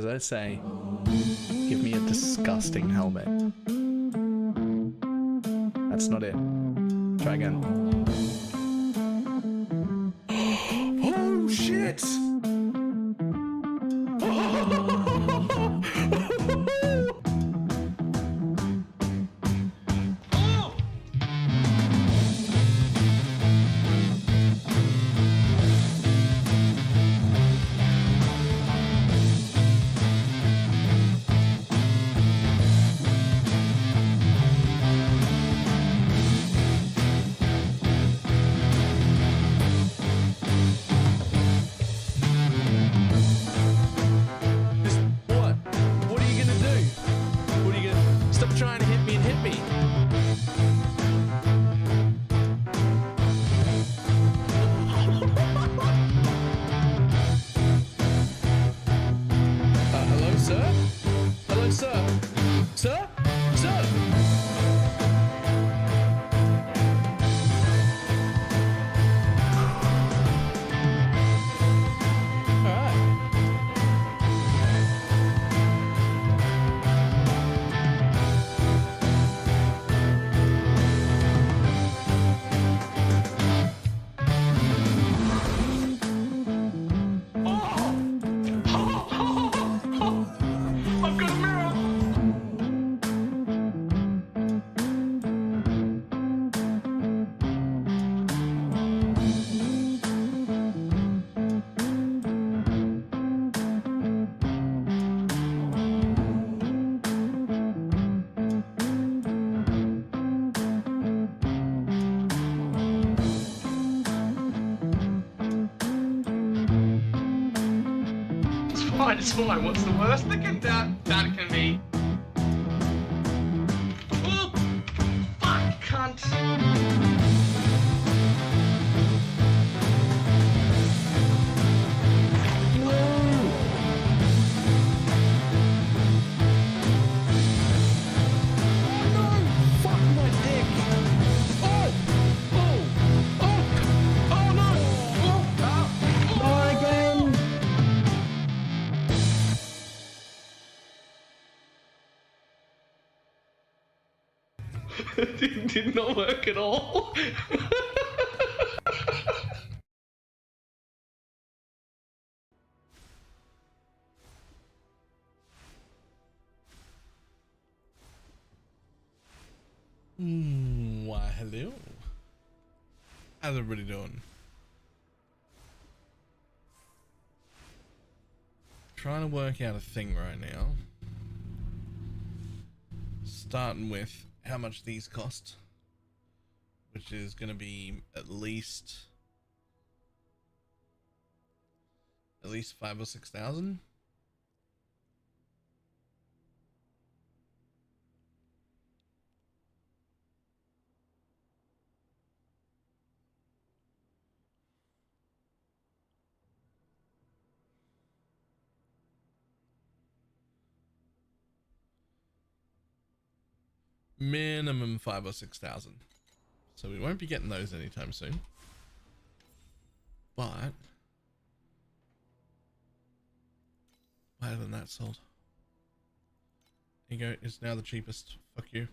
as I say, give me a disgusting helmet. That's not it. Try again. Oh shit! It's fine. What's the worst that can be? Oh, fuck, cunt. It did not work at all. Why, hello. How's everybody doing? Trying to work out a thing right now. Starting with how much these cost, which is going to be at least 5,000 or 6,000. Minimum 5,000 or 6,000. So we won't be getting those anytime soon. But better than that sold. Here you go, it's now the cheapest. Fuck you.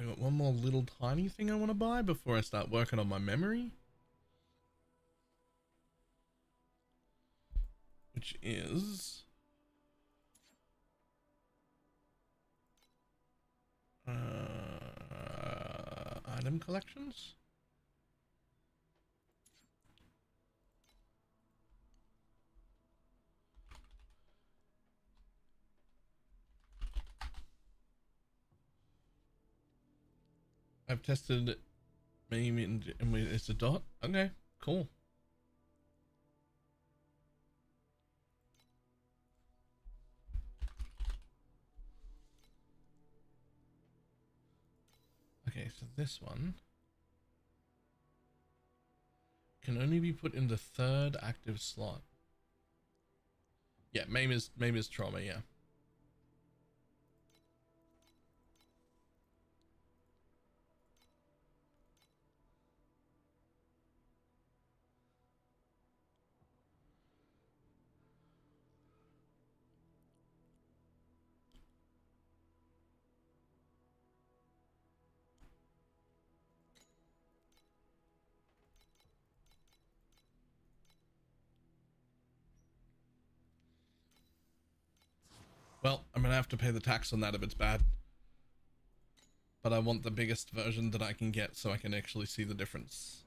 I got one more little tiny thing I want to buy before I start working on my memory. Which is item collections. I've tested maybe and it's a dot. Okay, cool. Okay, so this one can only be put in the third active slot. Yeah, MAME is trauma, yeah. Well, I'm gonna have to pay the tax on that if it's bad. But I want the biggest version that I can get so I can actually see the difference.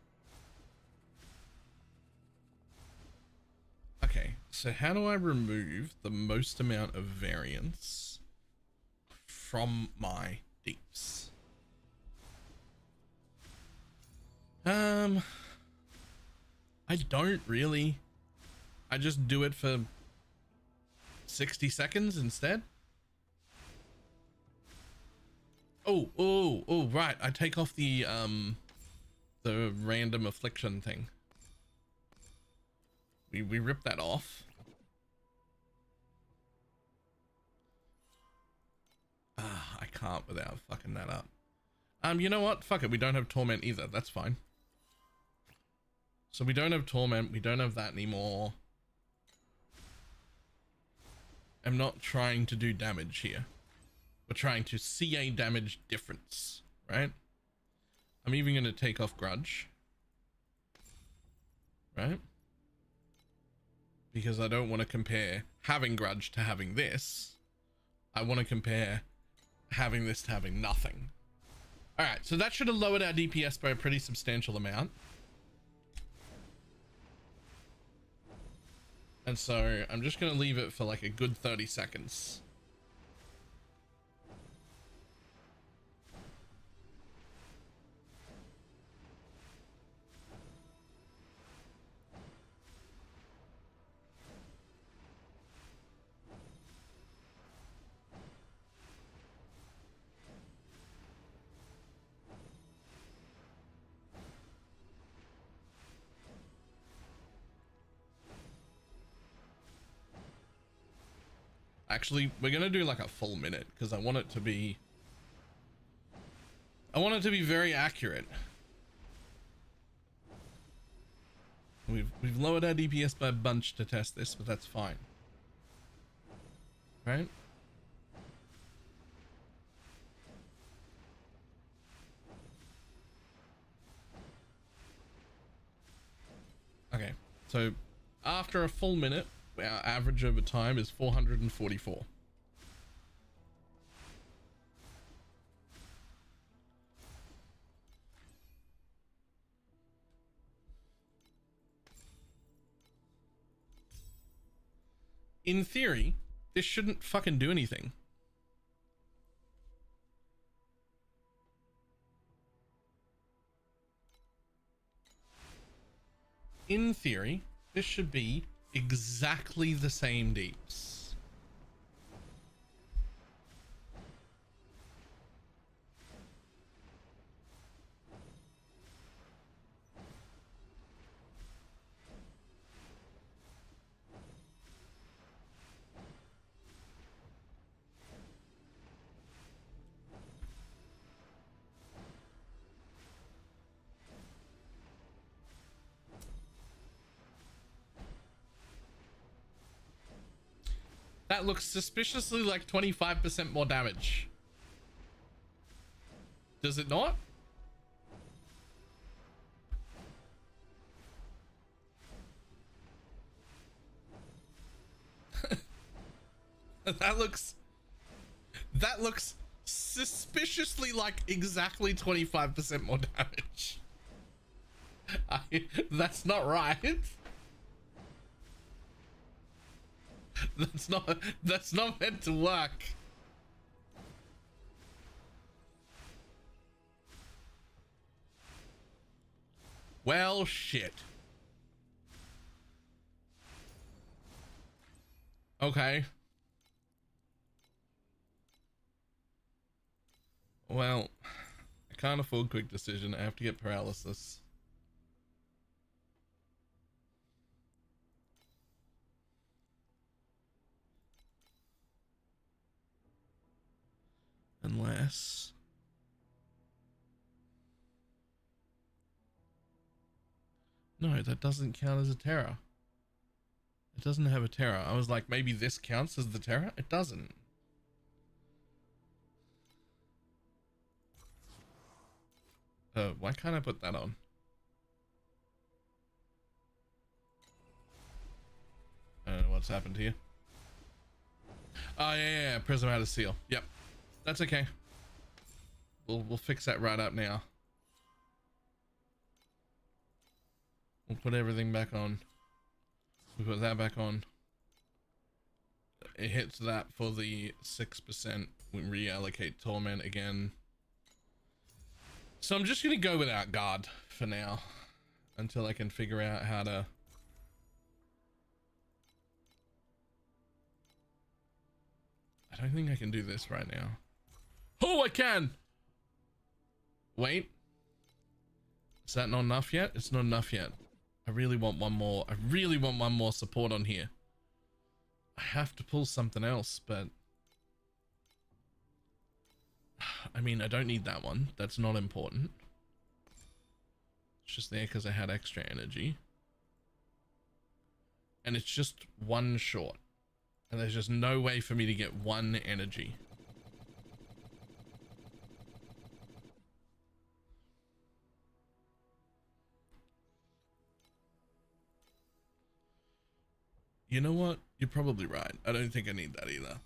Okay, so how do I remove the most amount of variance from my deeps? I don't really. I just do it for 60 seconds instead. Oh, right. I take off the random affliction thing. We rip that off. I can't without fucking that up. You know what? Fuck it. We don't have torment either. That's fine. So we don't have torment. We don't have that anymore. I'm not trying to do damage here. We're trying to see a damage difference, right? I'm even going to take off grudge, right? Because I don't want to compare having grudge to having this. I want to compare having this to having nothing. All right, so that should have lowered our DPS by a pretty substantial amount. And so I'm just going to leave it for like a good 30 seconds. Actually, we're going to do like a full minute because I want it to be very accurate. We've lowered our DPS by a bunch to test this, but that's fine. Right? Okay. So after a full minute, our average over time is 444. In theory, this shouldn't fucking do anything. In theory, this should be exactly the same deeps. That looks suspiciously like 25% more damage. Does it not? That looks suspiciously like exactly 25% more damage. That's not right. That's not meant to work. Well, shit. Okay. Well, I can't afford quick decision. I have to get paralysis. Unless... No, that doesn't count as a terror. It doesn't have a terror. I was like, maybe this counts as the terror? It doesn't. Why can't I put that on? I don't know what's happened here. Oh yeah, Prism had a seal. Yep, that's okay. We'll fix that right up now. We'll put everything back on. We put that back on. It hits that for the 6%. We reallocate Torment again. So I'm just gonna go without guard for now until I can figure out how to. I don't think I can do this right now. Oh, I can. Wait, is that not enough yet? It's not enough yet. I really want one more. I really want one more support on here. I have to pull something else, but I mean, I don't need that one. That's not important. It's just there because I had extra energy. And it's just one short. And there's just no way for me to get one energy. You know what? You're probably right. I don't think I need that either.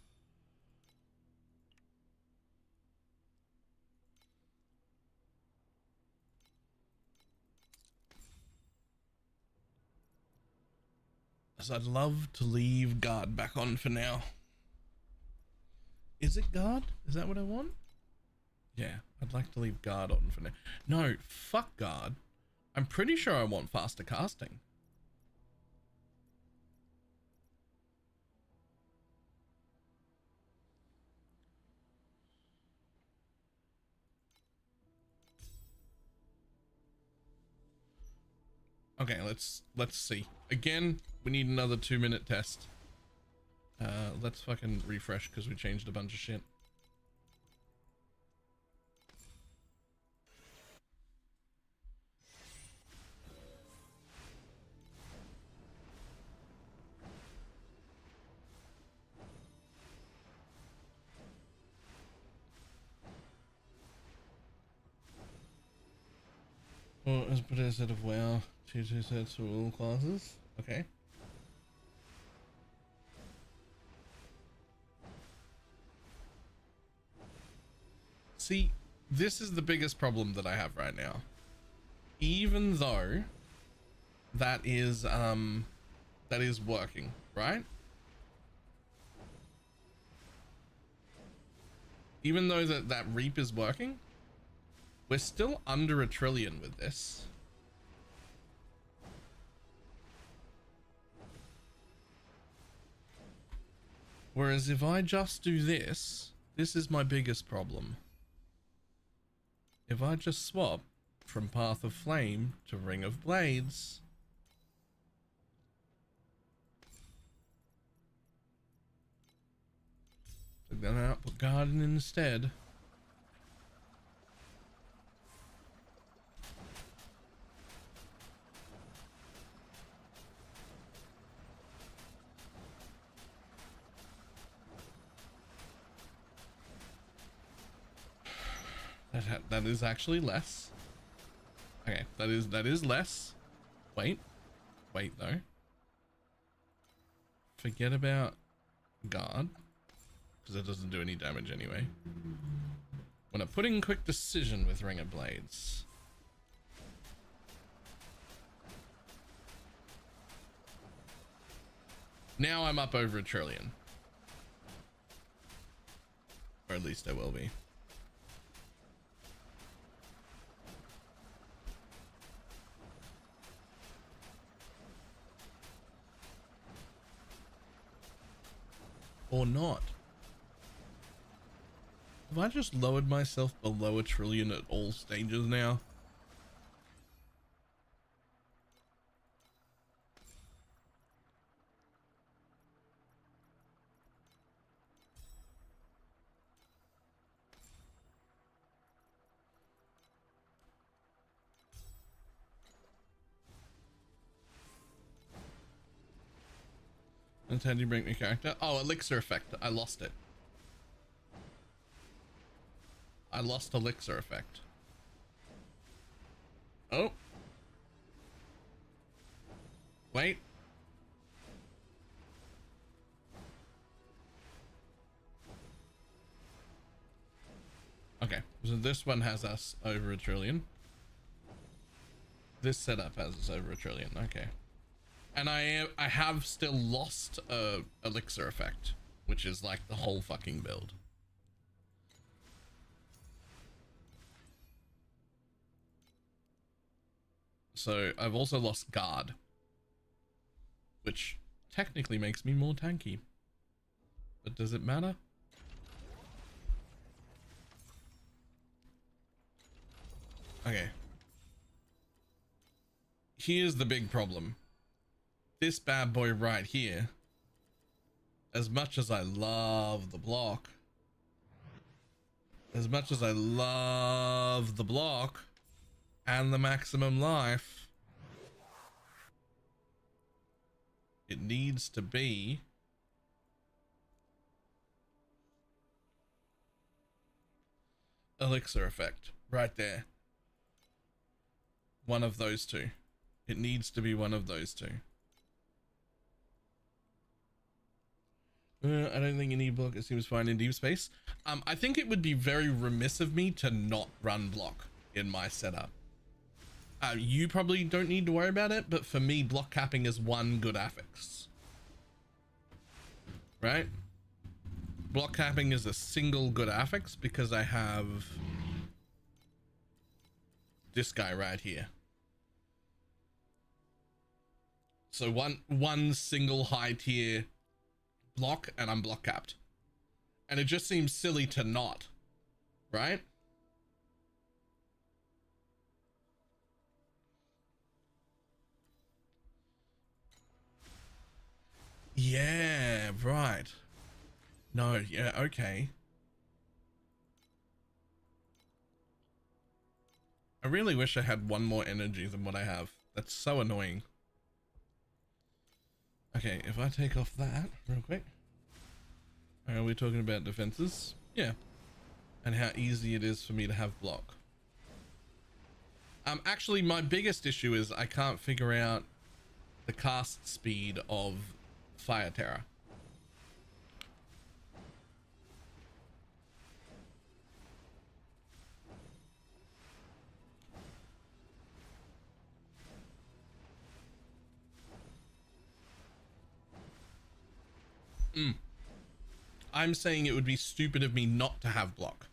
So I'd love to leave guard back on for now. Is it guard? Is that what I want? Yeah, I'd like to leave guard on for now. No, fuck guard. I'm pretty sure I want faster casting. Okay, let's see. Again, we need another 2-minute test. Let's fucking refresh because we changed a bunch of shit. Well, let's put a set of WoW. 2 sets for all classes. Okay. See, this is the biggest problem that I have right now. Even though that is working, right? Even though that reap is working, we're still under 1 trillion with this. Whereas if I just do this, this is my biggest problem. If I just swap from Path of Flame to Ring of Blades, take that out, put Garden instead. That is actually less. Okay, that is less. Wait though. Forget about guard because it doesn't do any damage anyway. When I put in quick decision with Ring of Blades. Now I'm up over 1 trillion. Or at least I will be. Or not. Have I just lowered myself below 1 trillion at all stages now? That's how do you break my character? Oh, elixir effect. I lost it. I lost elixir effect. Oh. Wait. Okay, so this one has us over 1 trillion. This setup has us over 1 trillion. Okay. And I have still lost a elixir effect, which is like the whole fucking build. So I've also lost guard, which technically makes me more tanky. But does it matter? Okay. Here's the big problem. This bad boy right here, as much as I love the block, and the maximum life, it needs to be elixir effect right there. One of those two. It needs to be one of those two. I don't think you need block. It seems fine in deep space. I think it would be very remiss of me to not run block in my setup. You probably don't need to worry about it, but for me, block capping is one good affix. Right? Block capping is a single good affix because I have this guy right here. So one single high tier block and I'm block capped. And it just seems silly to not, right? Yeah, right. No, yeah, okay. I really wish I had one more energy than what I have. That's so annoying. Okay, if I take off that real quick. Are we talking about defenses? Yeah. And how easy it is for me to have block. Actually, my biggest issue is I can't figure out the cast speed of Fire Terror. I'm saying it would be stupid of me not to have block.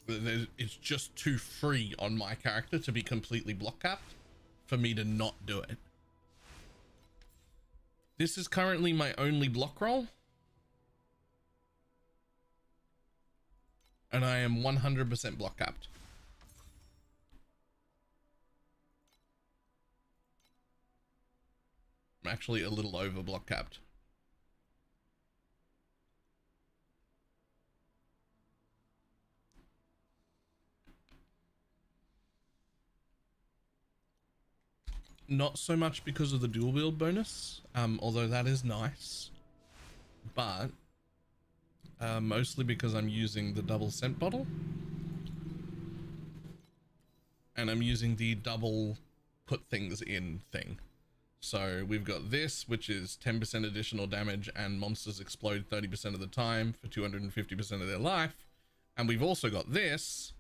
It's just too free on my character to be completely block capped for me to not do it. This is currently my only block roll. And I am 100% block capped. I'm actually a little over block capped. Not so much because of the dual wield bonus, although that is nice, but mostly because I'm using the double scent bottle and I'm using the double put things in thing. So we've got this, which is 10% additional damage and monsters explode 30% of the time for 250% of their life. And we've also got this,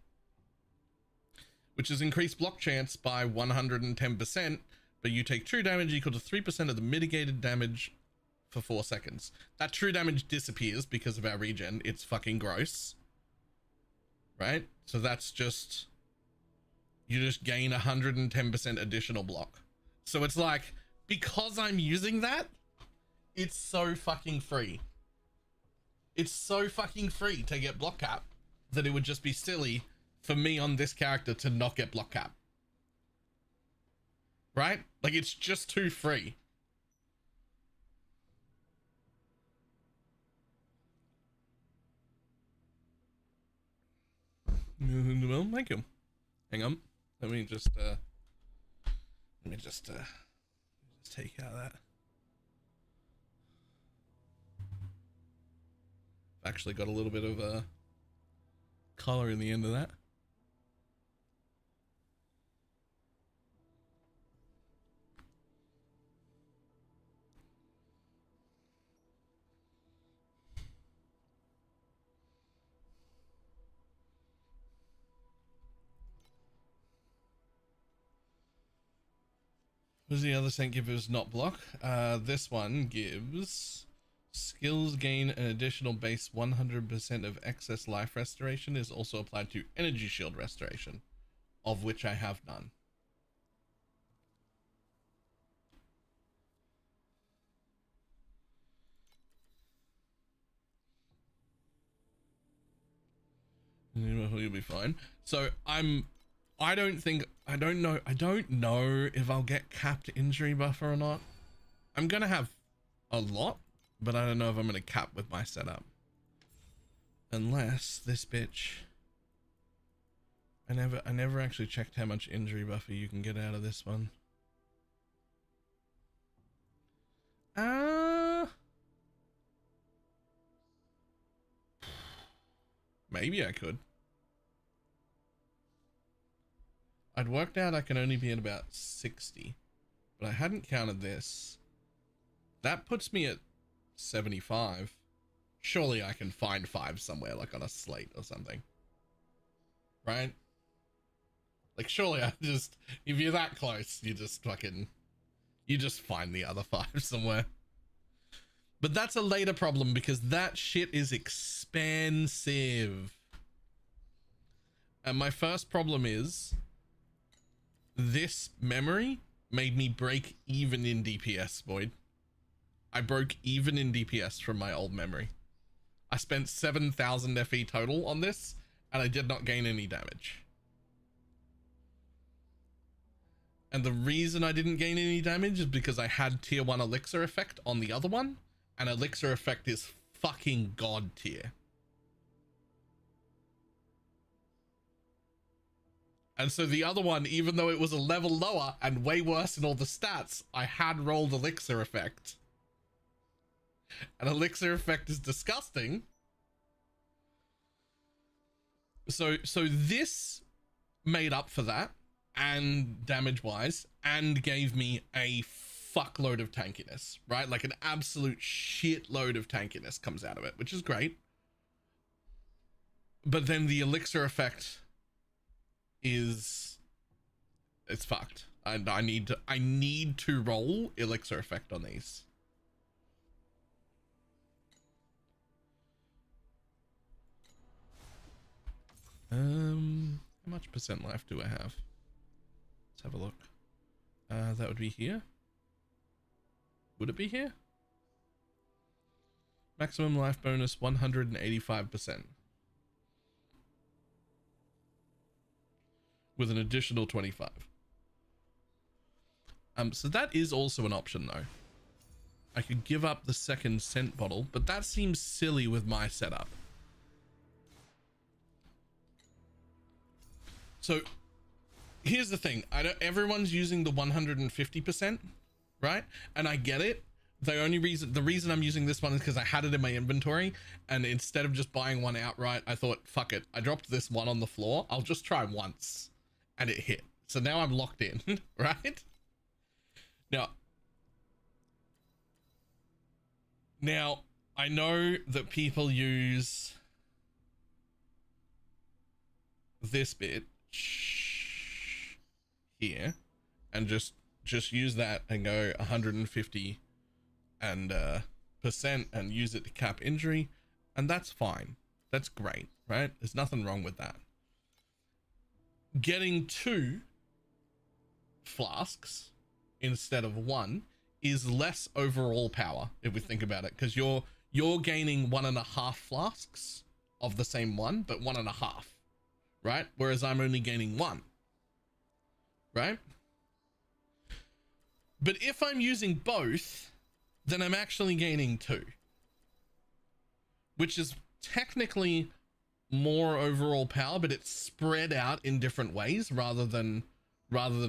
which is increased block chance by 110%, but you take true damage equal to 3% of the mitigated damage for 4 seconds. That true damage disappears because of our regen. It's fucking gross. Right? So that's just, you just gain 110% additional block. So it's like, because I'm using that, it's so fucking free. It's so fucking free to get block cap that it would just be silly for me on this character to not get block cap. Right? Like, it's just too free. Well, thank you. Hang on. Let me just take out that. Actually got a little bit of color in the end of that. What does the other scent give us not block? This one gives skills gain an additional base 100% of excess life restoration is also applied to energy shield restoration, of which I have none. You'll be fine. So I don't know if I'll get capped injury buffer or not. I'm gonna have a lot, but I don't know if I'm gonna cap with my setup. Unless this bitch, I never actually checked how much injury buffer you can get out of this one. Maybe I could. I'd worked out I can only be at about 60, but I hadn't counted this. That puts me at 75. Surely I can find 5 somewhere, like on a slate or something. Right? Like, surely I just, if you're that close, you just find the other 5 somewhere. But that's a later problem because that shit is expensive. And my first problem is this memory made me break even in DPS, Boyd. I broke even in DPS from my old memory. I spent 7,000 FE total on this and I did not gain any damage. And the reason I didn't gain any damage is because I had tier 1 elixir effect on the other one, and elixir effect is fucking god tier. And so the other one, even though it was a level lower and way worse in all the stats, I had rolled elixir effect. And elixir effect is disgusting. So this made up for that, and damage wise, and gave me a fuckload of tankiness, right? Like an absolute shitload of tankiness comes out of it, which is great. But then the elixir effect it's fucked. And I need to roll elixir effect on these. How much percent life do I have? Let's have a look. That would be here. Would it be here? Maximum life bonus 185%. With an additional 25. So that is also an option though. I could give up the second scent bottle, but that seems silly with my setup. So here's the thing. Everyone's using the 150%, right? And I get it. The reason I'm using this one is because I had it in my inventory, and instead of just buying one outright, I thought, fuck it. I dropped this one on the floor. I'll just try once. And it hit. So now I'm locked in, right? Now I know that people use this bit here and just use that and go 150 and percent and use it to cap injury, and that's fine. That's great, right? There's nothing wrong with that. Getting 2 flasks instead of 1 is less overall power if we think about it, because you're gaining 1.5 flasks of the same one, but 1.5, right? Whereas I'm only gaining 1, right? But if I'm using both, then I'm actually gaining 2, which is technically more overall power, but it's spread out in different ways rather than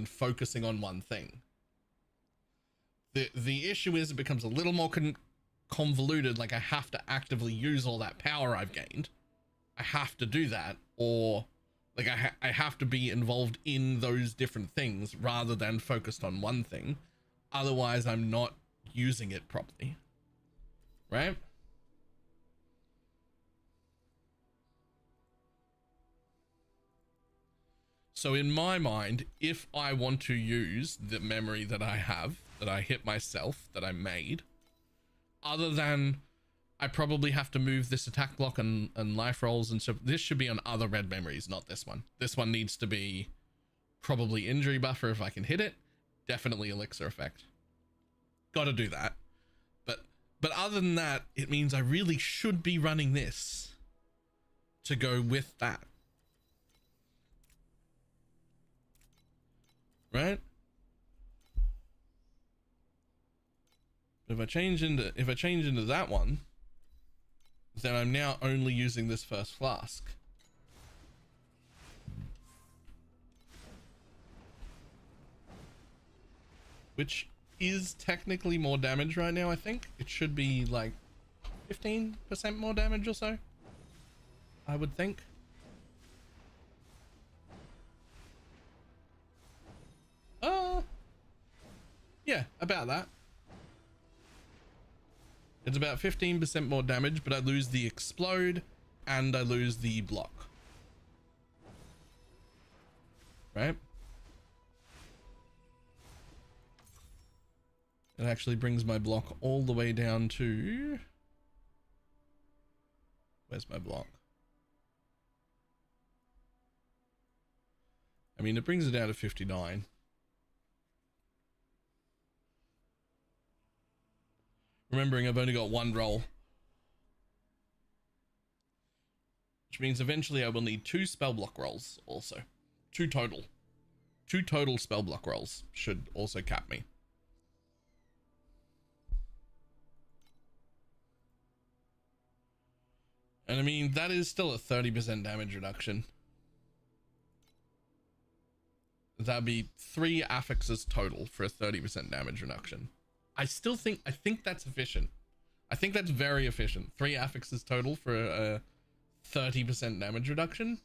focusing on one thing. The issue is it becomes a little more convoluted. Like I have to actively use all that power I've gained. I have to do that, or like I have to be involved in those different things rather than focused on one thing. Otherwise I'm not using it properly, right? So in my mind, if I want to use the memory that I have, that I hit myself, that I made, other than I probably have to move this attack block and life rolls, and so this should be on other red memories, not this one. This one needs to be probably injury buffer if I can hit it. Definitely elixir effect. Gotta do that. But other than that, it means I really should be running this to go with that. Right? If I change into that one, then I'm now only using this first flask. Which is technically more damage right now, I think. It should be like 15% more damage or so, I would think. Yeah, about that. It's about 15% more damage, but I lose the explode and I lose the block. Right? It actually brings my block all the way down to... Where's my block? I mean, it brings it down to 59. Remembering I've only got one roll. Which means eventually I will need 2 spell block rolls also. 2 total. 2 total spell block rolls should also cap me. And I mean, that is still a 30% damage reduction. That'd be 3 affixes total for a 30% damage reduction. I think that's efficient. I think that's very efficient. 3 affixes total for a 30% damage reduction.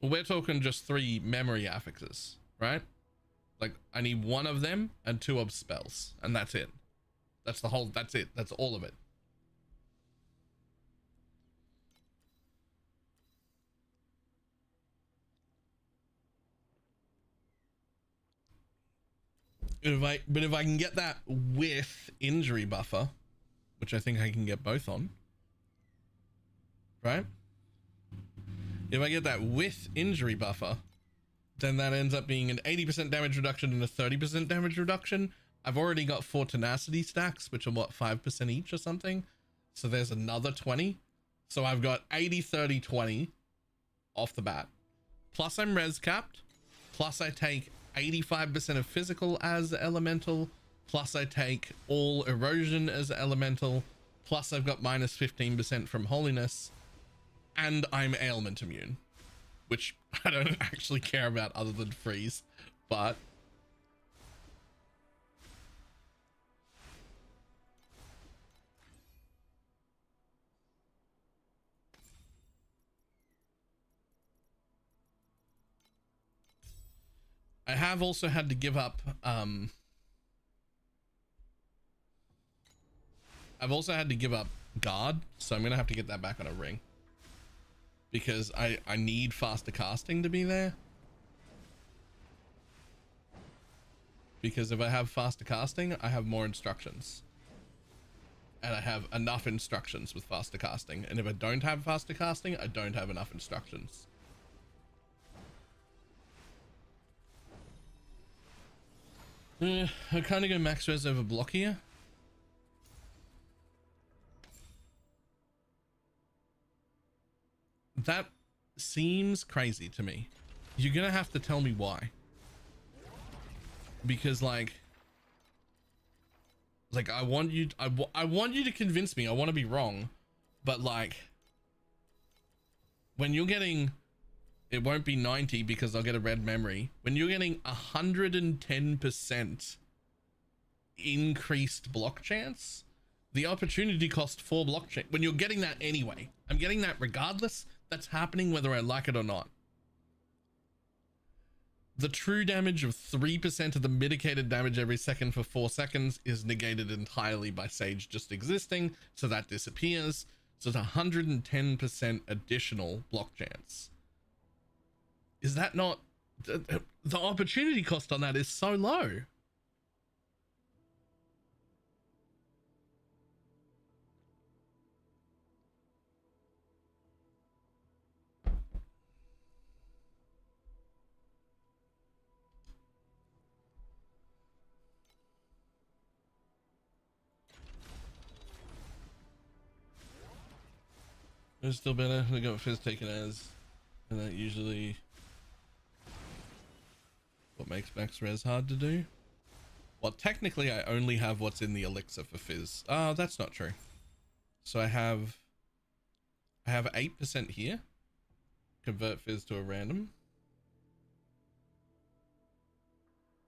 Well, we're talking just 3 memory affixes, right? Like, I need 1 of them and 2 of spells, and that's it. That's the whole, that's it. That's all of it. But if I can get that with injury buffer, which I think I can get both on, right? If I get that with injury buffer, then that ends up being an 80% damage reduction and a 30% damage reduction. I've already got 4 tenacity stacks, which are what, 5% each or something. So there's another 20. So I've got 80, 30, 20 off the bat. Plus I'm res capped. Plus I take 85% of physical as elemental. Plus I take all erosion as elemental. Plus I've got minus 15% from holiness. And I'm ailment immune, which I don't actually care about other than freeze, but I have also had to give up, I've also had to give up guard, so I'm gonna have to get that back on a ring. Because I need faster casting to be there. Because if I have faster casting, I have more instructions. And I have enough instructions with faster casting. And if I don't have faster casting, I don't have enough instructions. I kind of go max res over block here. That seems crazy to me. You're gonna have to tell me why. Because like I want you to convince me. I want to be wrong, but like when you're getting, it won't be 90 because I'll get a red memory. When you're getting 110% increased block chance, the opportunity cost 4 block chance. When you're getting that anyway, I'm getting that regardless. That's happening whether I like it or not. The true damage of 3% of the mitigated damage every second for 4 seconds is negated entirely by Sage just existing, so that disappears. So it's 110% additional block chance. Is that not... The opportunity cost on that is so low. It's still better. We got Fizz taken as, and that usually what makes max res hard to do. Well, technically I only have what's in the elixir for Fizz. That's not true. So I have 8% here. Convert Fizz to a random.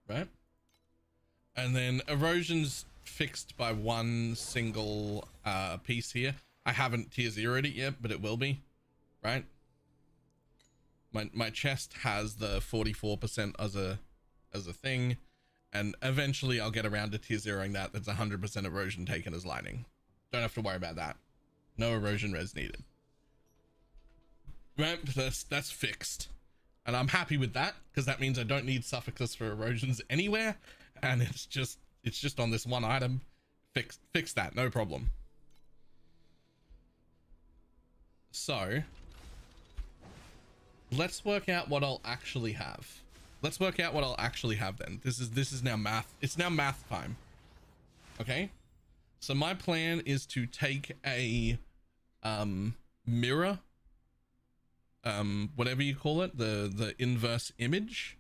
Right? And then erosion's fixed by one single piece here. I haven't tier 0'd it yet, but it will be, right? My chest has the 44% as a thing, and eventually I'll get around to tier 0ing that. That's 100% erosion taken as lightning. Don't have to worry about that. No erosion res needed. Right? That's fixed, and I'm happy with that because that means I don't need suffixes for erosions anywhere, and it's just on this one item. Fix that, no problem. So let's work out what I'll actually have. Let's work out what I'll actually have then. This is now math. It's now math time. Okay. So my plan is to take a mirror, whatever you call it, the inverse image,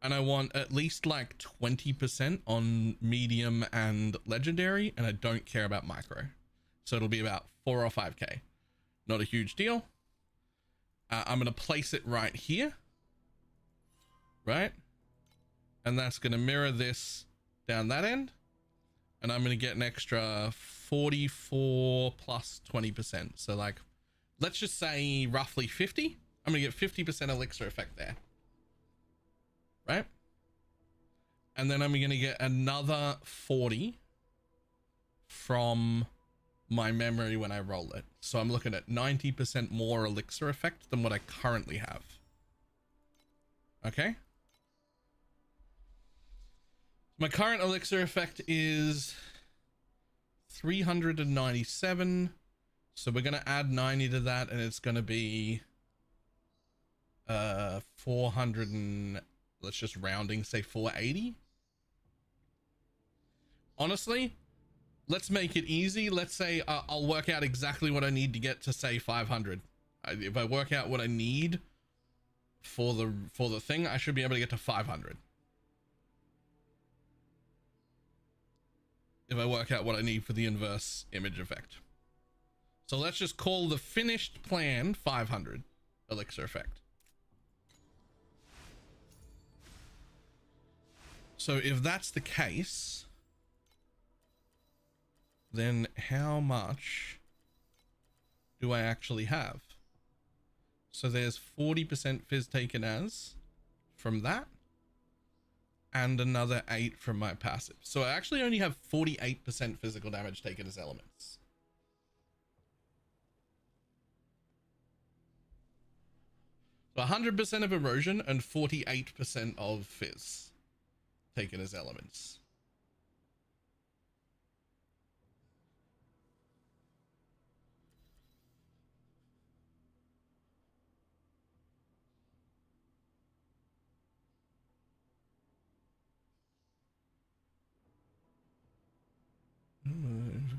and I want at least like 20% on medium and legendary, and I don't care about micro. So it'll be about 4 or 5k. Not a huge deal. I'm going to place it right here. Right? And that's going to mirror this down that end. And I'm going to get an extra 44 plus 20%. So like, let's just say roughly 50. I'm going to get 50% elixir effect there. Right? And then I'm going to get another 40 from my memory when I roll it. So I'm looking at 90% more elixir effect than what I currently have. Okay. My current elixir effect is 397. So we're going to add 90 to that, and it's going to be 400 and let's just rounding say 480. Honestly, let's make it easy. Let's say I'll work out exactly what I need to get to say 500. If I work out what I need for the thing, I should be able to get to 500. If I work out what I need for the inverse image effect. So let's just call the finished plan 500 elixir effect. So if that's the case, then how much do I actually have? So there's 40% fizz taken as from that, and another 8 from my passive. So I actually only have 48% physical damage taken as elements. So 100% of erosion and 48% of fizz taken as elements.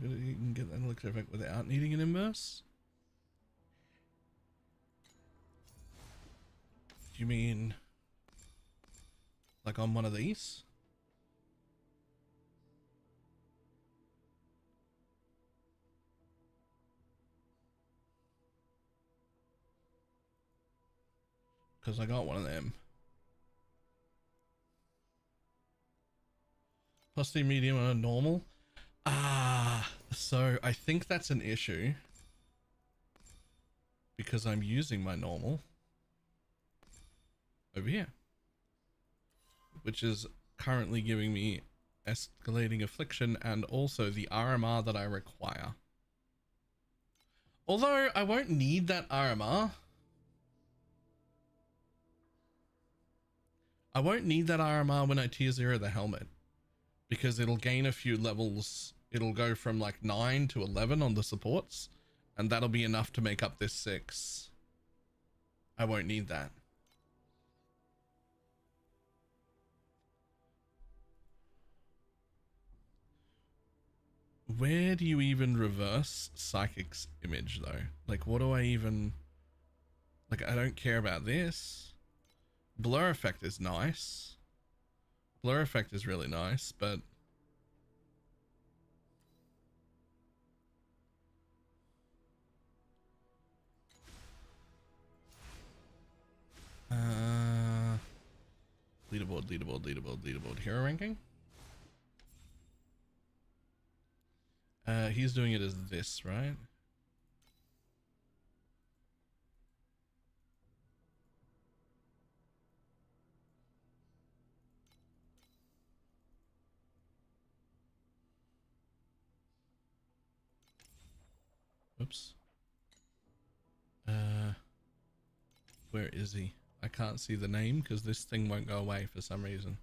You can get that elixir effect without needing an inverse. Do you mean like on one of these? Because I got one of them. Plus the medium and a normal. So I think that's an issue because I'm using my normal over here. which is currently giving me escalating affliction and also the RMR that I require. Although I won't need that RMR. I won't need that RMR when I tier 0 the helmet, because it'll gain a few levels. It'll go from like 9 to 11 on the supports, and that'll be enough to make up this 6. I won't need that. Where do you even reverse Psychic's image though? Like, what do I even... Like, I don't care about this. Blur effect is nice. Blur effect is really nice, but... leaderboard. Hero ranking? He's doing it as this, right? Oops. Where is he? I can't see the name because this thing won't go away for some reason.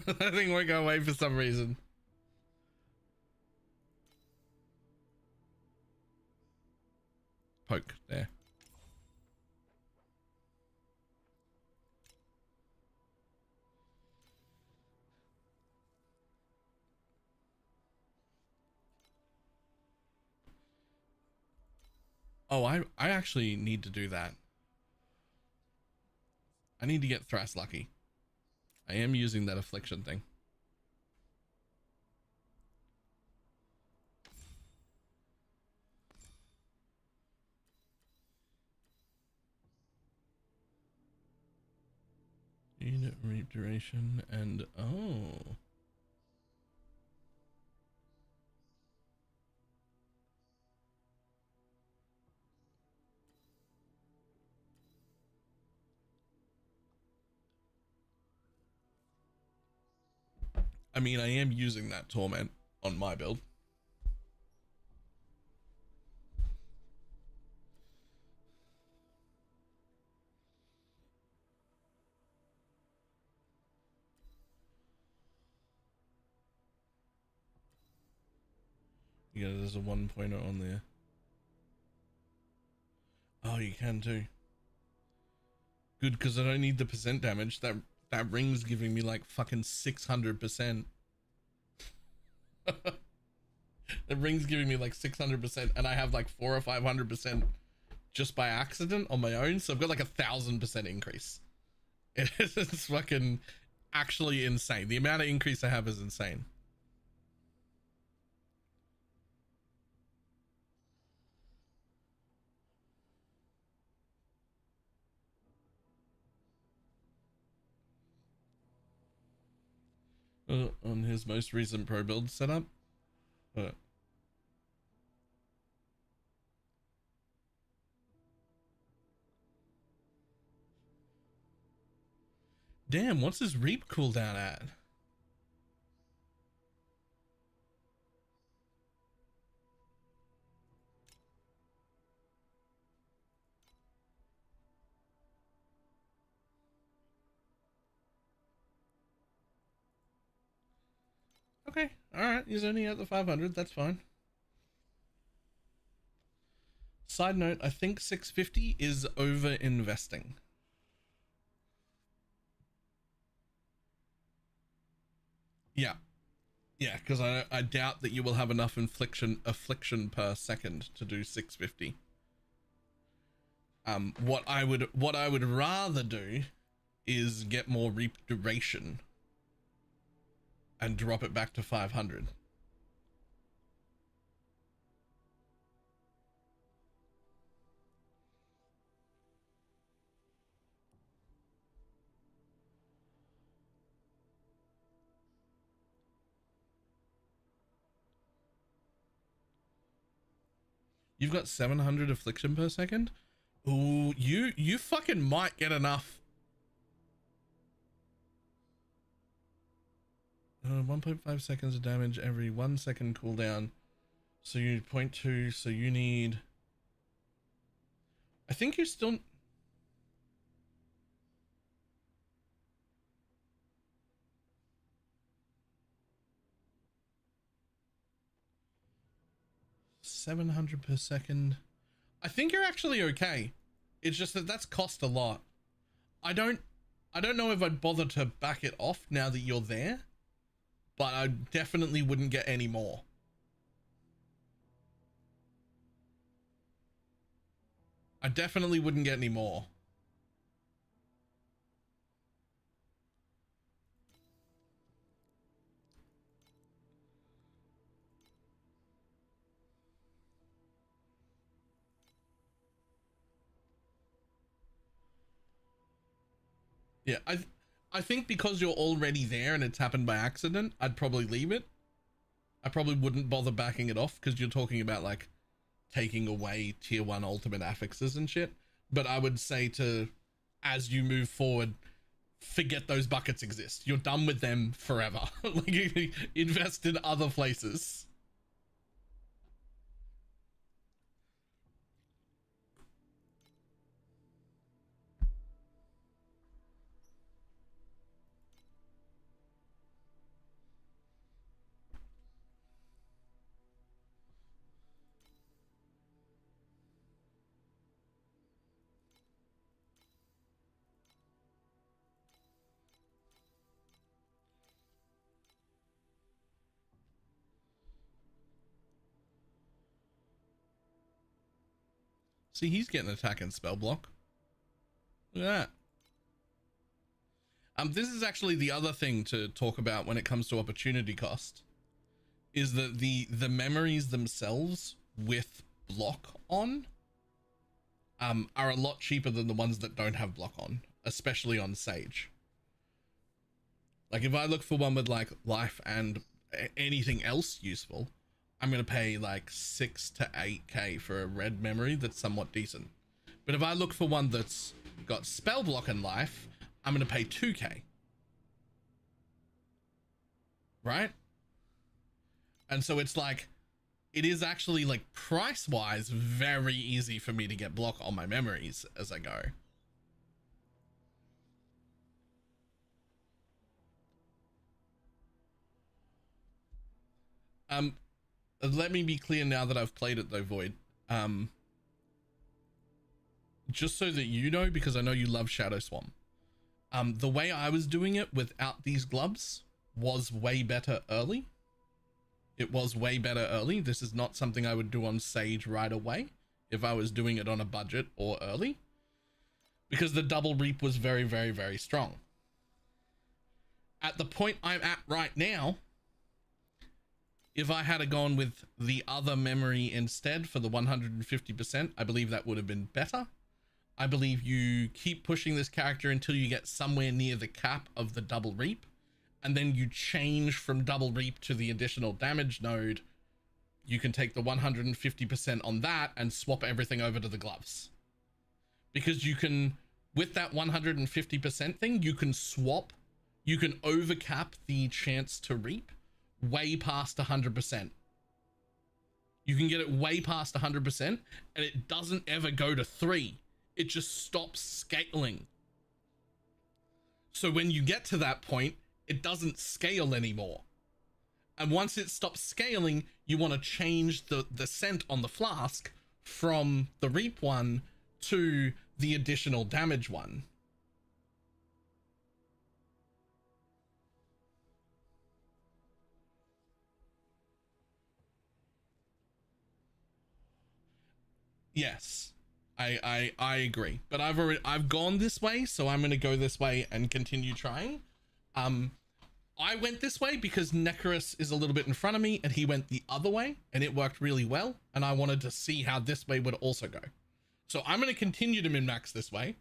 That thing won't go away for some reason. Poke there. Oh, I actually need to do that. I need to get Thrash lucky. I am using that affliction thing. Unit reap duration and oh. I mean, I am using that torment on my build. Yeah, there's a 1 pointer on there. Oh, you can too. Good, because I don't need the percent damage. That ring's giving me like fucking 600%. The ring's giving me like 600%, and I have like 400 or 500% just by accident on my own. So I've got like 1,000% increase. It's fucking actually insane. The amount of increase I have is insane. On his most recent pro build setup. Damn, what's his reap cooldown at? Okay, alright, he's only at the 500, that's fine. Side note, I think 650 is over investing. Yeah. Yeah, because I doubt that you will have enough affliction per second to do 650. What I would rather do is get more reap duration and drop it back to 500. You've got 700 affliction per second? Ooh, you fucking might get enough. 1.5 seconds of damage every 1 second cooldown. So you 0.2, so you need... I think you still... $700 per second. I think you're actually okay. It's just that that's cost a lot. I don't know if I'd bother to back it off now that you're there, but I definitely wouldn't get any more. I definitely wouldn't get any more. Yeah, I think because you're already there and it's happened by accident, I'd probably leave it. I probably wouldn't bother backing it off because you're talking about like taking away tier 1 ultimate affixes and shit. But I would say to, as you move forward, forget those buckets exist. You're done with them forever. Like, invest in other places. See, he's getting attack and spell block. Look at that. This is actually the other thing to talk about when it comes to opportunity cost, is that the memories themselves with block on are a lot cheaper than the ones that don't have block on, especially on Sage. Like if I look for one with like life and anything else useful, I'm going to pay like 6 to 8k for a red memory that's somewhat decent. But if I look for one that's got spell block and life, I'm going to pay 2k. Right? And so it's like, it is actually like price wise very easy for me to get block on my memories as I go. Let me be clear now that I've played it though, Void. Just so that you know, because I know you love Shadow Swamp. The way I was doing it without these gloves was way better early. It was way better early. This is not something I would do on Sage right away if I was doing it on a budget or early, because the double reap was very, very, very strong. At the point I'm at right now, if I had gone with the other memory instead for the 150%, I believe that would have been better. I believe you keep pushing this character until you get somewhere near the cap of the double reap, and then you change from double reap to the additional damage node. You can take the 150% on that and swap everything over to the gloves. Because you can, with that 150% thing, you can swap, you can overcap the chance to reap way past 100%. You can get it way past 100% and it doesn't ever go to 3. It just stops scaling. So when you get to that point, it doesn't scale anymore. And once it stops scaling, you want to change the scent on the flask from the reap one to the additional damage one. Yes, I agree, but I've gone this way, so I'm going to go this way and continue trying. I went this way because Nekarus is a little bit in front of me and he went the other way and it worked really well. And I wanted to see how this way would also go. So I'm going to continue to min-max this way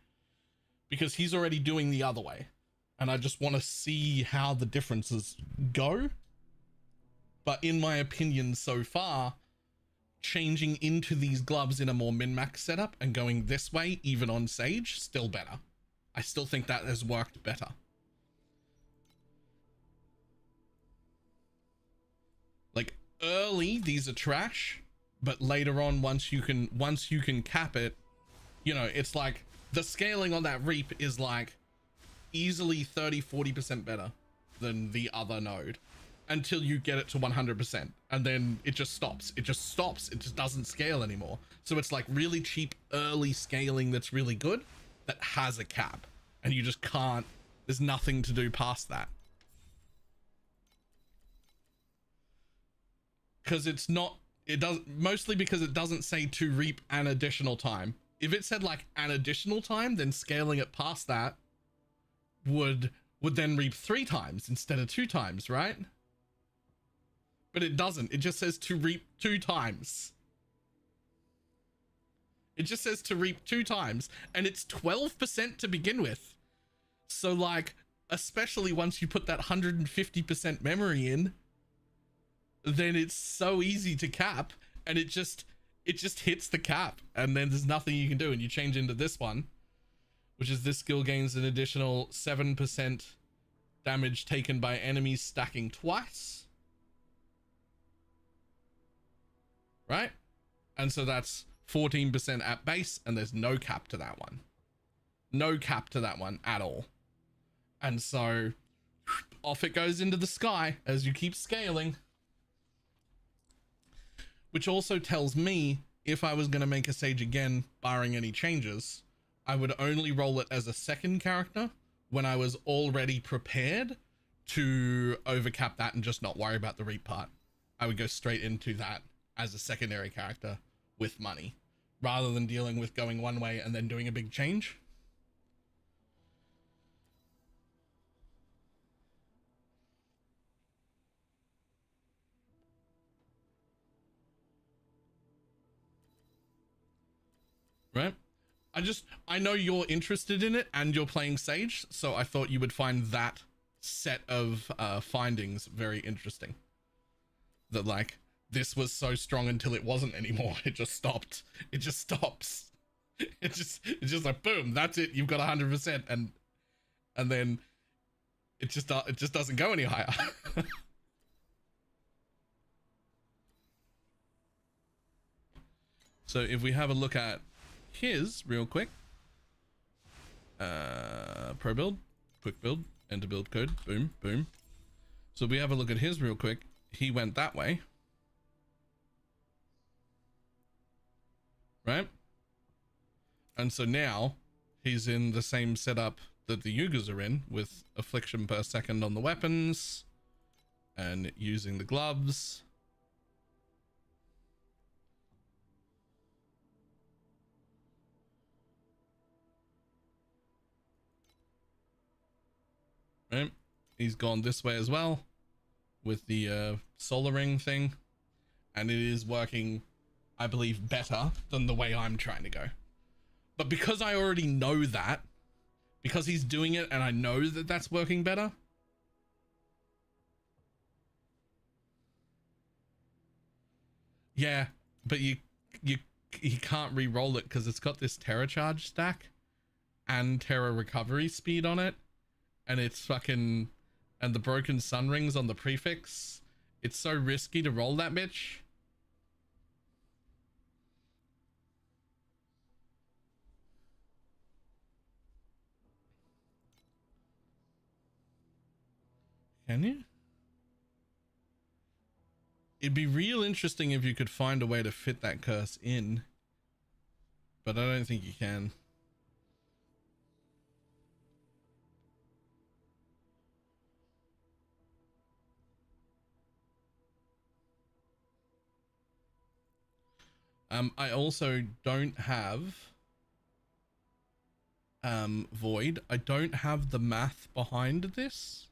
because he's already doing the other way. And I just want to see how the differences go. But in my opinion so far, changing into these gloves in a more min-max setup and going this way, even on Sage, still better. I still think that has worked better. Like early, these are trash, but later on, once you can cap it, you know, it's like the scaling on that Reap is like easily 30-40% better than the other node until you get it to 100%, and then it just stops. It just doesn't scale anymore. So it's like really cheap early scaling that's really good, that has a cap, and you just can't, there's nothing to do past that. Because it's not, it does, mostly because it doesn't say to reap an additional time. If it said like an additional time, then scaling it past that would then reap 3 times instead of 2 times, right? But it doesn't. It just says to reap 2 times. It just says to reap 2 times, and it's 12% to begin with. So like, especially once you put that 150% memory in, then it's so easy to cap, and it just hits the cap, and then there's nothing you can do, and you change into this one, which is this skill gains an additional 7% damage taken by enemies stacking twice. Right? And so that's 14% at base, and there's no cap to that one. No cap to that one at all. And so off it goes into the sky as you keep scaling. Which also tells me if I was going to make a Sage again, barring any changes, I would only roll it as a second character when I was already prepared to overcap that and just not worry about the reap part. I would go straight into that as a secondary character with money, rather than dealing with going one way and then doing a big change. Right? I know you're interested in it and you're playing Sage, so I thought you would find that set of findings very interesting. That like, this was so strong until it wasn't anymore. It just stopped. It just stops. It's just like, boom, that's it. You've got 100%, and then it just doesn't go any higher. So if we have a look at his real quick, pro build, quick build, enter build code, boom, boom. So we have a look at his real quick. He went that way. Right? And so now he's in the same setup that the Yugas are in, with affliction per second on the weapons and using the gloves. Right? He's gone this way as well with the solar ring thing, and it is working, I believe, better than the way I'm trying to go. But because I already know that, because he's doing it and I know that that's working better, yeah, but you can't re-roll it because it's got this Terror Charge stack and Terror Recovery speed on it, and it's fucking, and the broken sun rings on the prefix. It's so risky to roll that bitch. Can you? It'd be real interesting if you could find a way to fit that curse in, but I don't think you can. I also don't have Void. I don't have the math behind this.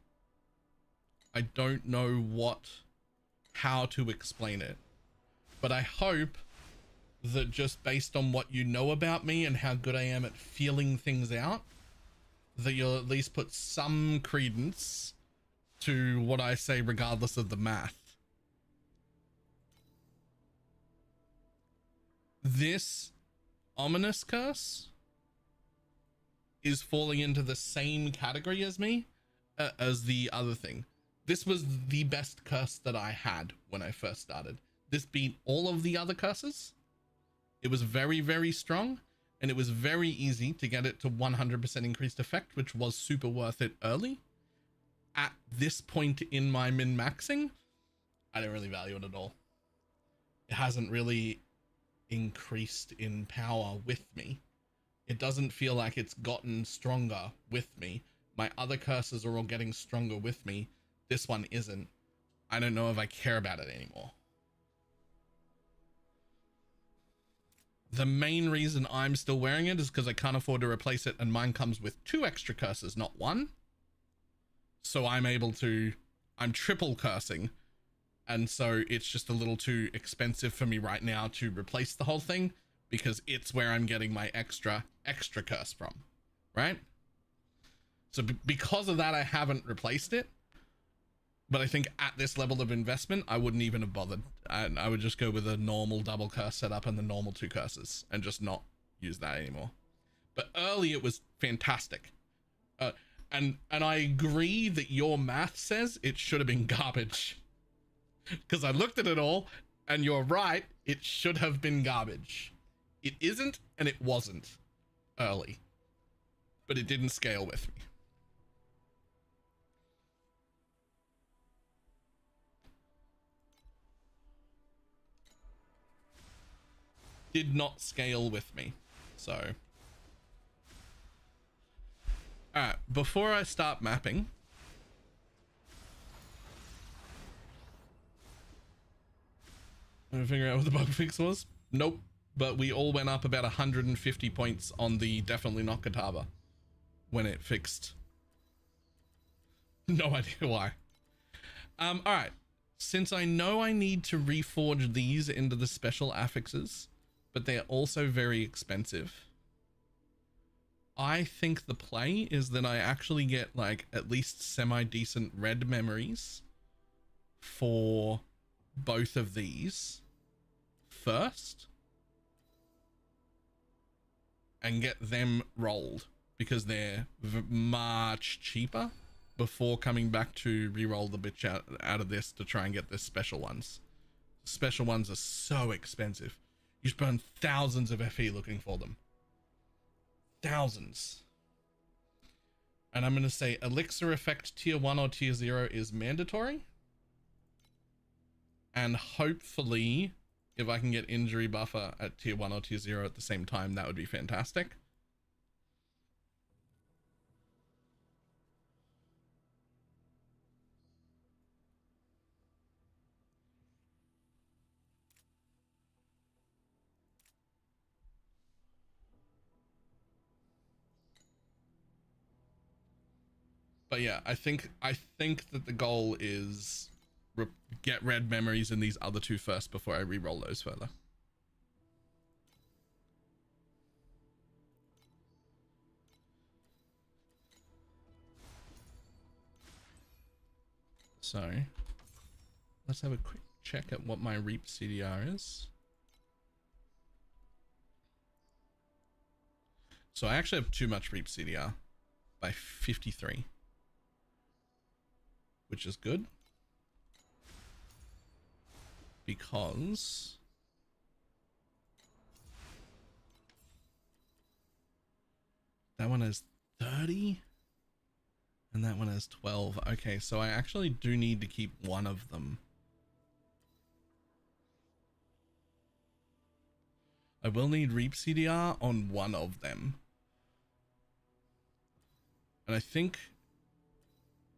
I don't know how to explain it, but I hope that just based on what you know about me and how good I am at feeling things out, that you'll at least put some credence to what I say regardless of the math. this ominous curse is falling into the same category as me, as the other thing. This was the best curse that I had when I first started. This beat all of the other curses. It was very, very strong, and it was very easy to get it to 100% increased effect, which was super worth it early. At this point in my min-maxing, I don't really value it at all. It hasn't really increased in power with me. It doesn't feel like it's gotten stronger with me. My other curses are all getting stronger with me. This one isn't. I don't know if I care about it anymore. The main reason I'm still wearing it is because I can't afford to replace it, and mine comes with 2 extra curses, not 1. So I'm triple cursing, and so it's just a little too expensive for me right now to replace the whole thing, because it's where I'm getting my extra curse from, right? So because of that, I haven't replaced it. But I think at this level of investment, I wouldn't even have bothered. I would just go with a normal double curse setup and the normal 2 curses and just not use that anymore. But early it was fantastic. And I agree that your math says it should have been garbage. Because I looked at it all, and you're right, it should have been garbage. It isn't, and it wasn't early. But it didn't scale with me. Did not scale with me. So alright, before I start mapping, I'm gonna figure out what the bug fix was. Nope, but we all went up about 150 points on the Definitely Not Katava when it fixed. No idea why. Alright, since I know I need to reforge these into the special affixes, but they're also very expensive, I think the play is that I actually get like at least semi-decent red memories for both of these first and get them rolled, because they're much cheaper before coming back to re-roll the bitch out of this to try and get the special ones. Special ones are so expensive. You spend thousands of FE looking for them. Thousands. And I'm going to say elixir effect tier 1 or tier 0 is mandatory. And hopefully, if I can get injury buffer at tier 1 or tier 0 at the same time, that would be fantastic. But yeah, I think that the goal is get red memories in these other 2 first before I re-roll those further. So let's have a quick check at what my Reap CDR is. So I actually have too much Reap CDR by 53. Which is good, because that one has 30 and that one has 12. Okay, so I actually do need to keep one of them. I will need Reap CDR on one of them, and I think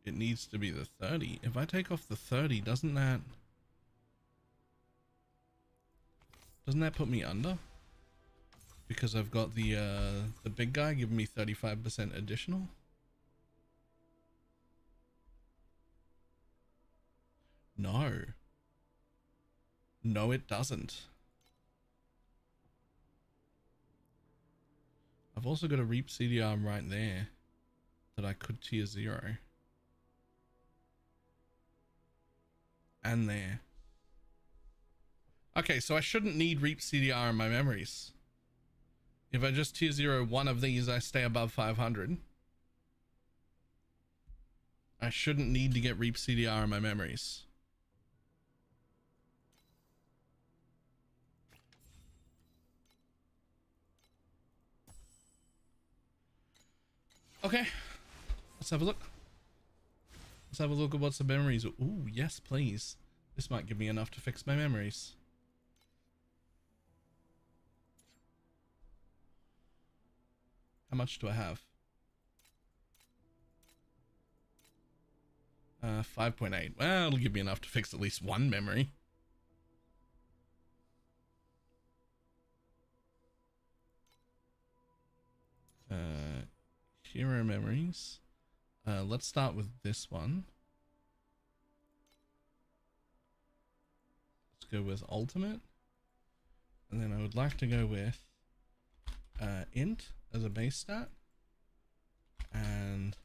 it needs to be the 30. If I take off the 30, doesn't that put me under? Because I've got the big guy giving me 35% additional. No, it doesn't. I've also got a Reap CDR right there that I could tier 0. And there. Okay, so I shouldn't need Reap CDR in my memories. If I just tier 0 one of these, I stay above 500. I shouldn't need to get Reap CDR in my memories. Okay, let's have a look. Let's have a look at what's the memories. Ooh, yes, please. This might give me enough to fix my memories. How much do I have? 5.8. Well, it'll give me enough to fix at least one memory. Hero memories. Let's start with this one. Let's go with ultimate. And then I would like to go with int as a base stat. And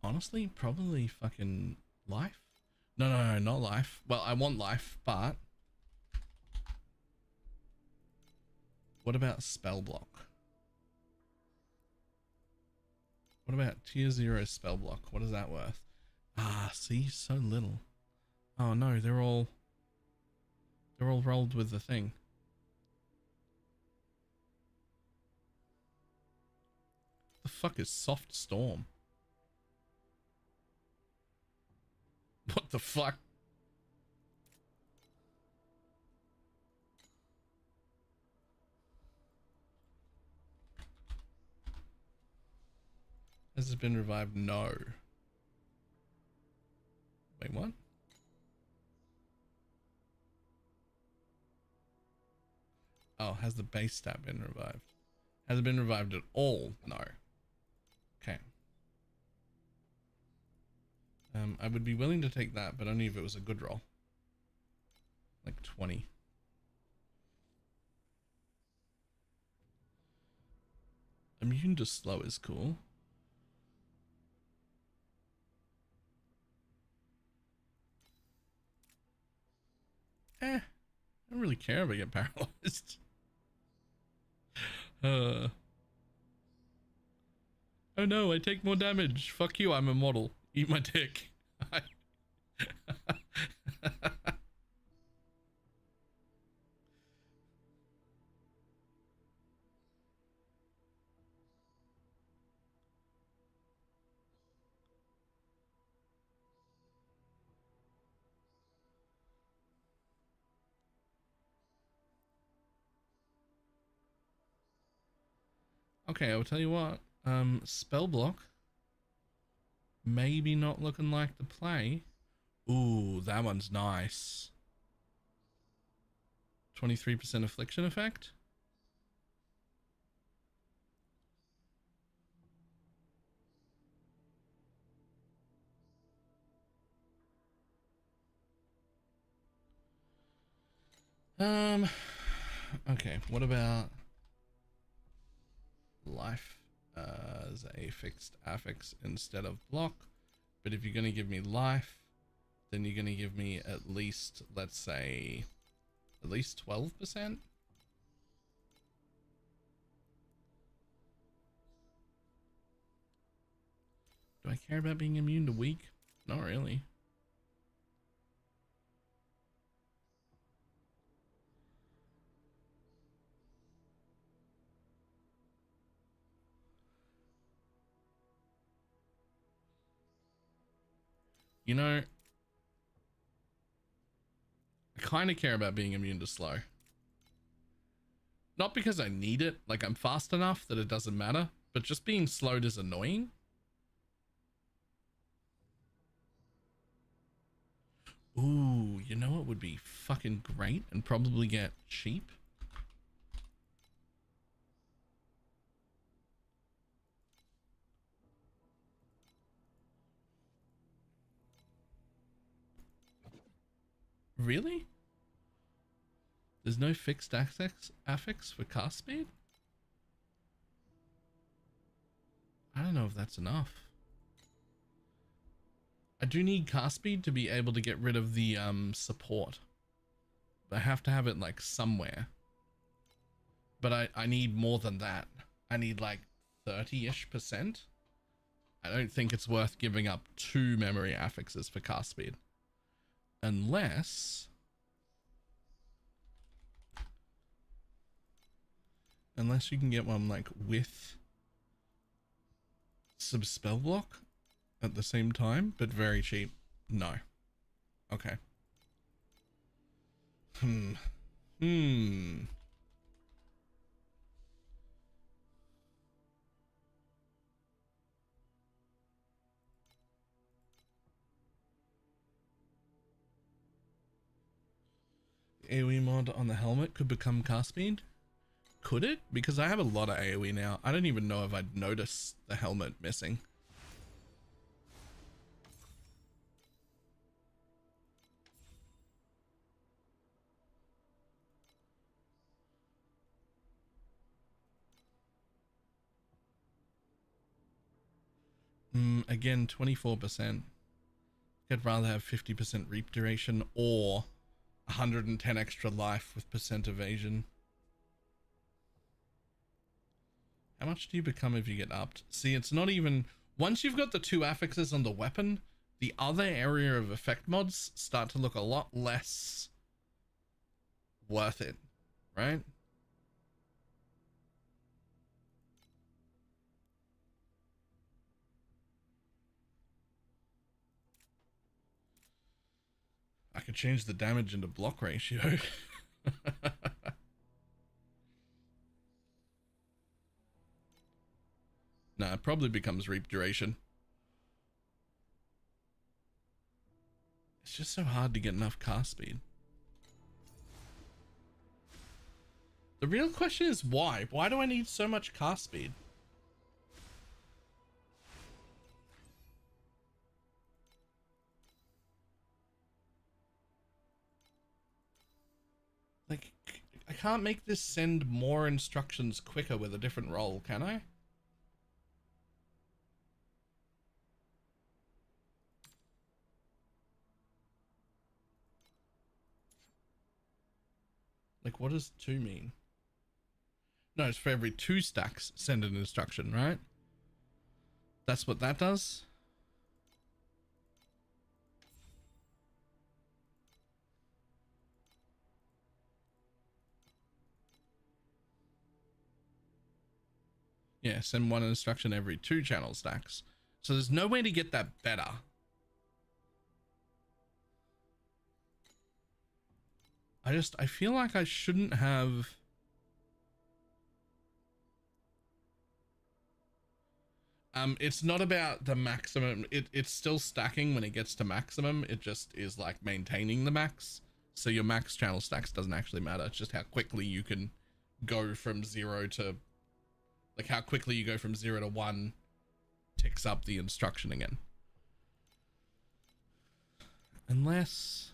honestly, probably fucking life. No, not life. Well, I want life, but what about spell block? What about tier 0 spell block? What is that worth? Ah, see, so little. Oh no, they're all rolled with the thing. The fuck is soft storm? What the fuck? Has it been revived? No. Wait, what? Oh, has the base stat been revived? Has it been revived at all? No. Okay. I would be willing to take that, but only if it was a good roll. Like 20. Immune to slow is cool. I don't really care if I get paralyzed. Oh no, I take more damage. Fuck you, I'm immortal. Eat my dick. Okay, I'll tell you what. Spell block. Maybe not looking like the play. Ooh, that one's nice. 23% affliction effect. Okay, what about life as a fixed affix instead of block? But if you're going to give me life, then you're going to give me at least, let's say, at least 12%. Do I care about being immune to weak? Not really. You know, I kind of care about being immune to slow. Not because I need it, like I'm fast enough that it doesn't matter, but just being slowed is annoying. Ooh, you know what would be fucking great and probably get cheap? Really? There's no fixed affix for cast speed? I don't know if that's enough. I do need cast speed to be able to get rid of the support. I have to have it like somewhere. But I need more than that. I need like 30-ish%. I don't think it's worth giving up 2 memory affixes for cast speed. Unless you can get one like with some spell block at the same time, but very cheap. No. Okay. AoE mod on the helmet could become cast speed? Could it? Because I have a lot of AoE now. I don't even know if I'd notice the helmet missing. Again, 24%. I'd rather have 50% reap duration or 110 extra life with percent evasion. How much do you become if you get upped? See, it's not even... Once you've got the 2 affixes on the weapon, the other area of effect mods start to look a lot less worth it, right? I could change the damage into block ratio. Nah, it probably becomes reap duration. It's just so hard to get enough cast speed. The real question is why? Why do I need so much cast speed? Like, I can't make this send more instructions quicker with a different roll, can I? Like, what does 2 mean? No, it's for every 2 stacks, send an instruction, right? That's what that does? Yeah, send 1 instruction every 2 channel stacks. So there's no way to get that better. I feel like I shouldn't have... It's not about the maximum. It's still stacking when it gets to maximum. It just is like maintaining the max. So your max channel stacks doesn't actually matter. It's just how quickly you can go from 0 to... Like how quickly you go from 0 to 1 ticks up the instruction again. Unless...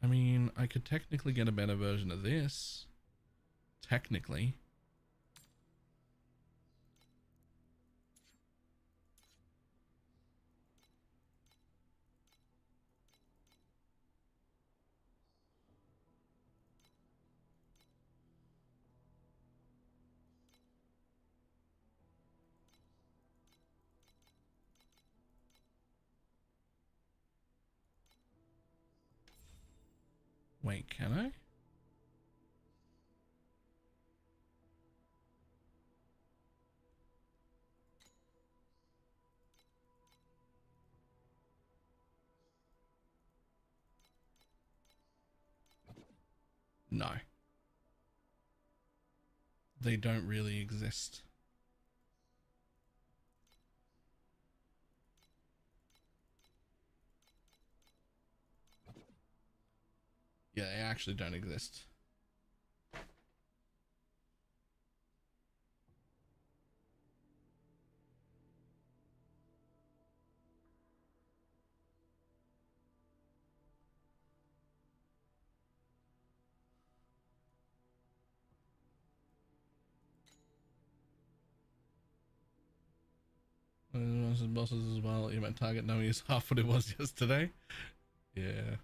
I mean, I could technically get a better version of this. Technically. Wait, can I? No. They don't really exist. Yeah, they actually don't exist. versus bosses as well. Yeah, my target knowing is half what it was yesterday. Yeah.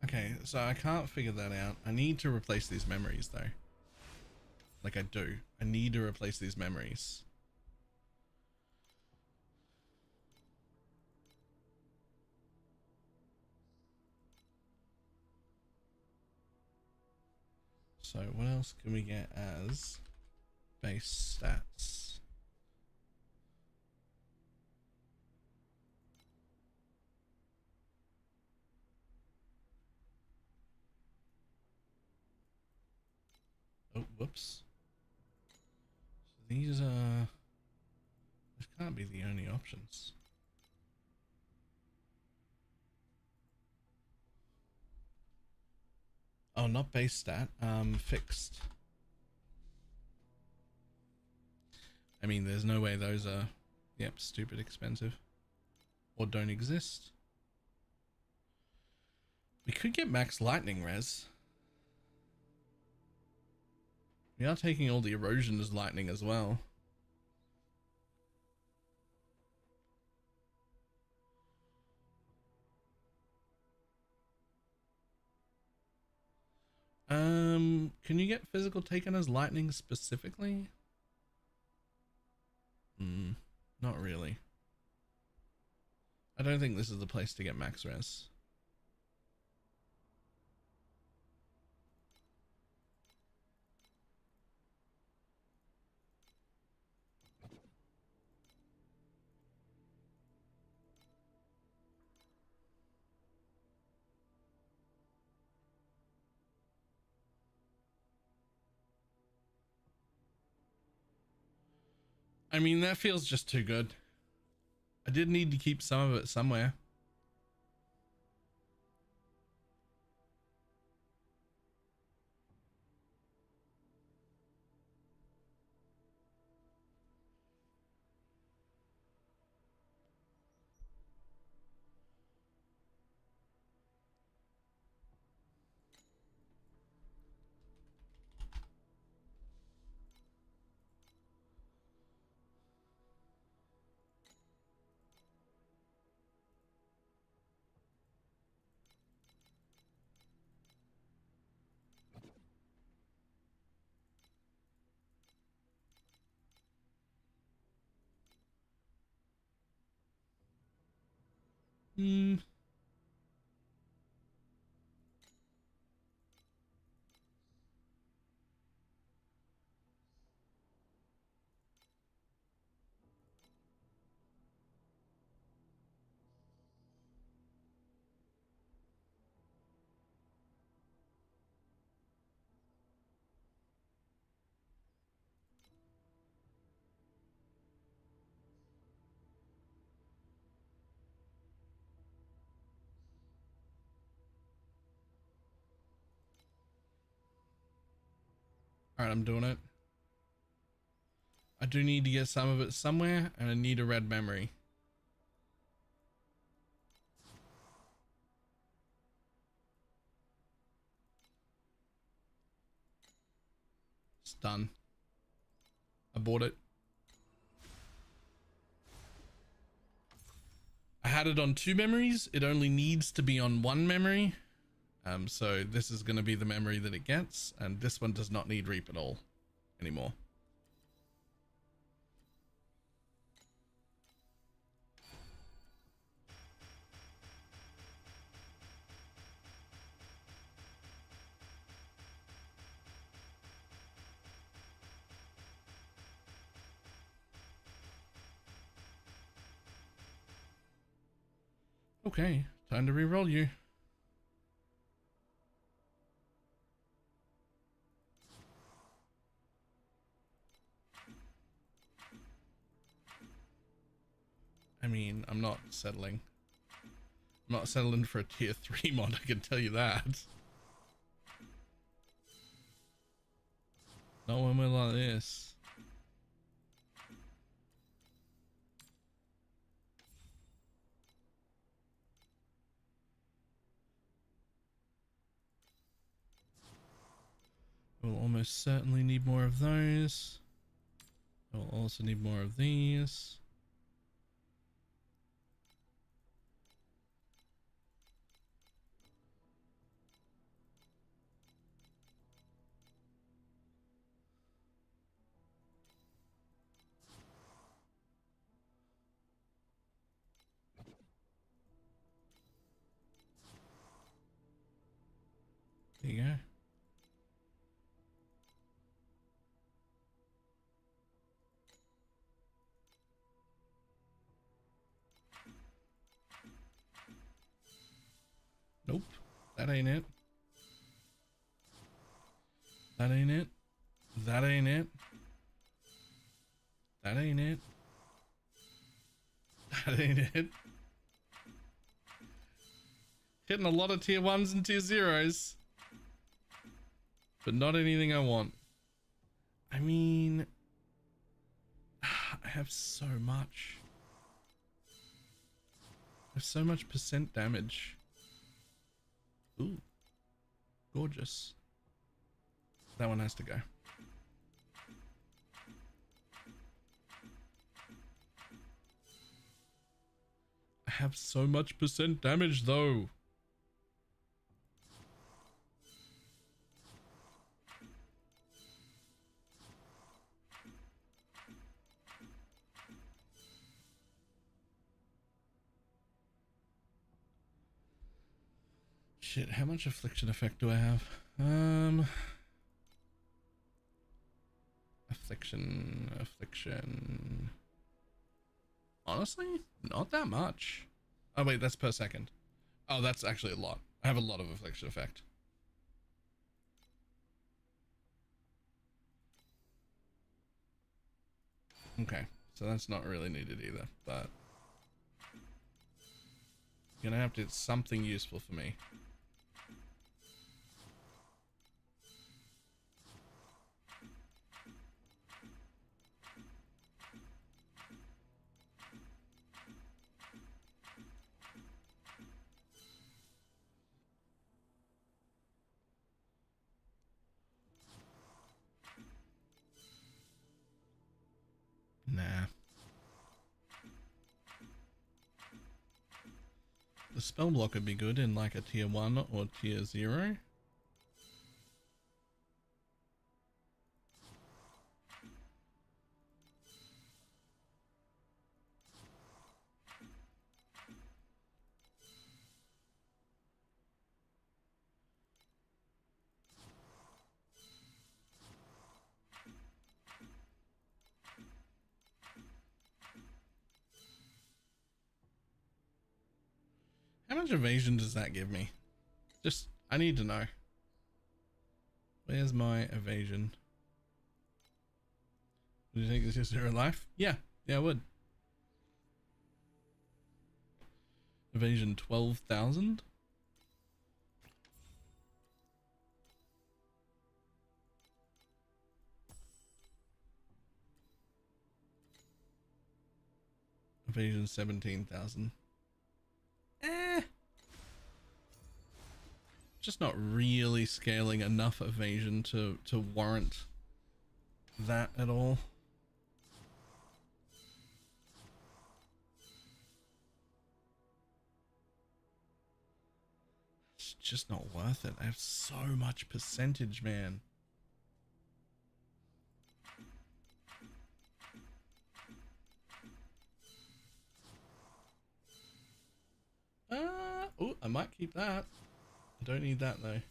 Okay, so I can't figure that out. I need to replace these memories though. Like I do. I need to replace these memories. So what else can we get as base stats? Oh, whoops. So these can't be the only options. Oh, not base stat, fixed. I mean, there's no way those are, yep, stupid expensive. Or don't exist. We could get max lightning res. We are taking all the erosion as lightning as well. Can you get physical taken as lightning specifically? Not really. I don't think this is the place to get max res. I mean, that feels just too good. I did need to keep some of it somewhere. Alright, I'm doing it. I do need to get some of it somewhere, and I need a red memory. It's done. I bought it. I had it on 2 memories. It only needs to be on 1 memory. So this is going to be the memory that it gets, and this one does not need reap at all anymore. Okay, time to re-roll you. I mean, I'm not settling. I'm not settling for a tier 3 mod, I can tell you that. Not when we're like this. I will almost certainly need more of those. I will also need more of these. There you go. Nope, that ain't it. That ain't it. That ain't it. That ain't it. That ain't it. Hitting a lot of tier 1s and tier 0s. But not anything I want. I mean, I have so much. I have so much percent damage. Ooh, gorgeous. That one has to go. I have so much percent damage though. Shit, how much affliction effect do I have? Affliction. Honestly, not that much. Oh wait, that's per second. Oh, that's actually a lot. I have a lot of affliction effect. Okay, so that's not really needed either, but you're gonna have to hit something useful for me. Nah. The spell block would be good in like a tier 1 or tier 0. How much evasion does that give me? Just, I need to know. Where's my evasion? Would you think this is 0 life? Yeah, I would. Evasion 12,000? Evasion 17,000. Just not really scaling enough evasion to warrant that at all. It's just not worth it. I have so much percentage, man. Oh, I might keep that. I don't need that though.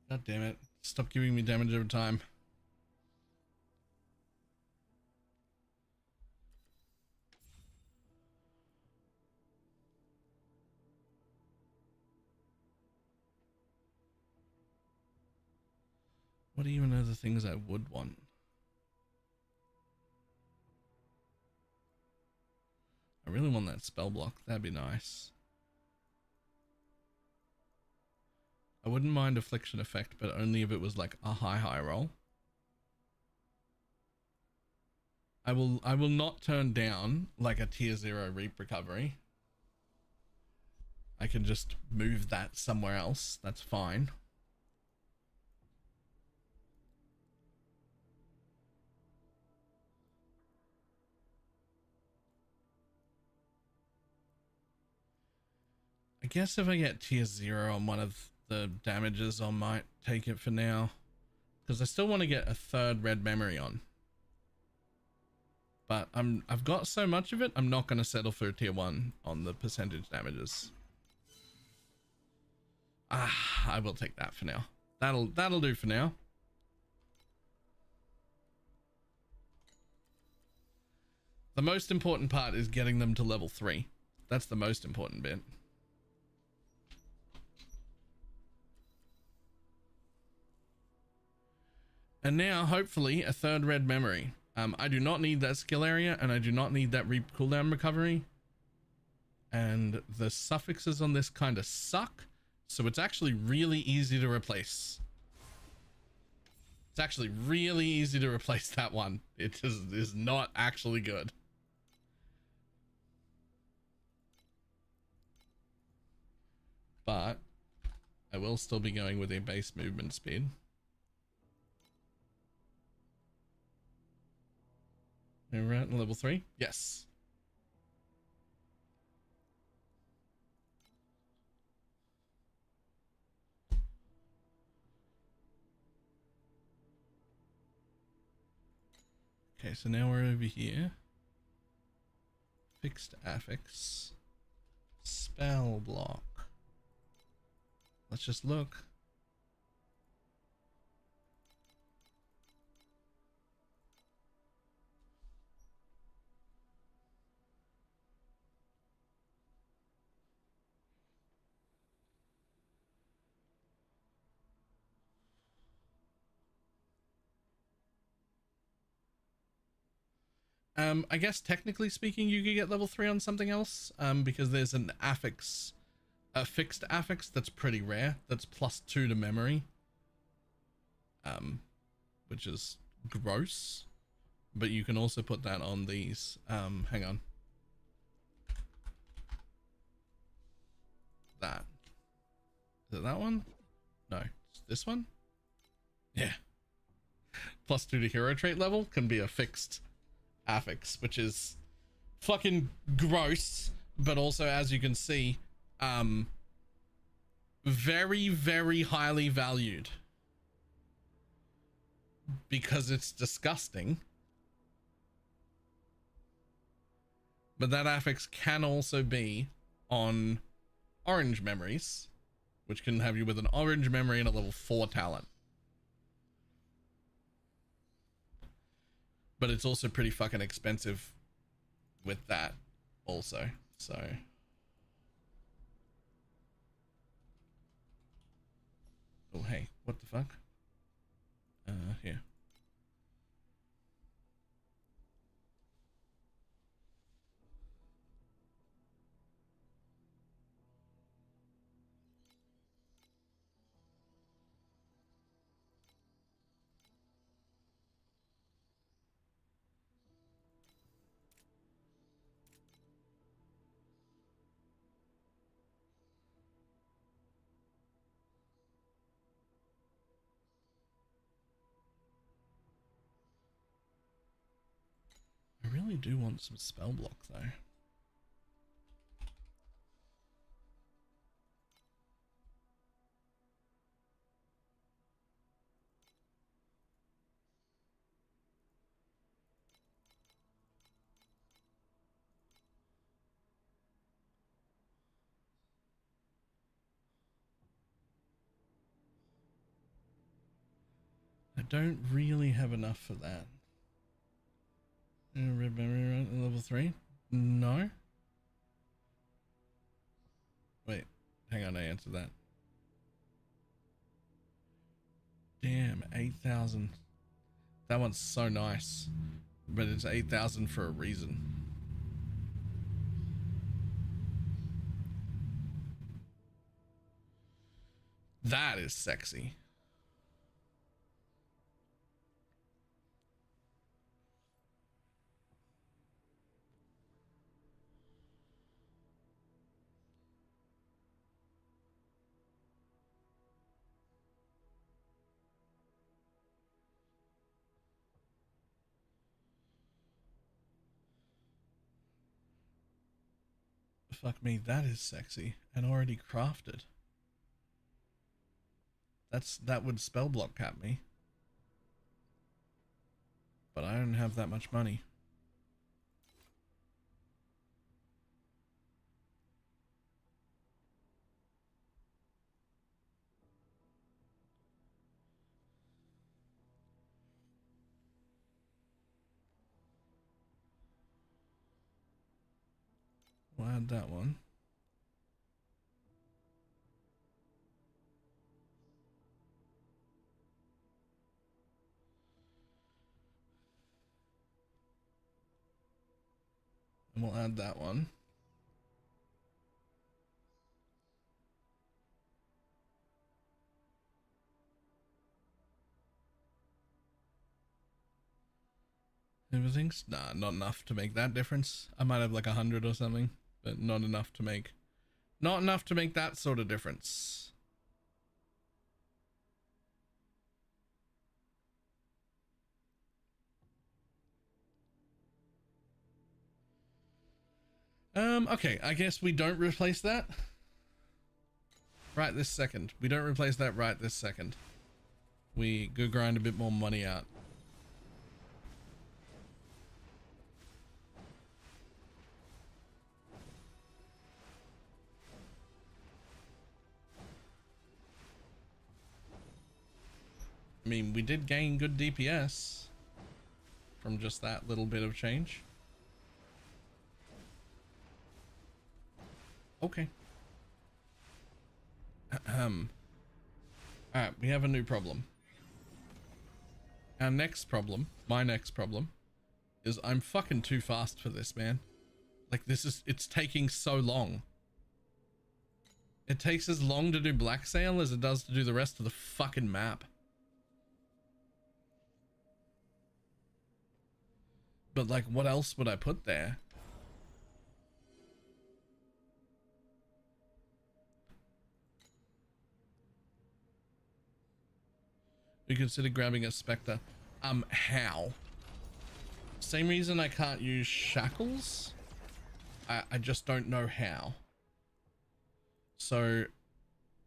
God damn it. Stop giving me damage over time. What even are the things I would want? I really want that spell block. That'd be nice. I wouldn't mind affliction effect, but only if it was like a high roll. I will not turn down like a tier 0 reap recovery. I can just move that somewhere else. That's fine. I guess if I get tier 0 on one of the damages, I might take it for now. Because I still want to get a 3rd red memory on. But I've got so much of it, I'm not going to settle for a tier 1 on the percentage damages. I will take that for now. That'll do for now. The most important part is getting them to level 3. That's the most important bit. And now, hopefully, a 3rd red memory. I do not need that skill area, and I do not need that reap cooldown recovery. And the suffixes on this kind of suck, so it's actually really easy to replace. It's actually really easy to replace that one. It is not actually good. But I will still be going with a base movement speed. We're at level 3? Yes. Okay, so now we're over here. Fixed affix. Spell block. Let's just look. I guess technically speaking, you could get level 3 on something else, because there's an affix, a fixed affix that's pretty rare. That's +2 to memory, which is gross. But you can also put that on these. Hang on. That. Is it that one? No, it's this one. Yeah. +2 to hero trait level can be a fixed affix, which is fucking gross, but also, as you can see, very, very highly valued because it's disgusting. But that affix can also be on orange memories, which can have you with an orange memory and a level 4 talent. But it's also pretty fucking expensive with that also, so. Oh, hey, what the fuck? Here. I really do want some spell block though. I don't really have enough for that. Red memory level 3? No. Wait, hang on, I answered that. Damn, 8,000. That one's so nice, but it's 8,000 for a reason. That is sexy. Fuck me, that is sexy and already crafted. That would spell block cap me. But I don't have that much money. We'll add that one. And we'll add that one. Everything's not enough to make that difference. I might have like 100 or something, but not enough to make that sort of difference. Okay, I guess we don't replace that right this second. We don't replace that right this second. We go grind a bit more money out. I mean, we did gain good DPS from just that little bit of change. Okay. Alright, we have a new problem. Our next problem, my next problem, is I'm fucking too fast for this, man. Like, it's taking so long. It takes as long to do Black Sail as it does to do the rest of the fucking map. But like, what else would I put there? You consider grabbing a Spectre. How? Same reason I can't use Shackles. I just don't know how. So,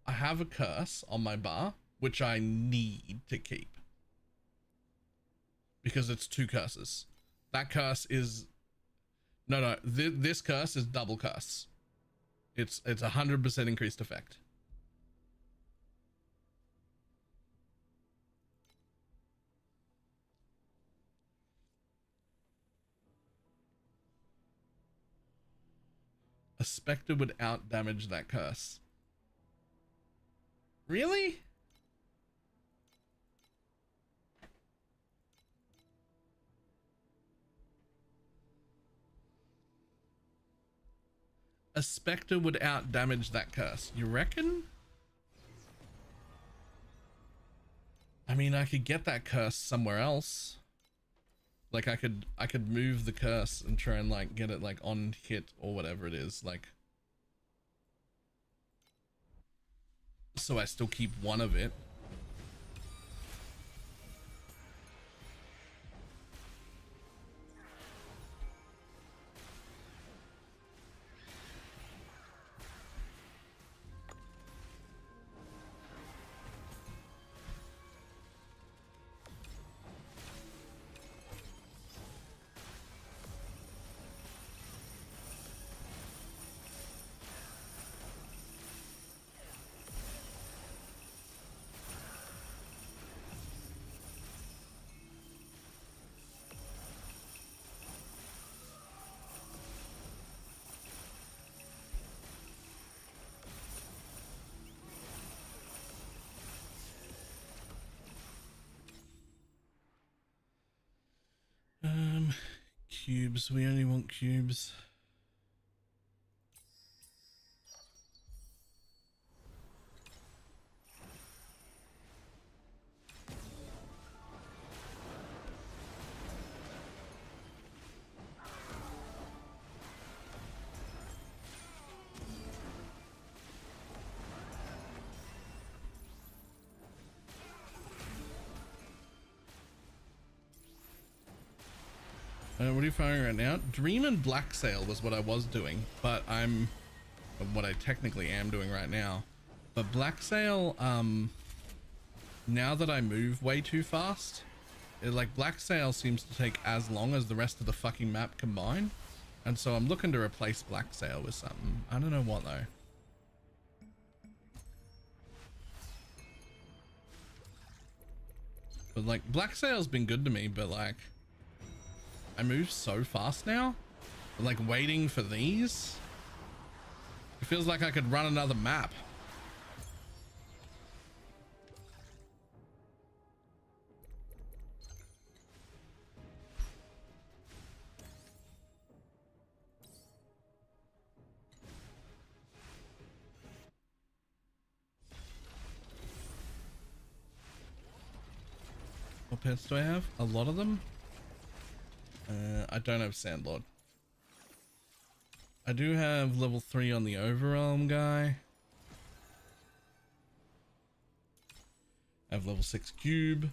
I have a curse on my bar, which I need to keep. Because it's 2 curses. That curse is... No, this curse is double curse. It's 100% increased effect. A Spectre would out damage that curse. Really? A Spectre would out damage that curse. You reckon? I mean, I could get that curse somewhere else. Like, I could move the curse and try and like get it like on hit or whatever it is, like, so I still keep one of it. Cubes. We only want cubes. What are you firing right now? Dream and Black Sail was what I was doing, but I'm of what I technically am doing right now. But Black Sail, now that I move way too fast, like Black Sail seems to take as long as the rest of the fucking map combined. And so I'm looking to replace Black Sail with something. I don't know what though. But like Black Sail's been good to me, but like I move so fast now. Like waiting for these, it feels like I could run another map. What pets do I have? A lot of them. I don't have Sandlord. I do have level 3 on the Overwhelm guy. I have level 6 Cube.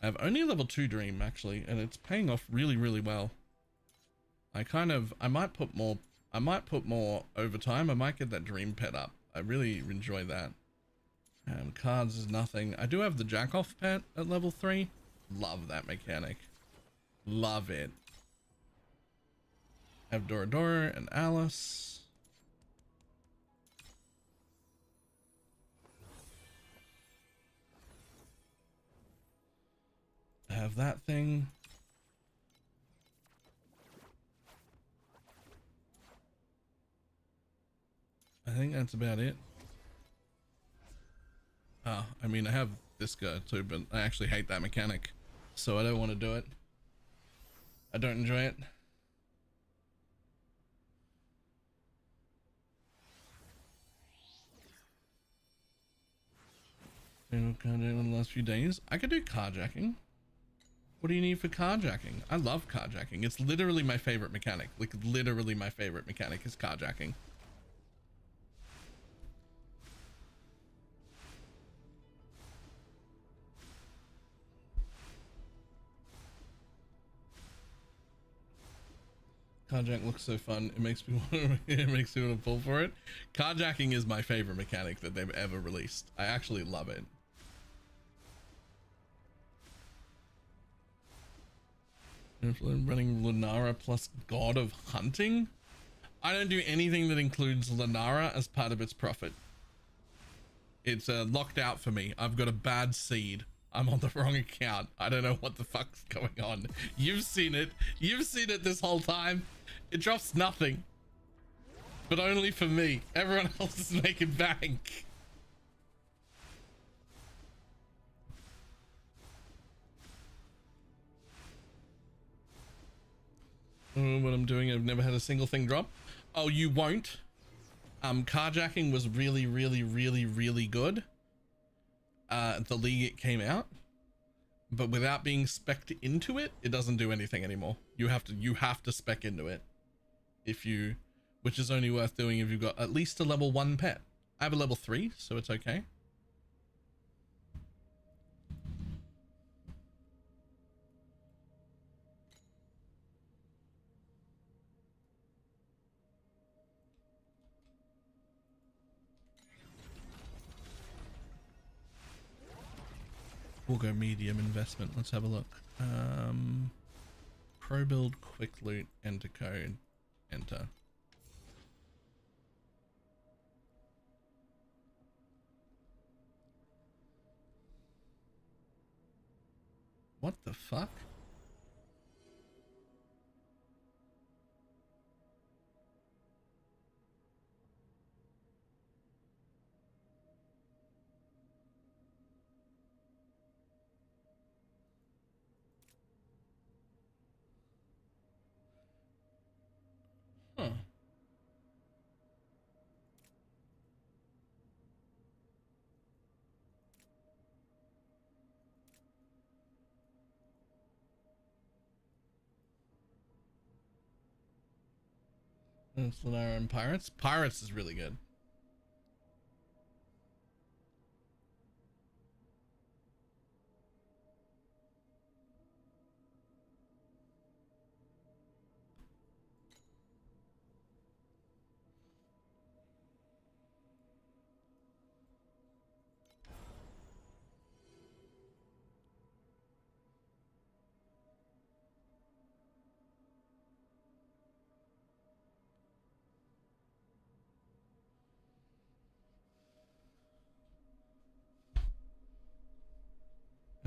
I have only level 2 Dream actually, and it's paying off really, really well. I might put more overtime. I might get that Dream pet up. I really enjoy that. Cards is nothing. I do have the Jack-Off pet at level 3. Love that mechanic. Love it. I have Dora and Alice. I have that thing. I think that's about it. Oh, I mean, I have this guy too, but I actually hate that mechanic, so I don't want to do it. I don't enjoy it. In the last few days, I could do carjacking. What do you need for carjacking? I love carjacking. It's literally my favorite mechanic. Like literally my favorite mechanic is carjacking. Carjack looks so fun. It makes me want to pull for it. Carjacking is my favorite mechanic that they've ever released. I actually love it. If I'm running Lunara plus God of Hunting, I don't do anything that includes Lunara as part of its profit. It's locked out for me. I've got a bad seed. I'm on the wrong account. I don't know what the fuck's going on. You've seen it. You've seen it this whole time. It drops nothing. But only for me. Everyone else is making bank. I don't know what I'm doing. I've never had a single thing drop. Oh, you won't. Carjacking was really, really, really, really good. The league it came out, but without being spec'd into it, it doesn't do anything anymore. You have to spec into it, which is only worth doing if you've got at least a level 1 pet. I have a level 3, so it's okay. We'll go medium investment. Let's have a look. Pro build, quick loot, enter code, enter. What the fuck? Huh. It's Lunara and Pirates. Pirates is really good.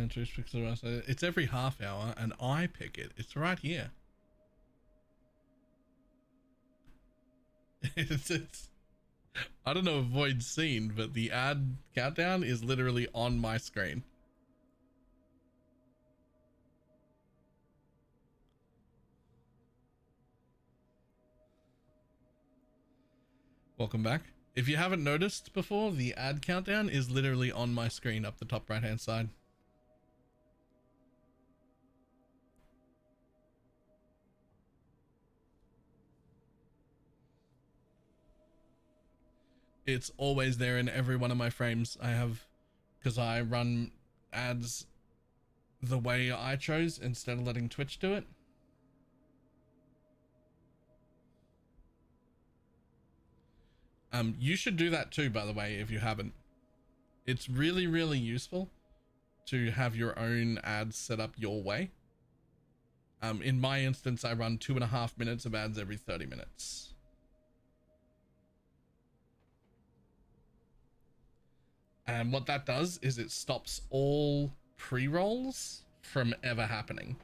It's every half hour and I pick it. It's right here. It's I don't know if Void's seen, but the ad countdown is literally on my screen. Welcome back. If you haven't noticed before, the ad countdown is literally on my screen up the top right hand side. It's always there in every one of my frames I have, because I run ads the way I chose instead of letting Twitch do it. You should do that too, by the way, if you haven't. It's really, really useful to have your own ads set up your way. In my instance, I run 2.5 minutes of ads every 30 minutes. And what that does is it stops all pre-rolls from ever happening.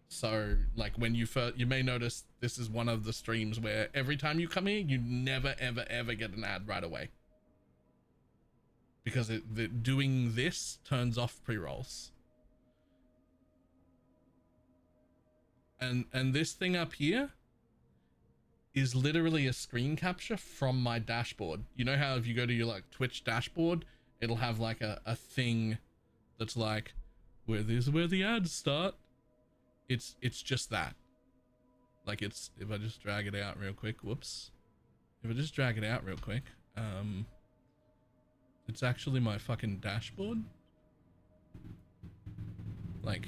So like when you may notice this is one of the streams where every time you come here, you never, ever, ever get an ad right away. Because doing this turns off pre-rolls. And this thing up here is literally a screen capture from my dashboard. You know how if you go to your like Twitch dashboard, it'll have like a thing that's like, where the ads start. It's just that. Like if I just drag it out real quick, whoops. If I just drag it out real quick, it's actually my fucking dashboard. Like,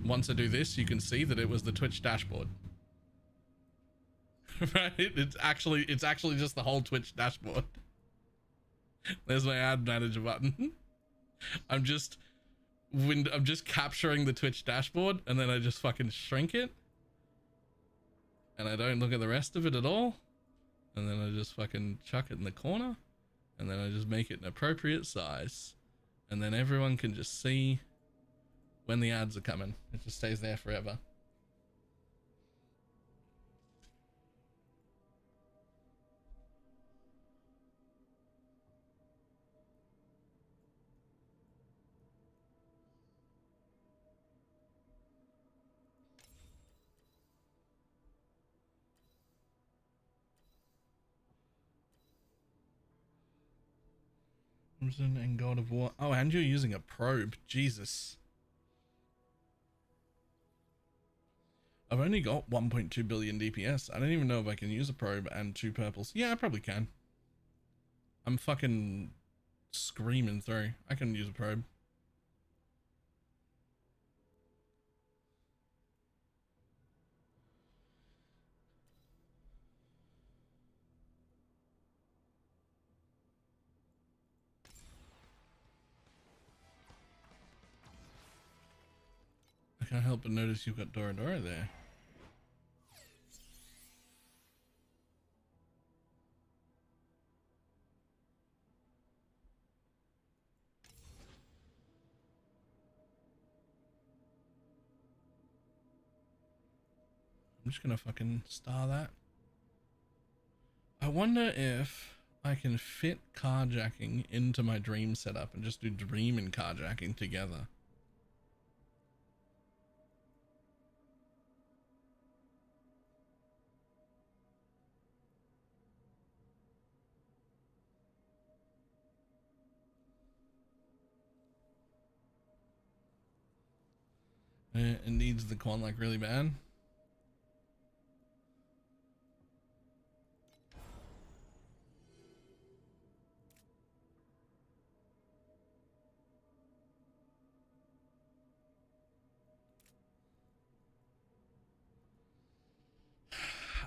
once I do this, you can see that it was the Twitch dashboard. Right? It's actually just the whole Twitch dashboard. There's my ad manager button. I'm just capturing the Twitch dashboard and then I just fucking shrink it. And I don't look at the rest of it at all. And then I just fucking chuck it in the corner. And then I just make it an appropriate size. And then everyone can just see when the ads are coming. It just stays there forever. Crimson and God of War. Oh, and you're using a probe. Jesus. I've only got 1.2 billion DPS. I don't even know if I can use a probe and 2 purples. Yeah, I probably can. I'm fucking screaming through. I can use a probe. I can't help but notice you've got Dora Dora there. I'm just gonna fucking star that. I wonder if I can fit carjacking into my dream setup and just do dream and carjacking together. It needs the quant like really bad.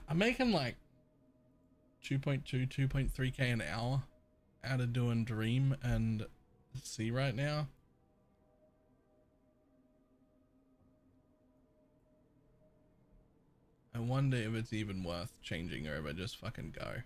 I'm making like 2.2, 2.3k an hour out of doing Dream and C right now. I wonder if it's even worth changing or if I just fucking go.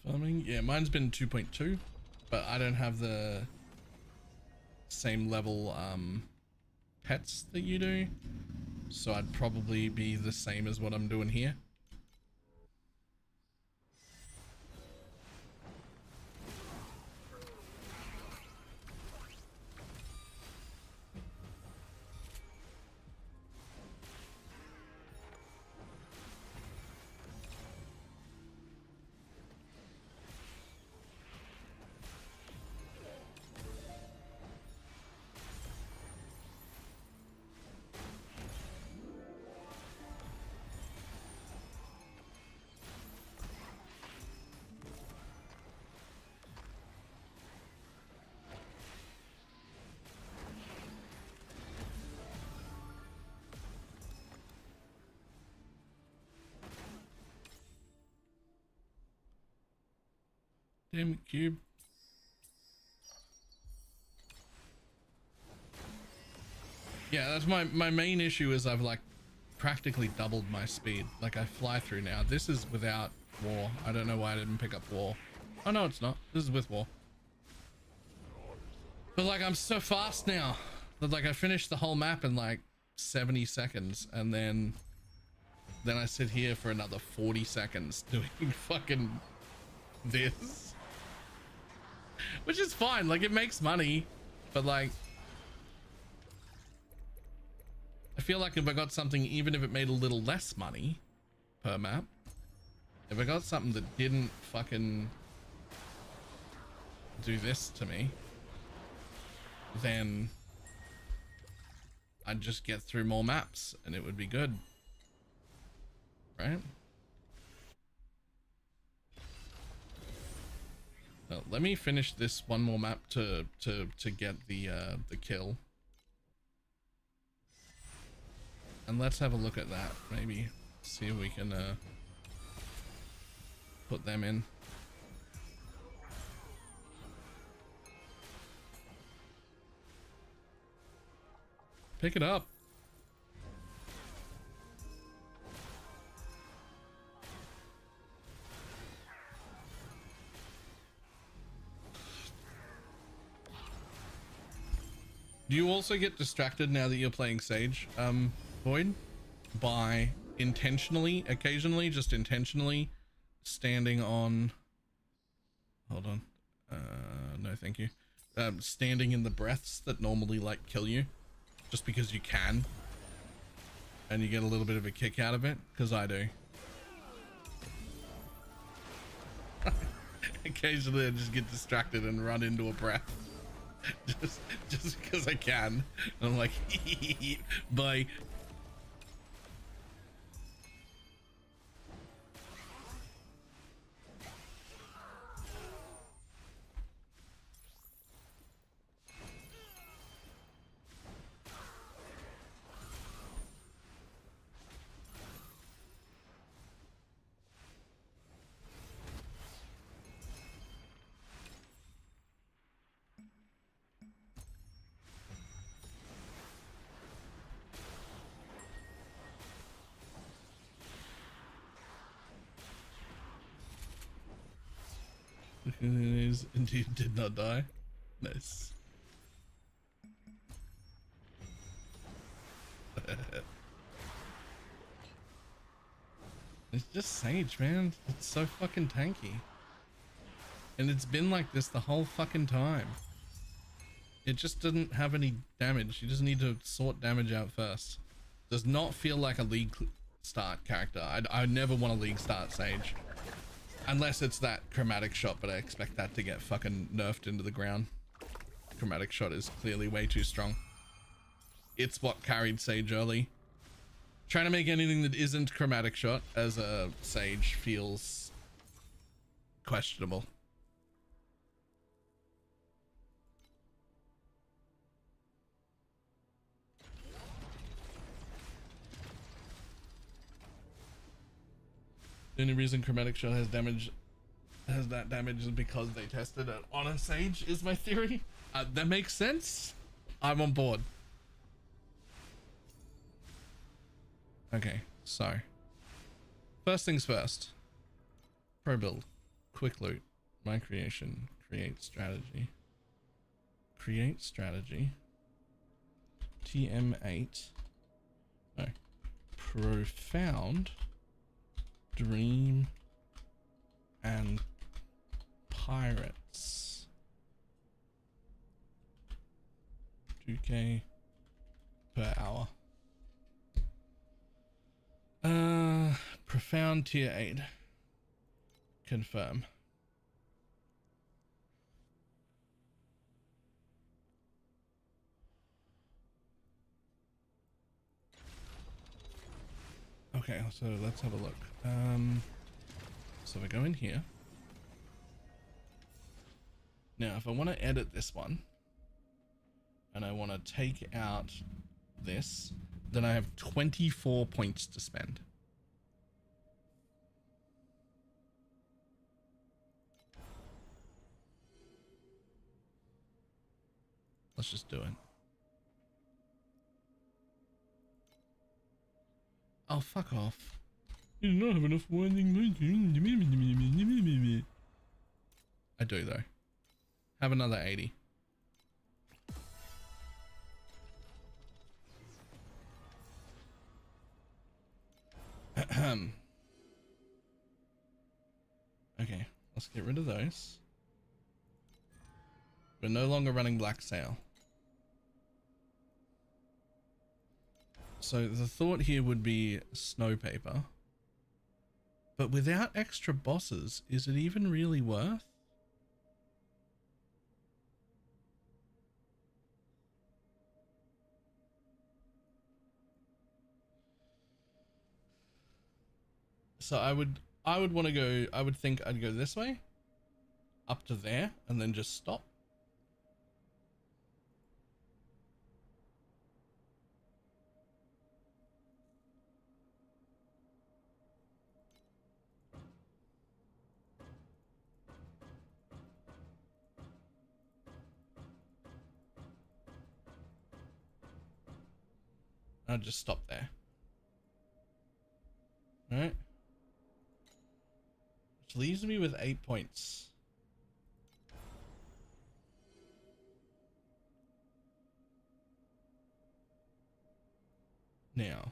Farming. Yeah, mine's been 2.2, but I don't have the same level pets that you do, so I'd probably be the same as what I'm doing here. Damn it, cube. Yeah, that's my main issue is I've like practically doubled my speed. Like I fly through now. This is without war. I don't know why I didn't pick up war. Oh no, it's not. This is with war. But like I'm so fast now that like I finished the whole map in like 70 seconds and then I sit here for another 40 seconds doing fucking this. Which is fine, like it makes money, but like I feel like if I got something, even if it made a little less money per map, if I got something that didn't fucking do this to me, then I'd just get through more maps and it would be good, right? Let me finish this one more map to get the kill, and let's have a look at that. Maybe see if we can put them in. Pick it up. Do you also get distracted now that you're playing Sage, Void, by occasionally, just intentionally standing on, hold on, no thank you, standing in the breaths that normally like kill you, just because you can, and you get a little bit of a kick out of it? Because I do. Occasionally I just get distracted and run into a breath. just because I can. And I'm like, bye. Indeed did not die. Nice. It's just Sage, man. It's so fucking tanky. And it's been like this the whole fucking time. It just doesn't have any damage. You just need to sort damage out first. Does not feel like a league start character. I never want a league start Sage. Unless it's that chromatic shot, but I expect that to get fucking nerfed into the ground. Chromatic shot is clearly way too strong. It's what carried Sage early. Trying to make anything that isn't chromatic shot as a Sage feels questionable. The only reason chromatic shot has that damage is because they tested it on a Sage, is my theory. That makes sense. I'm on board. Okay, so first things first. Pro build. quick loot, my creation, create strategy, TM8, no, profound, dream, and pirates, 2k per hour. Profound tier 8. Confirm. Okay, so let's have a look. So we go in here. Now, if I want to edit this one, and I want to take out this, then I have 24 points to spend. Let's just do it. Oh, fuck off. You do not have enough winding. I do, though. Have another 80. Okay, let's get rid of those. We're no longer running Black Sail. So the thought here would be snow paper. But without extra bosses, is it even really worth? So I would want to go, I would think I'd go this way, up to there, and then just stop. I'll just stop there. All right. Which leaves me with 8 points. Now,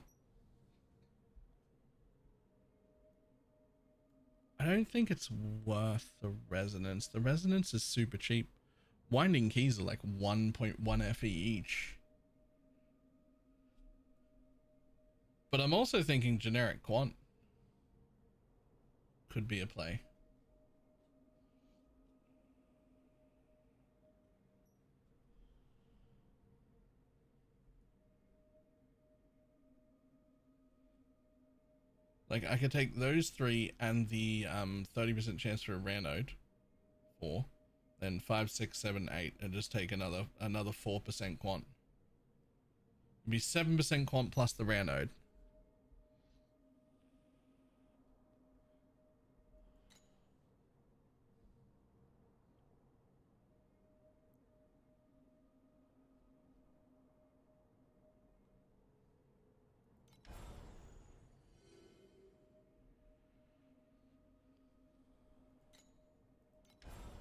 I don't think it's worth the resonance. The resonance is super cheap. Winding keys are like 1.1 FE each. But I'm also thinking generic quant could be a play. Like I could take those 3 and the 30% chance for a rare 4, then 5, 6, 7, 8, and just take another 4% quant. It'd be 7% quant plus the rare node.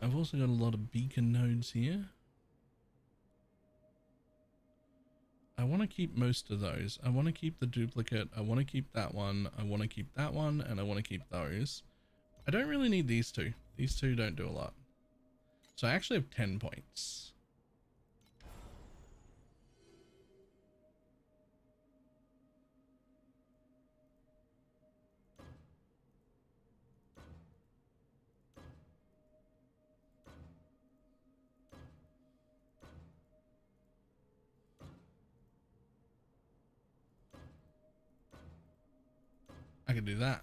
I've also got a lot of beacon nodes here. I want to keep most of those. I want to keep the duplicate. I want to keep that one. I want to keep that one. And I want to keep those. I don't really need these two. These two don't do a lot. So I actually have 10 points. I could do that.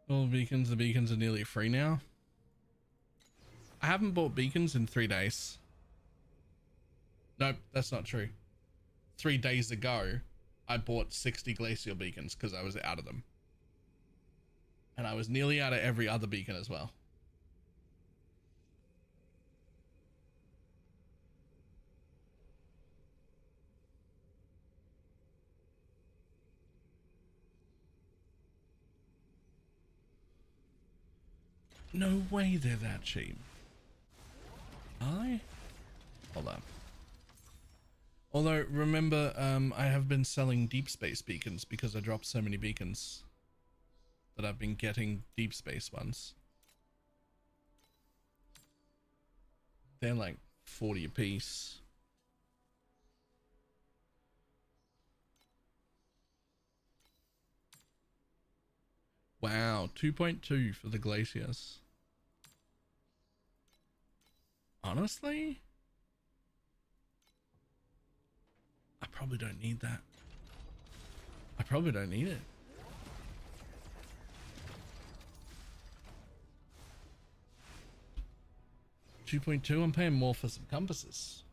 All beacons, the beacons are nearly free now. I haven't bought beacons in 3 days. Nope, that's not true. 3 days ago, I bought 60 glacial beacons because I was out of them. And I was nearly out of every other beacon as well. No way they're that cheap. Are they? Hold up. Although, remember, I have been selling deep space beacons because I dropped so many beacons that I've been getting deep space ones. They're like 40 a piece. Wow, 2.2 for the glaciers. Honestly, I probably don't need that. I probably don't need it. $2.2, I'm paying more for some compasses.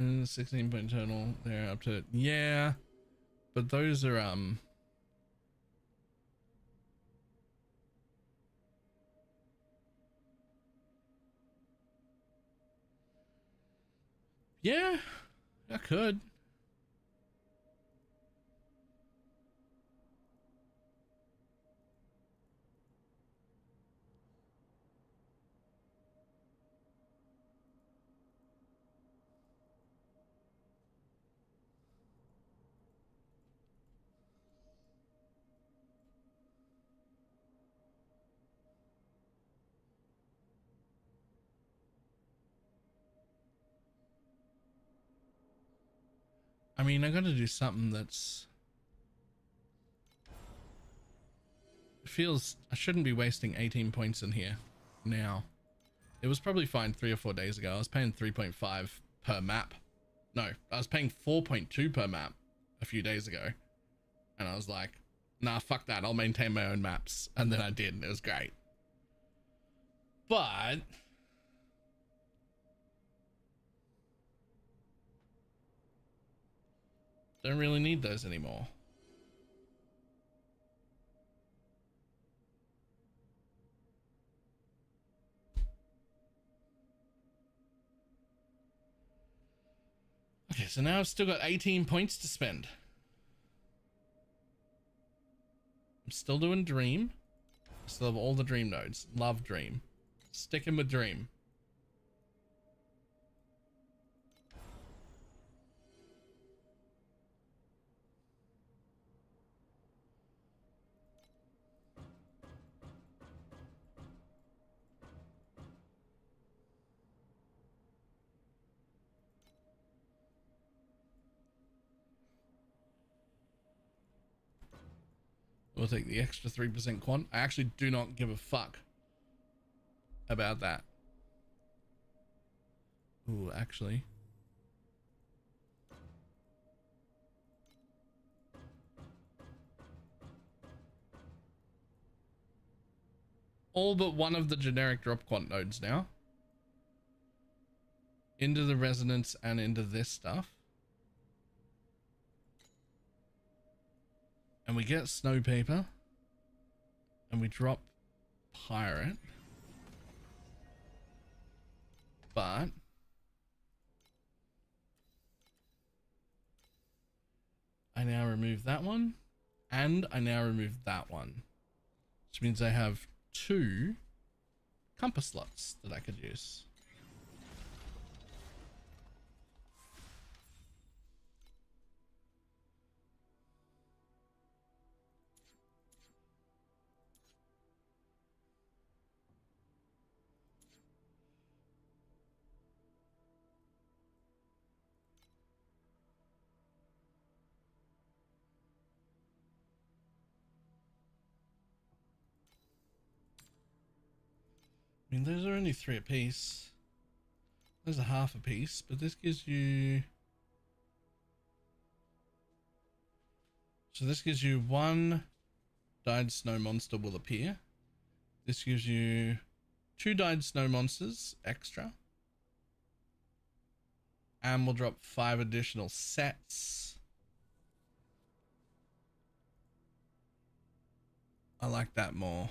And 16 point total, they're up to, yeah, but those are, yeah, I could. I mean, I gotta do something that's, it feels, I shouldn't be wasting 18 points in here now. It was probably fine 3 or 4 days ago. I was paying 3.5 per map. No, I was paying 4.2 per map a few days ago. And I was like, nah, fuck that. I'll maintain my own maps. And then I did, and it was great. But don't really need those anymore. Okay, so now I've still got 18 points to spend. I'm still doing Dream. I still have all the Dream nodes. Love Dream. Sticking with Dream. We'll take the extra 3% quant. I actually do not give a fuck about that. Ooh, actually. All but one of the generic drop quant nodes now. Into the resonance and into this stuff. And we get snow paper. And we drop pirate. But I now remove that one. And I now remove that one. Which means I have 2 compass slots that I could use. I mean, those are only 3 a piece. Those are half a piece, but this gives you... So this gives you 1 dyed snow monster will appear. This gives you 2 dyed snow monsters extra. And we'll drop 5 additional sets. I like that more.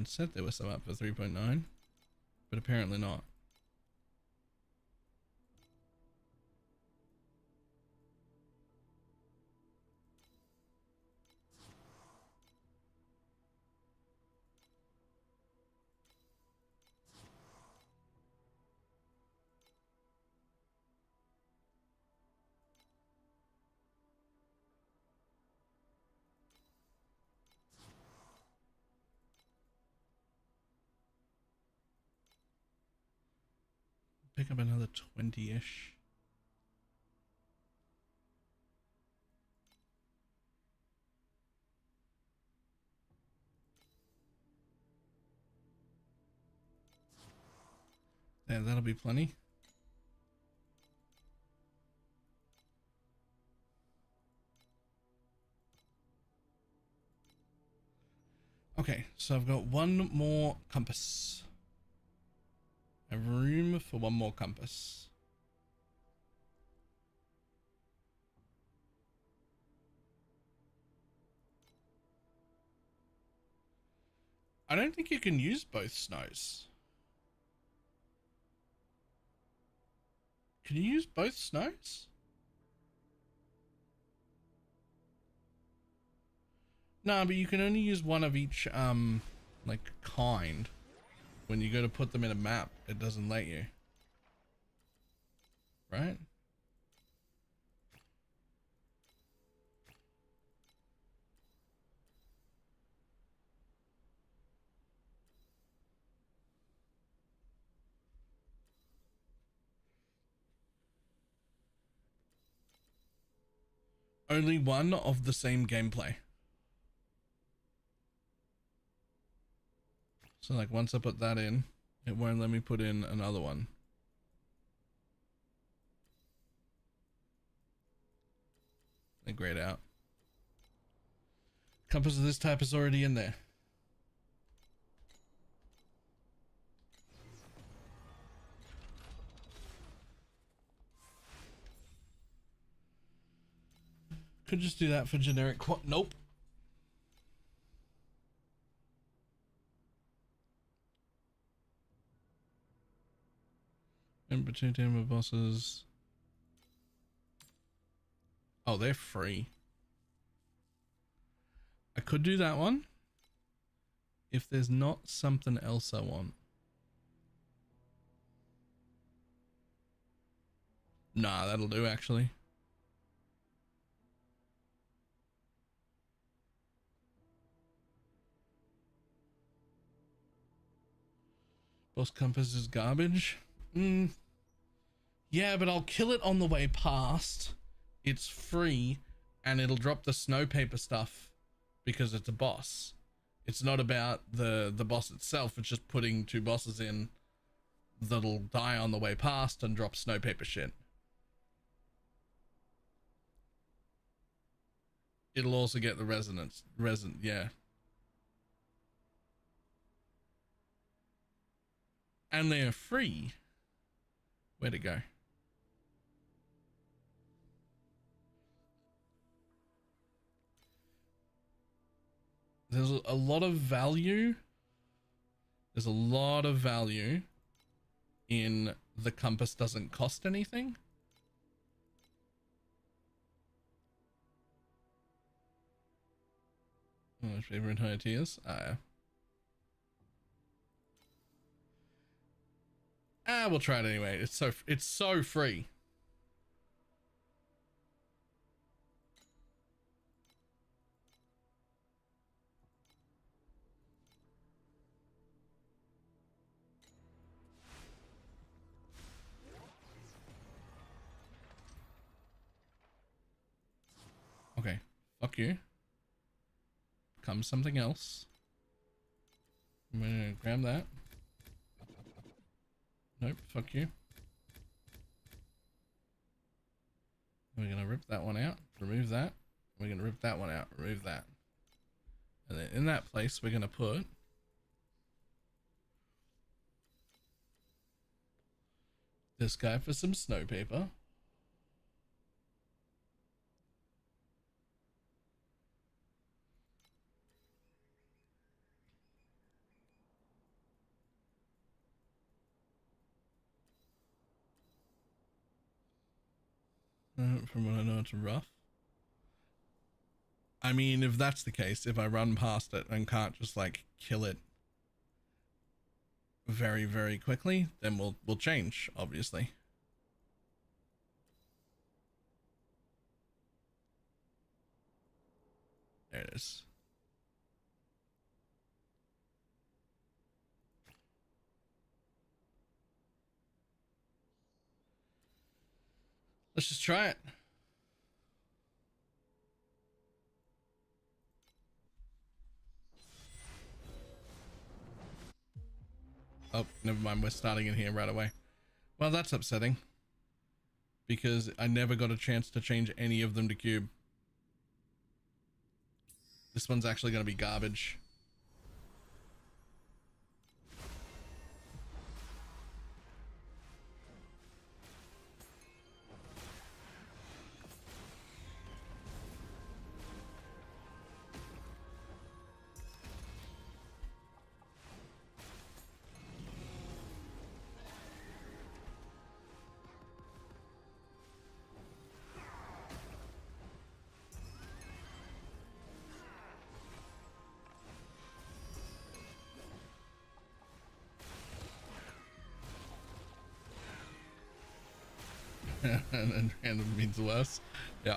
Said there was some up for 3.9, but apparently not. Pick up another 20-ish. Yeah, that'll be plenty. Okay, so I've got one more compass. I have room for one more compass. I don't think you can use both snows. Can you use both snows? No, but you can only use one of each, like, kind. When you go to put them in a map, it doesn't let you. Right? Only one of the same gameplay. So like once I put that in, it won't let me put in another one. They grayed out. Compass of this type is already in there. Could just do that for generic nope. And between team of bosses. Oh, they're free. I could do that one if there's not something else I want. Nah, that'll do actually. Boss compass is garbage. Yeah, but I'll kill it on the way past. It's free and it'll drop the snow paper stuff because it's a boss. It's not about the boss itself. It's just putting two bosses in that'll die on the way past and drop snow paper shit. It'll also get the resonance. Yeah. And they are free. Where'd it go? There's a lot of value. There's a lot of value in the compass doesn't cost anything. Oh, favorite higher tiers. We'll try it anyway. It's so free. Okay, fuck you. Comes something else. I'm gonna grab that. Nope, fuck you. We're gonna rip that one out, remove that. We're gonna rip that one out, remove that. And then in that place, we're gonna put this guy for some snow paper. From what I know, it's rough. I mean, if that's the case, if I run past it and can't just like kill it very, very quickly, then we'll change, obviously. There it is. Let's just try it. Oh, never mind. We're starting in here right away. Well, that's upsetting. Because I never got a chance to change any of them to cube. This one's actually going to be garbage. And random means worse. Yeah.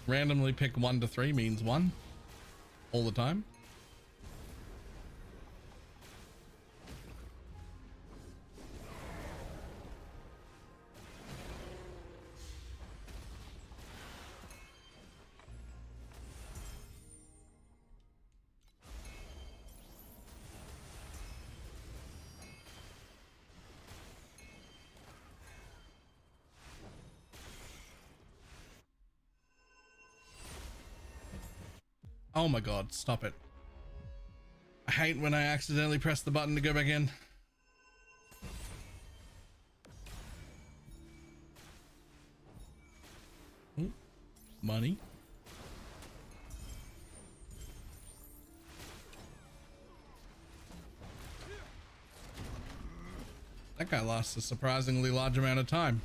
Randomly pick 1 to 3 means 1 all the time. Oh my god, stop it. I hate when I accidentally press the button to go back in. Ooh, money. That guy lasts a surprisingly large amount of time.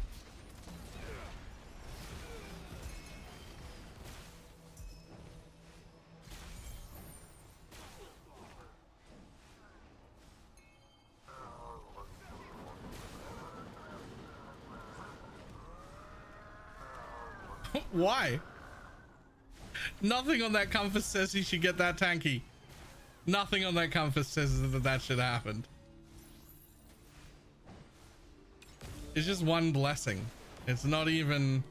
Why? Nothing on that compass says he should get that tanky. Nothing on that compass says that that should happen. It's just one blessing. It's not even...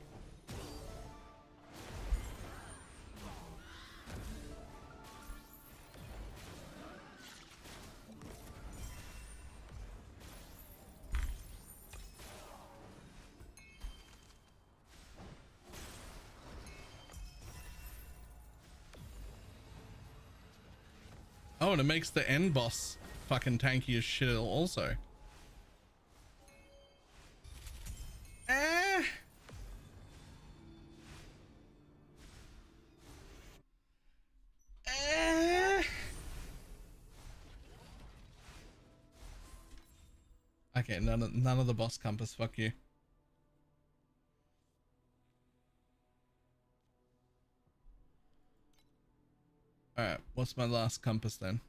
Oh, and it makes the end boss fucking tanky as shit also. Okay, none of the boss compass, fuck you. Alright, what's my last compass then?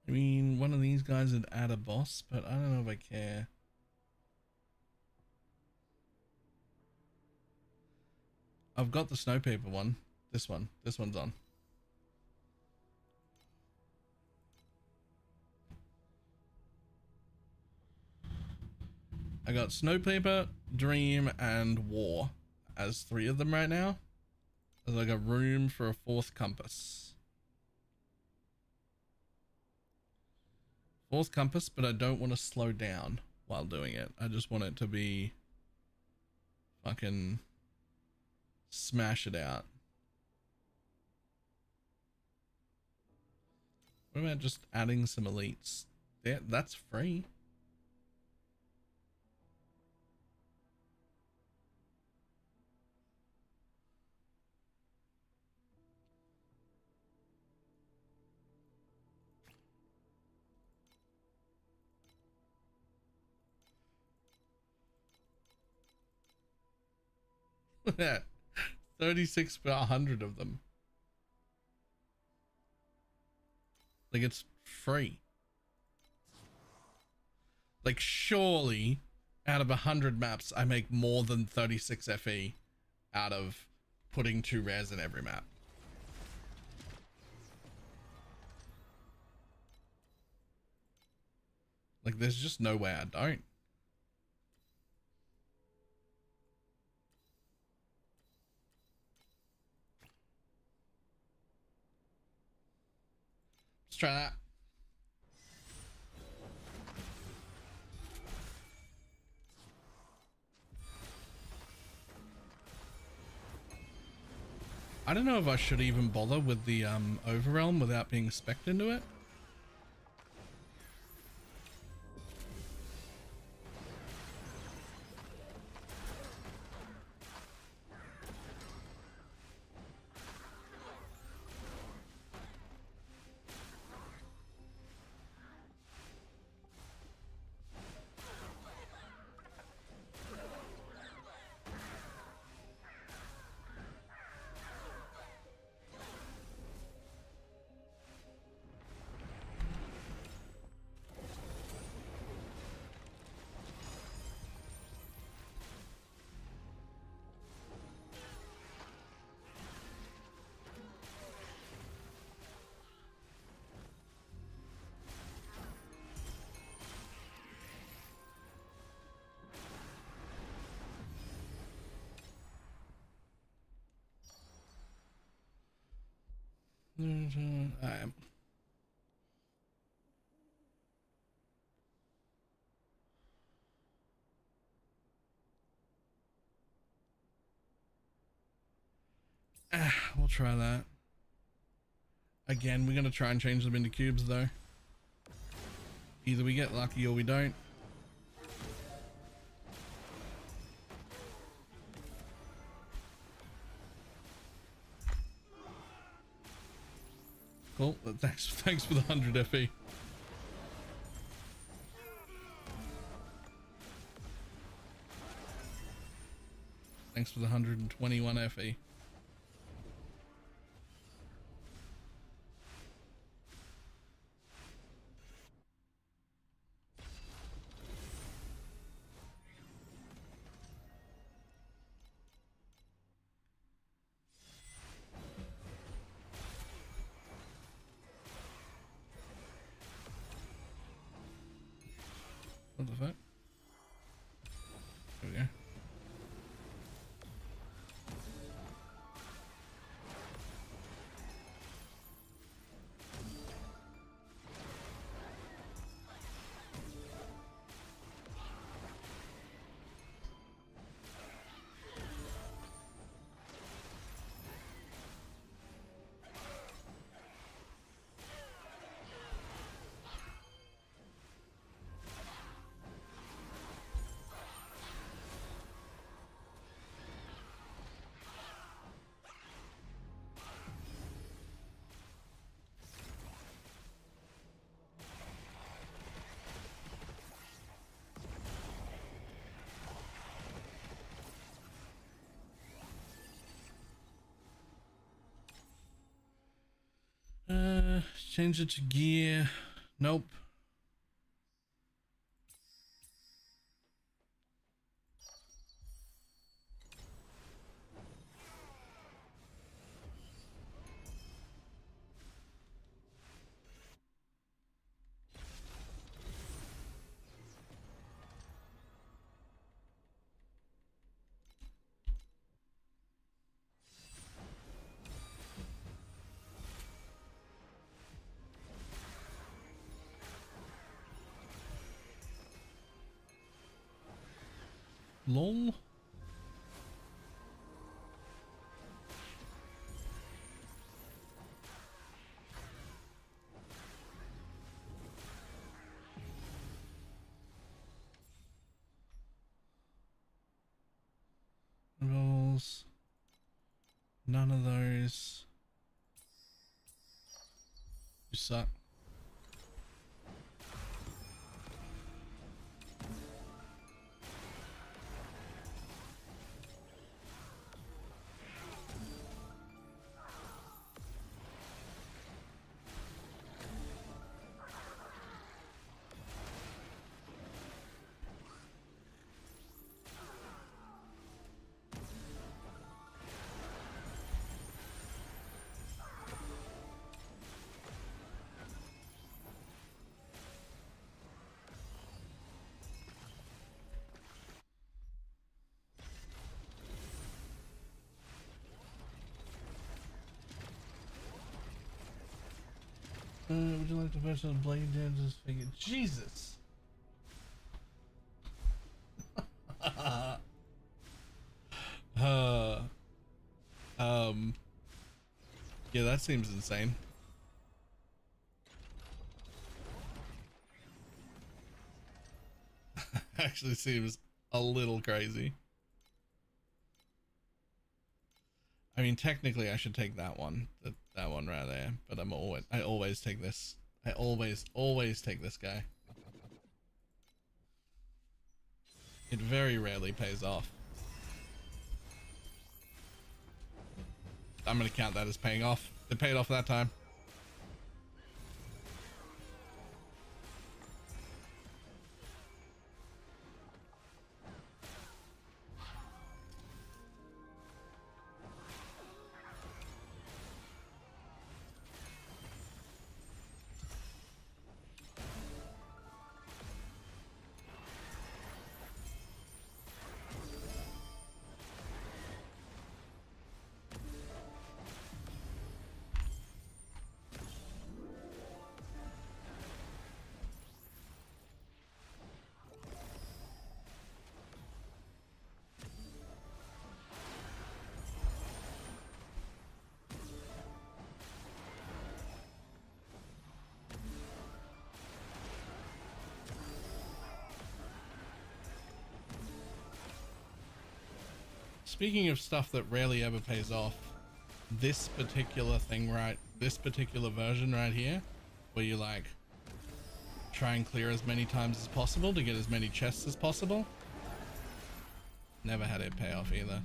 I mean, one of these guys would add a boss, but I don't know if I care. I've got the snow paper one. This one's on. I got snow paper, dream, and war as 3 of them right now. There's like a room for a 4th compass. Force compass, but I don't want to slow down while doing it. I just want it to be fucking smash it out. What about just adding some elites? That's free. Look at that. 36 per 100 of them. Like, it's free. Like, surely out of 100 maps I make more than 36 FE out of putting 2 rares in every map. Like, there's just no way I don't. Let's try that. I don't know if I should even bother with the Overrealm without being specced into it. I am. We'll try that. Again, we're gonna try and change them into cubes though. Either we get lucky or we don't. Cool. Thanks for the 100 FE. Thanks for the 121 FE. What the fuck? There we go. Change it to gear. Nope. Lol. Rolls. None of those. You suck. Would you like to purchase a blade dancer's figure? Jesus! uh, yeah, that seems insane. Actually seems a little crazy. I mean, technically I should take that one, that one right there, but I always take this. I always take this guy. It very rarely pays off. I'm gonna count that as paying off. It paid off that time. Speaking of stuff that rarely ever pays off, this particular thing, right, this particular version right here, where you like try and clear as many times as possible to get as many chests as possible, never had it pay off either.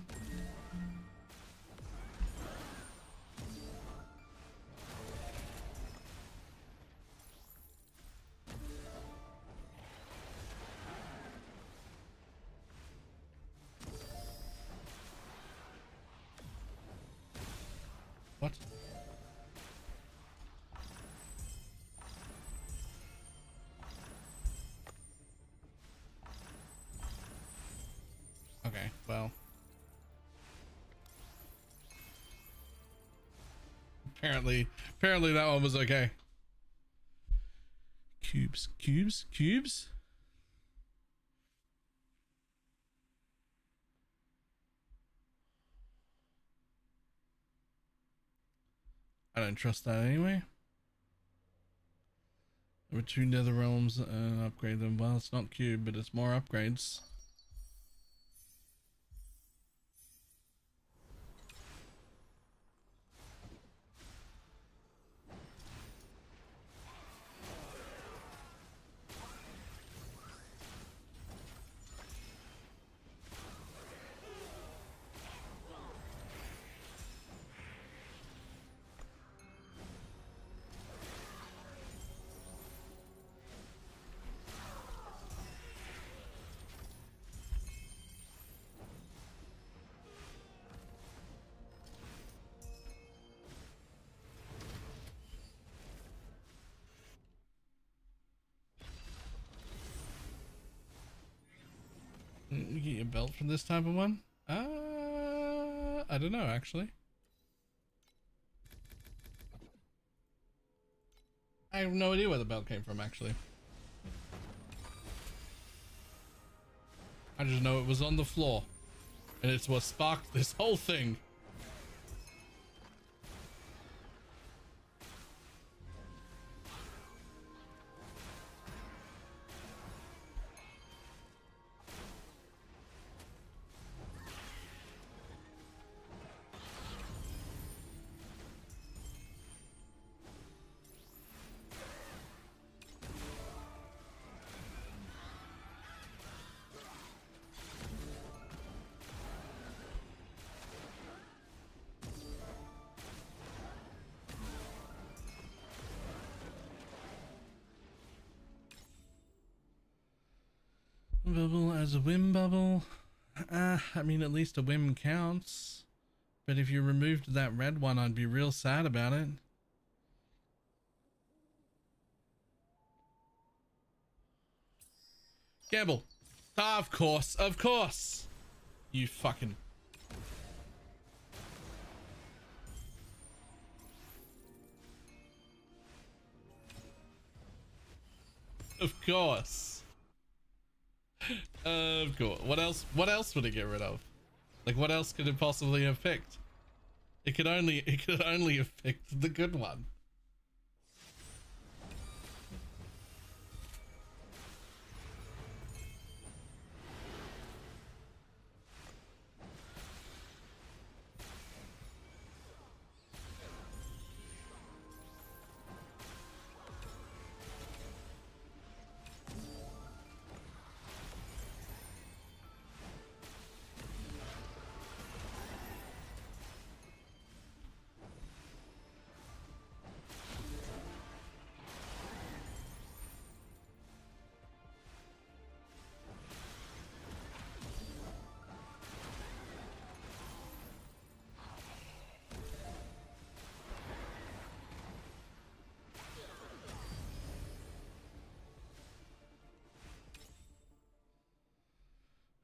What? Okay, well. Apparently that one was okay. Cubes. I don't trust that anyway. There were 2 nether realms and upgrade them. Well, it's not cube, but it's more upgrades. You get a belt from this type of one? I don't know actually. I have no idea where the belt came from actually. I just know it was on the floor. And it's what sparked this whole thing. Bubble as a whim bubble. I mean, at least a whim counts. But if you removed that red one, I'd be real sad about it. Gamble. Ah, of course, of course. You fucking... Of course. Of course. What else? What else would it get rid of? Like, what else could it possibly have picked? It could only have picked the good one.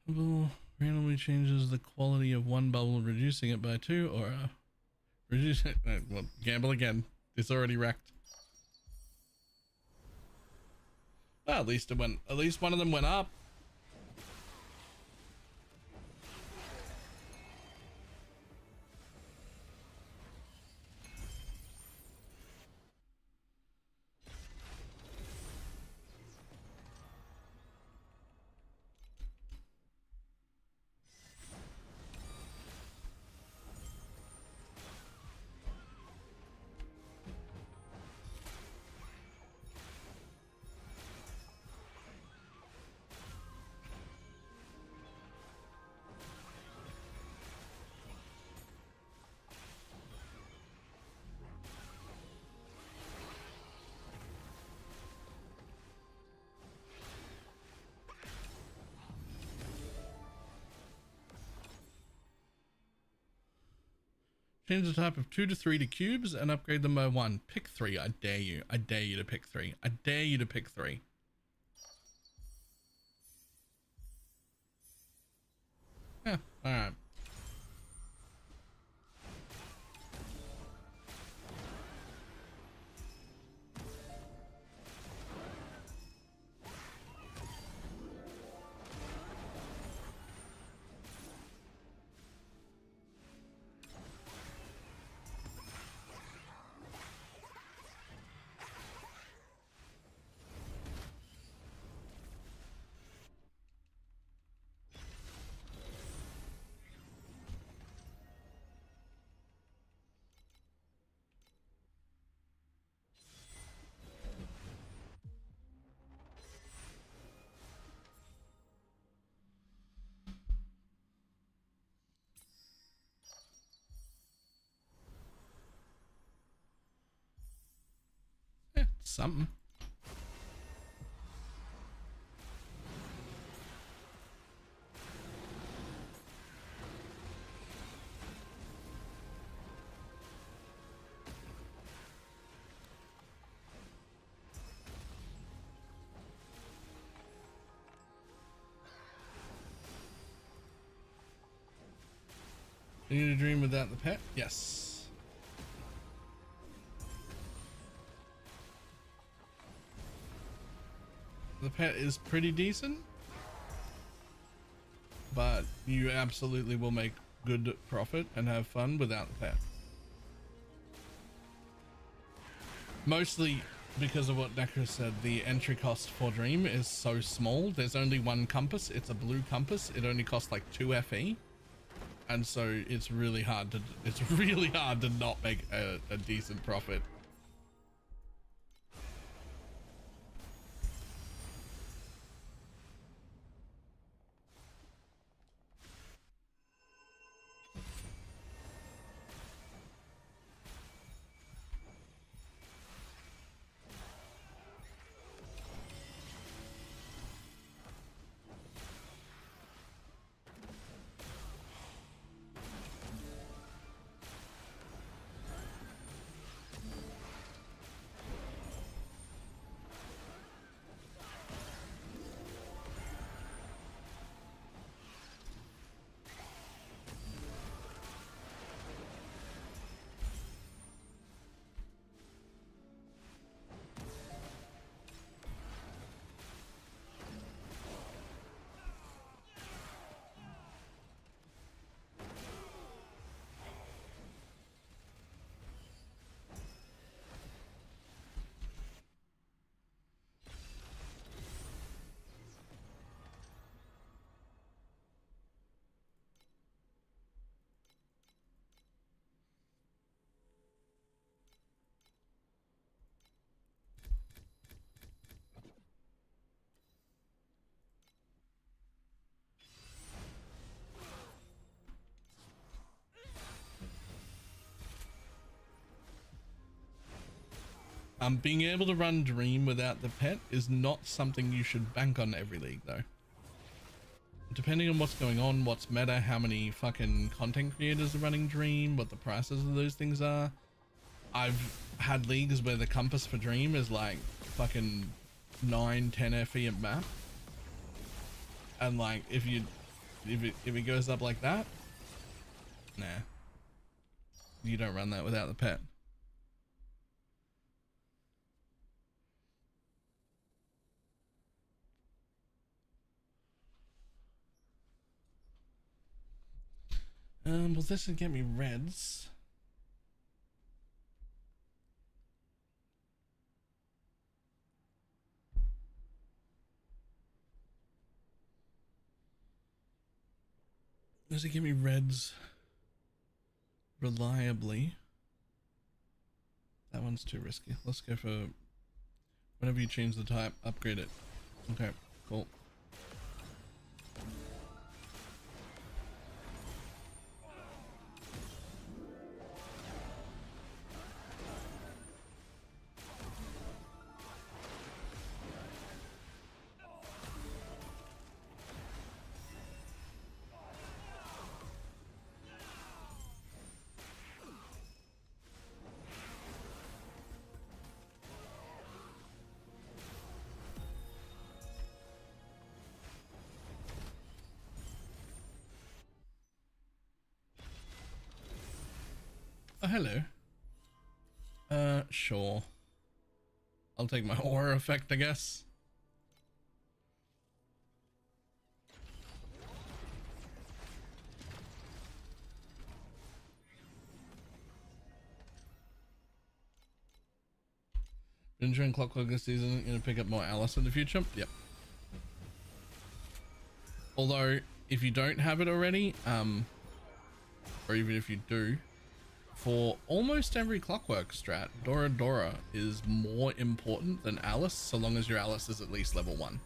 Bubble randomly changes the quality of one bubble, reducing it by 2, or reducing it. Well, gamble again. It's already wrecked. Well, at least it went. At least one of them went up. Change the type of 2 to 3 to cubes and upgrade them by 1. Pick 3. I dare you. I dare you to pick 3. I dare you to pick 3. Yeah, alright. Yeah, something. You need a dream without the pet? Yes. The pet is pretty decent. but you absolutely will make good profit and have fun without the pet. Mostly because of what Necro said, the entry cost for Dream is so small. There's only one compass. It's a blue compass. It only costs like 2 FE. And so it's really hard to not make a decent profit. Being able to run Dream without the pet is not something you should bank on every league though. Depending on what's going on, what's meta, how many fucking content creators are running Dream, what the prices of those things are. I've had leagues where the compass for Dream is like fucking 9-10 FE at map. And like if it goes up like that, nah. You don't run that without the pet. Well, this would get me reds. Does it give me reds reliably? That one's too risky. Let's go for whenever you change the type, upgrade it. Okay, cool. Oh, hello. Sure. I'll take my aura effect, I guess. Enjoying Clockwork this season, gonna pick up more Alice in the future. Yep. Although, if you don't have it already, or even if you do, for almost every Clockwork strat, Dora is more important than Alice, so long as your Alice is at least level 1.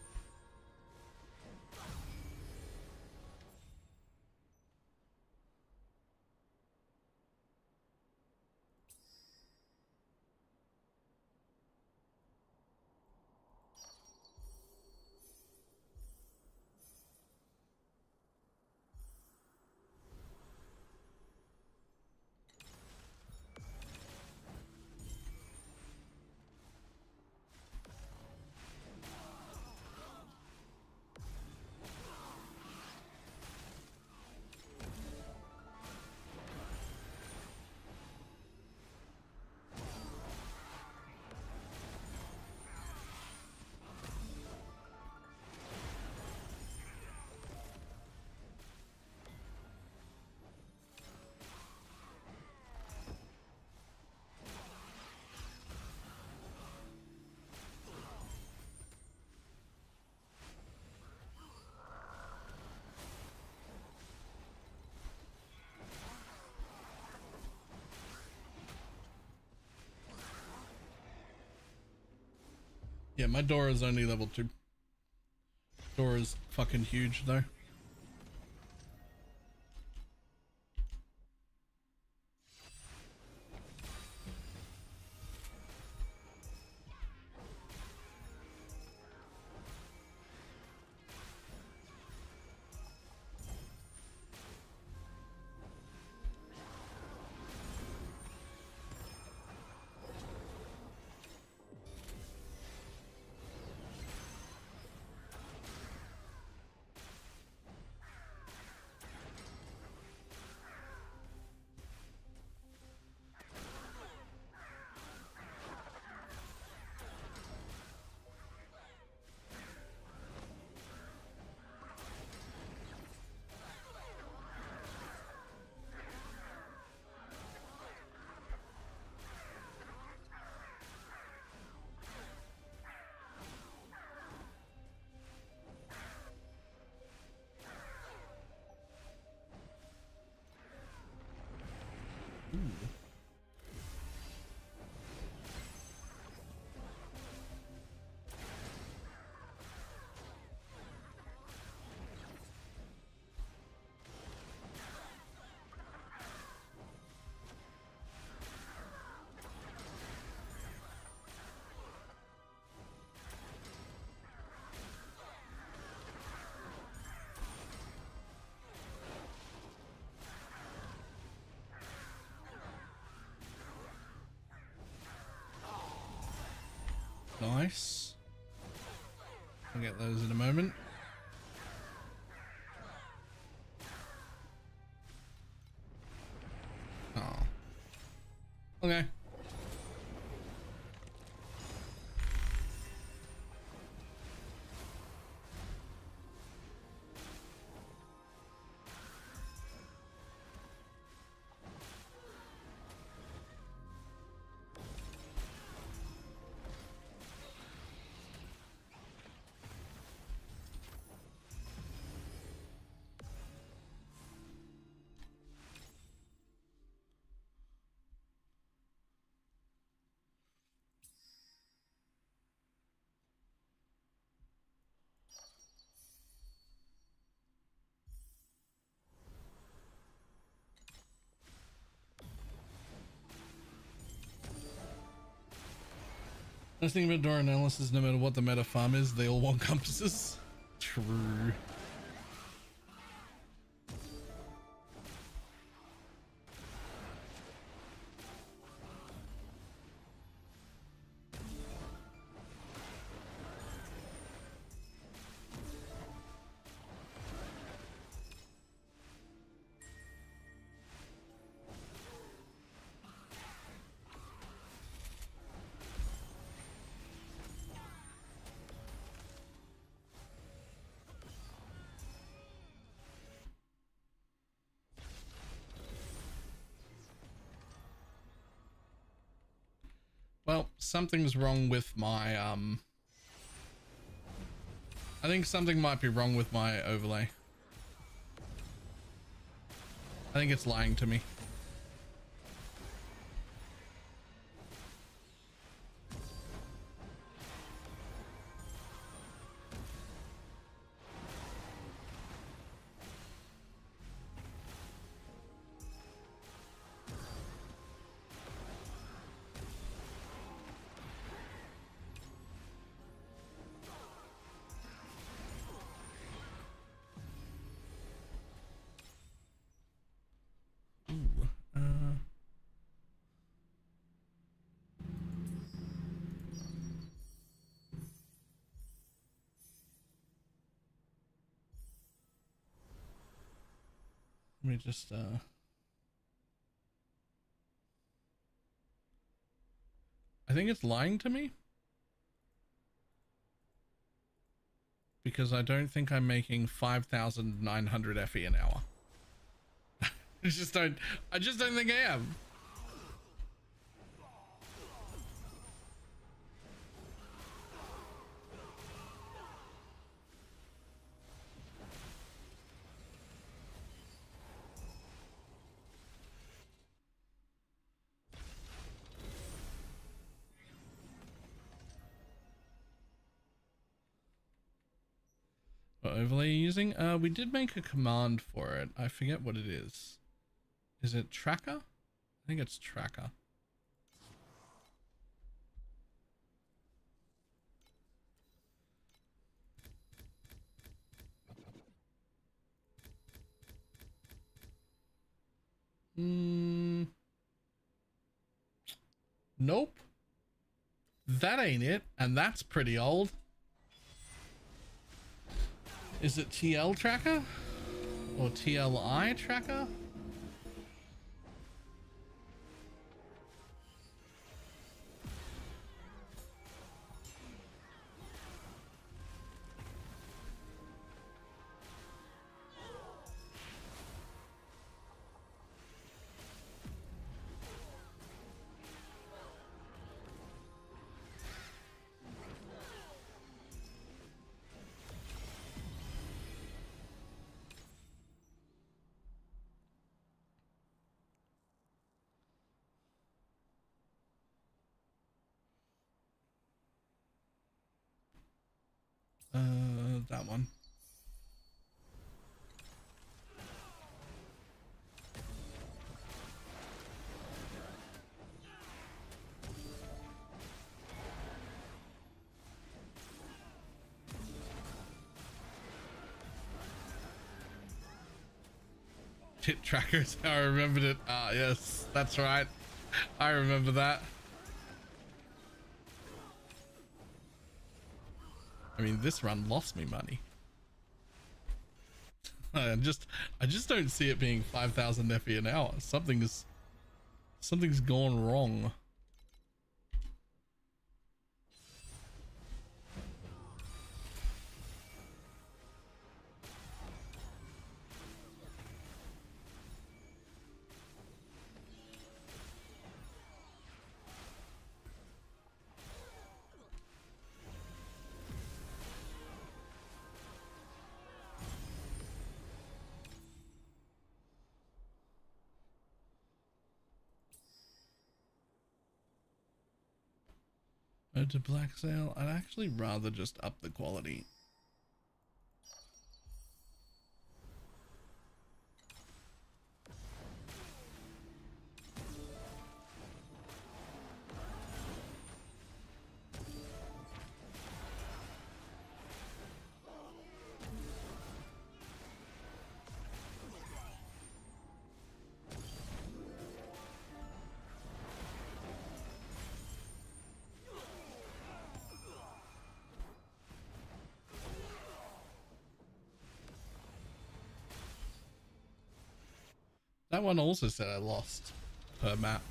Yeah, my door is only level 2. Door is fucking huge though. Nice. I'll get those in a moment. Oh. Okay. Nice thing about door analysis, no matter what the meta farm is, they all want compasses. True. Well, something's wrong with my, I think something might be wrong with my overlay. I think it's lying to me. Let me just, I think it's lying to me. Because I don't think I'm making 5,900 FE an hour. I just don't think I am. What overlay are you using? We did make a command for it. I forget what it is. Is it tracker? I think it's tracker. Nope. That ain't it, and that's pretty old. Is it TL tracker? Or TLI tracker? That one. Hit trackers. I remembered it. Ah, yes, that's right. I remember that. I mean, this run lost me money. I just don't see it being 5,000 FE an hour. Something's gone wrong. To black sale, I'd actually rather just up the quality. That one also said I lost per map.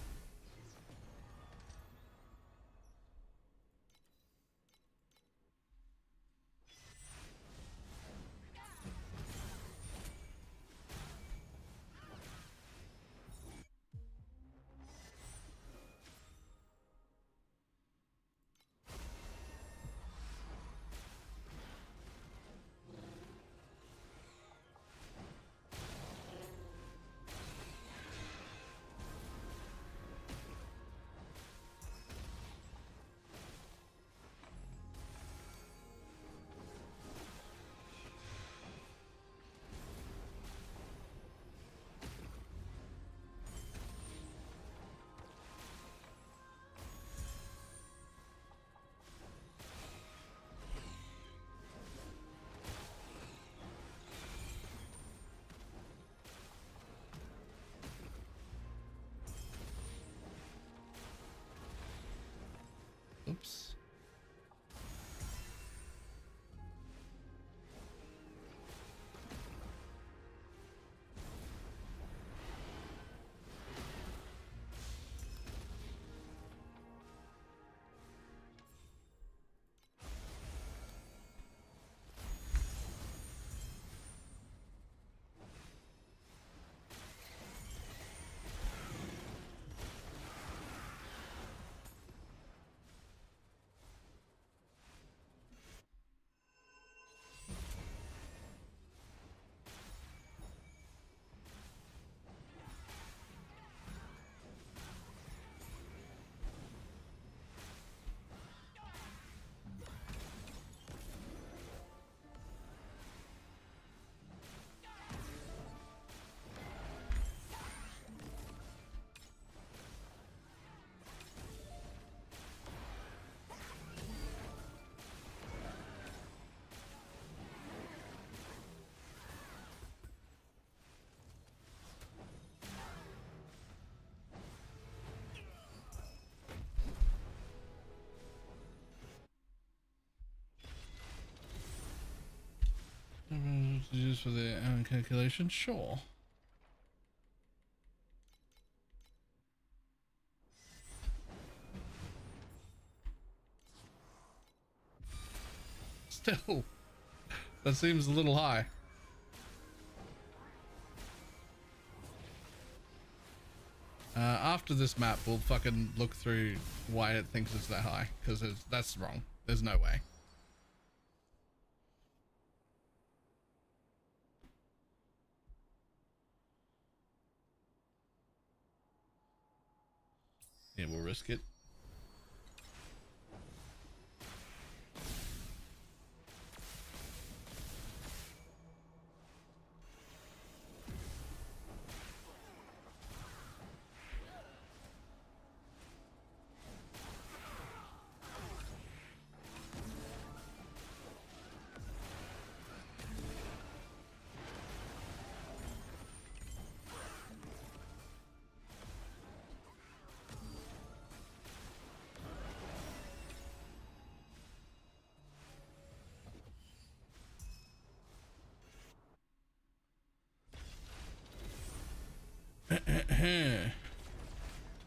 for the calculation? Sure. Still, that seems a little high. After this map, we'll fucking look through why it thinks it's that high, because that's wrong. There's no way. Yeah, we'll risk it.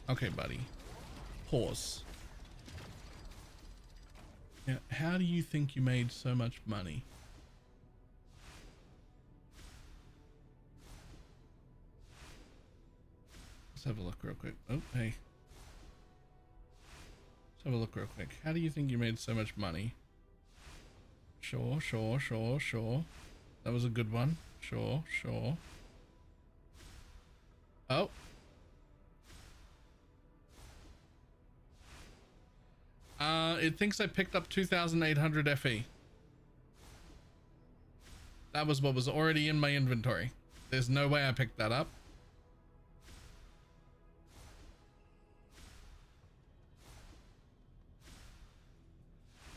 Okay, buddy. Pause. Now, how do you think you made so much money? Let's have a look real quick. Oh, hey. Let's have a look real quick. How do you think you made so much money? Sure. That was a good one. Sure. Oh. It thinks I picked up 2,800 FE. That was what was already in my inventory. There's no way I picked that up.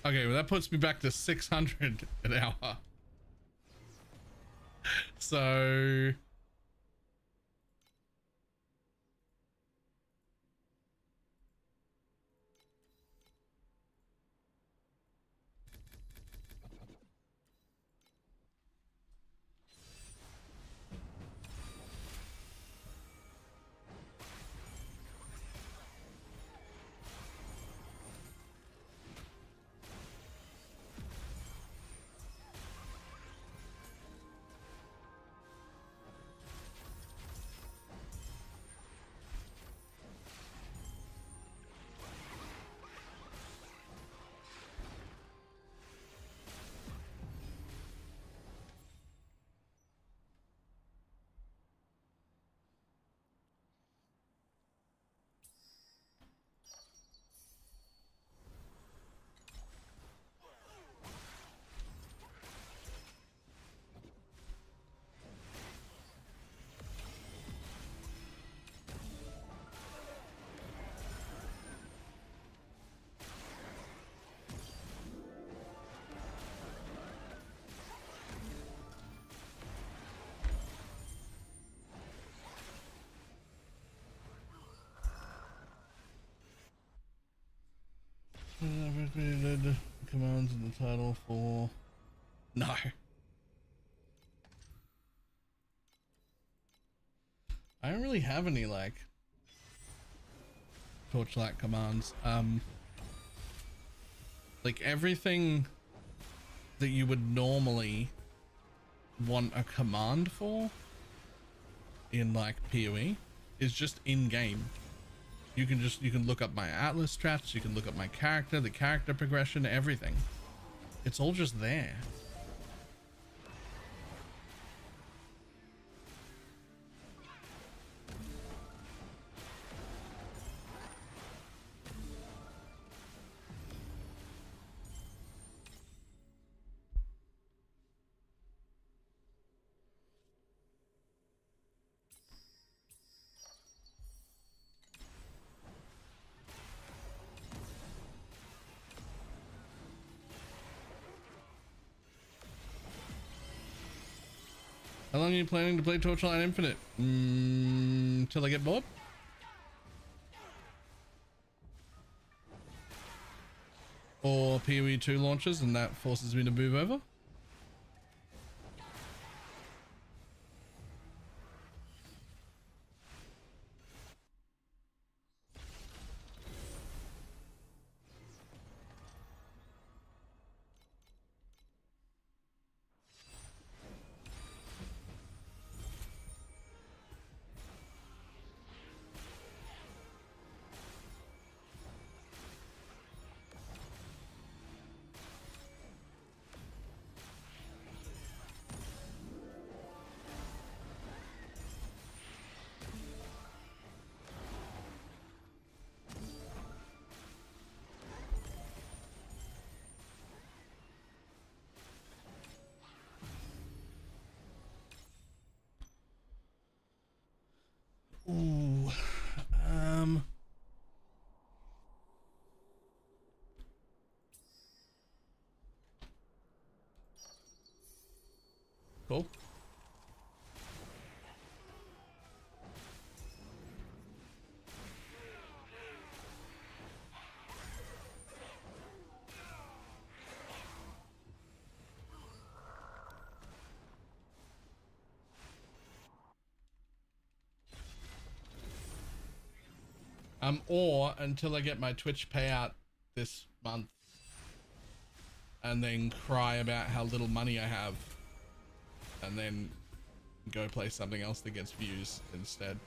Okay, well that puts me back to 600 an hour. So... created commands in the title for... No. I don't really have any, like, torchlight commands. Like, everything that you would normally want a command for in, like, PoE is just in-game. You can look up my Atlas strats, you can look up my character, the character progression, everything. It's all just there. How long are you planning to play Torchlight Infinite? Till I get bored? Or PoE 2 launches and that forces me to move over? Cool. Or until I get my Twitch payout this month and then cry about how little money I have and then go play something else that gets views instead.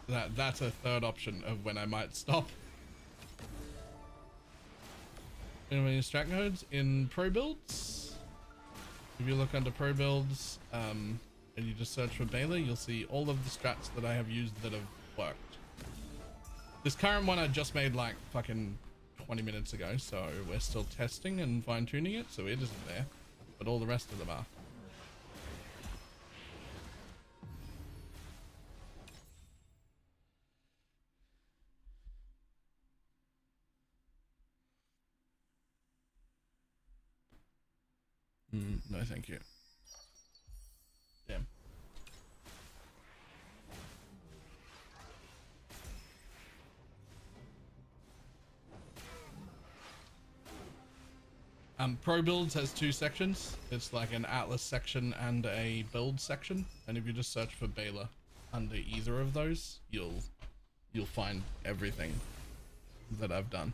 That's a third option of when I might stop. Anyway, strat codes in pro builds. If you look under pro builds, and you just search for Baylor, you'll see all of the strats that I have used that have worked. This current one I just made like fucking 20 minutes ago, so we're still testing and fine tuning it, so it isn't there, but all the rest of them are. No, thank you. Damn. Pro builds has two sections. It's like an Atlas section and a build section. And if you just search for Baylor under either of those, you'll find everything that I've done.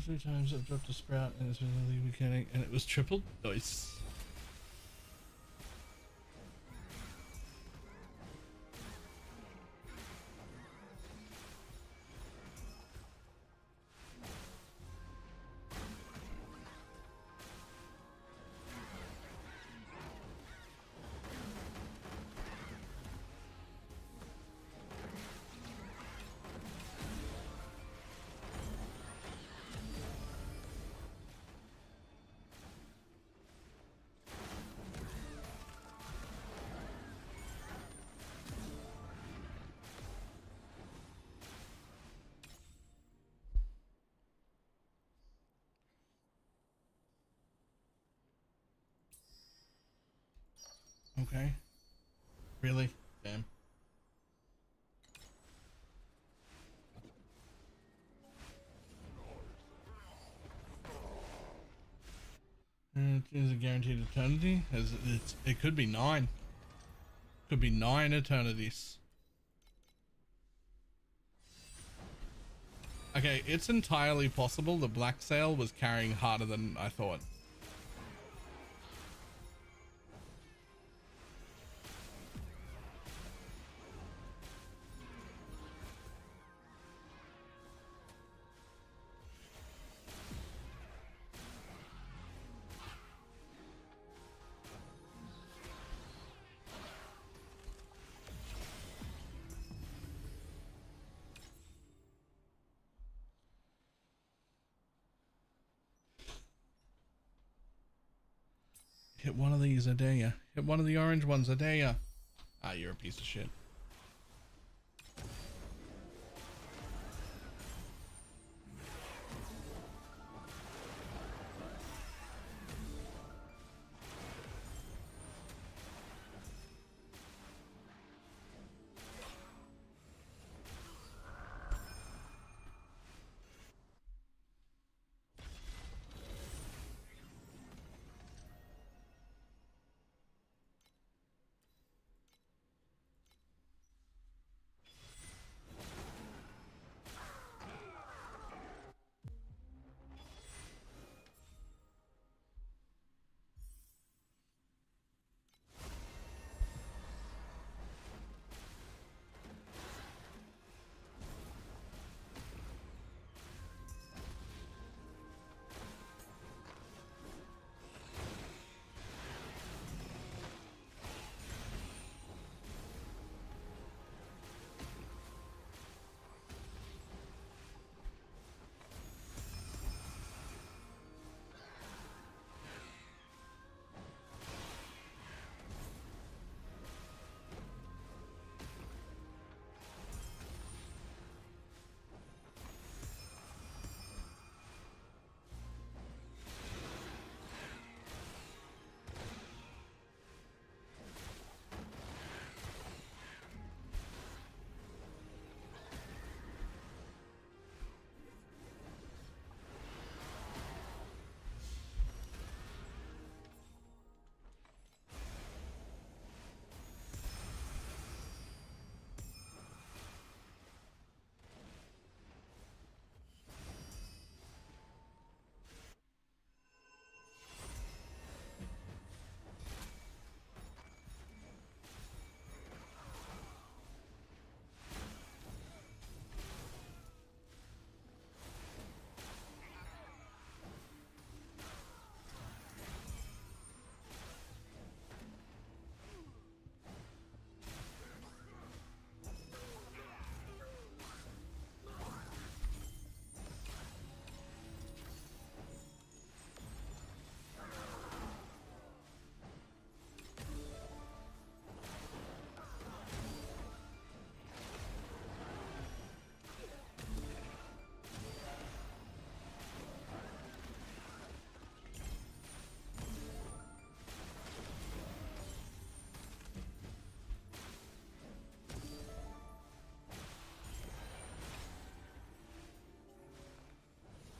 Three times I've dropped a sprout and it's been a lead mechanic and it was tripled. Nice. Okay. Really? Damn. Is it guaranteed eternity? It could be 9. Could be 9 eternities. Okay, it's entirely possible the Black Sail was carrying harder than I thought. Hit one of these, I dare ya. Hit one of the orange ones, I dare ya. Ah, you're a piece of shit.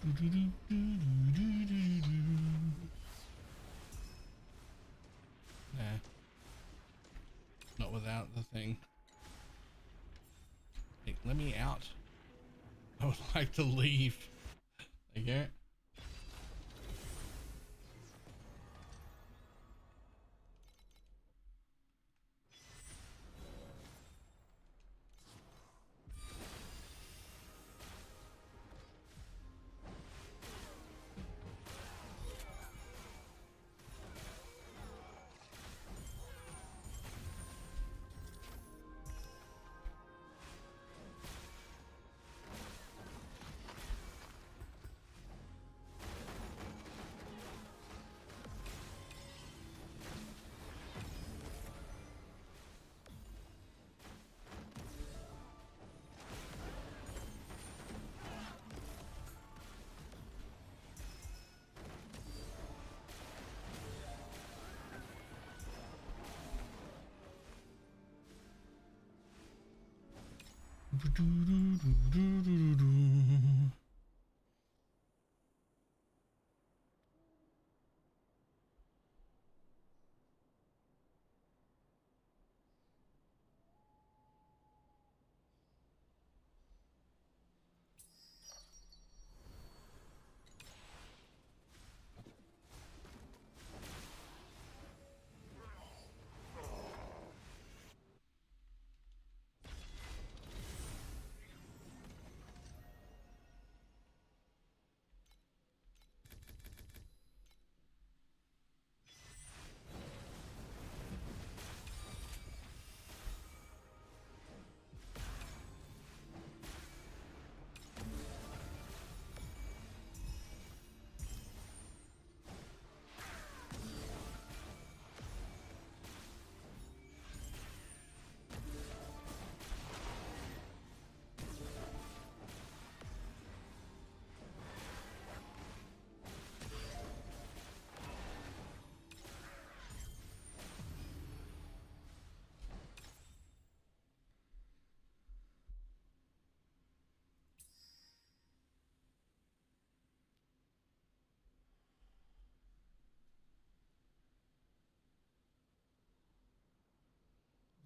Nah, not without the thing. Hey, let me out. I would like to leave. There you go.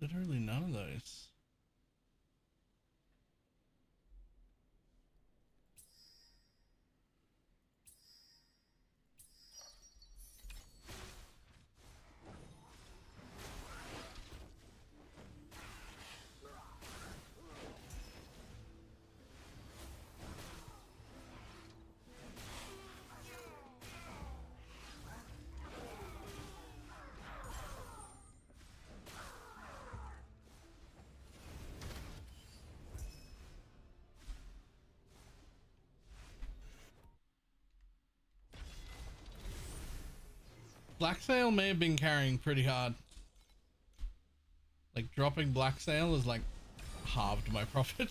Literally none of those. Black Sail may have been carrying pretty hard. Like dropping Black Sail is like halved my profit.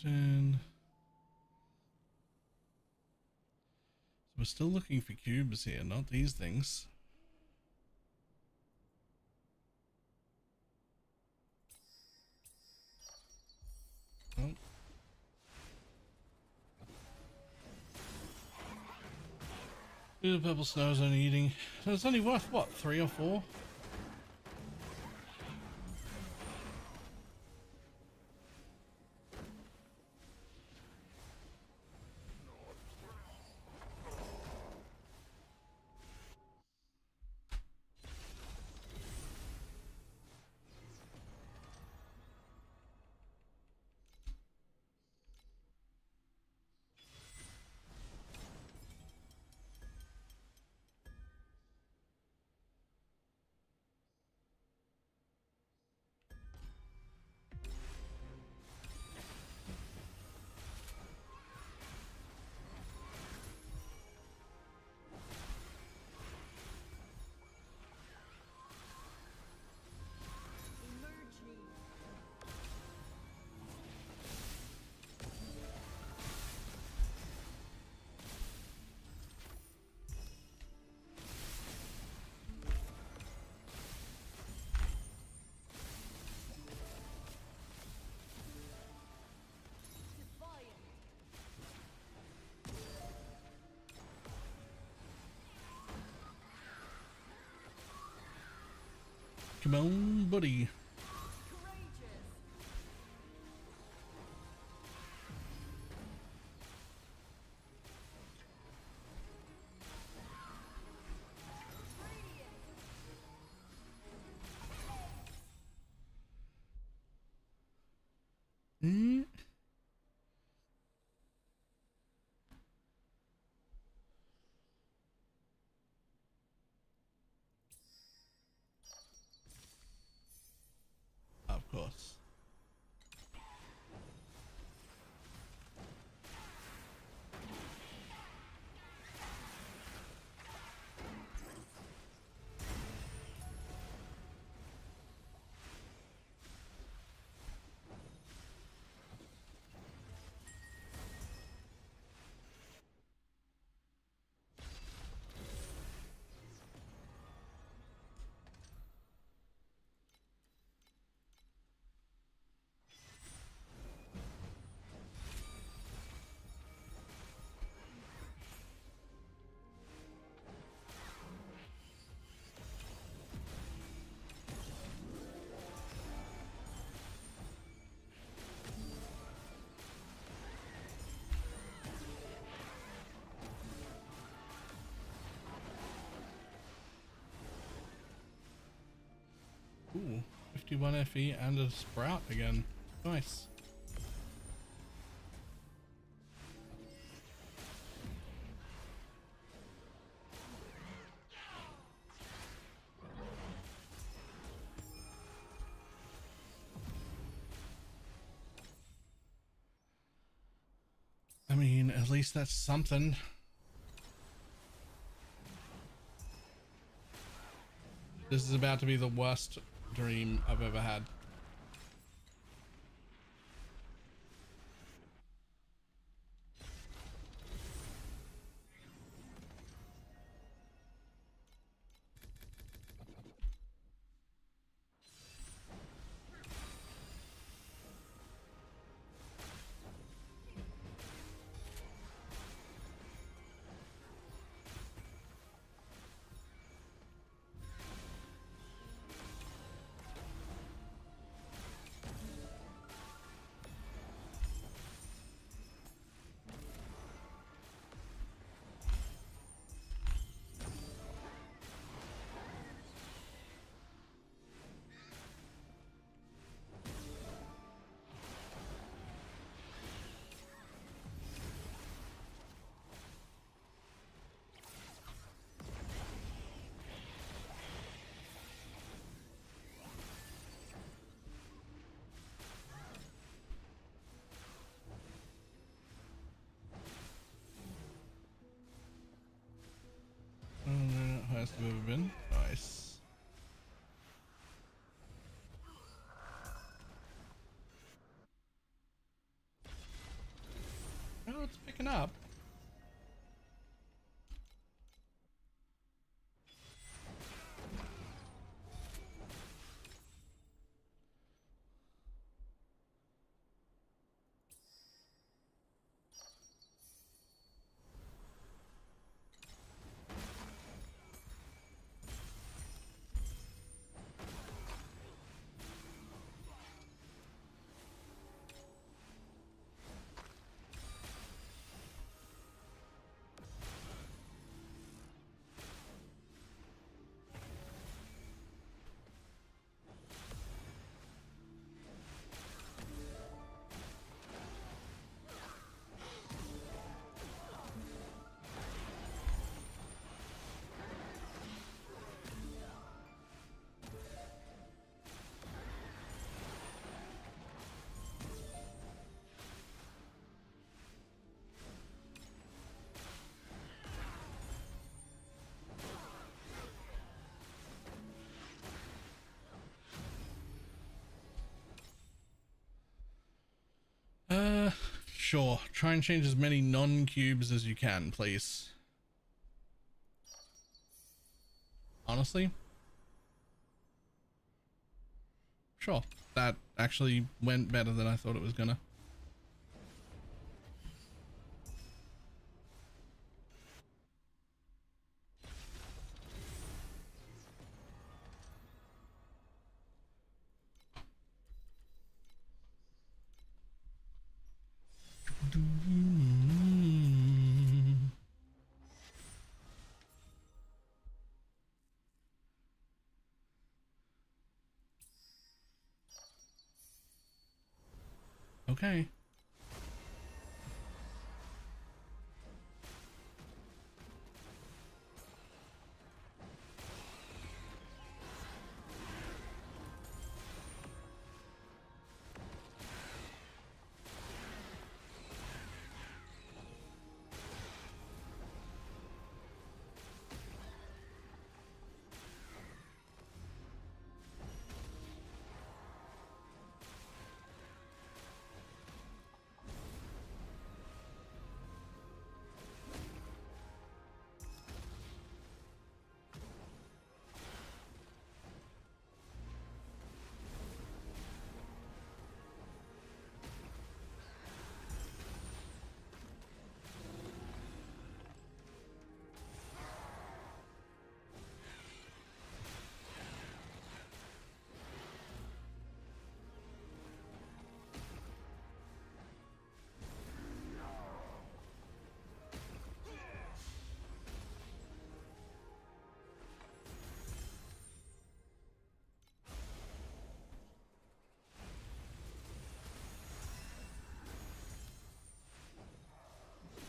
And still looking for cubes here, not these things. Oh. The purple snow is only eating. So it's only worth what, 3 or 4? Come on, buddy. Of course. Ooh, 51 FE and a sprout again. Nice. I mean, at least that's something. This is about to be the worst dream I've ever had. Highest I've ever been. Nice. Oh, it's picking up. Sure, try and change as many non-cubes as you can, please. Honestly? Sure, that actually went better than I thought it was gonna. Okay.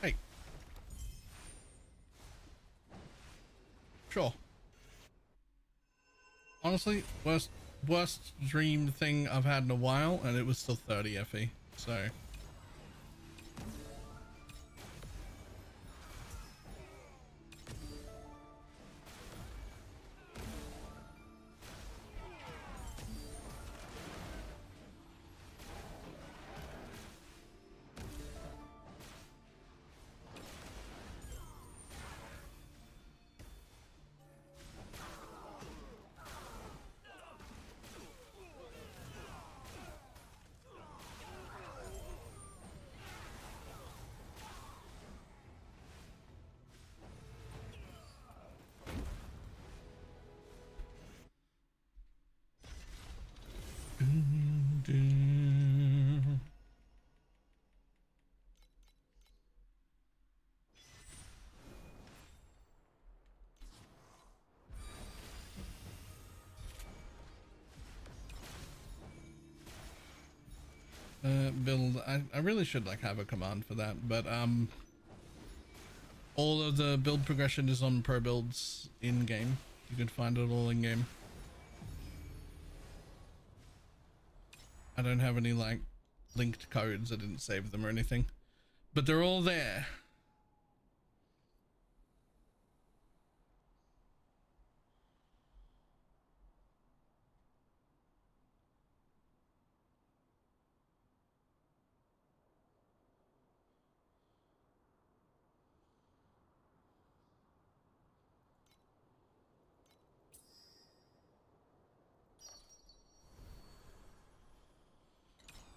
Hey. Sure. Honestly, worst dream thing I've had in a while, and it was still 30 FE, so. Build. I really should like have a command for that, but all of the build progression is on pro builds in game. You can find it all in game. I don't have any like linked codes. I didn't save them or anything, but they're all there.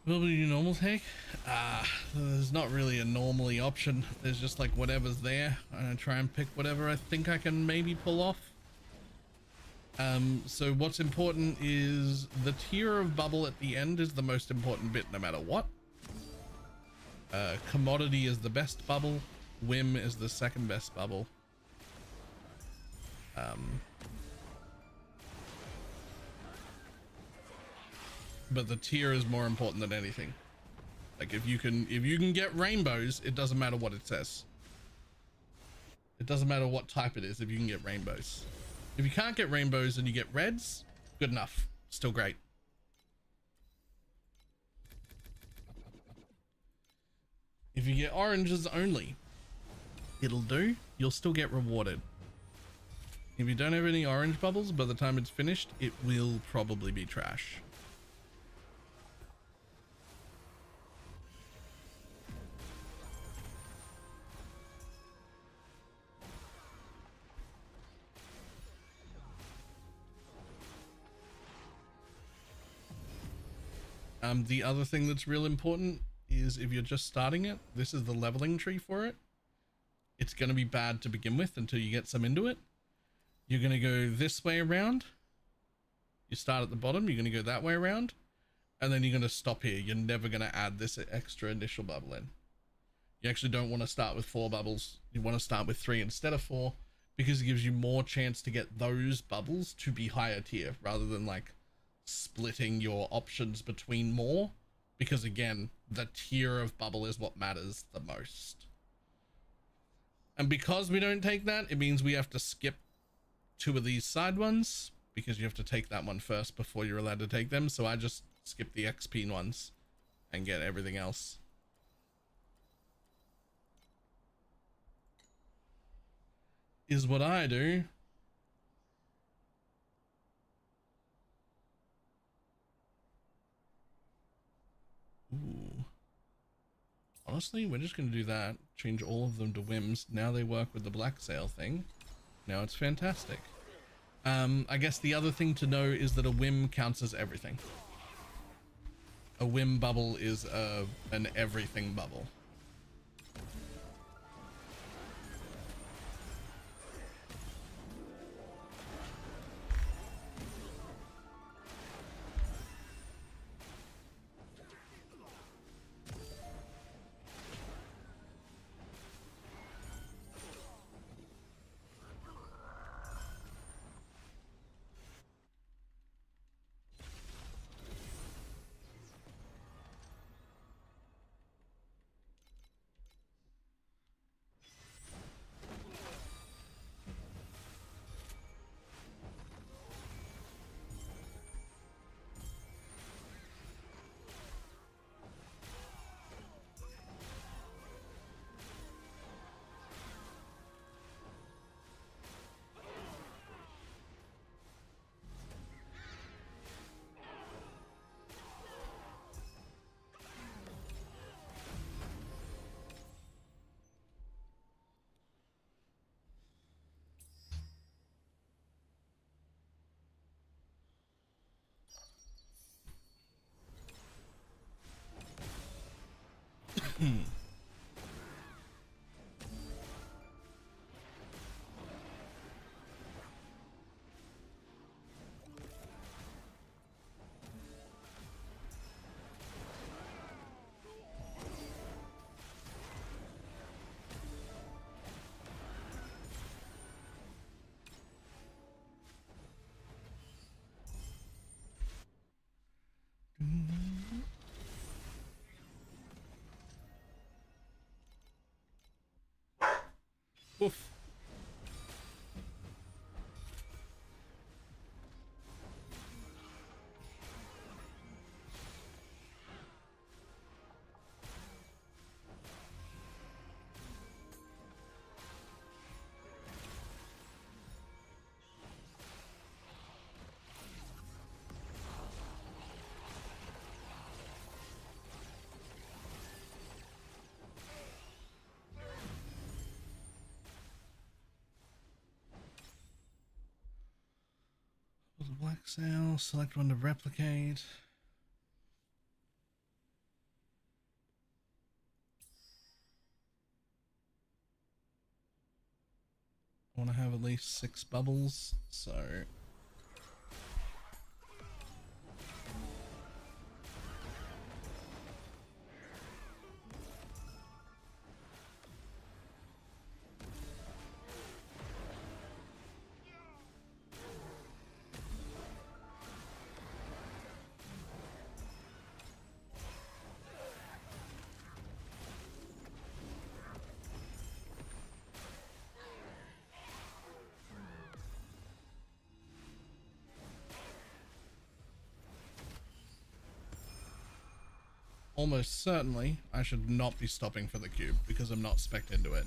What will you normal take? There's not really a normally option. There's just like whatever's there. I'm gonna try and pick whatever I think I can maybe pull off. So what's important is the tier of bubble at the end is the most important bit no matter what. Commodity is the best bubble. Whim is the second best bubble. But the tier is more important than anything. Like if you can get rainbows, it doesn't matter what it says. It doesn't matter what type it is if you can get rainbows. If you can't get rainbows and you get reds, good enough. Still great. If you get oranges only, it'll do. You'll still get rewarded. If you don't have any orange bubbles, by the time it's finished, it will probably be trash. The other thing that's real important is if you're just starting it, this is the leveling tree for it. It's going to be bad to begin with until you get some into it. You're going to go this way around. You start at the bottom, you're going to go that way around, and then you're going to stop here. You're never going to add this extra initial bubble in. You actually don't want to start with 4 bubbles. You want to start with 3 instead of 4, because it gives you more chance to get those bubbles to be higher tier rather than like splitting your options between more, because again, the tier of bubble is what matters the most. And because we don't take that, it means we have to skip 2 of these side ones, because you have to take that one first before you're allowed to take them. So I just skip the XP ones and get everything else. Is what I do. Ooh. Honestly, we're just going to do that. Change all of them to whims. Now they work with the black sail thing. Now it's fantastic. I guess the other thing to know is that a whim counts as everything. A whim bubble is an everything bubble. Oof. Black sail, select one to replicate. I want to have at least 6 bubbles, so almost certainly I should not be stopping for the cube because I'm not spec'd into it.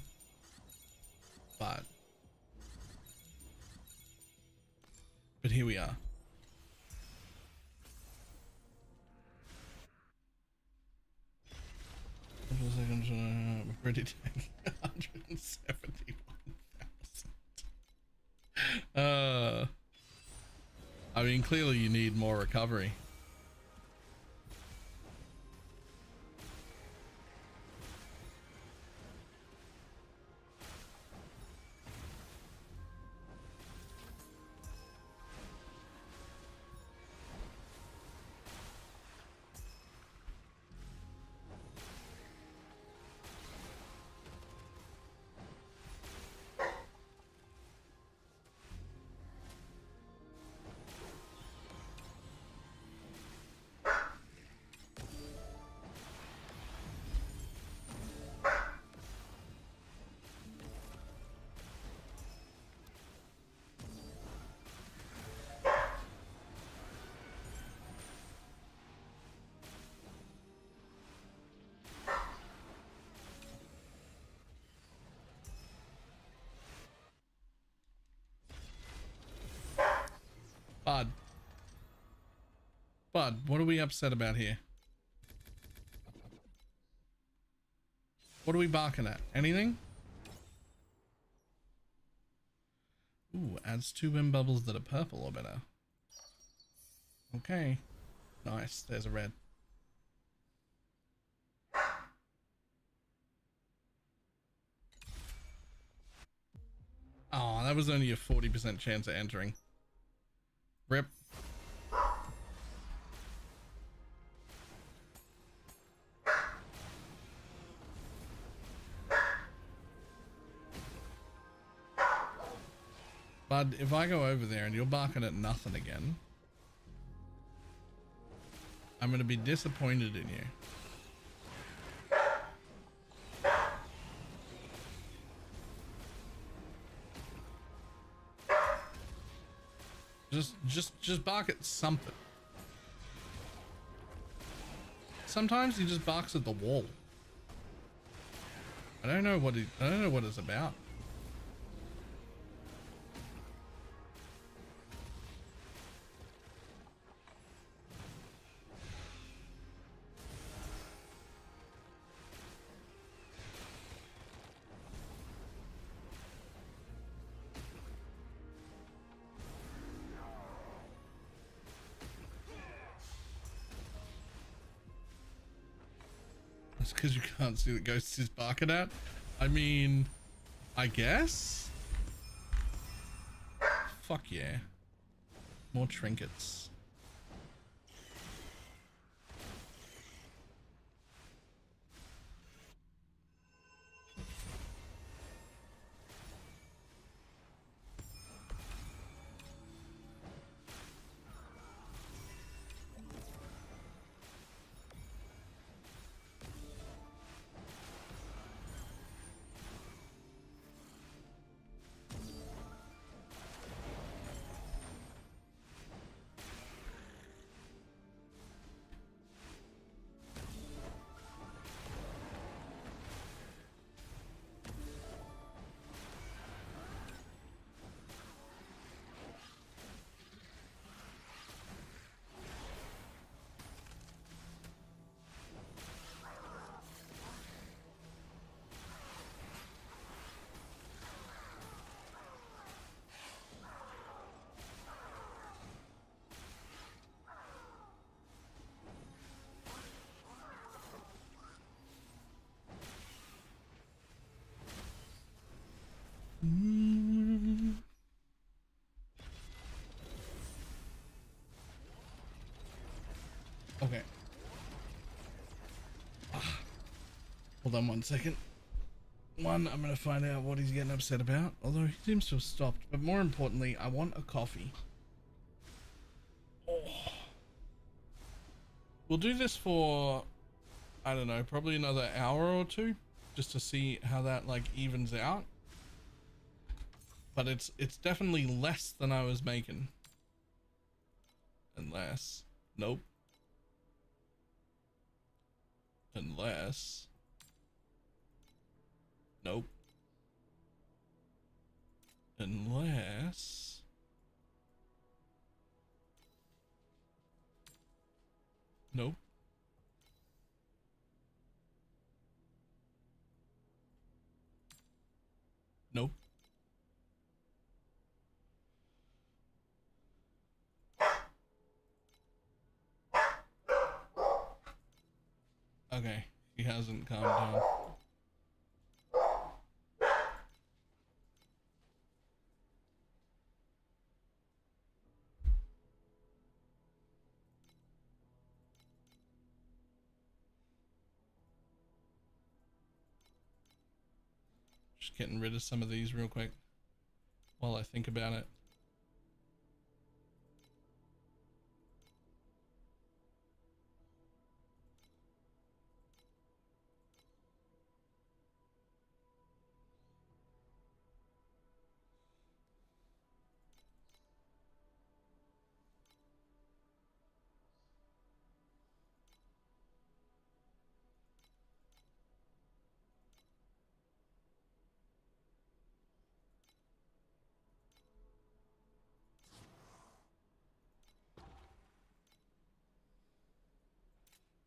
But here we are. We're already taking 171,000. I mean, clearly you need more recovery. Bud, what are we upset about here? What are we barking at? Anything? Ooh, adds 2 wind bubbles that are purple or better. Okay. Nice, there's a red. Oh, that was only a 40% chance of entering. Rip. Bud, if I go over there and you're barking at nothing again, I'm gonna be disappointed in you. Just bark at something. Sometimes he just barks at the wall. I don't know what it's about. That's because you can't see the ghost is barking at. I mean, I guess. Fuck yeah. More trinkets. Okay. Hold on 1 second. I'm gonna find out what he's getting upset about. Although he seems to have stopped. But more importantly, I want a coffee. Oh. We'll do this for, I don't know, probably another hour or two, just to see how that like evens out. But it's definitely less than I was making. Unless, nope. Unless, nope. Unless, nope. Nope. Okay, he hasn't calmed down. Just getting rid of some of these real quick while I think about it.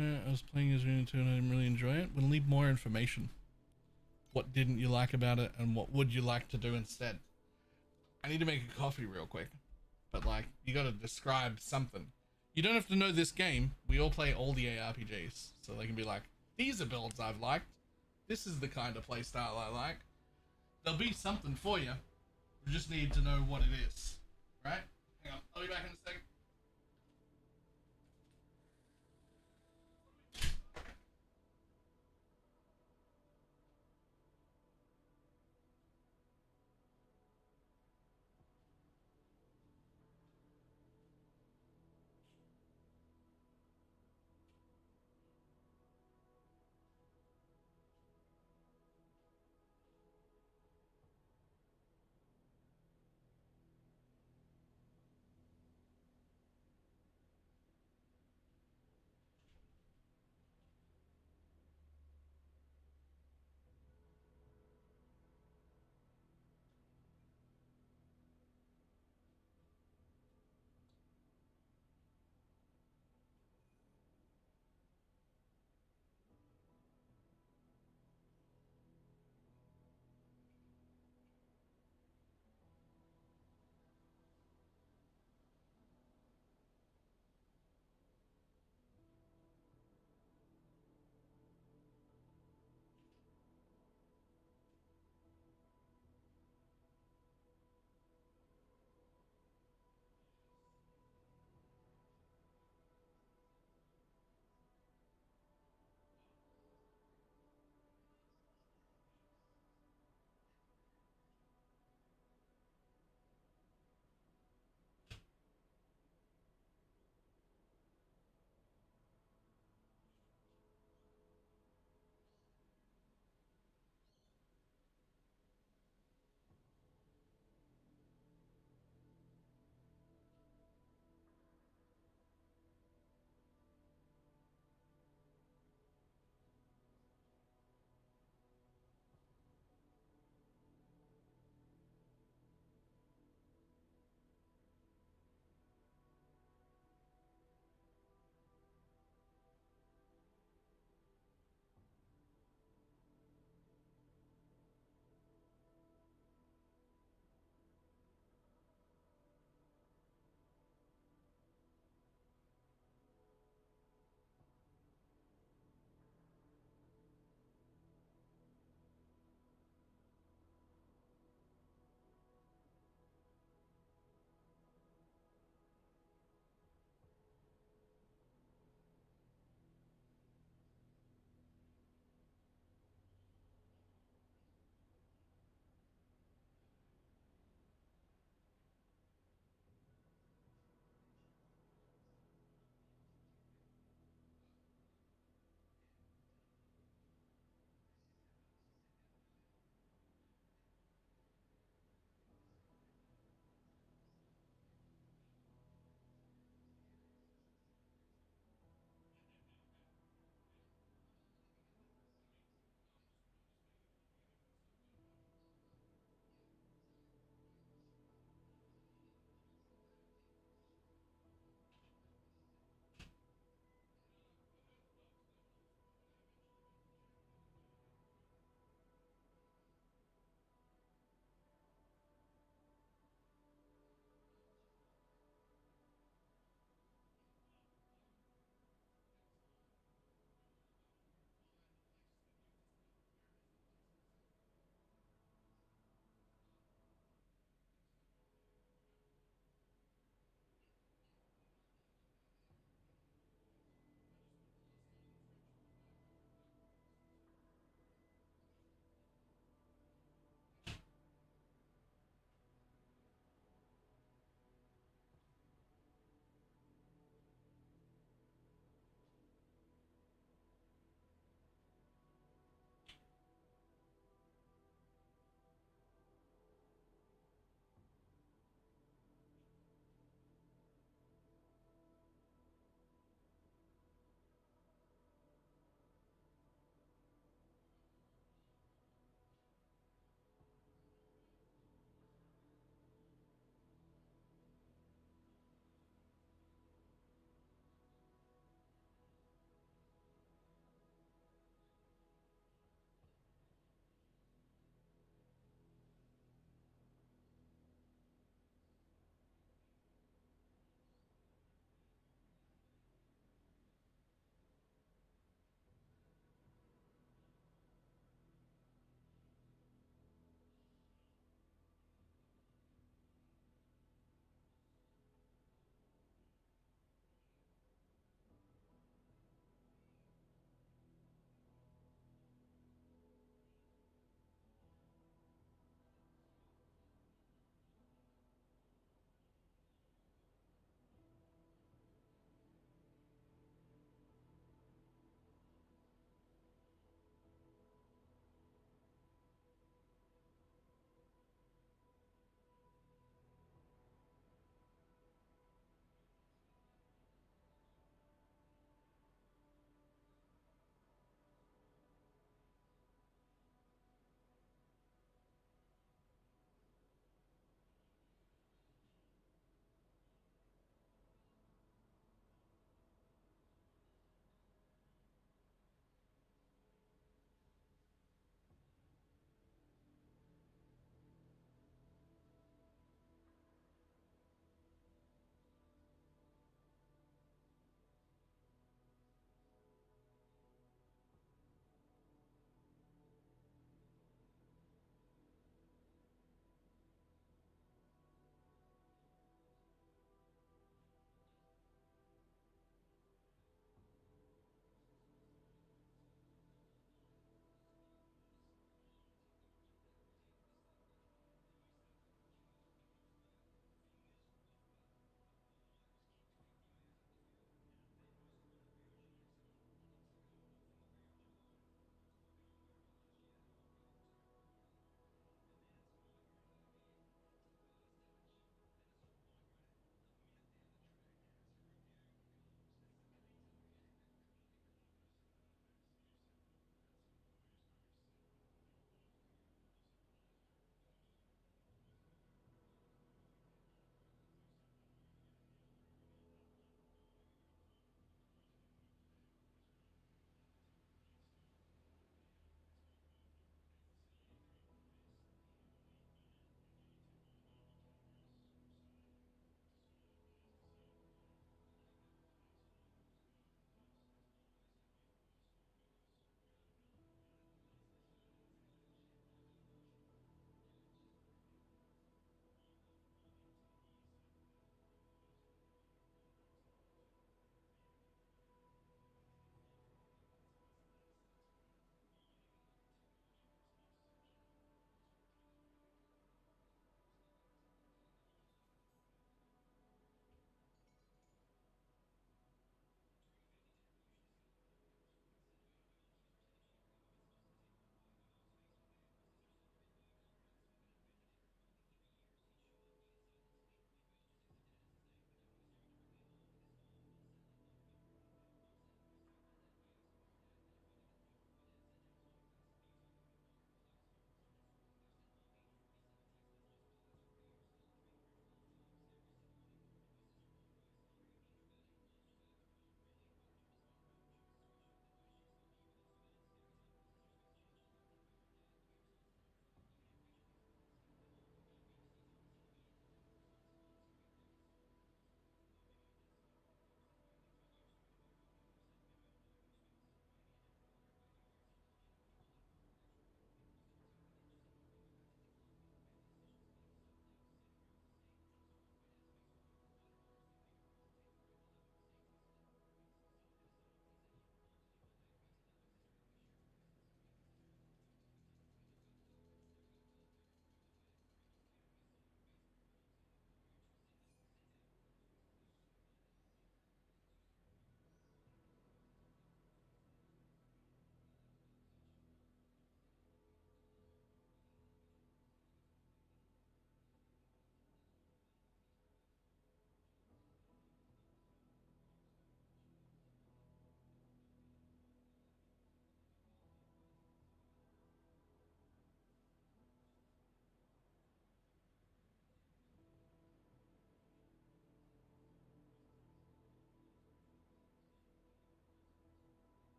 I was playing as Arena 2 and I didn't really enjoy it. We'll need more information. What didn't you like about it, and what would you like to do instead? I need to make a coffee real quick, but like, you gotta describe something. You don't have to know this game. We all play all the ARPGs, so they can be like, these are builds I've liked. This is the kind of playstyle I like. There'll be something for you. We just need to know what it is, right? Hang on, I'll be back in a second.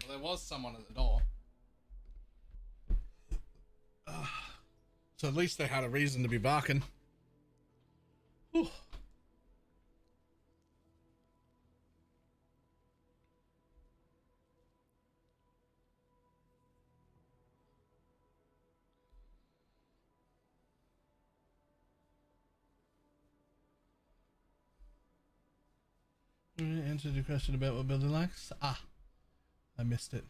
but there was someone at the door. So at least they had a reason to be barking. Whew. Answered your question about what builder likes. Ah, I missed it.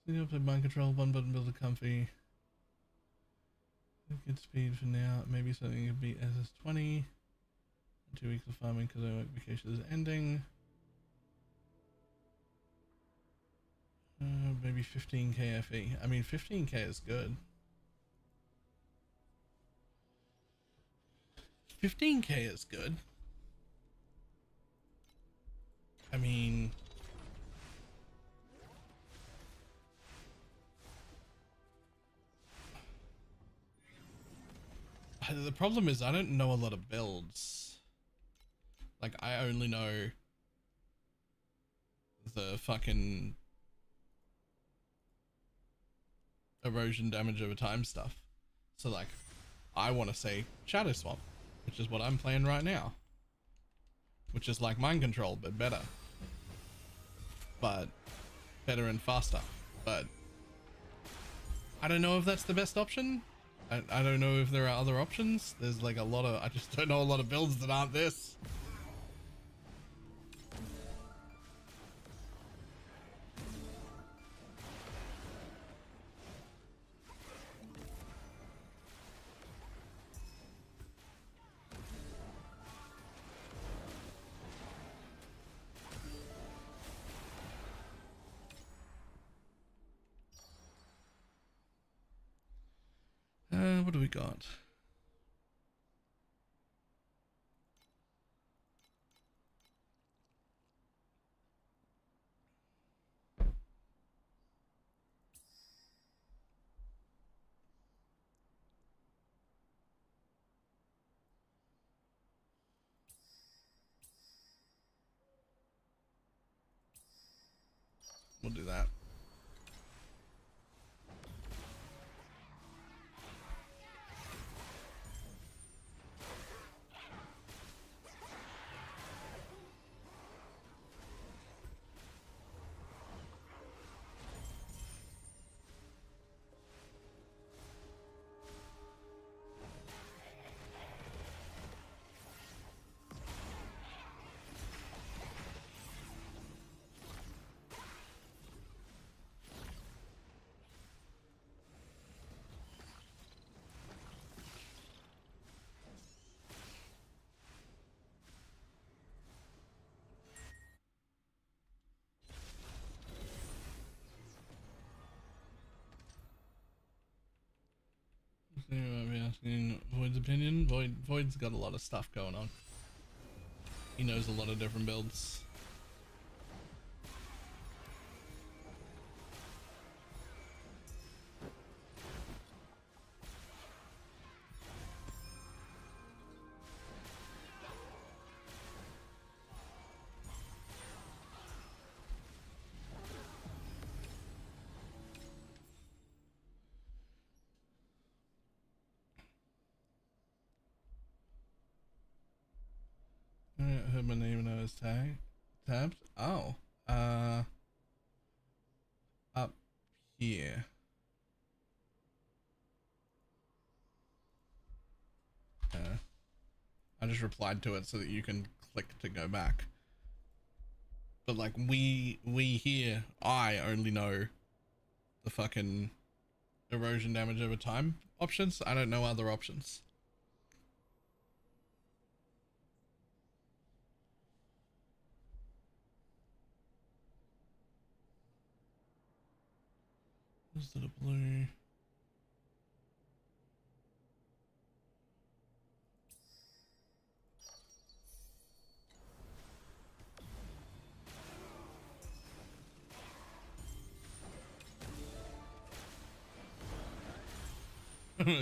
So you play mind control, one button builder comfy. Good speed for now. Maybe something could beat SS20. 2 weeks of farming because our work vacation is ending. Maybe 15k FE. I mean, 15k is good. 15k is good. I mean, the problem is I don't know a lot of builds. Like, I only know the fucking erosion damage over time stuff. So like, I want to say Shadow Swamp, which is what I'm playing right now, which is like mind control but better and faster. But I don't know if that's the best option. I don't know if there are other options. There's like a lot of, I just don't know a lot of builds that aren't this. What do we got? We'll do that. So you might be asking Void's opinion. Void's got a lot of stuff going on. He knows a lot of different builds. I heard my name and I was tabbed. Oh, up here. I just replied to it so that you can click to go back. But like we here, I only know the fucking erosion damage over time options. I don't know other options. Is that a blue?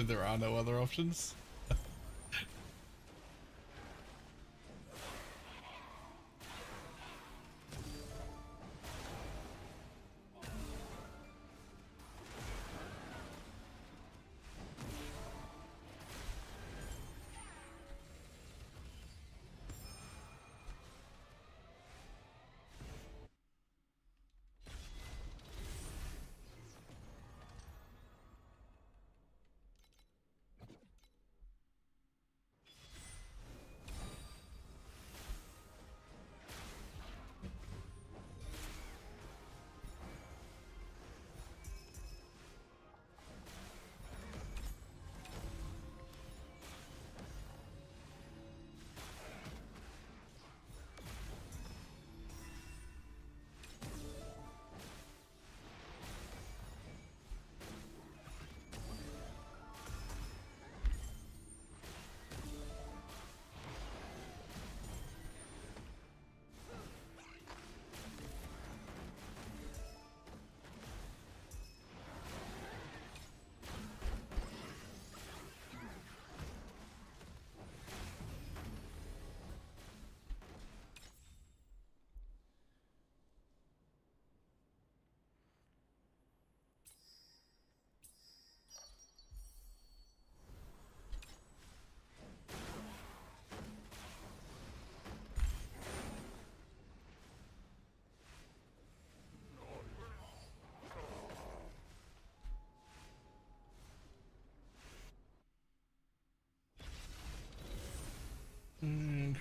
There are no other options.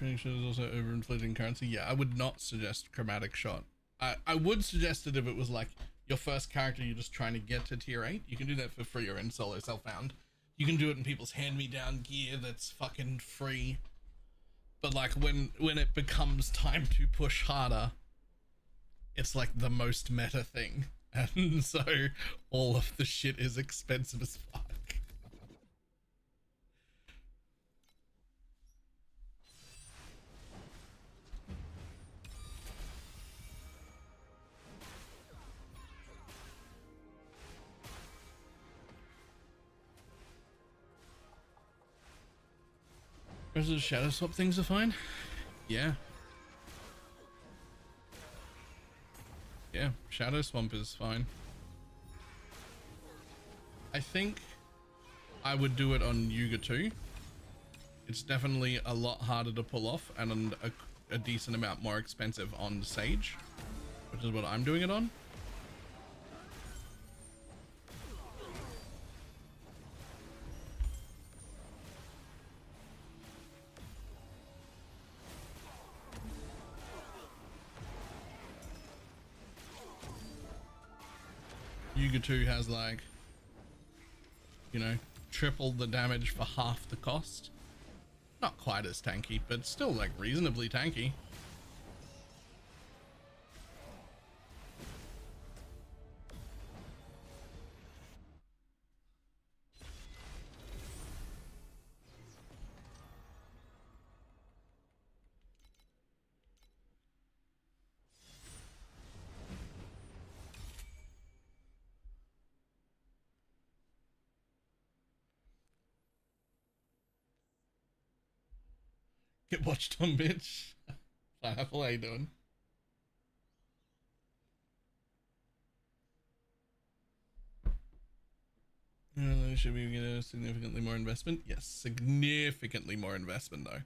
Chromatic shot is also overinflating currency. Yeah, I would not suggest chromatic shot. I would suggest it if it was like your first character you're just trying to get to tier 8. You can do that for free or in solo self-found. You can do it in people's hand-me-down gear that's fucking free. But like when it becomes time to push harder, it's like the most meta thing. And so all of the shit is expensive as fuck. Versus shadow swap things are fine. Yeah. Yeah, shadow swamp is fine. I think I would do it on Yuga too. It's definitely a lot harder to pull off and a decent amount more expensive on Sage, which is what I'm doing it on. Yuga 2 has like, you know, triple the damage for half the cost. Not quite as tanky, but still like reasonably tanky. Get watched on, bitch. Pineapple, how you doing? Should we get a significantly more investment? Yes, significantly more investment though.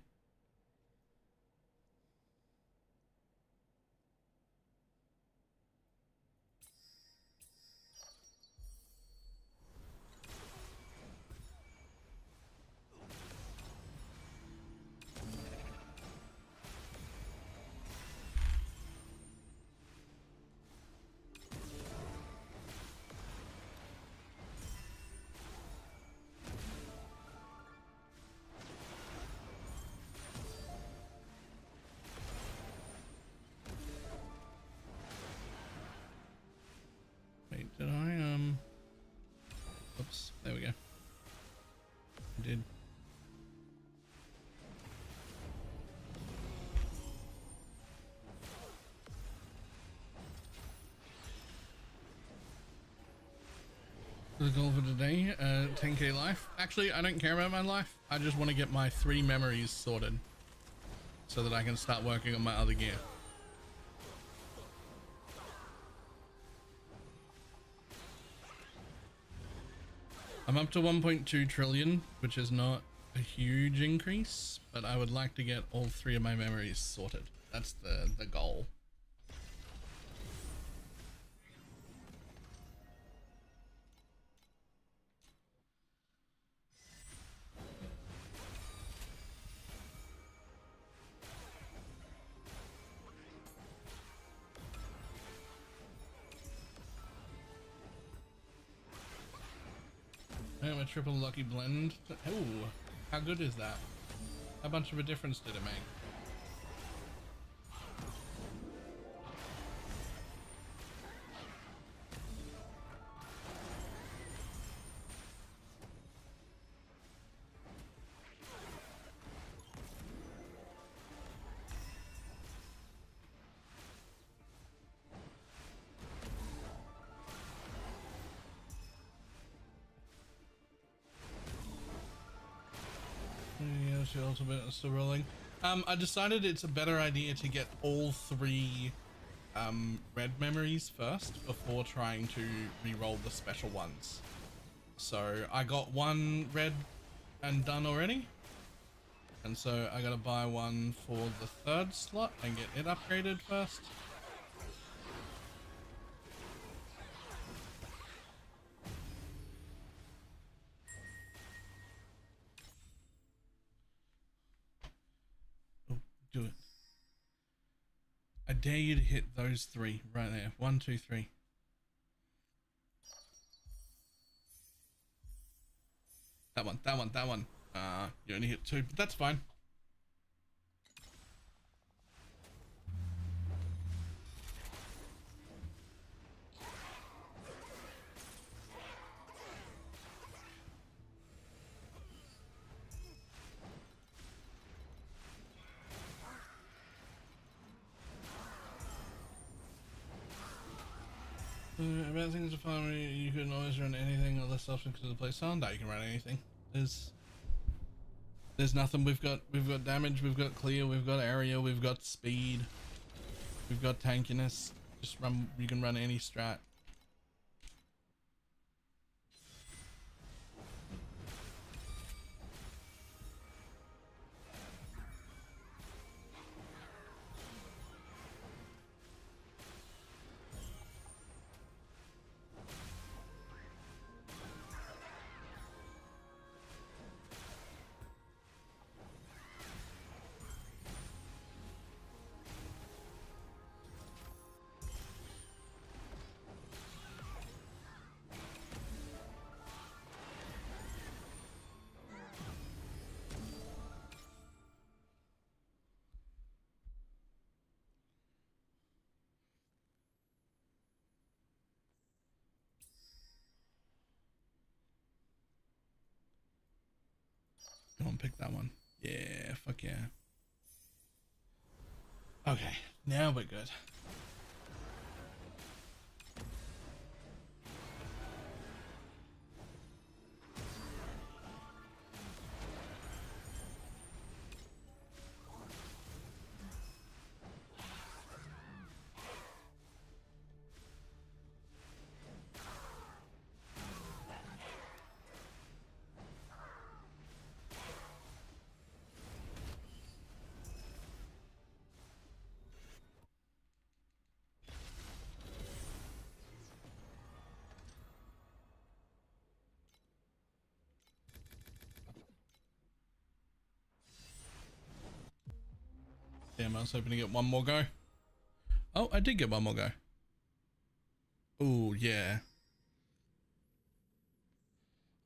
Wait, did I oops, there we go. I did. The goal for today, 10k life. Actually, I don't care about my life. I just want to get my 3 memories sorted so that I can start working on my other gear. I'm up to 1.2 trillion, which is not a huge increase, but I would like to get all 3 of my memories sorted. That's the goal. I got my triple lucky blend. Oh, how good is that? How much of a difference did it make? Yeah, ultimate still rolling. I decided it's a better idea to get all 3 red memories first before trying to re-roll the special ones. So I got 1 red and done already, and so I gotta buy 1 for the 3rd slot and get it upgraded first. dare you to hit those three right there. 1, 2, 3. That one, that one, that one. You only hit 2, but that's fine. About things to follow me, you can always run anything or less often because of the play style. No, you can run anything. There's nothing. We've got damage, we've got clear, we've got area, we've got speed, we've got tankiness. Just run. You can run any strat. Go on, pick that one. Yeah, fuck yeah. Okay, now we're good. Damn, I was hoping to get one more go. Oh, I did get one more go. Oh, yeah.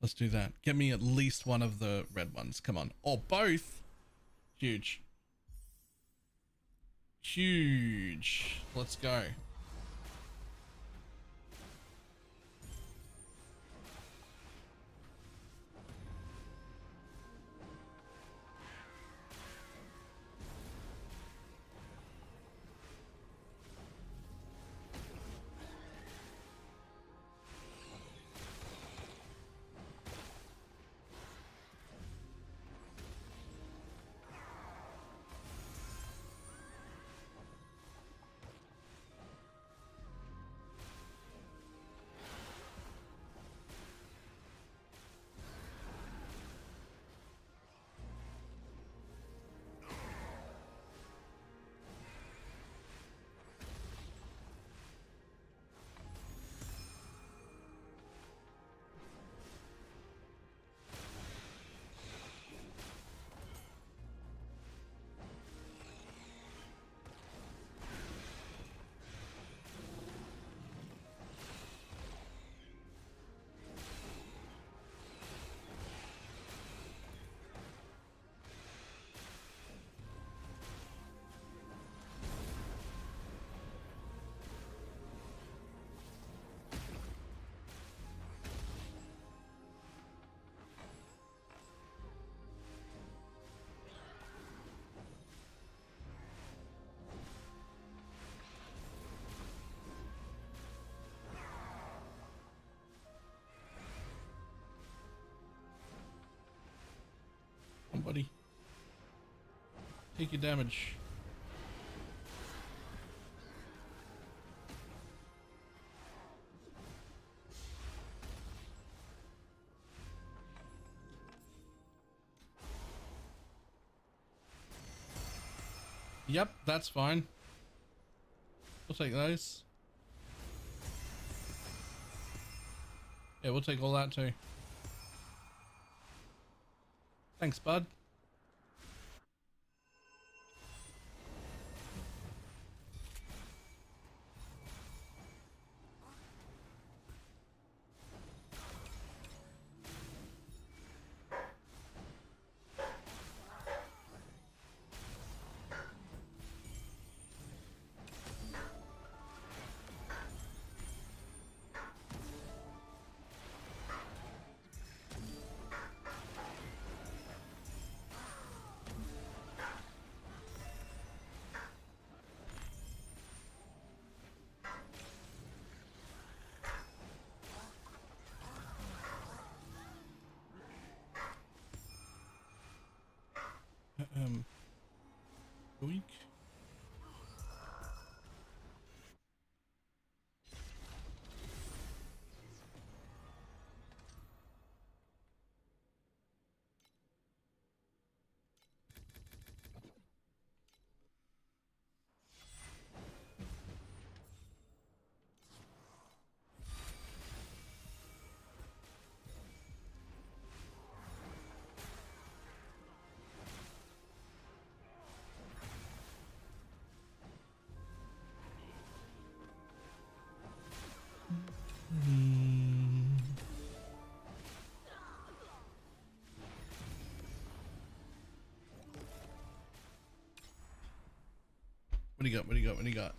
Let's do that. Get me at least one of the red ones. Come on. Or both. Huge. Huge. Let's go. Come on, buddy. Take your damage. Yep, that's fine. We'll take those. Yeah, we'll take all that too. Thanks, bud. Oink. What do you got? What do you got? What do you got?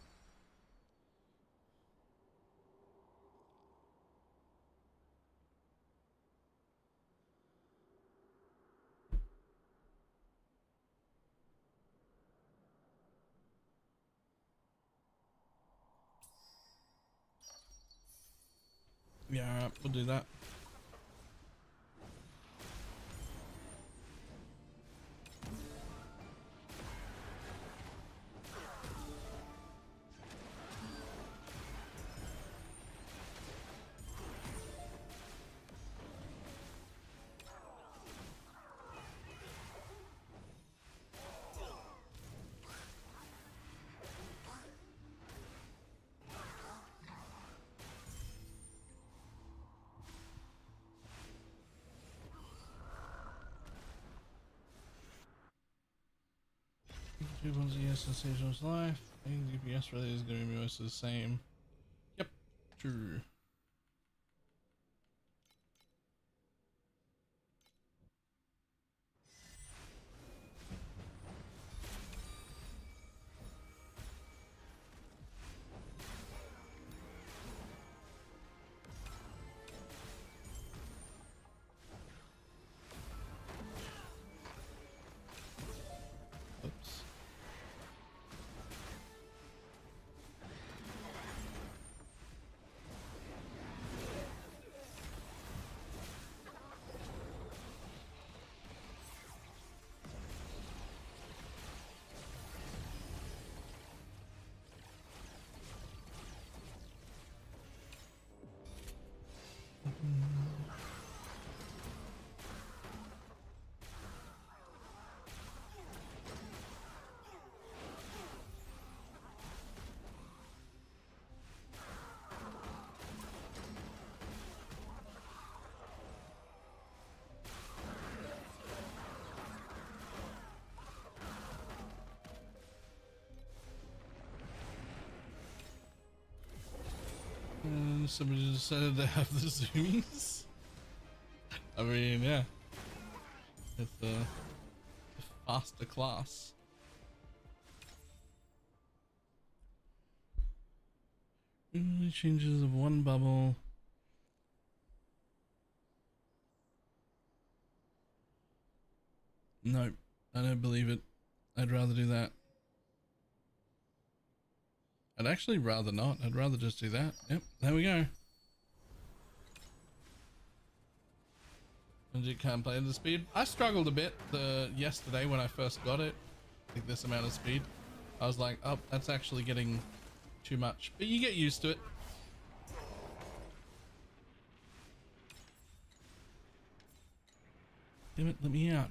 Yeah, alright, we'll do that. Two ones a yes, sensational's life. I think DPS really is going to be most of the same. Yep, true. Oops. And somebody decided to have the zoomies. I mean, yeah. It's a faster class. Changes of one bubble. Nope, I don't believe it. I'd rather do that. I'd actually rather not. I'd rather just do that. Yep, there we go. And you can't play the speed. I struggled a bit yesterday when I first got it. Like this amount of speed. I was like, oh, that's actually getting too much. But you get used to it. Damn it, let me out.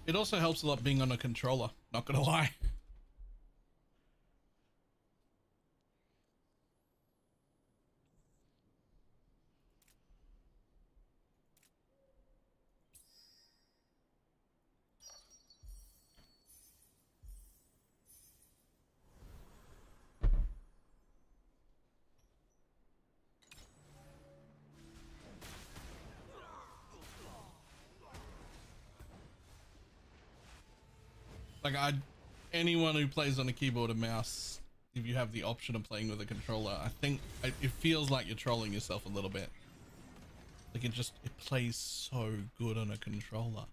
It also helps a lot being on a controller, not gonna lie. Like anyone who plays on a keyboard and mouse, if you have the option of playing with a controller, I think it feels like you're trolling yourself a little bit. Like it plays so good on a controller.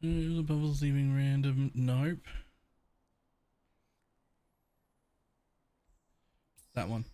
The bubbles leaving random. Nope. That one.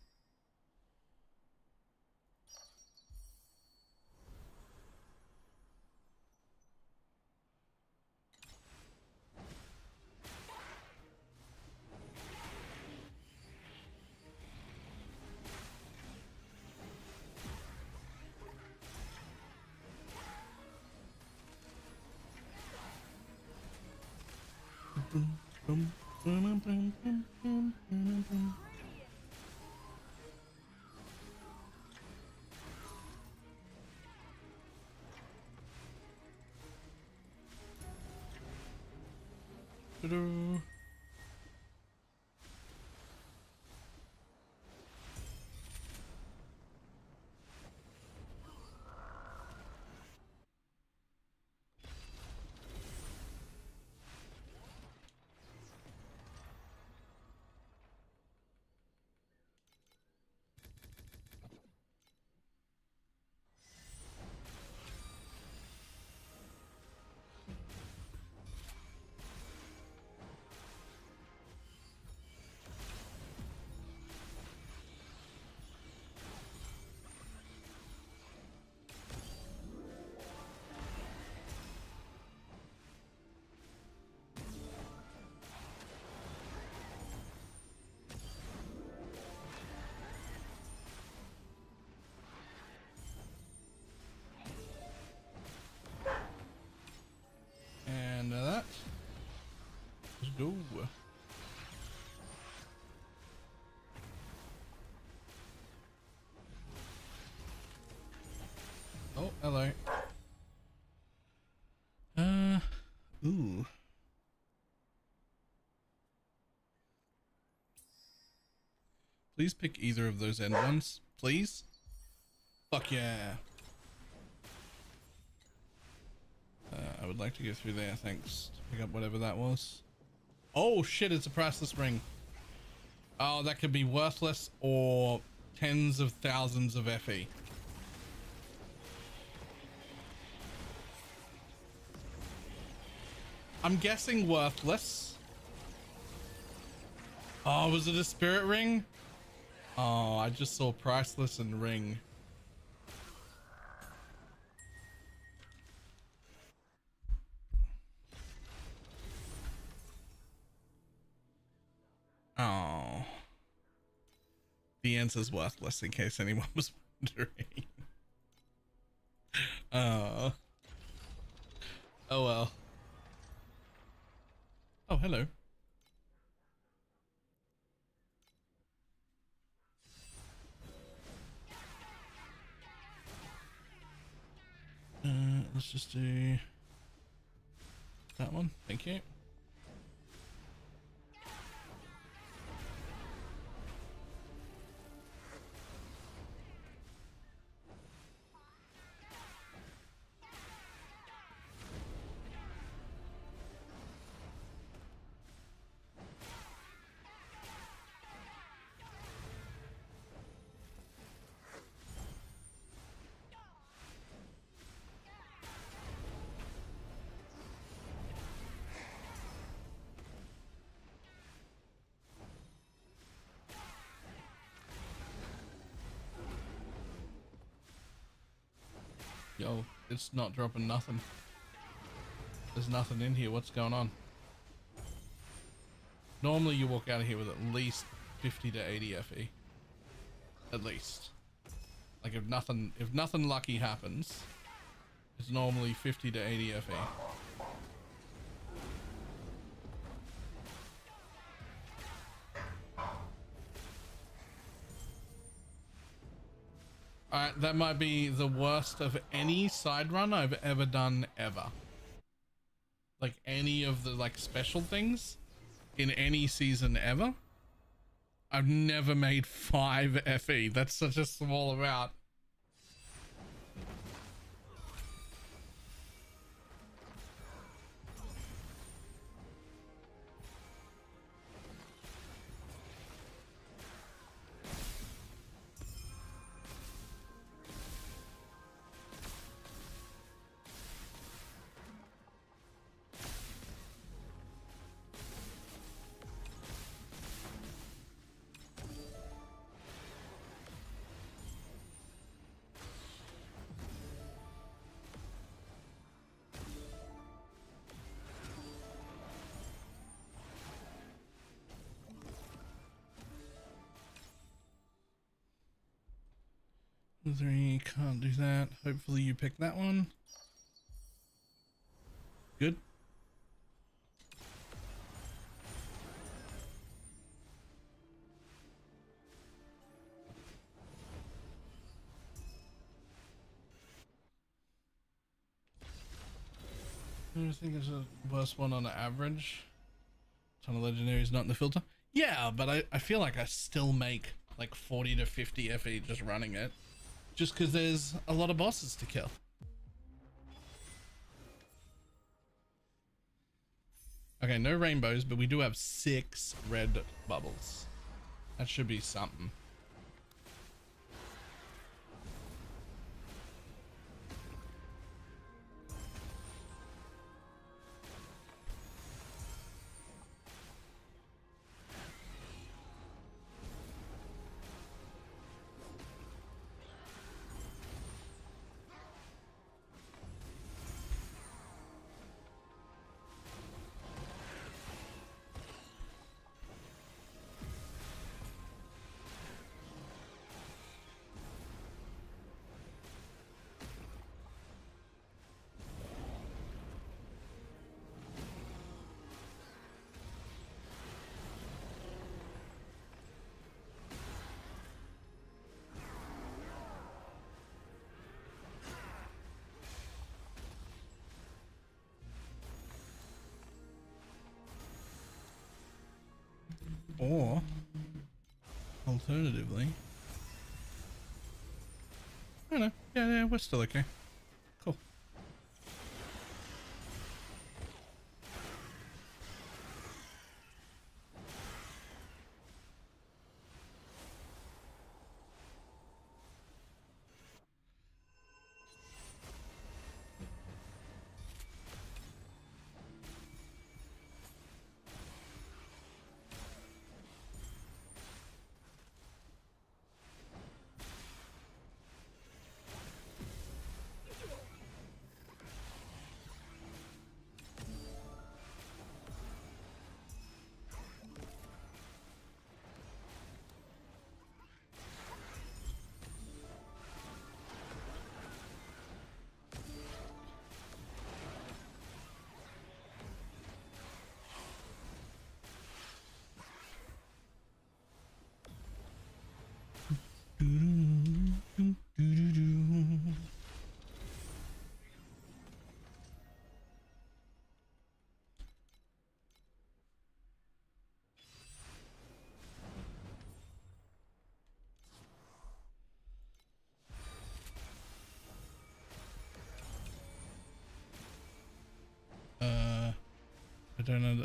And that. Let's go. Oh, hello. Ooh. Please pick either of those end ones, please. Fuck yeah. I would like to go through there, thanks. To pick up whatever that was. Oh shit, it's a priceless ring. Oh, that could be worthless or tens of thousands of FE. I'm guessing worthless. Oh, was it a spirit ring? Oh, I just saw priceless and ring. Oh. The answer's worthless in case anyone was wondering. Oh. Oh well. Oh, hello. Let's just do that one. Thank you. Yo, it's not dropping nothing. There's nothing in here. What's going on? Normally you walk out of here with at least 50 to 80 FE. At least. Like if nothing lucky happens, it's normally 50 to 80 FE. Alright, that might be the worst of any side run I've ever done ever. Like any of the like special things in any season ever. I've never made 5 FE. That's such a small amount. Three, can't do that. Hopefully you pick that one. Good. I think it's the worst one on the average. Ton of legendaries not in the filter. Yeah, but I feel like I still make like 40 to 50 FE just running it. Just because there's a lot of bosses to kill. Okay, no rainbows, but we do have 6 red bubbles. That should be something. Or alternatively, I don't know. Yeah, we're still okay. Cool.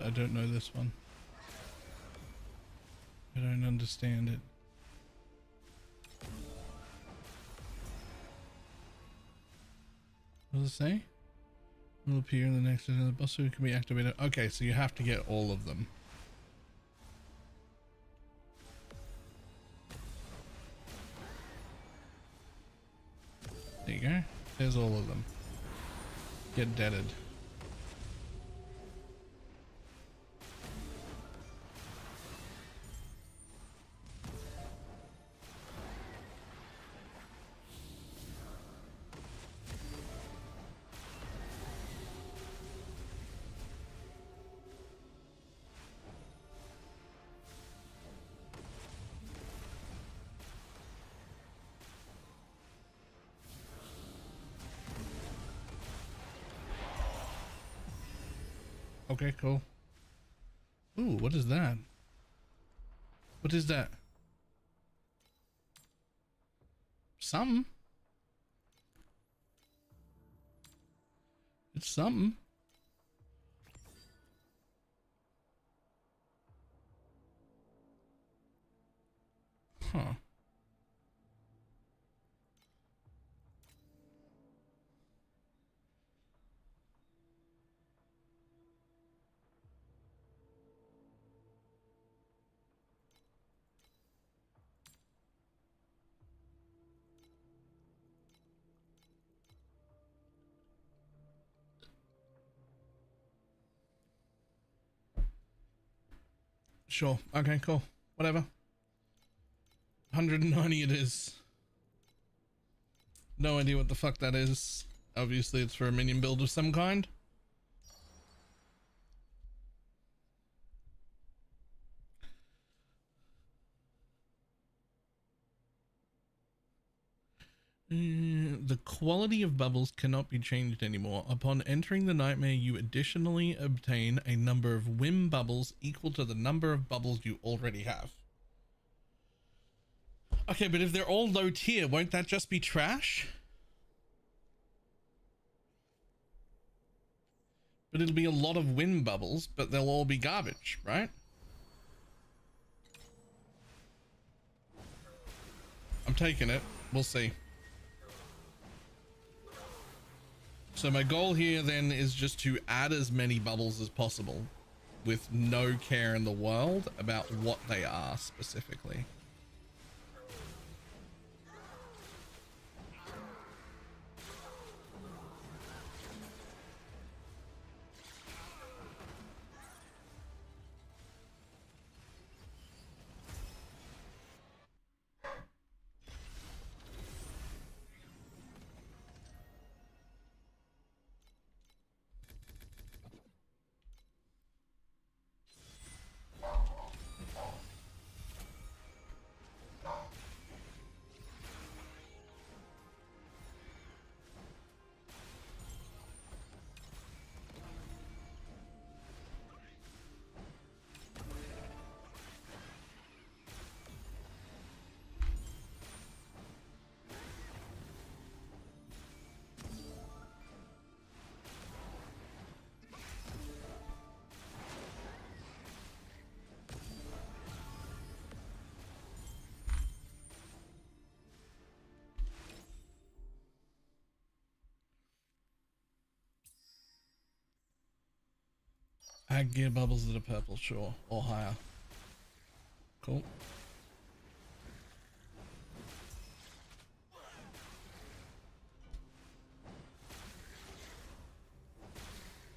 I don't know this one. I don't understand it. What does it say? Will appear in the next season. The boss suit can be activated. Okay, so you have to get all of them. There you go. There's all of them. Get deaded. Okay, cool. Ooh, what is that? What is that? Something. It's something. Huh. Sure. Okay, cool. Whatever. 190 it is. No idea what the fuck that is. Obviously it's for a minion build of some kind. The quality of bubbles cannot be changed anymore. Upon entering the nightmare, you additionally obtain a number of whim bubbles equal to the number of bubbles you already have. Okay, but if they're all low tier, won't that just be trash? But it'll be a lot of whim bubbles, but they'll all be garbage, right? I'm taking it. We'll see. So my goal here then is just to add as many bubbles as possible with no care in the world about what they are specifically. Add gear bubbles that are purple, sure, or higher. Cool.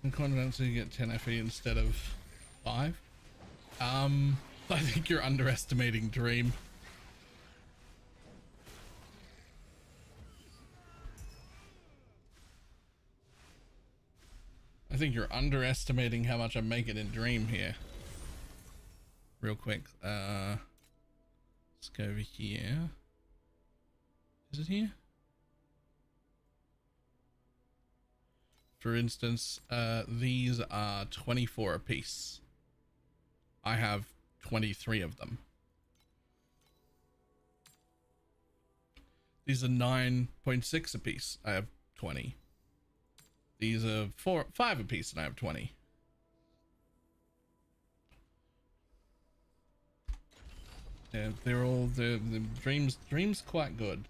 In confidence, you get 10 FE instead of 5. I think you're underestimating Dream. I think you're underestimating how much I'm making in Dream here. Real quick, let's go over here. Is it here? For instance, these are 24 a piece. I have 23 of them. These are 9.6 a piece. I have 20. These are 5 a piece and I have 20. Yeah, they're all the Dream's quite good.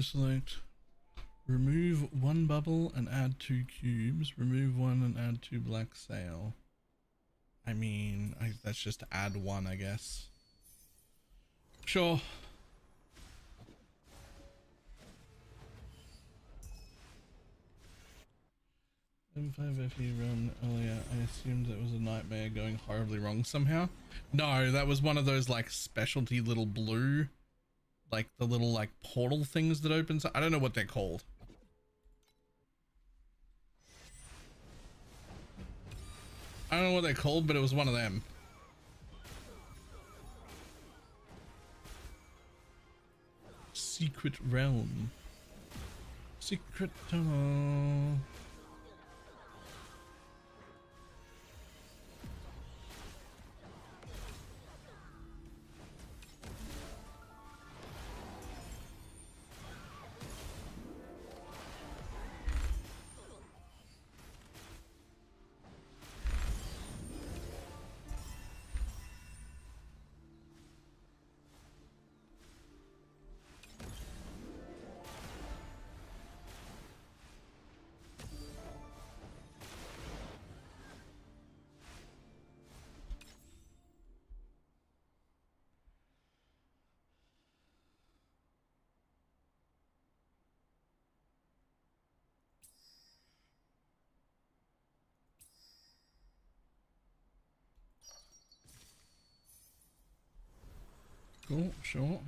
Select. Remove one bubble and add 2 cubes. Remove one and add 2 black sail. I mean, that's just add 1, I guess. Sure. M5FE run earlier. I assumed it was a nightmare going horribly wrong somehow. No, that was one of those like specialty little blue, like the little like portal things that opens. I don't know what they're called. I don't know what they're called, but it was one of them. Secret realm. Secret tunnel. Cool, sure.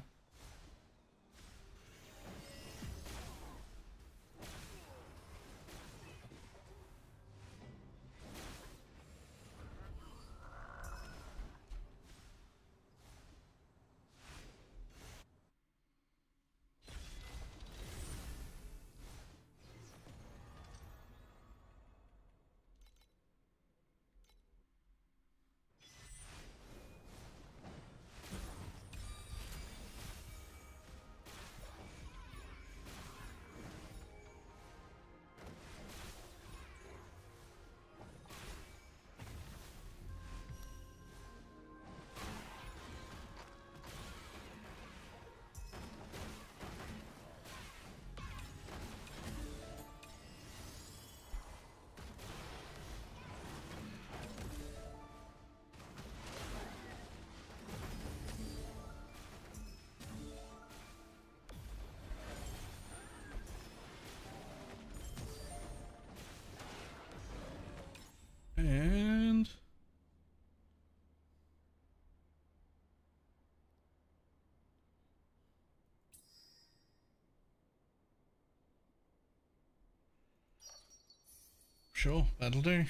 And sure, that'll do.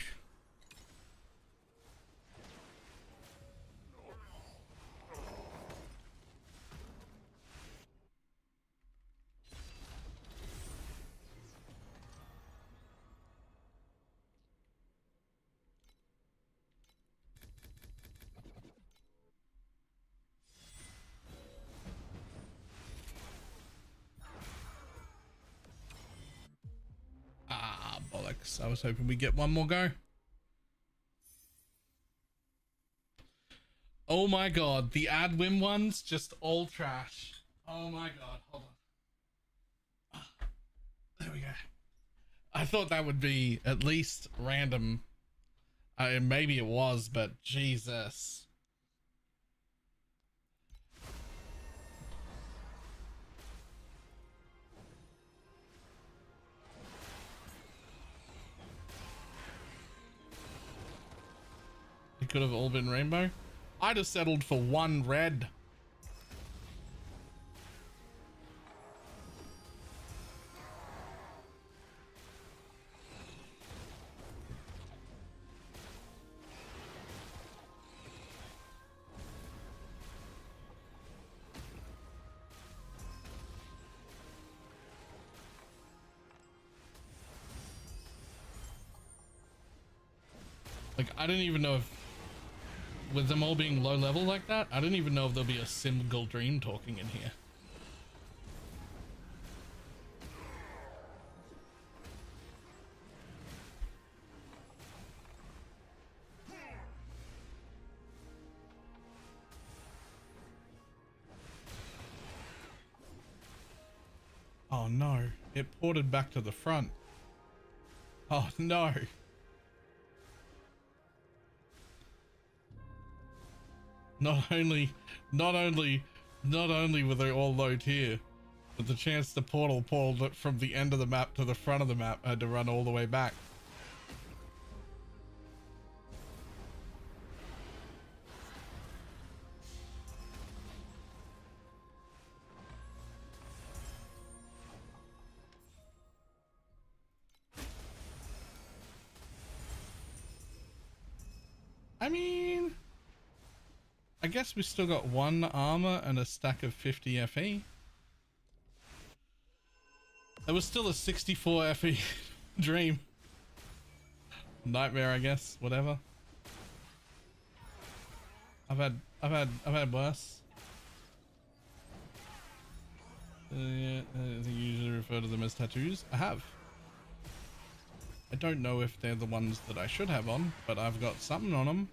Ah, bollocks. I was hoping we'd get one more go. Oh my god, the ad win ones, just all trash. Oh my god, hold on. There we go. I thought that would be at least random. Maybe it was, but Jesus. It could have all been rainbow. I'd have settled for one red. Like, I didn't even know if, with them all being low level like that, I didn't even know if there'll be a single dream talking in here. Oh no, it ported back to the front. Oh no. Not only were they all low tier, but the chance the portal pulled it from the end of the map to the front of the map had to run all the way back. I mean, I guess we still got 1 armor and a stack of 50 FE. It was still a 64 FE dream. Nightmare, I guess, whatever. I've had worse. Yeah, I think you usually refer to them as tattoos. I have. I don't know if they're the ones that I should have on, but I've got something on them.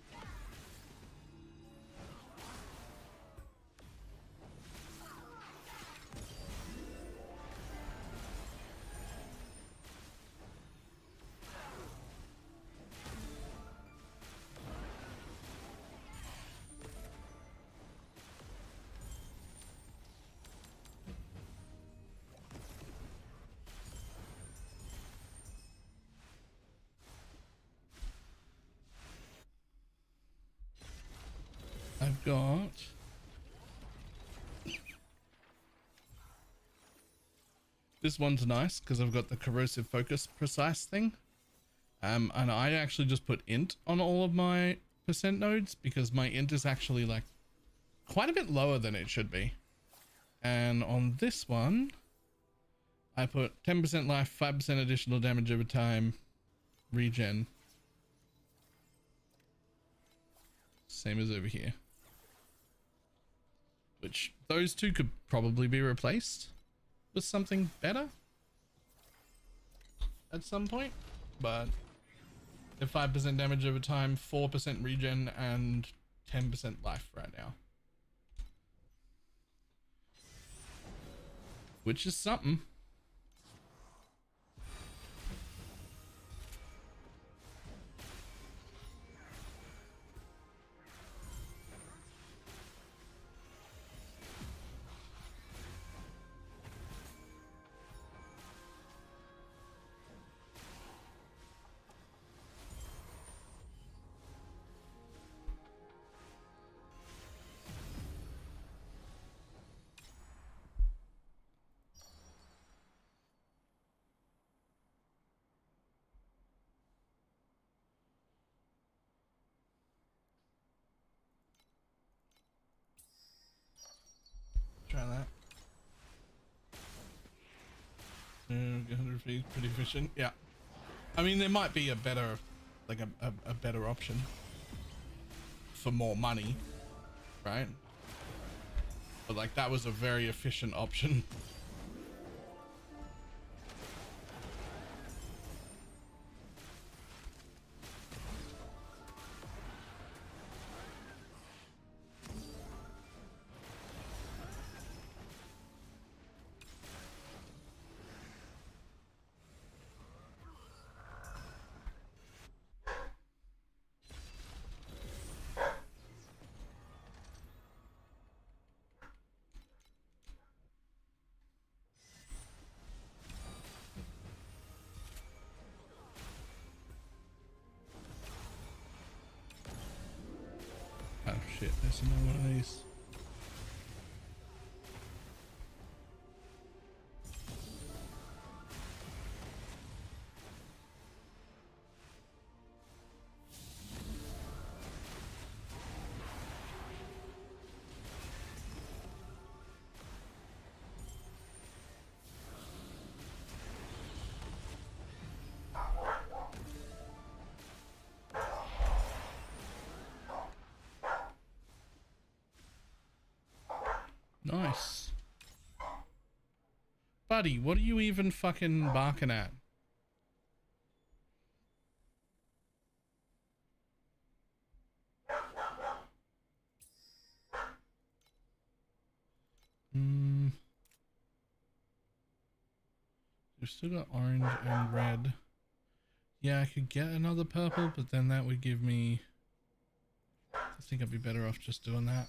I've got this one's nice because I've got the corrosive focus precise thing. And I actually just put int on all of my percent nodes because my int is actually like quite a bit lower than it should be. And on this one, I put 10% life, 5% additional damage over time, regen. Same as over here. Which those two could probably be replaced with something better at some point, but they're 5% damage over time, 4% regen, and 10% life right now. Which is something. Try that. 100 feet, pretty efficient. Yeah. I mean, there might be a better, like a better option for more money, right? But like that was a very efficient option. Oh shit, there's another one of these. Nice. Buddy, what are you even fucking barking at? We've still got orange and red. Yeah, I could get another purple, but then that would give me... I think I'd be better off just doing that.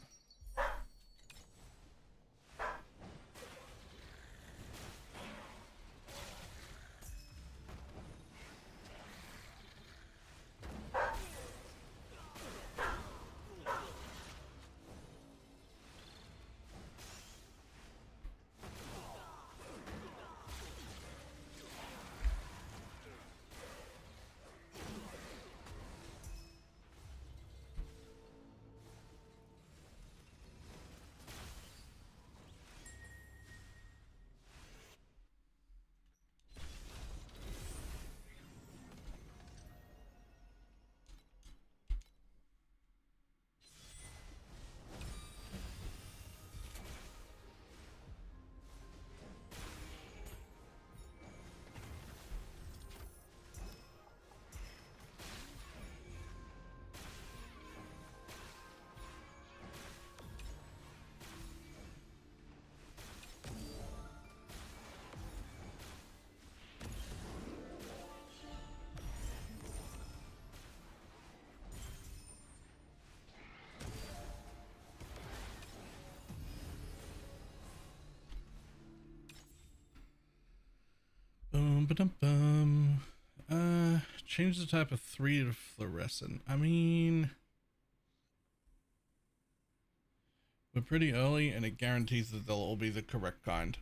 Boom, ba-dum, bum. Change the type of 3 to fluorescent. I mean, we're pretty early and it guarantees that they'll all be the correct kind.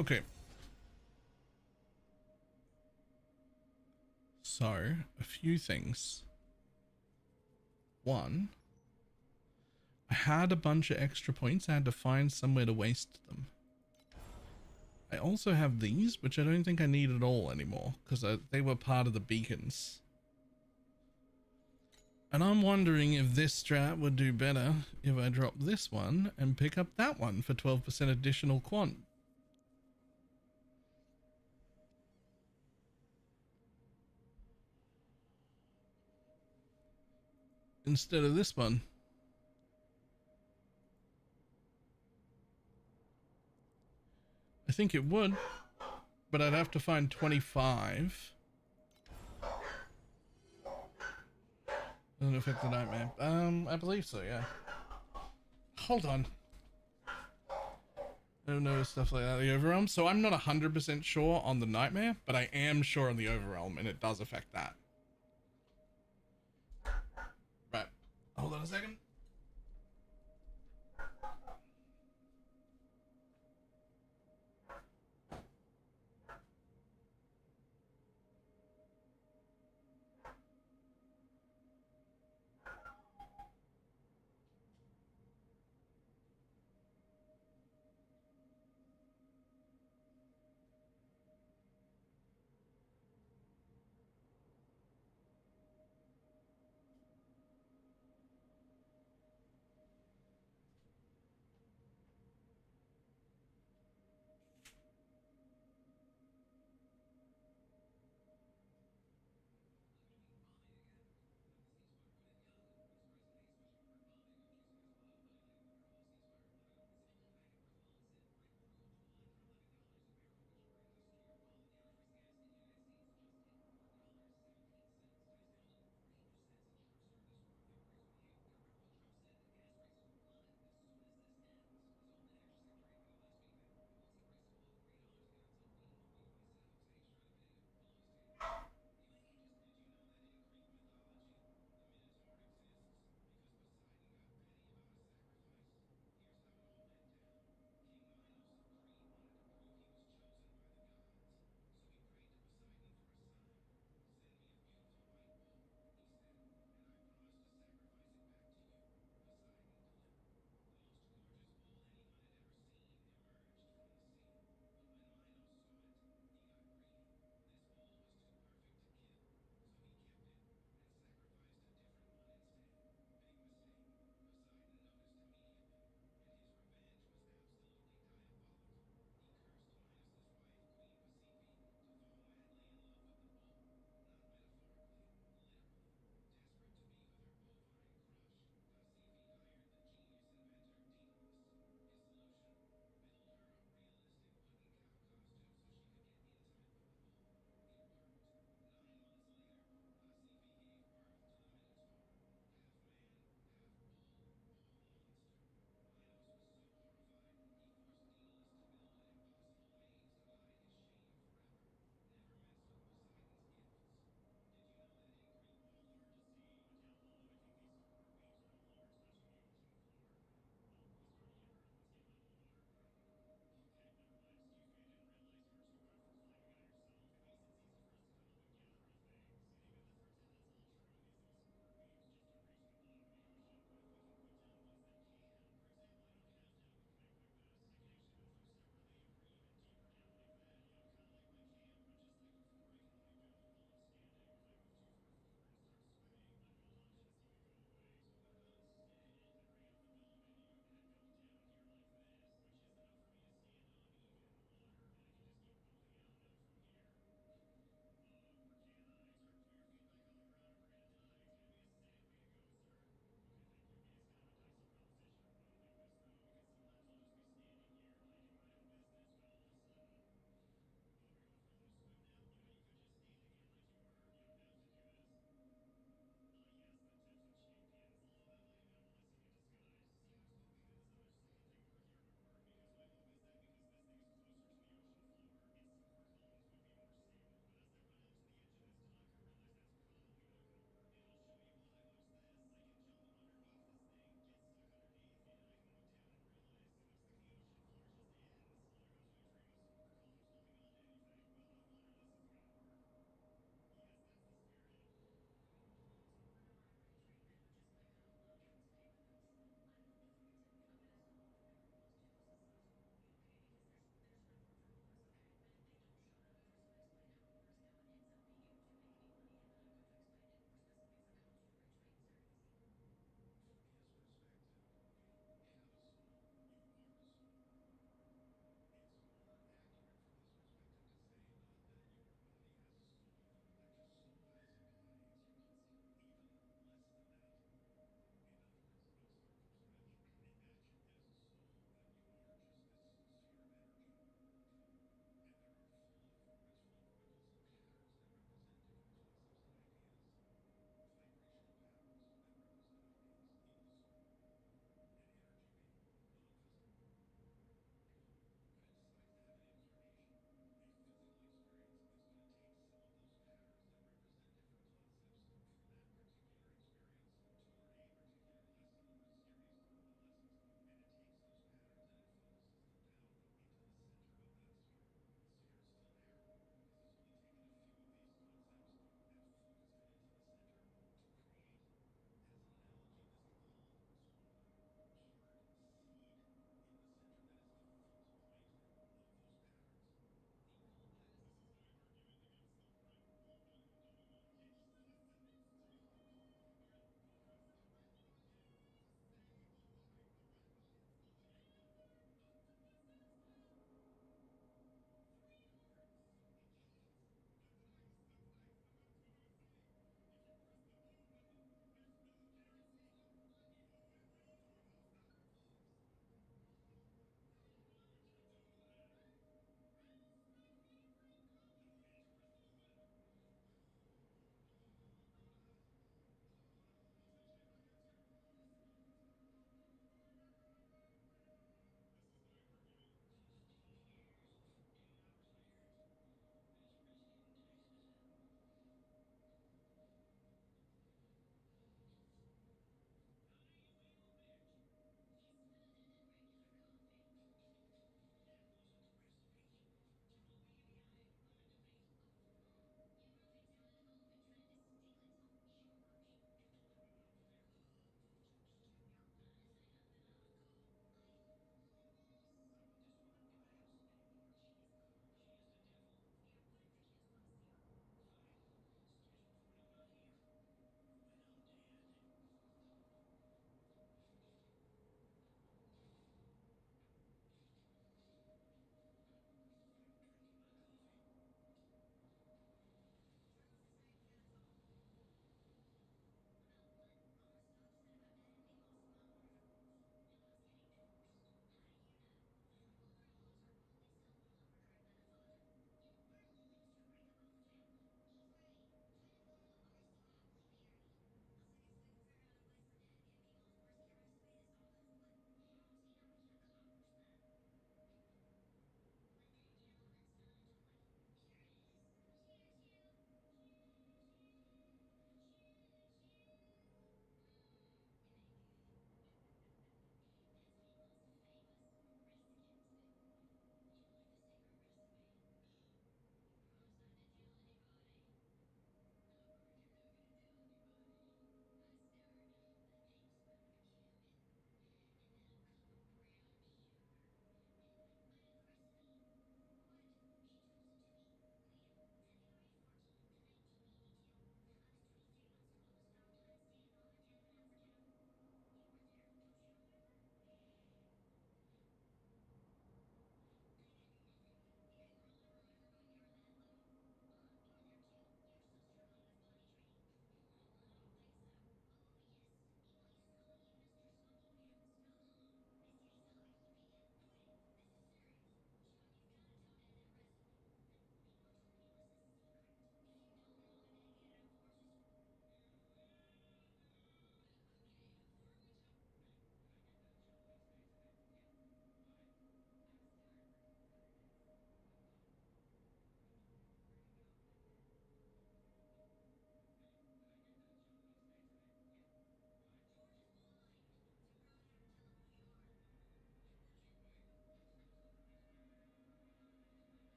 Okay. So, a few things. One, I had a bunch of extra points. I had to find somewhere to waste them. I also have these, which I don't think I need at all anymore, because they were part of the beacons. And I'm wondering if this strat would do better if I drop this one and pick up that one for 12% additional quant. Instead of this one. I think it would, but I'd have to find 25. Doesn't affect the nightmare. I believe so, yeah. Hold on. I don't know stuff like that, the overwhelm. So I'm not 100% sure on the nightmare, but I am sure on the overwhelm, and it does affect that. Right. Hold on a second.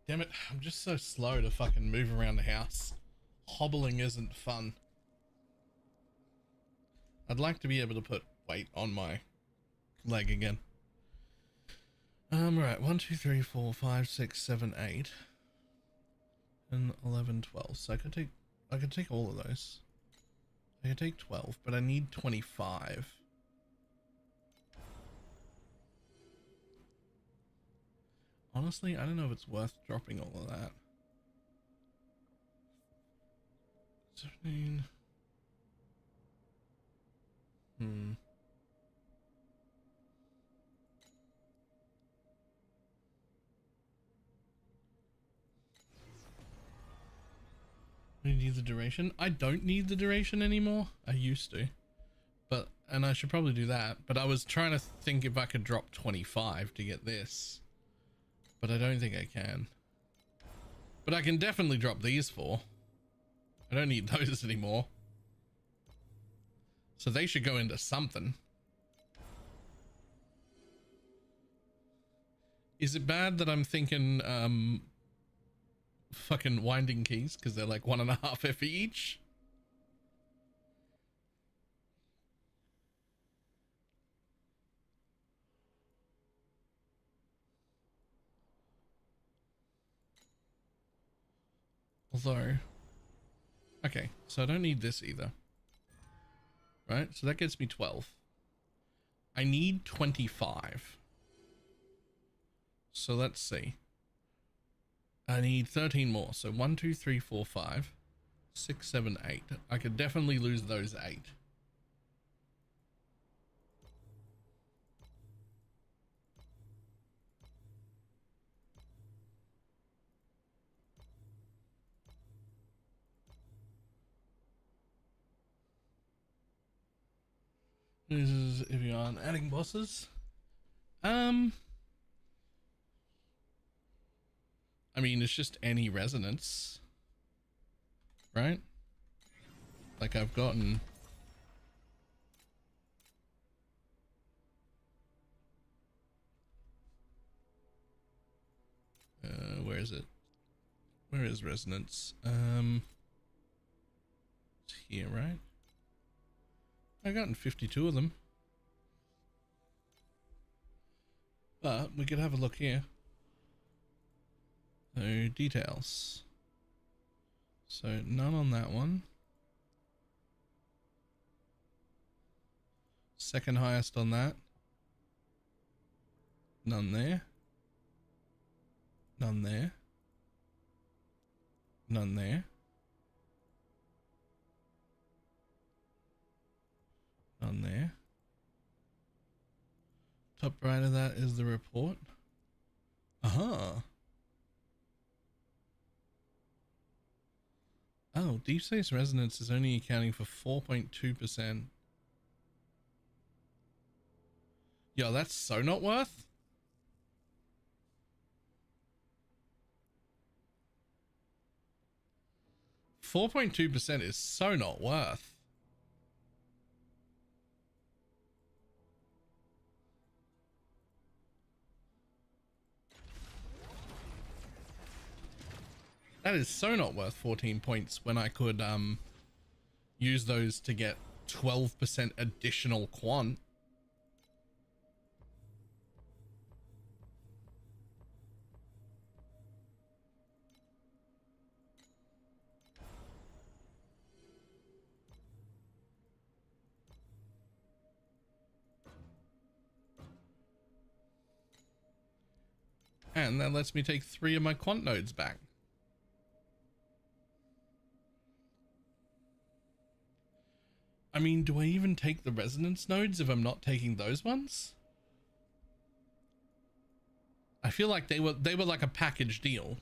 Damn it, I'm just so slow to fucking move around the house. Hobbling isn't fun. I'd like to be able to put weight on my leg again. Right, 1, 2, 3, 4, 5, 6, 7, 8, and 11, 12. So I could take all of those. I could take 12, but I need 25. Honestly, I don't know if it's worth dropping all of that. 17. We need the duration. I don't need the duration anymore. I used to, and I should probably do that. But I was trying to think if I could drop 25 to get this, but I don't think I can. But I can definitely drop these 4. I don't need those anymore. So they should go into something. Is it bad that I'm thinking fucking winding keys because they're like 1.5 F each? Although, okay, so I don't need this either. Right, so that gets me 12. I need 25. So let's see. I need 13 more. So 1, 2, 3, 4, 5, 6, 7, 8. I could definitely lose those 8. This is if you aren't adding bosses. I mean, it's just any resonance, right? Like I've gotten. Where is it? Where is resonance? It's here, right? I've gotten 52 of them. But we could have a look here. So details. So none on that one. Second highest on that. None there. None there. None there. None there. Top right of that is the report. Uh-huh. Oh, deep space resonance is only accounting for 4.2%. Yo, that's so not worth. %4.2% is so not worth. That is so not worth 14 points when I could use those to get 12% additional quant. And that lets me take 3 of my quant nodes back. I mean, do I even take the resonance nodes if I'm not taking those ones? I feel like they were like a package deal.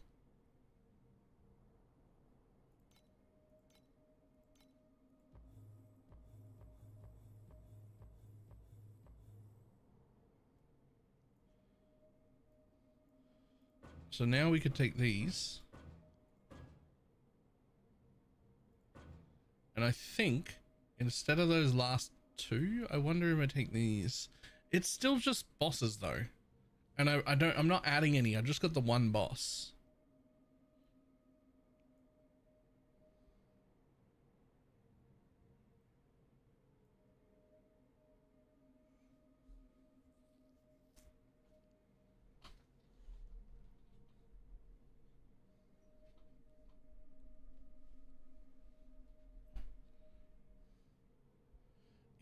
So now we could take these. And I think instead of those last 2, I wonder if I take these. It's still just bosses though. And I'm not adding any. I just got the one boss.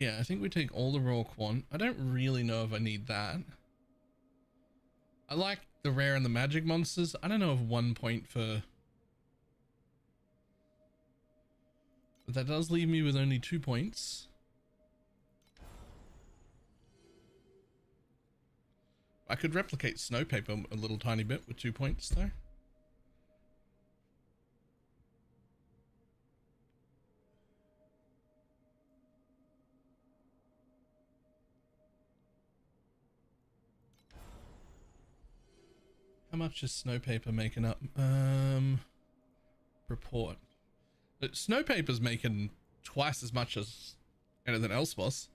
Yeah, I think we take all the raw quant. I don't really know if I need that. I like the rare and the magic monsters. I don't know if 1 point for... But that does leave me with only 2 points. I could replicate Snowpaper a little tiny bit with 2 points though. How much is Snowpaper making up? Report. But Snowpaper's making twice as much as anything else was.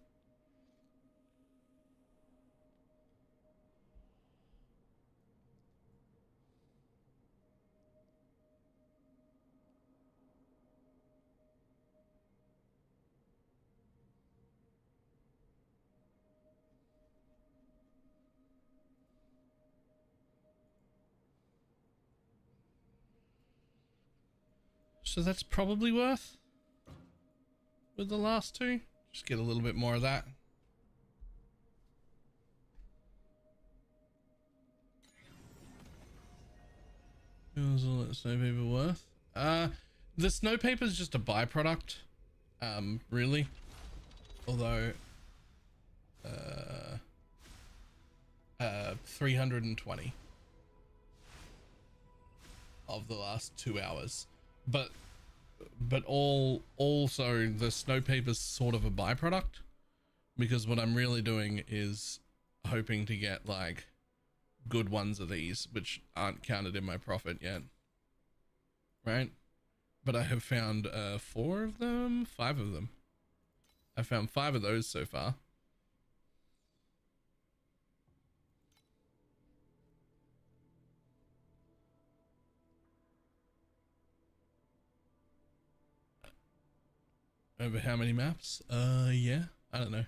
So that's probably worth with the last two. Just get a little bit more of that. How's all that Snowpaper worth? The Snowpaper is just a byproduct, really. Although, 320 of the last 2 hours. But also the Snowpaper's sort of a byproduct, because what I'm really doing is hoping to get like good ones of these, which aren't counted in my profit yet, right? But I have found 4 of them, 5 of them. I found 5 of those so far. Over how many maps? Yeah, I don't know.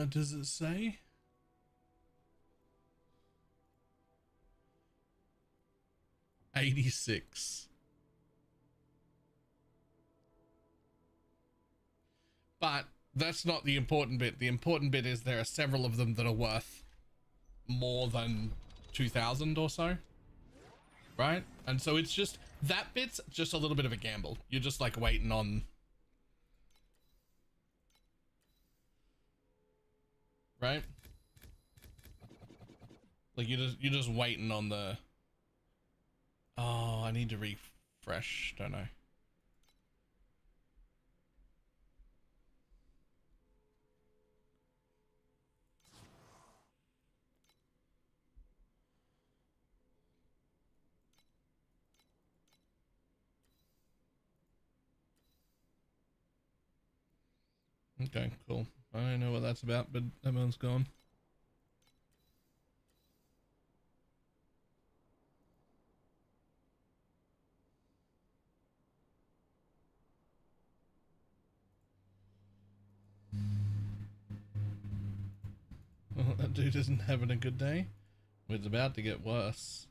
Does it say? $86. But that's not the important bit. The important bit is there are several of them that are worth more than 2,000 or so. Right? And so it's just, that bit's just a little bit of a gamble. You're just like waiting on, right? Like you're just waiting on the, oh, I need to refresh, don't I? Okay, cool. I don't know what that's about, but that one's gone. Well, that dude isn't having a good day. It's about to get worse.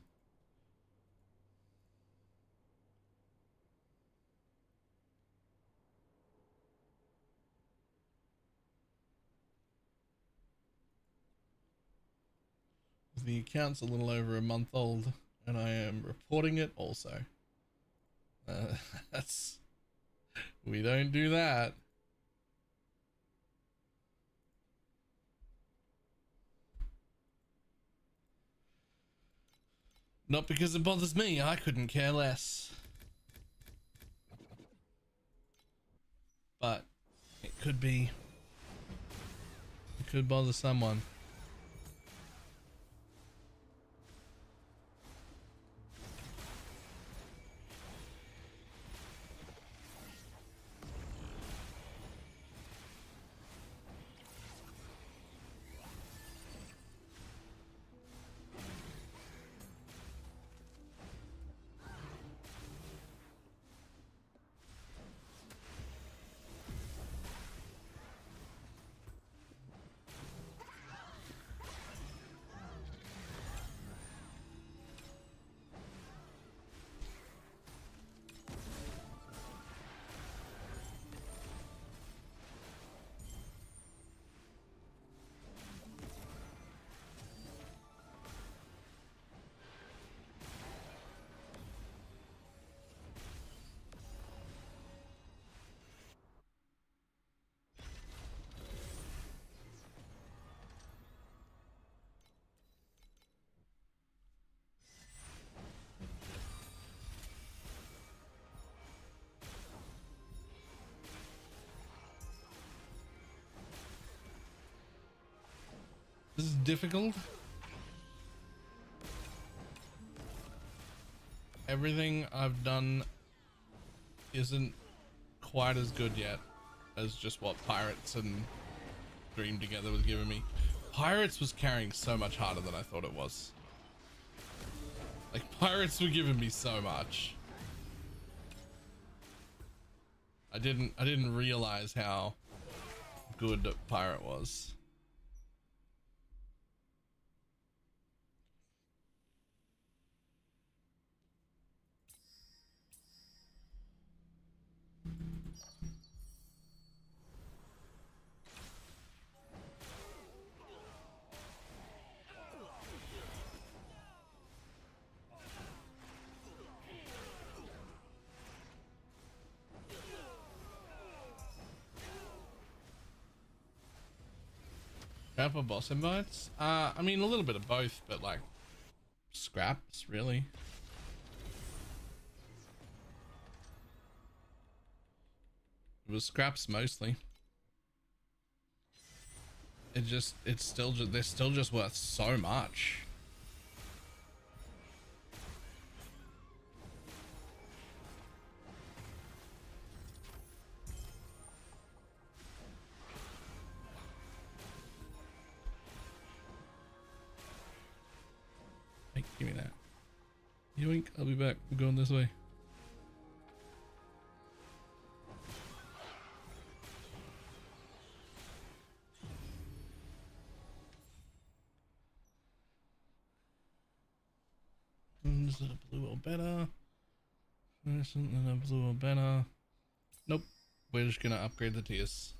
The account's a little over a month old, and I am reporting it also. That's... We don't do that. Not because it bothers me, I couldn't care less. But it could be... It could bother someone. difficult. Everything I've done isn't quite as good yet as just what Pirates and Dream Together was giving me. Pirates was carrying so much harder than I thought it was. Like, Pirates were giving me so much. I didn't realize how good Pirate was. Scrap or boss invites? I mean, a little bit of both, but like scraps, really. It was scraps mostly. They're still just worth so much. Hey, give me that. Yoink, I'll be back. I'm going this way. Is it a blue or better? Something a blue or better. Nope. We're just gonna upgrade the tiers.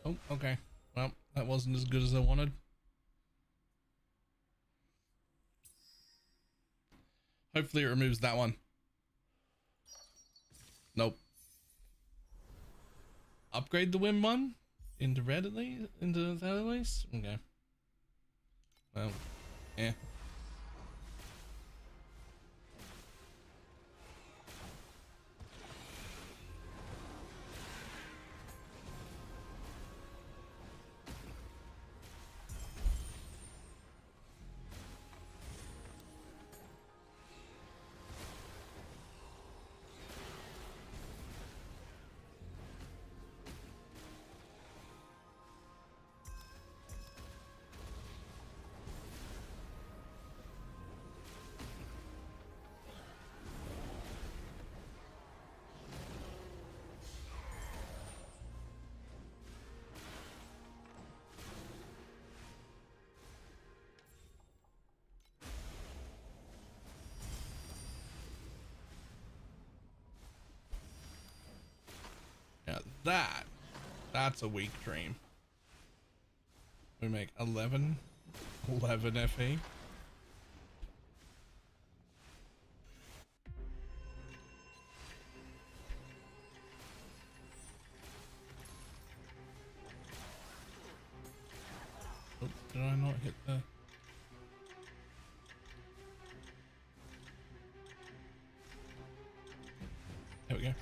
Oh, okay. Well, that wasn't as good as I wanted. Hopefully it removes that one. Nope. Upgrade the win one into red at least, into that at least. Okay. Well, yeah. Yeah, that's a weak dream. We make 11 FE. Oh, did I not hit the... There we go.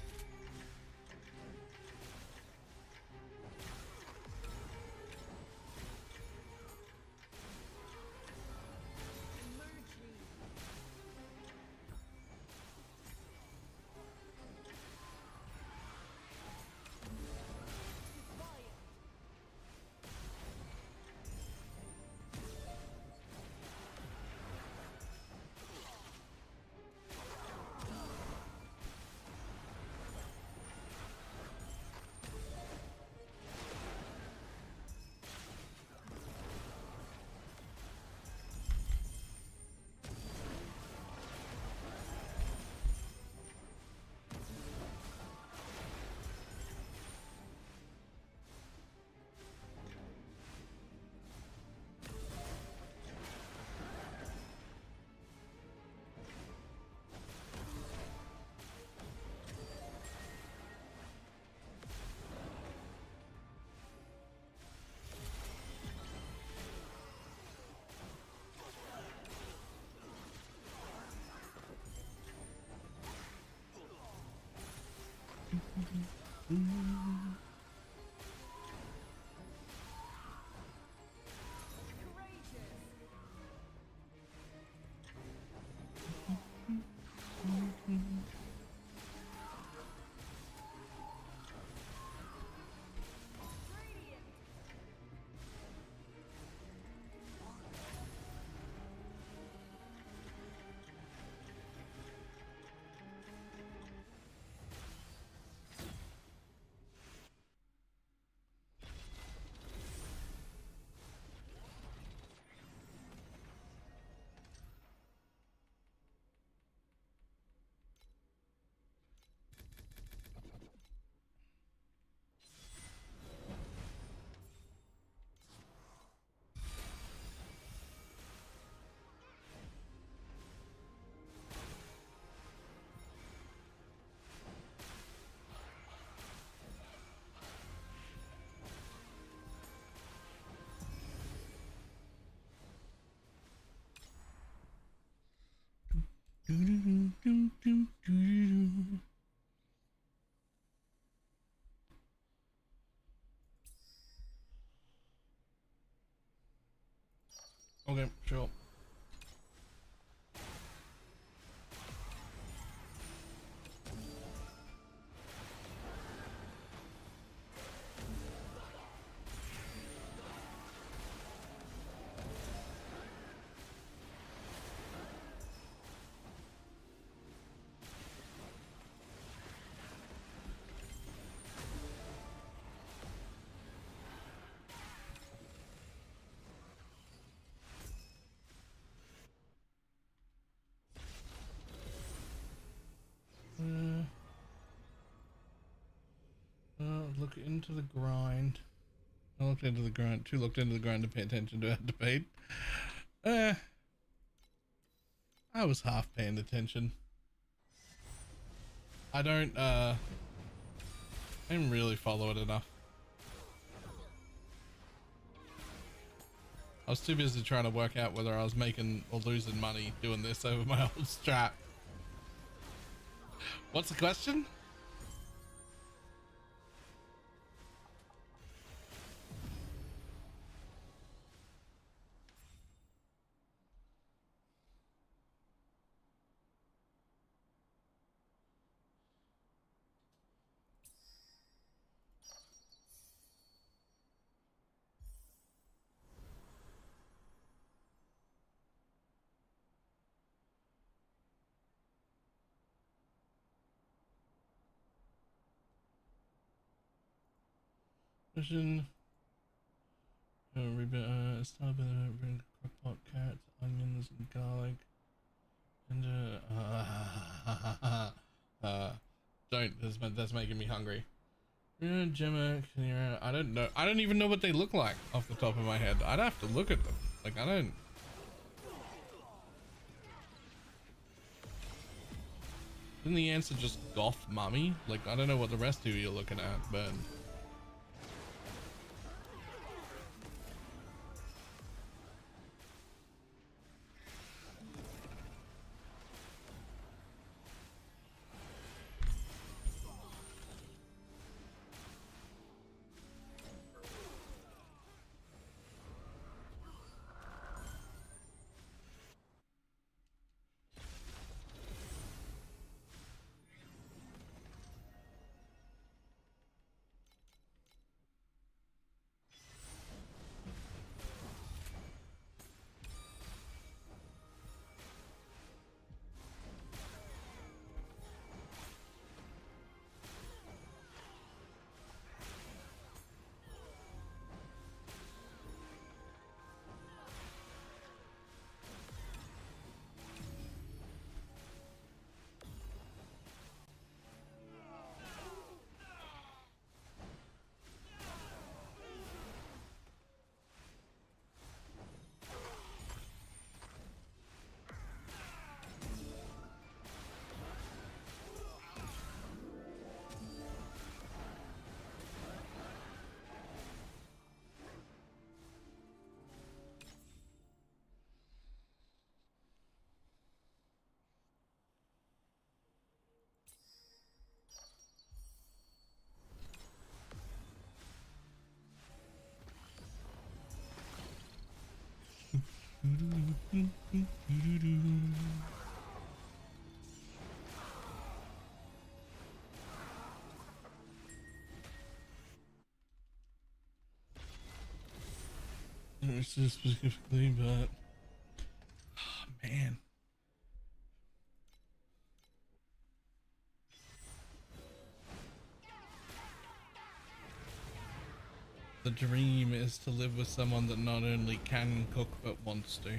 Okay, sure. Look into the grind. I looked into the grind. Too looked into the grind to pay attention to our debate. I was half paying attention. I didn't really follow it enough. I was too busy trying to work out whether I was making or losing money doing this over my old strat. What's the question? Question. Start with crockpot, carrots, onions, and garlic. And don't. That's making me hungry. Gemma, I don't know. I don't even know what they look like off the top of my head. I'd have to look at them. Like I don't. Isn't the answer just goth mummy? Like I don't know what the rest of you are looking at, but. specifically, but oh, man, the dream is to live with someone that not only can cook but wants to.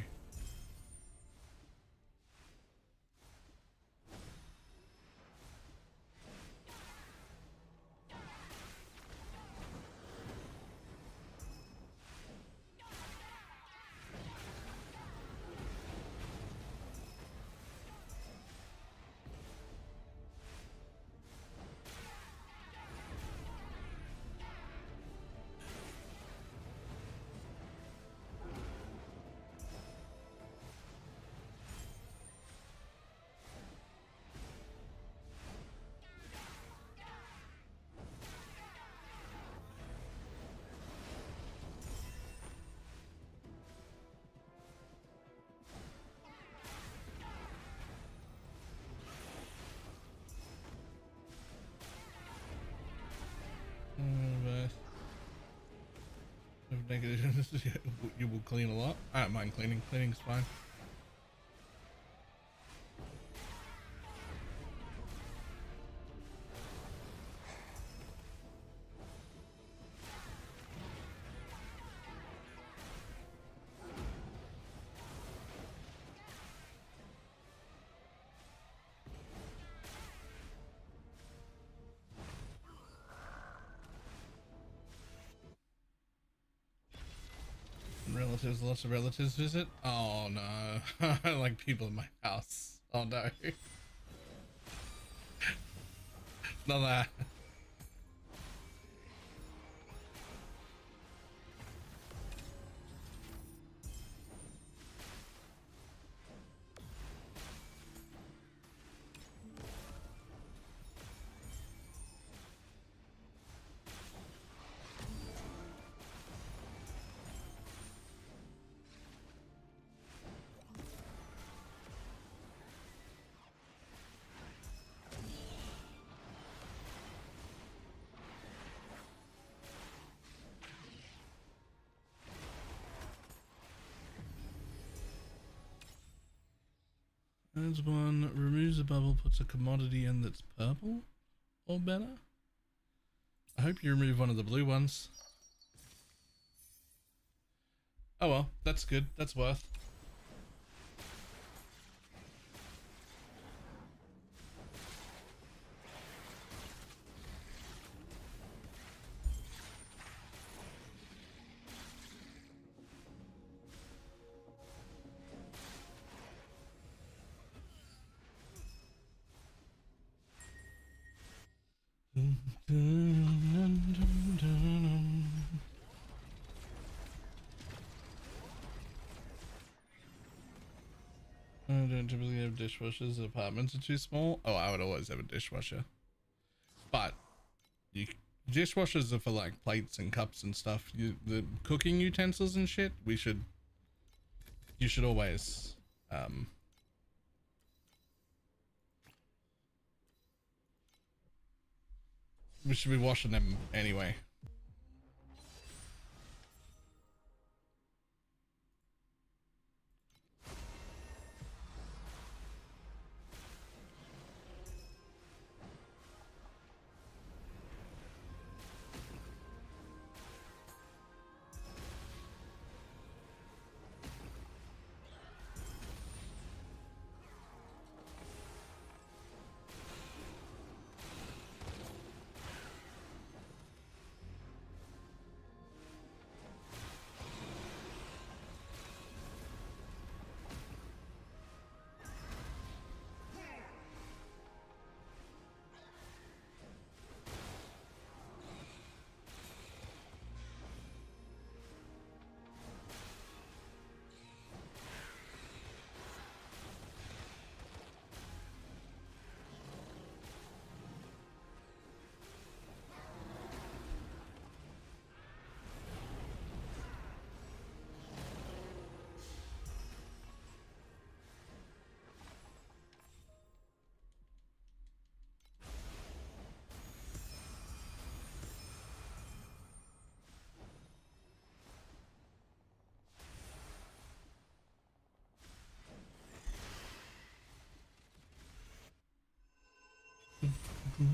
You will clean a lot. I don't mind cleaning. Cleaning's fine. Relatives, lots of relatives visit. Oh no, I don't like people in my house. Oh no, not that. Adds one, removes a bubble, puts a commodity in that's purple or better. I hope you remove one of the blue ones. Oh well, that's good. That's worth. I don't typically have dishwashers. Apartments are too small. Oh, I would always have a dishwasher. But dishwashers are for like plates and cups and stuff. The cooking utensils and shit. You should always we should be washing them anyway. You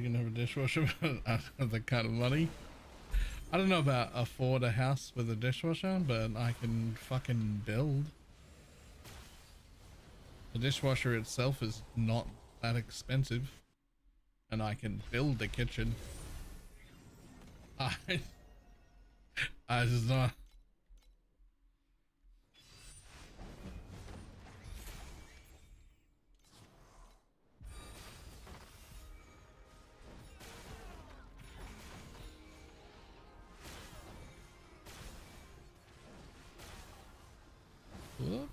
can have a dishwasher, but I don't have the kind of money. I don't know about afford a house with a dishwasher, but I can fucking build. The dishwasher itself is not that expensive, and I can build a kitchen. I just not. Whoop.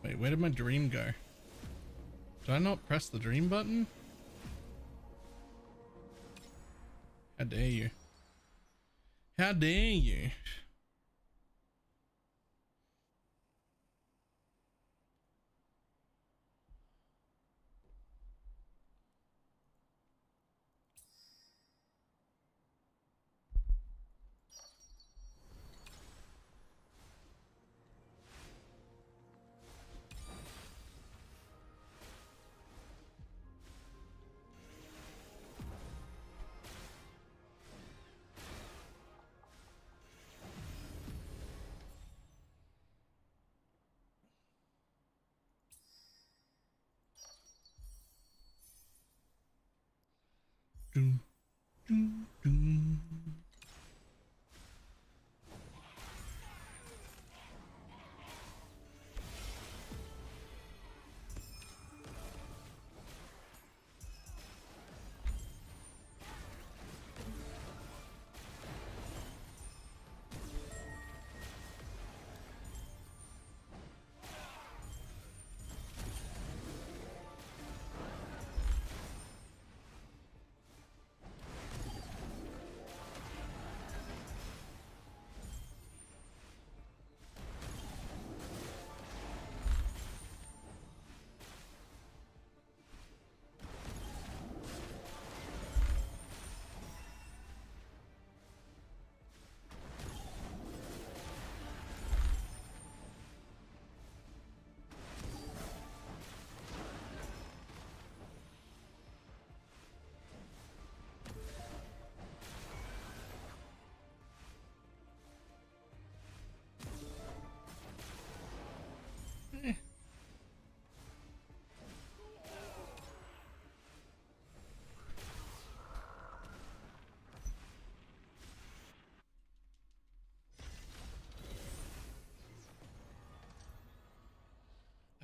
Wait, where did my dream go? Did I not press the dream button? How dare you? How dare you? Doom, doom, doom.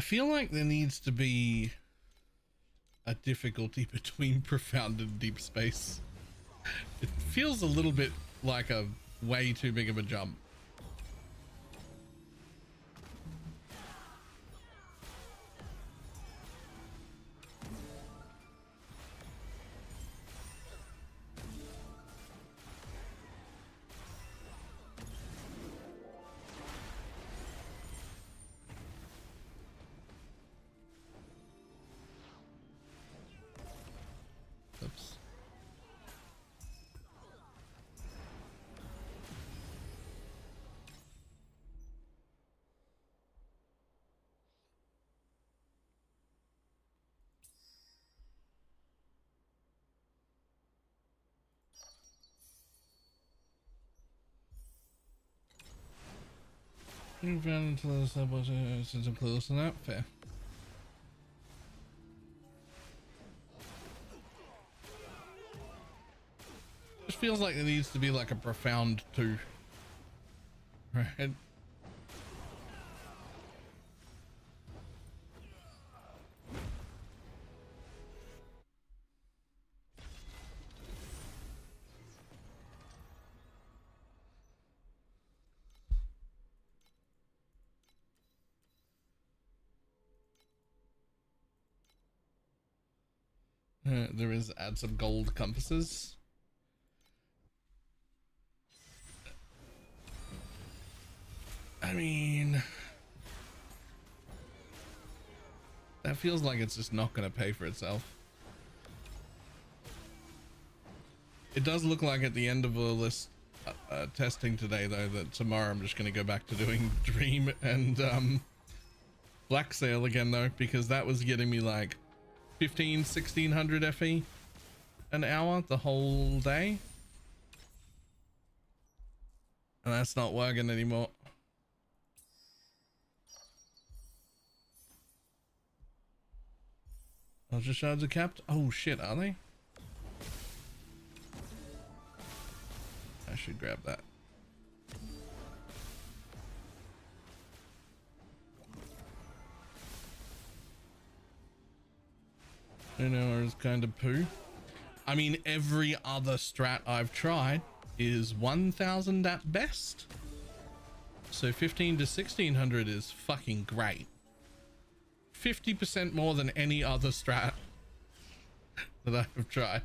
feel like there needs to be a difficulty between profound and deep space. It feels a little bit like a way too big of a jump. Oops. Move around until the subway since I'm close to that. Fair. Just feels like there needs to be like a profound 2. Right? There is add some gold compasses. I mean, that feels like it's just not going to pay for itself. It does look like at the end of the list testing today, though, that tomorrow I'm just going to go back to doing Dream and Black Sail again, though, because that was getting me like 1600 FE an hour the whole day. And that's not working anymore. Ultra shards are capped. Oh shit, are they? I should grab that. 10 hours kind of poo. I mean, every other strat I've tried is 1000 at best. So 15 to 1600 is fucking great. 50% more than any other strat that I've tried.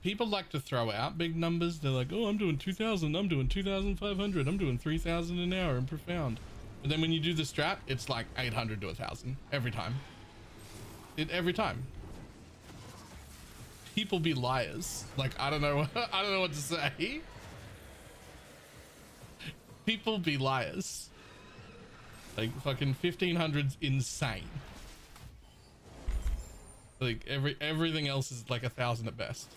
People like to throw out big numbers. They're like, oh, I'm doing 2000, I'm doing 2500, I'm doing 3000 an hour in profound. But then when you do the strat, it's like 800 to 1000 every time. Every time. People be liars. Like, I don't know. I don't know what to say. People be liars. Like fucking 1500's insane. Like everything else is like 1000 at best.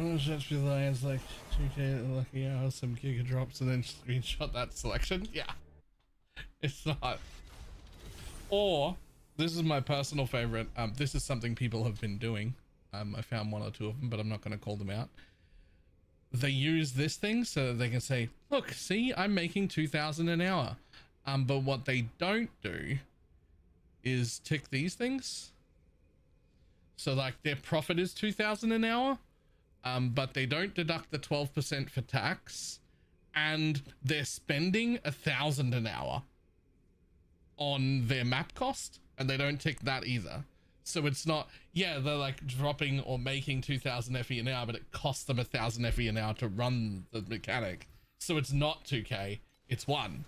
Oh, should be lions like 2K lucky hours, some giga drops, and then screenshot that selection. Yeah, it's not. Or this is my personal favorite. This is something people have been doing. I found one or two of them, but I'm not going to call them out. They use this thing so they can say, look, see, I'm making 2,000 an hour. But what they don't do is tick these things. So like their profit is 2,000 an hour, but they don't deduct the 12% for tax, and they're spending 1,000 an hour on their map cost, and they don't tick that either. So it's not, yeah, they're like dropping or making 2,000 FE an hour, but it costs them 1,000 FE an hour to run the mechanic. So it's not 2K, it's 1.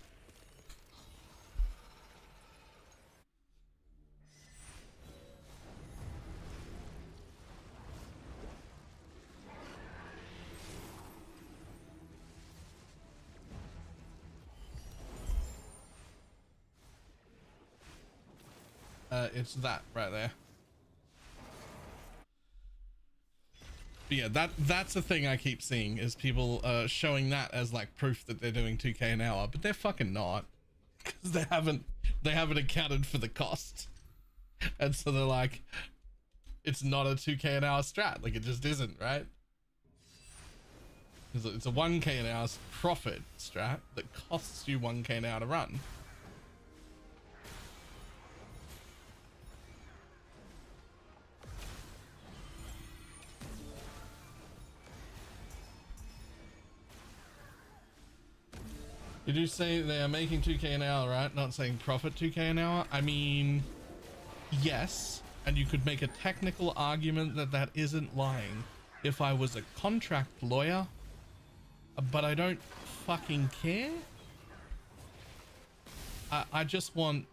It's that right there. But yeah, that's the thing I keep seeing is people showing that as like proof that they're doing 2K an hour, but they're fucking not, because they haven't accounted for the cost, and so they're like, it's not a 2K an hour strat, like it just isn't, right? It's a 1K an hour profit strat that costs you 1K an hour to run. Did you say they are making 2K an hour, right? Not saying profit 2K an hour? I mean, yes. And you could make a technical argument that that isn't lying if I was a contract lawyer, but I don't fucking care. I just want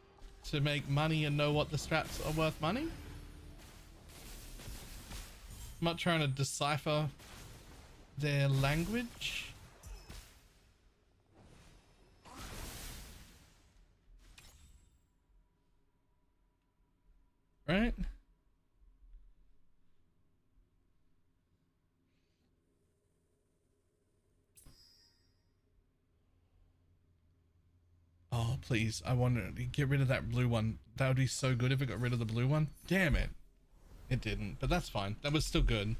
to make money and know what the strats are worth money. I'm not trying to decipher their language. Right? Oh, please. I want to get rid of that blue one. That would be so good if it got rid of the blue one. Damn it. It didn't, but that's fine. That was still good.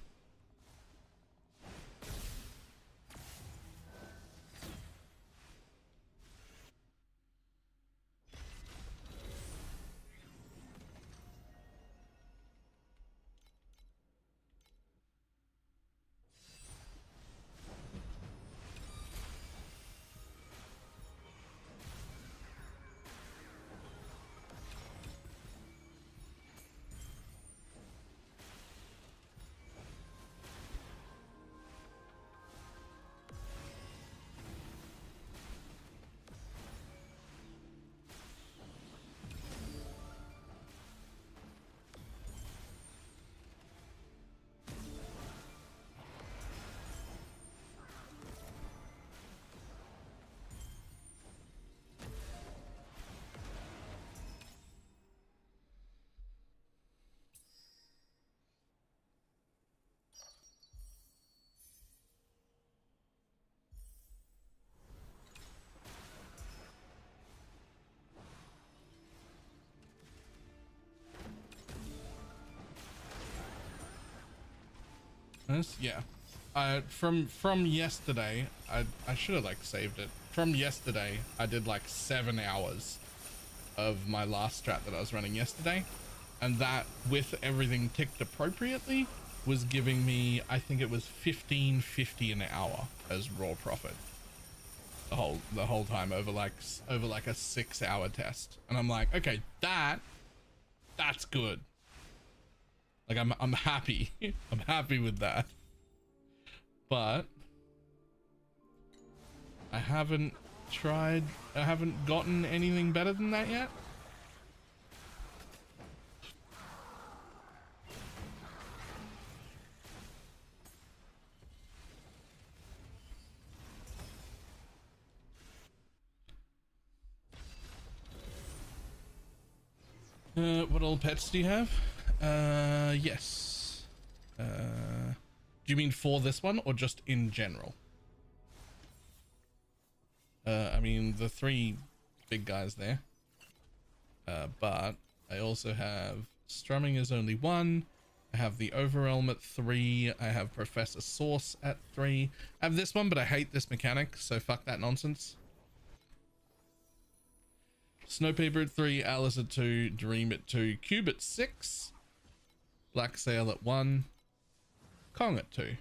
Yeah. From yesterday, I should have like saved it. From yesterday, I did like 7 hours of my last strat that I was running yesterday, and that, with everything ticked appropriately, was giving me, I think it was 1550 an hour as raw profit the whole time over like a 6-hour test. And I'm like, okay, that's good. Like I'm happy. I'm happy with that. But I haven't gotten anything better than that yet. What old pets do you have? Yes. Do you mean for this one or just in general? I mean the 3 big guys there. But I also have strumming is only 1. I have the Overwhelm at 3. I have Professor Source at 3. I have this one, but I hate this mechanic, so fuck that nonsense. Snowpaper at 3, Alice at 2, Dream at 2, Cube at 6, Black Sail at 1, Kong at 2.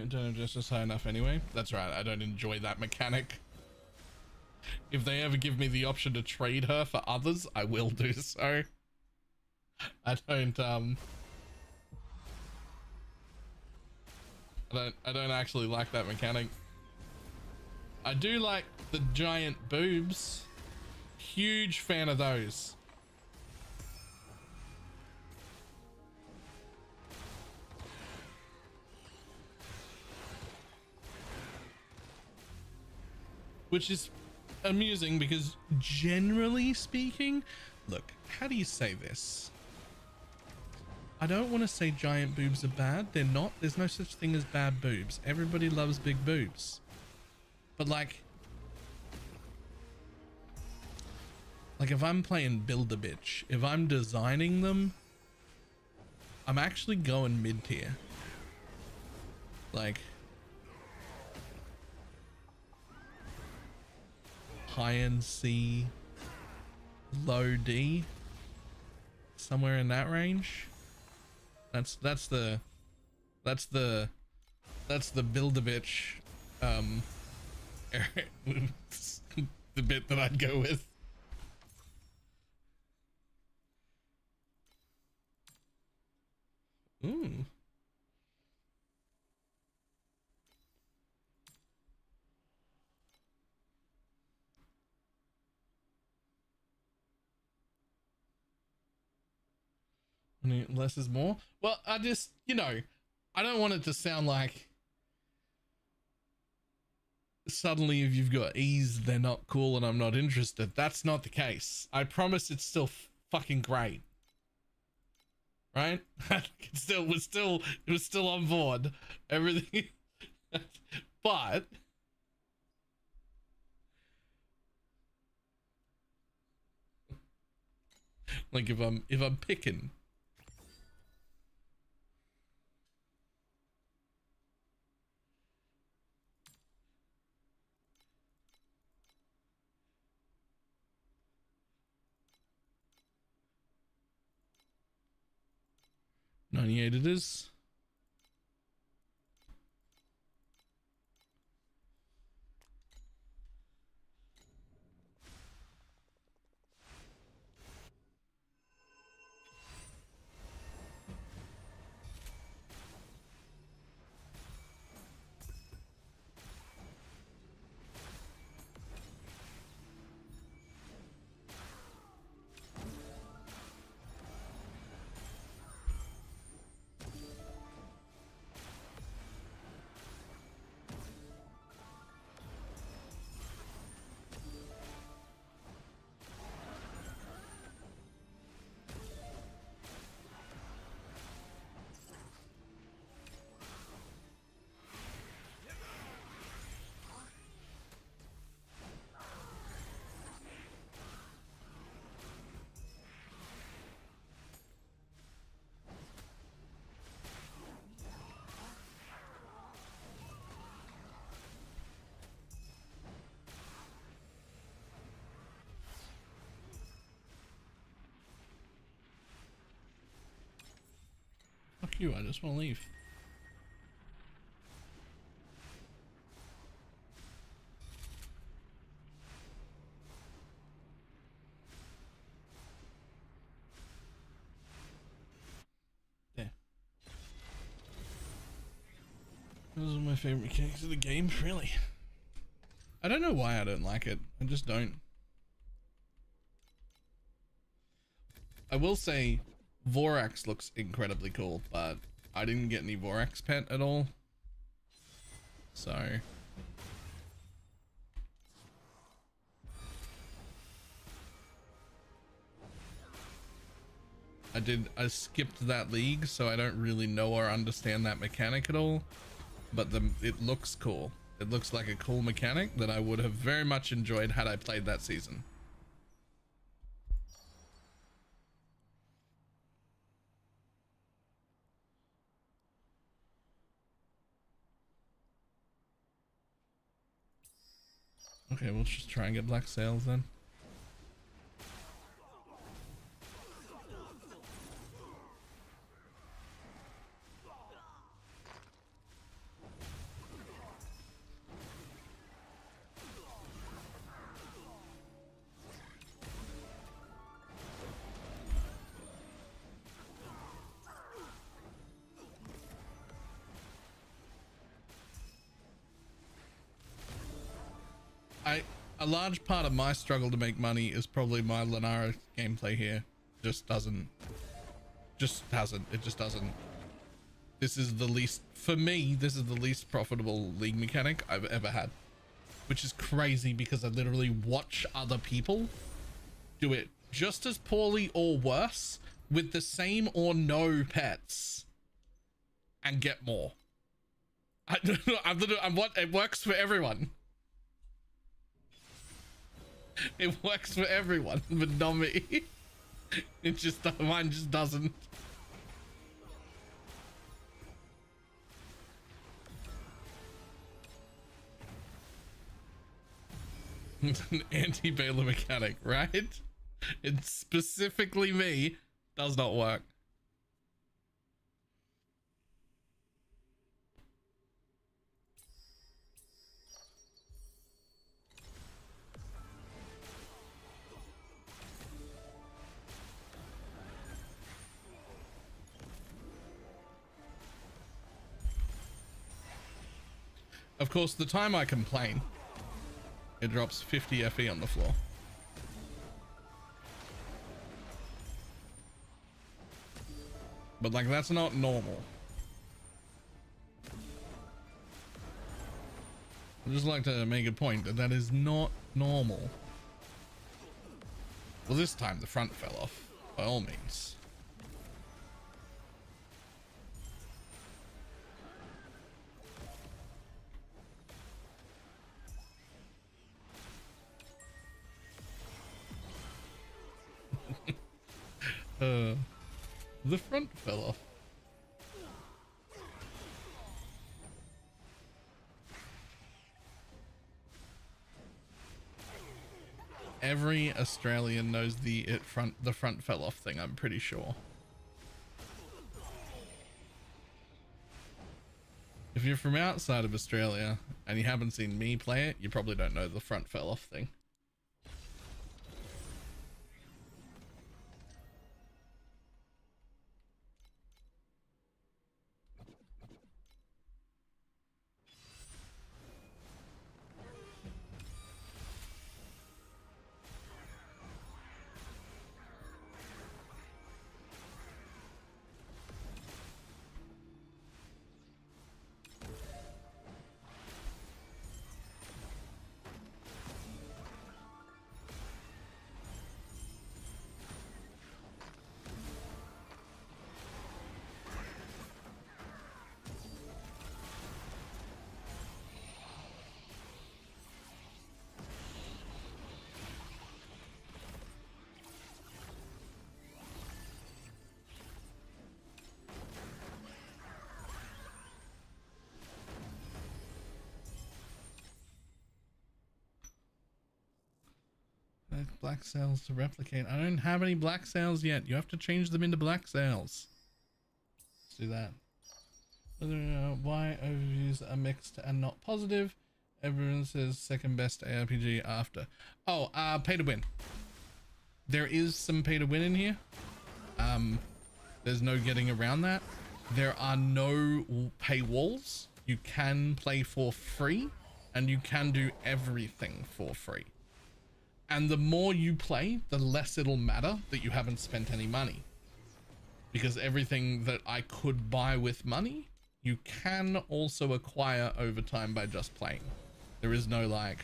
Don't have justice high enough anyway. That's right, I don't enjoy that mechanic. If they ever give me the option to trade her for others, I will do so. I don't actually like that mechanic. I do like the giant boobs. Huge fan of those. Which is amusing because generally speaking, look, how do you say this? I don't want to say giant boobs are bad. They're not. There's no such thing as bad boobs. Everybody loves big boobs. But like if I'm playing Build-A-Bitch, if I'm designing them, I'm actually going mid-tier. Like high-end C, low D, somewhere in that range. That's the Build-A-Bitch the bit that I'd go with. Ooh. I mean, less is more. Well, I just, you know, I don't want it to sound like suddenly if you've got E's, they're not cool and I'm not interested. That's not the case. I promise it's still fucking great. Right? It was still on board. Everything. But like if I'm picking, .98 it is. Fuck you, I just want to leave. Yeah. Those are my favorite mechanics of the game, really. I don't know why I don't like it. I just don't. I will say Vorax looks incredibly cool, but I didn't get any Vorax pet at all. So I skipped that league, so I don't really know or understand that mechanic at all, but it looks cool. It looks like a cool mechanic that I would have very much enjoyed had I played that season. Okay, we'll just try and get black sails then. A large part of my struggle to make money is probably my Lanara gameplay here. It just doesn't. This is the least, for me, this is the least profitable league mechanic I've ever had. Which is crazy because I literally watch other people do it just as poorly or worse with the same or no pets and get more. It works for everyone. It works for everyone, but not me. It just, mine just doesn't. It's an anti-Baylor mechanic, right? It's specifically me, does not work. Of course, the time I complain, it drops 50 FE on the floor. But like, that's not normal. I'd just like to make a point that that is not normal. Well, this time the front fell off, by all means. The front fell off. Every Australian knows the front fell off thing, I'm pretty sure. If you're from outside of Australia and you haven't seen me play it, you probably don't know the front fell off thing. Black sails to replicate. I don't have any black sails yet. You have to change them into black sails. Let's do that. Why overviews are mixed and not positive? Everyone says second best ARPG after. Oh, pay to win. There is some pay to win in here. There's no getting around that. There are no paywalls. You can play for free and you can do everything for free. And the more you play, the less it'll matter that you haven't spent any money. because everything that I could buy with money, you can also acquire over time by just playing. There is no like,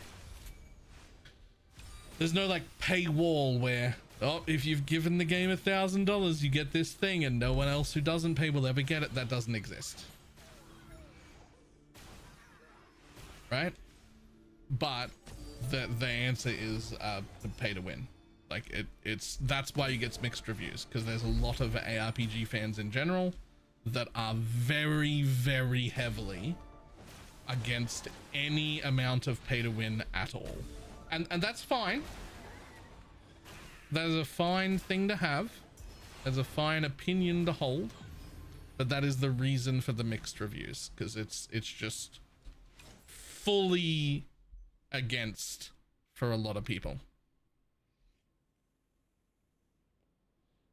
there's no like paywall where, oh, if you've given the game $1,000, you get this thing and no one else who doesn't pay will ever get it. That doesn't exist. Right? But the answer is the pay to win. Like that's why it gets mixed reviews, because there's a lot of ARPG fans in general that are very, very heavily against any amount of pay to win at all. And that's fine. That is a fine thing to have. That's a fine opinion to hold. But that is the reason for the mixed reviews, because it's just fully against for a lot of people.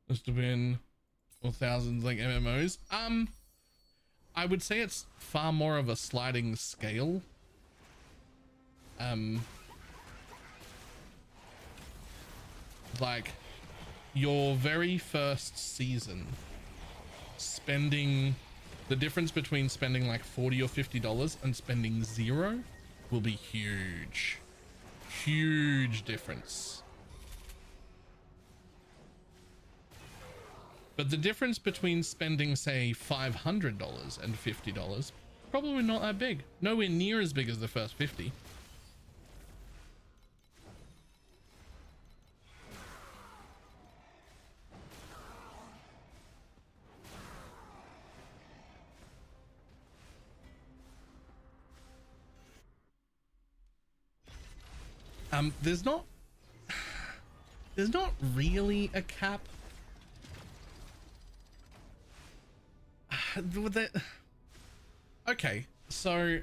Just to win or thousands like MMOs. I would say it's far more of a sliding scale. Like your very first season, spending the difference between spending like $40 or $50 and spending $0 will be huge. Huge difference. But the difference between spending, say, $500 and $50, probably not that big. Nowhere near as big as the first 50. There's not really a cap. Okay, so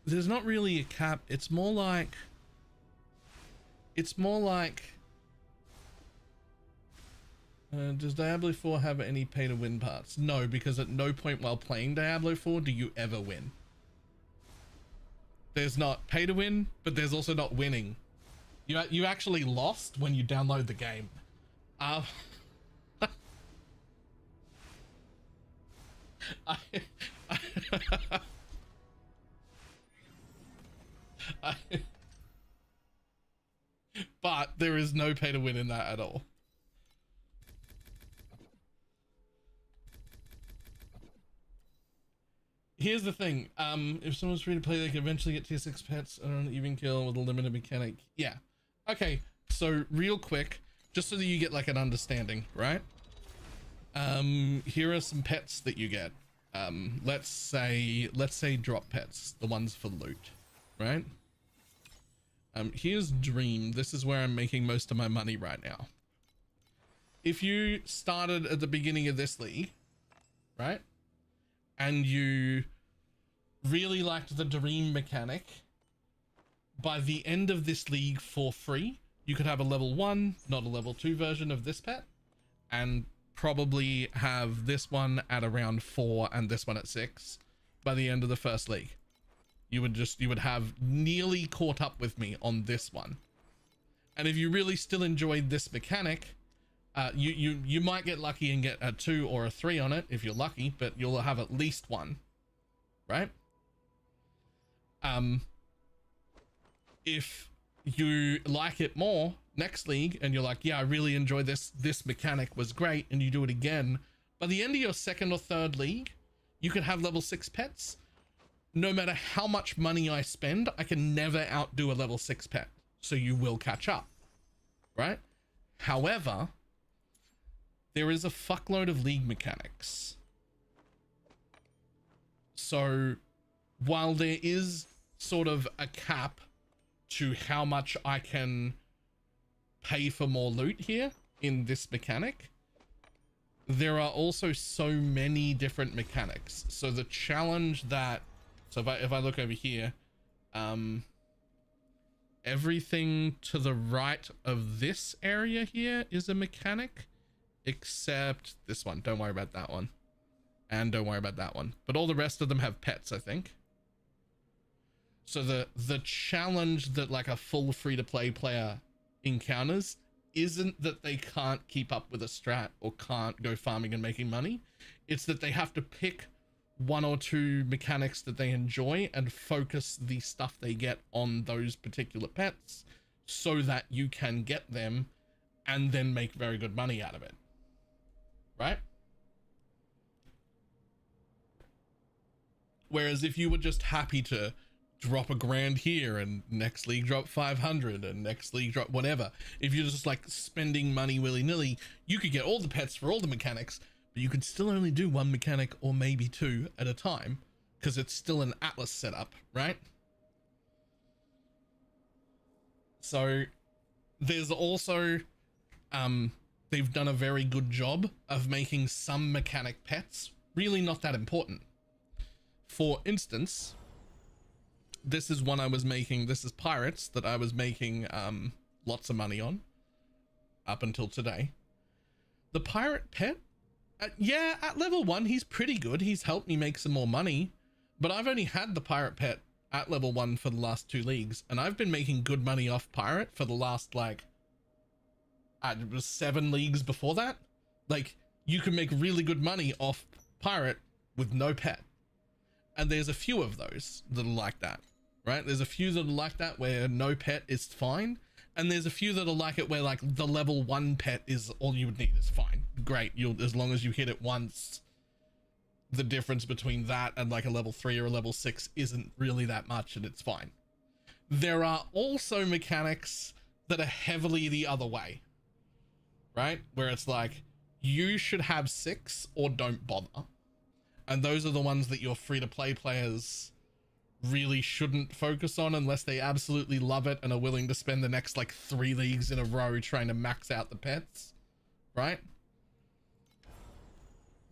there's not really a cap. It's more like does Diablo 4 have any pay to win parts? No, because at no point while playing Diablo 4 do you ever win. There's not pay to win, but there's also not winning. You actually lost when you download the game. But there is no pay to win in that at all. Here's the thing. If someone's free to play, they can eventually get tier 6 pets on an even kill with a limited mechanic. Yeah. Okay. So real quick, just so that you get like an understanding, right? Here are some pets that you get. Let's say drop pets, the ones for loot, right? Here's Dream. This is where I'm making most of my money right now. If you started at the beginning of this league, right? And you really liked the Dream mechanic, by the end of this league for free, you could have a level 1, not a level 2 version of this pet, and probably have this one at around 4 and this one at 6 by the end of the first league. You would have nearly caught up with me on this one. And if you really still enjoyed this mechanic, you might get lucky and get a 2 or a 3 on it if you're lucky, but you'll have at least 1, right? If you like it more next league and you're like, yeah, I really enjoy this mechanic was great, and you do it again, by the end of your second or third league, you can have level 6 pets. No matter how much money I spend, I can never outdo a level 6 pet, so you will catch up, right? However, there is a fuckload of league mechanics. So while there is sort of a cap to how much I can pay for more loot here in this mechanic, there are also so many different mechanics. So the challenge that, so if I look over here, everything to the right of this area here is a mechanic, except this one. Don't worry about that one, and don't worry about that one, but all the rest of them have pets, I think. So the challenge that like a full free-to-play player encounters isn't that they can't keep up with a strat or can't go farming and making money. It's that they have to pick one or two mechanics that they enjoy and focus the stuff they get on those particular pets so that you can get them and then make very good money out of it. Right? Whereas if you were just happy to drop $1,000 here and next league drop 500 and next league drop whatever, if you're just like spending money willy-nilly, you could get all the pets for all the mechanics, but you could still only do one mechanic or maybe two at a time because it's still an Atlas setup, right? So there's also they've done a very good job of making some mechanic pets really not that important. For instance, this is one I was making, this is Pirates that I was making lots of money on up until today. The pirate pet, yeah, at level 1 he's pretty good, he's helped me make some more money, but I've only had the pirate pet at level 1 for the last 2 leagues, and I've been making good money off pirate for the last like it was 7 leagues before that. Like, you can make really good money off pirate with no pet. And there's a few of those that are like that, right? There's a few that are like that where no pet is fine. And there's a few that are like it where like the level 1 pet is all you would need is fine. Great. As long as you hit it once, the difference between that and like a level 3 or a level 6 isn't really that much and it's fine. There are also mechanics that are heavily the other way, right? Where it's like, you should have 6 or don't bother. And those are the ones that your free-to-play players really shouldn't focus on unless they absolutely love it and are willing to spend the next like 3 leagues in a row trying to max out the pets, right?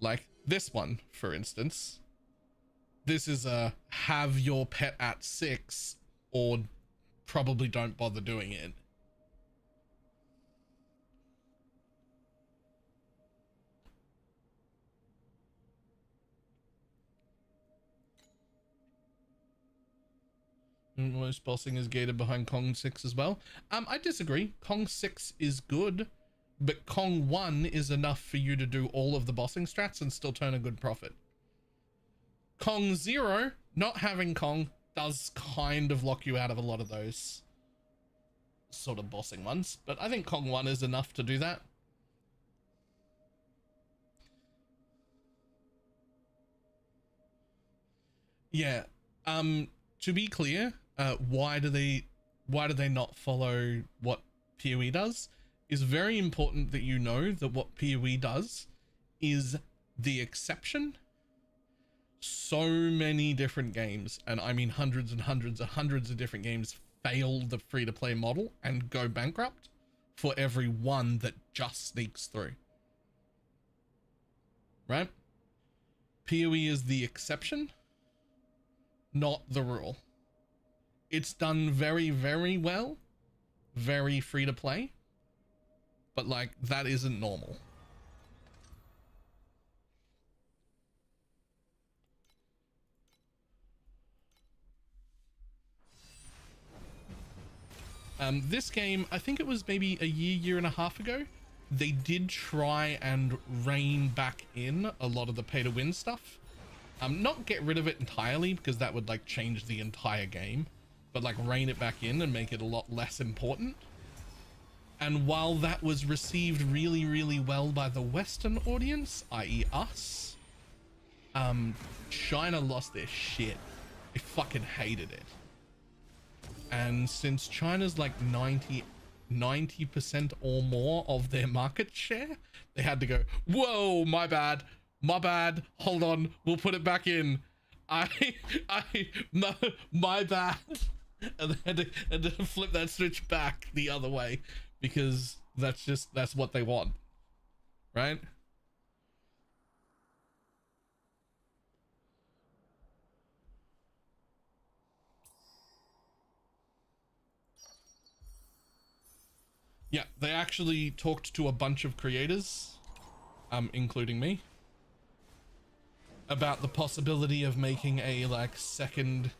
Like this one, for instance. This is a have your pet at 6 or probably don't bother doing it. Most bossing is gated behind Kong 6 as well. I disagree. Kong 6 is good, but Kong 1 is enough for you to do all of the bossing strats and still turn a good profit. Kong 0, not having Kong, does kind of lock you out of a lot of those sort of bossing ones, but I think Kong 1 is enough to do that. Yeah, to be clear, why do they not follow what PoE does? Is very important that you know that what PoE does is the exception. So many different games, and I mean hundreds and hundreds and hundreds of different games, fail the free-to-play model and go bankrupt for every one that just sneaks through. Right? PoE is the exception, not the rule. It's done very, very well, very free to play, but like that isn't normal. This game, I think it was maybe a year and a half ago, they did try and rein back in a lot of the pay to win stuff. Not get rid of it entirely, because that would like change the entire game, but like rein it back in and make it a lot less important. And while that was received really, really well by the Western audience, i.e. us, China lost their shit. They fucking hated it. And since China's like 90% or more of their market share, they had to go, whoa, my bad, hold on, we'll put it back in. My bad. And they had to flip that switch back the other way, because that's what they want, right? Yeah, they actually talked to a bunch of creators, including me, about the possibility of making a like second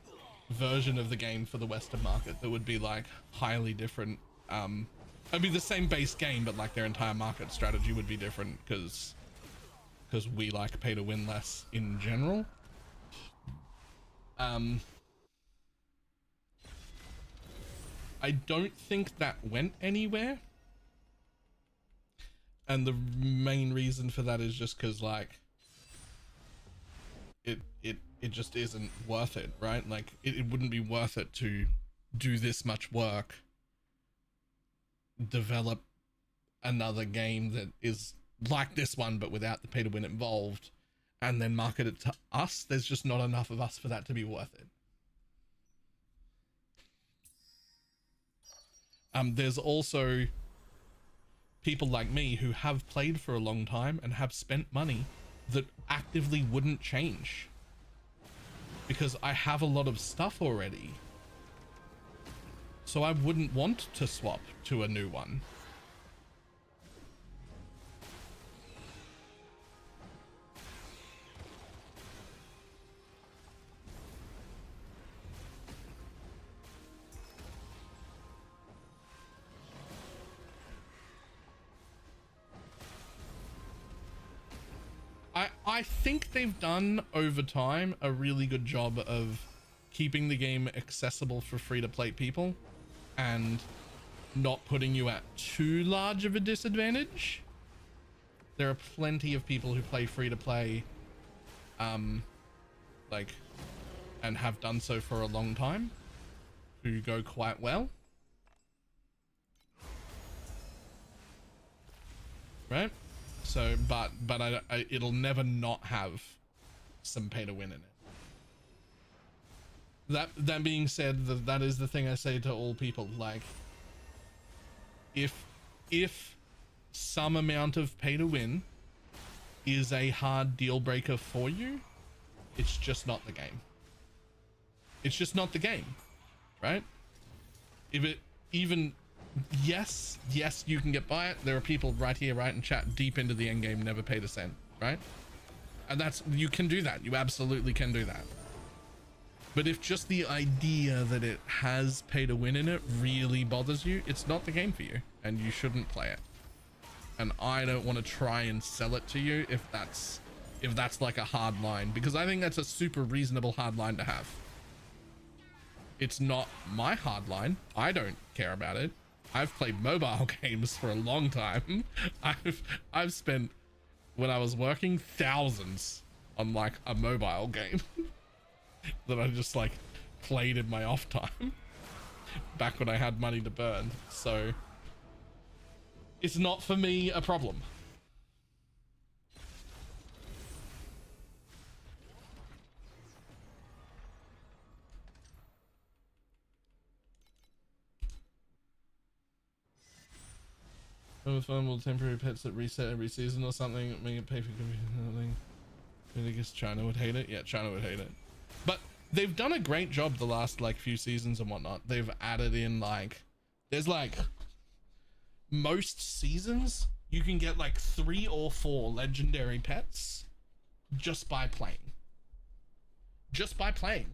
version of the game for the Western market that would be like highly different It'd be the same base game, but like their entire market strategy would be different because we like pay to win less in general. I don't think that went anywhere. And the main reason for that is just because like it just isn't worth it, right? Like it wouldn't be worth it to do this much work, develop another game that is like this one but without the pay to win involved, and then market it to us. There's just not enough of us for that to be worth it. There's also people like me who have played for a long time and have spent money that actively wouldn't change because I have a lot of stuff already, so I wouldn't want to swap to a new one. I think they've done over time a really good job of keeping the game accessible for free-to-play people and not putting you at too large of a disadvantage. There are plenty of people who play free-to-play like and have done so for a long time who go quite well, right? So, but it'll never not have some pay to win in it. That being said, that is the thing I say to all people. Like, if some amount of pay to win is a hard deal breaker for you, it's just not the game. It's just not the game, right? If it even... Yes, you can get by it. There are people right here, right in chat, deep into the end game, never paid a cent, right? And that's, you can do that. You absolutely can do that. But if just the idea that it has pay to win in it really bothers you, it's not the game for you and you shouldn't play it. And I don't want to try and sell it to you if that's like a hard line, because I think that's a super reasonable hard line to have. It's not my hard line. I don't care about it. I've played mobile games for a long time. I've spent, when I was working, thousands on like a mobile game that I just like played in my off time back when I had money to burn. So it's not for me a problem. Will temporary pets that reset every season or something, make it pay for something. I guess China would hate it. Yeah, China would hate it. But they've done a great job the last like few seasons and whatnot. They've added in like, there's like most seasons you can get like 3 or 4 legendary pets just by playing. Just by playing.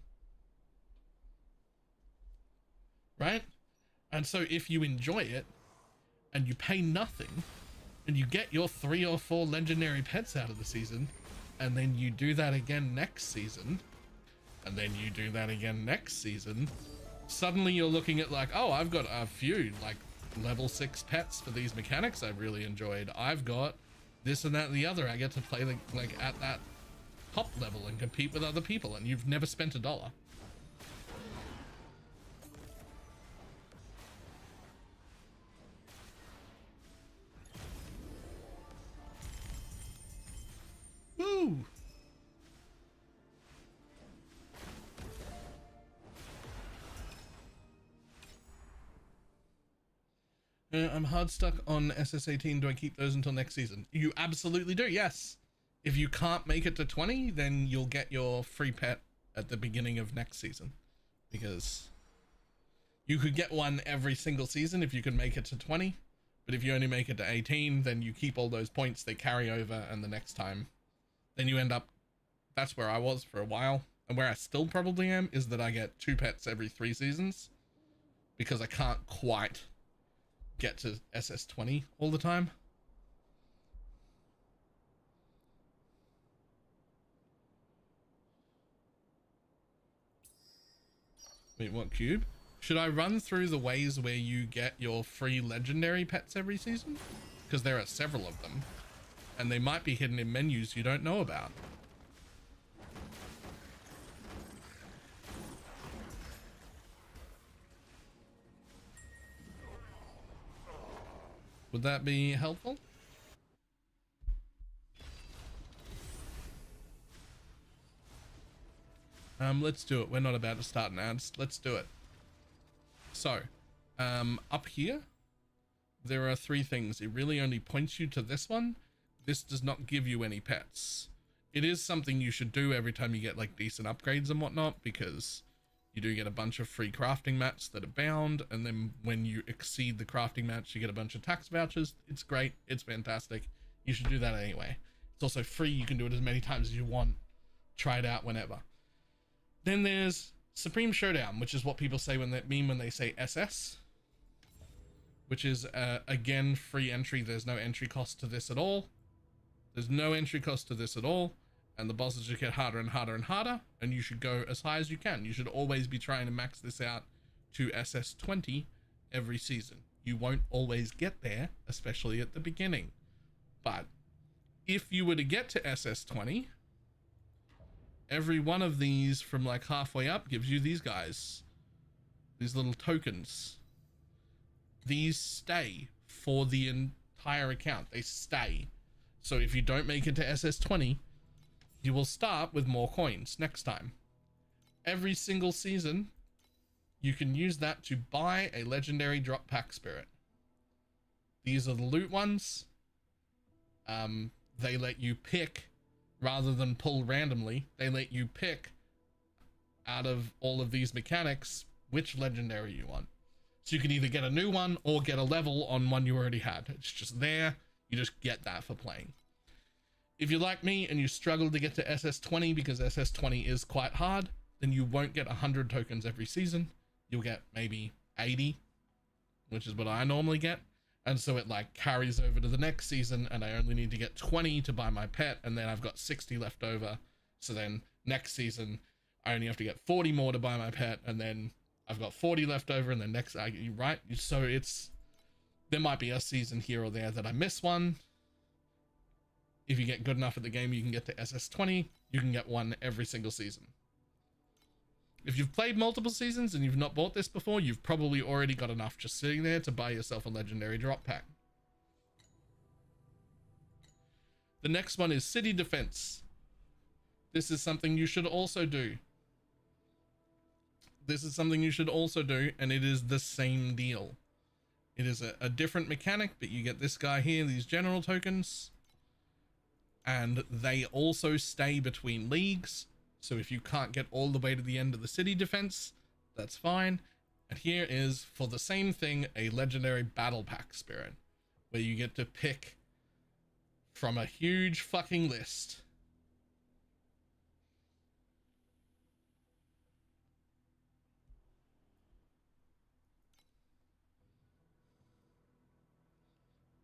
Right? And so if you enjoy it, and you pay nothing, and you get your 3 or 4 legendary pets out of the season, and then you do that again next season, and then you do that again next season, suddenly you're looking at like, oh, I've got a few like level 6 pets for these mechanics I've really enjoyed. I've got this and that and the other. I get to play like at that top level and compete with other people, and you've never spent $1. Woo! I'm hard stuck on SS18. Do I keep those until next season? You absolutely do, yes. If you can't make it to 20, then you'll get your free pet at the beginning of next season. Because you could get one every single season if you could make it to 20. But if you only make it to 18, then you keep all those points, they carry over, and the next time, then you end up, that's where I was for a while. And where I still probably am is that I get 2 pets every 3 seasons. Because I can't quite get to SS20 all the time. Wait, what cube? Should I run through the ways where you get your free legendary pets every season? Because there are several of them, and they might be hidden in menus you don't know about. Would that be helpful? Let's do it. We're not about to start an ad. Let's do it. So, up here, there are 3 things. It really only points you to this one. This does not give you any pets. It is something you should do every time you get like decent upgrades and whatnot, because you do get a bunch of free crafting mats that are bound, and then when you exceed the crafting mats, you get a bunch of tax vouchers. It's great. It's fantastic. You should do that anyway. It's also free. You can do it as many times as you want. Try it out whenever. Then there's Supreme Showdown, which is what people say when they say SS, which is again free entry. There's no entry cost to this at all. There's no entry cost to this at all, and the bosses just get harder and harder and harder, and you should go as high as you can. You should always be trying to max this out to SS20 every season. You won't always get there, especially at the beginning, but if you were to get to SS20, every one of these from like halfway up gives you these guys, these little tokens. These stay for the entire account. They stay. So if you don't make it to SS20, you will start with more coins next time. Every single season, you can use that to buy a legendary drop pack spirit. These are the loot ones. They let you pick, rather than pull randomly, they let you pick out of all of these mechanics which legendary you want. So you can either get a new one or get a level on one you already had. It's just there. You just get that for playing. If you're like me and you struggle to get to SS20 because SS20 is quite hard, then you won't get 100 tokens every season. You'll get maybe 80, which is what I normally get. And so it like carries over to the next season, and I only need to get 20 to buy my pet, and then I've got 60 left over. So then next season, I only have to get 40 more to buy my pet, and then I've got 40 left over, and then next, right? So there might be a season here or there that I miss one. If you get good enough at the game, you can get to SS20. You can get one every single season. If you've played multiple seasons and you've not bought this before, you've probably already got enough just sitting there to buy yourself a legendary drop pack. The next one is City Defense. This is something you should also do. And it is the same deal. It is a different mechanic, but you get this guy here, these general tokens, and they also stay between leagues. So if you can't get all the way to the end of the city defense, that's fine. And here is, for the same thing, a legendary battle pack spirit, where you get to pick from a huge fucking list.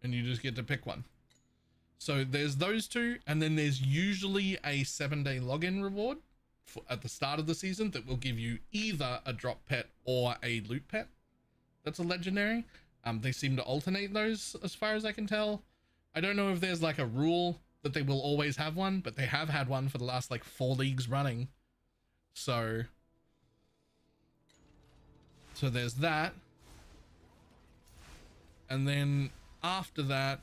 And you just get to pick one. So there's those two, and then there's usually a 7-day login reward at the start of the season that will give you either a drop pet or a loot pet that's a legendary. They seem to alternate those as far as I can tell. I don't know if there's like a rule that they will always have one, but they have had one for the last like 4 leagues running. So there's that. And then after that,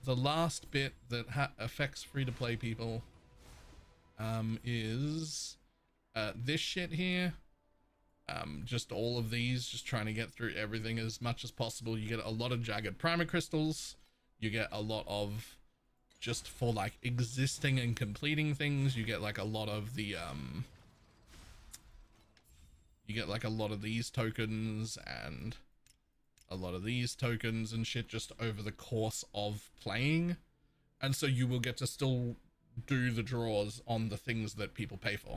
the last bit that affects free-to-play people is this shit here. Just all of these, just trying to get through everything as much as possible. You get a lot of jagged primer crystals. You get a lot of, just for like existing and completing things, you get like a lot of the you get like a lot of these tokens and a lot of these tokens and shit just over the course of playing. And so you will get to still do the draws on the things that people pay for.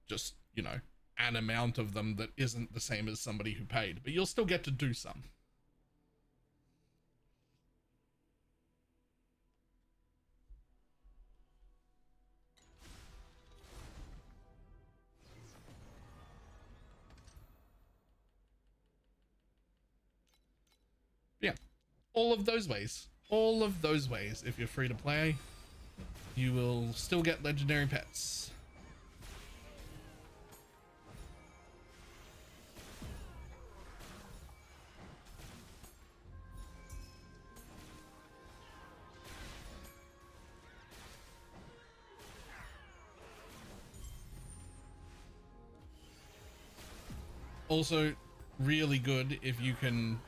Just, you know, an amount of them that isn't the same as somebody who paid, but you'll still get to do some. Yeah, all of those ways, if you're free to play, you will still get legendary pets. Also, really good if you can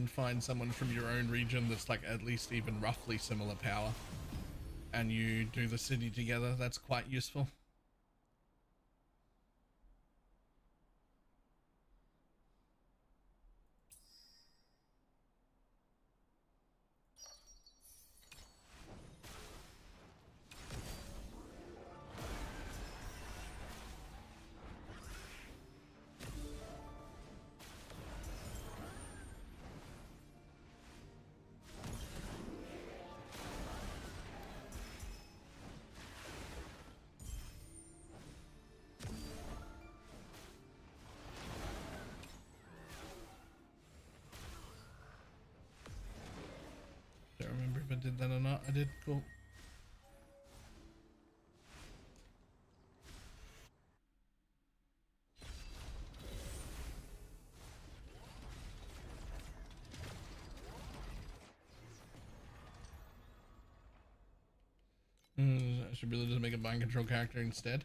find someone from your own region that's like at least even roughly similar power, and you do the city together. That's quite useful. Don't remember if I did that or not. I did. Cool. I should really just make a mind control character instead.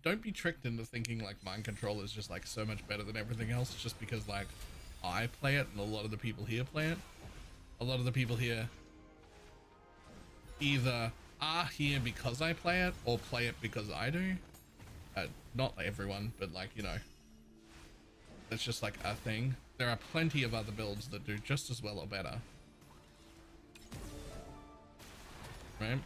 Don't be tricked into thinking like mind control is just like so much better than everything else just because like I play it and a lot of the people here play it. A lot of the people here either are here because I play it or play it because I do. Not everyone, but like, you know, that's just like a thing. There are plenty of other builds that do just as well or better. Right?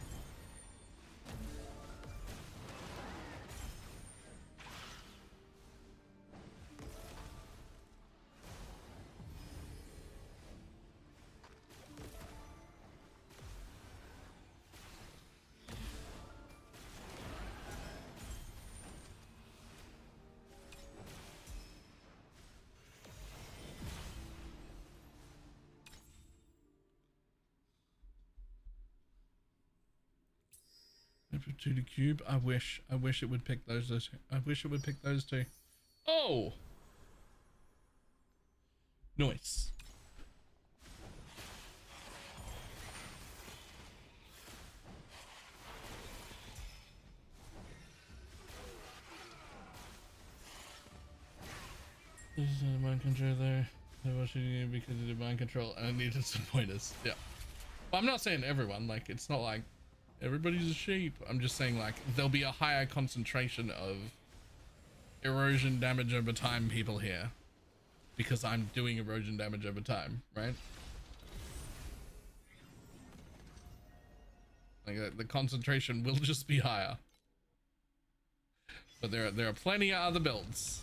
To the cube. I wish it would pick those two. I wish it would pick those two. Oh, nice. This is mind control there. I watched it because of the mind control and I needed some pointers. Yeah. Well, I'm not saying everyone, like it's not like everybody's a sheep. I'm just saying like there'll be a higher concentration of erosion damage over time people here because I'm doing erosion damage over time, right? Like the concentration will just be higher. But there are plenty of other builds.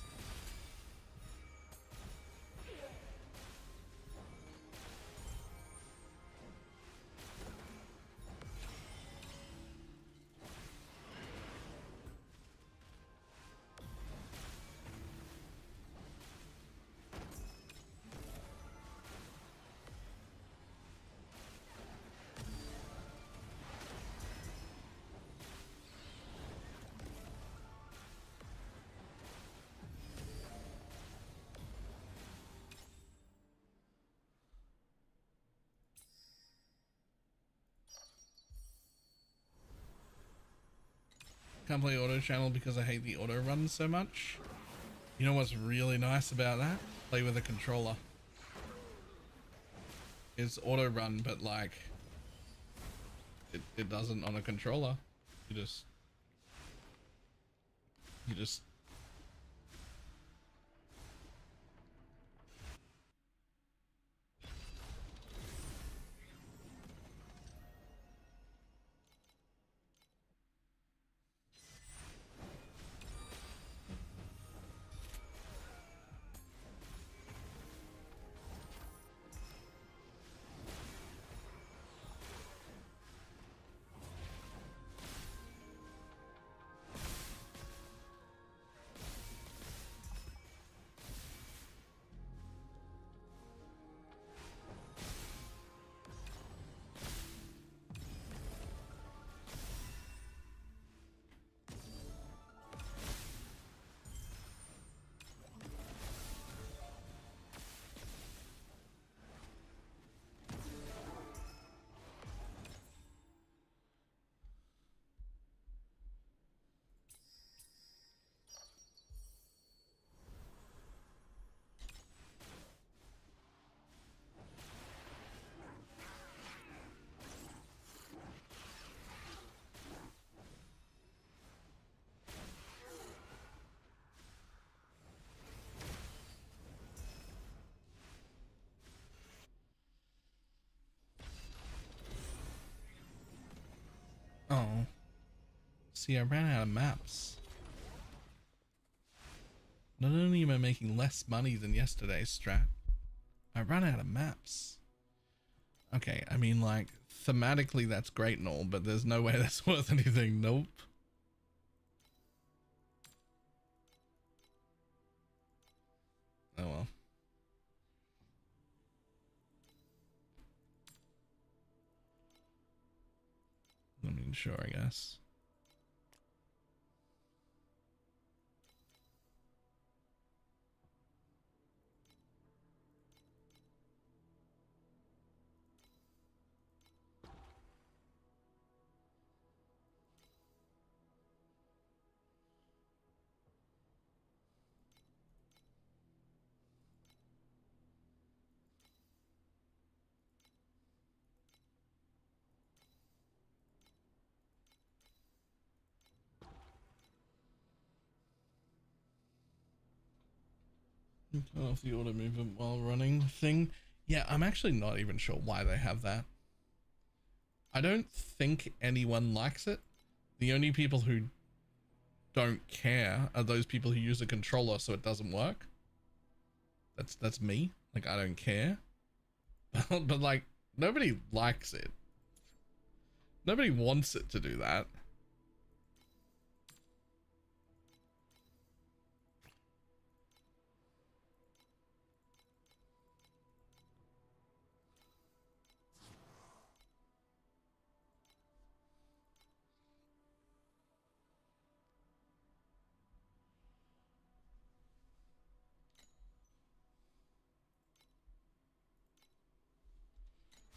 Can't play auto channel because I hate the auto run so much. You know what's really nice about that? Play with a controller. It's auto run, but like it doesn't on a controller. You just See, I ran out of maps. Not only am I making less money than yesterday's strat, I ran out of maps. Okay, I mean, like, thematically that's great and all, but there's no way that's worth anything. Nope. Oh well. I mean, sure, I guess. Turn off the auto movement while running thing. Yeah, I'm actually not even sure why they have that. I don't think anyone likes it. The only people who don't care are those people who use a controller so it doesn't work. That's me. Like, I don't care. But like, nobody likes it. Nobody wants it to do that.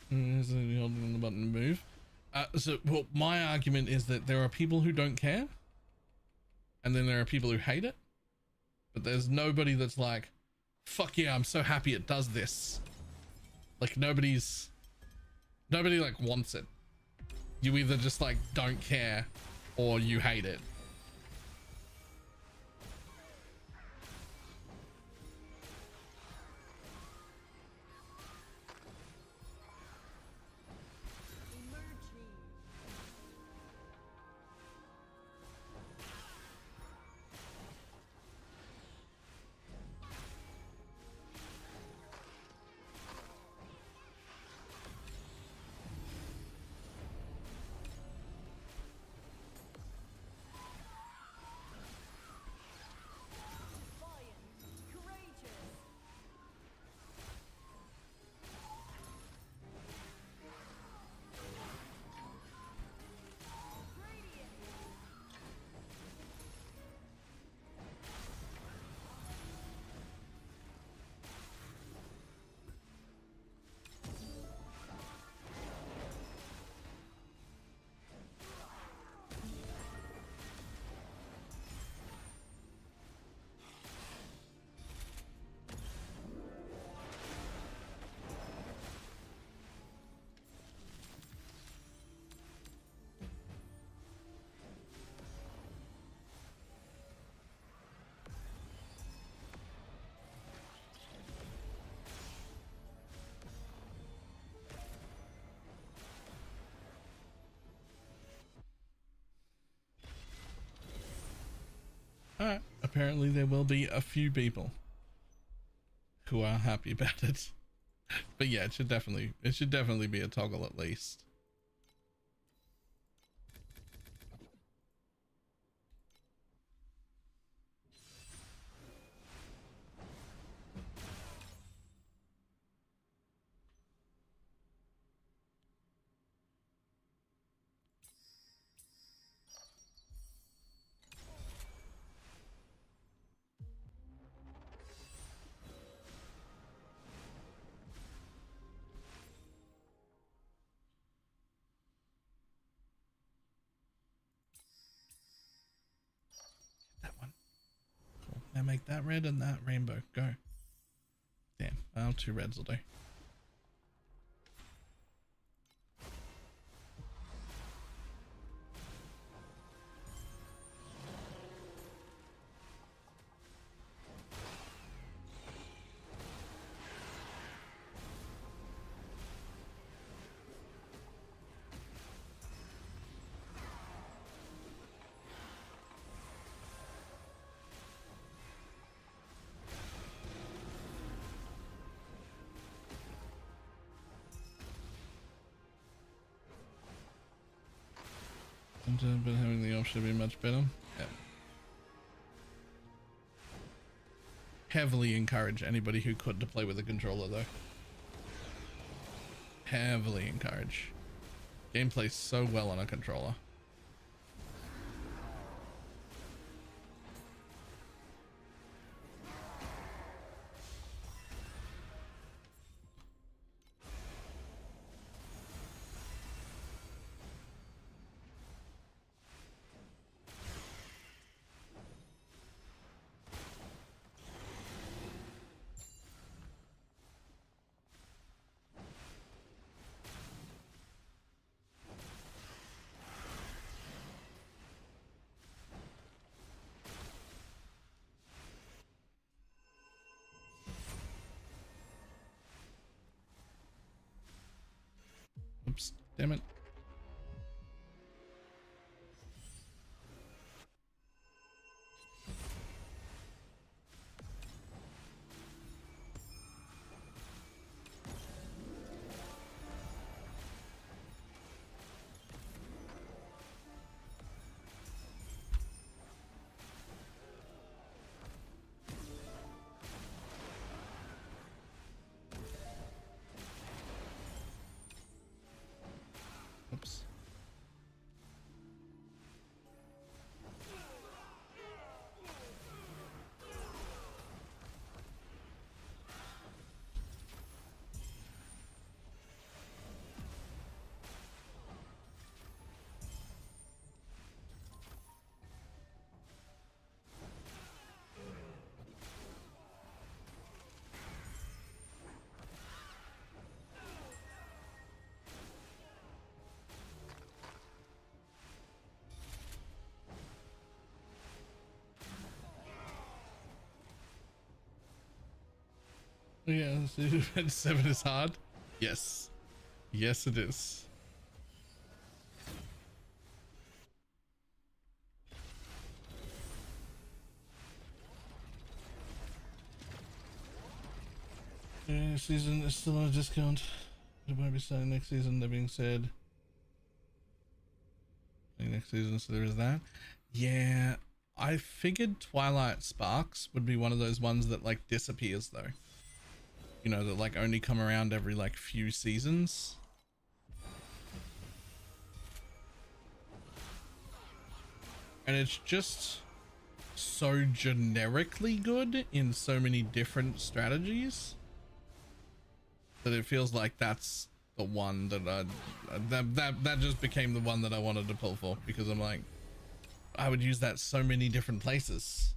Holding the button to move. So, well, my argument is that there are people who don't care, and then there are people who hate it. But there's nobody that's like, fuck yeah, I'm so happy it does this. Like, nobody like wants it. You either just like don't care or you hate it. Alright, apparently there will be a few people who are happy about it. But yeah, it should definitely be a toggle at least. Now make that red and that rainbow. Go. Damn, well, 2 reds will do. But having the option would be much better. Yeah. Heavily encourage anybody who could to play with a controller though. Heavily encourage. Game plays so well on a controller. Oops, damn it. Oops. Yeah, so 7 is hard. Yes. Yes, it is. Season is still on a discount. It won't be starting next season. That being said, next season, so there is that. Yeah, I figured Twilight Sparks would be one of those ones that like disappears though. You know, that like only come around every like few seasons. And it's just so generically good in so many different strategies that it feels like that's the one that that just became the one that I wanted to pull for, because I'm like, I would use that so many different places.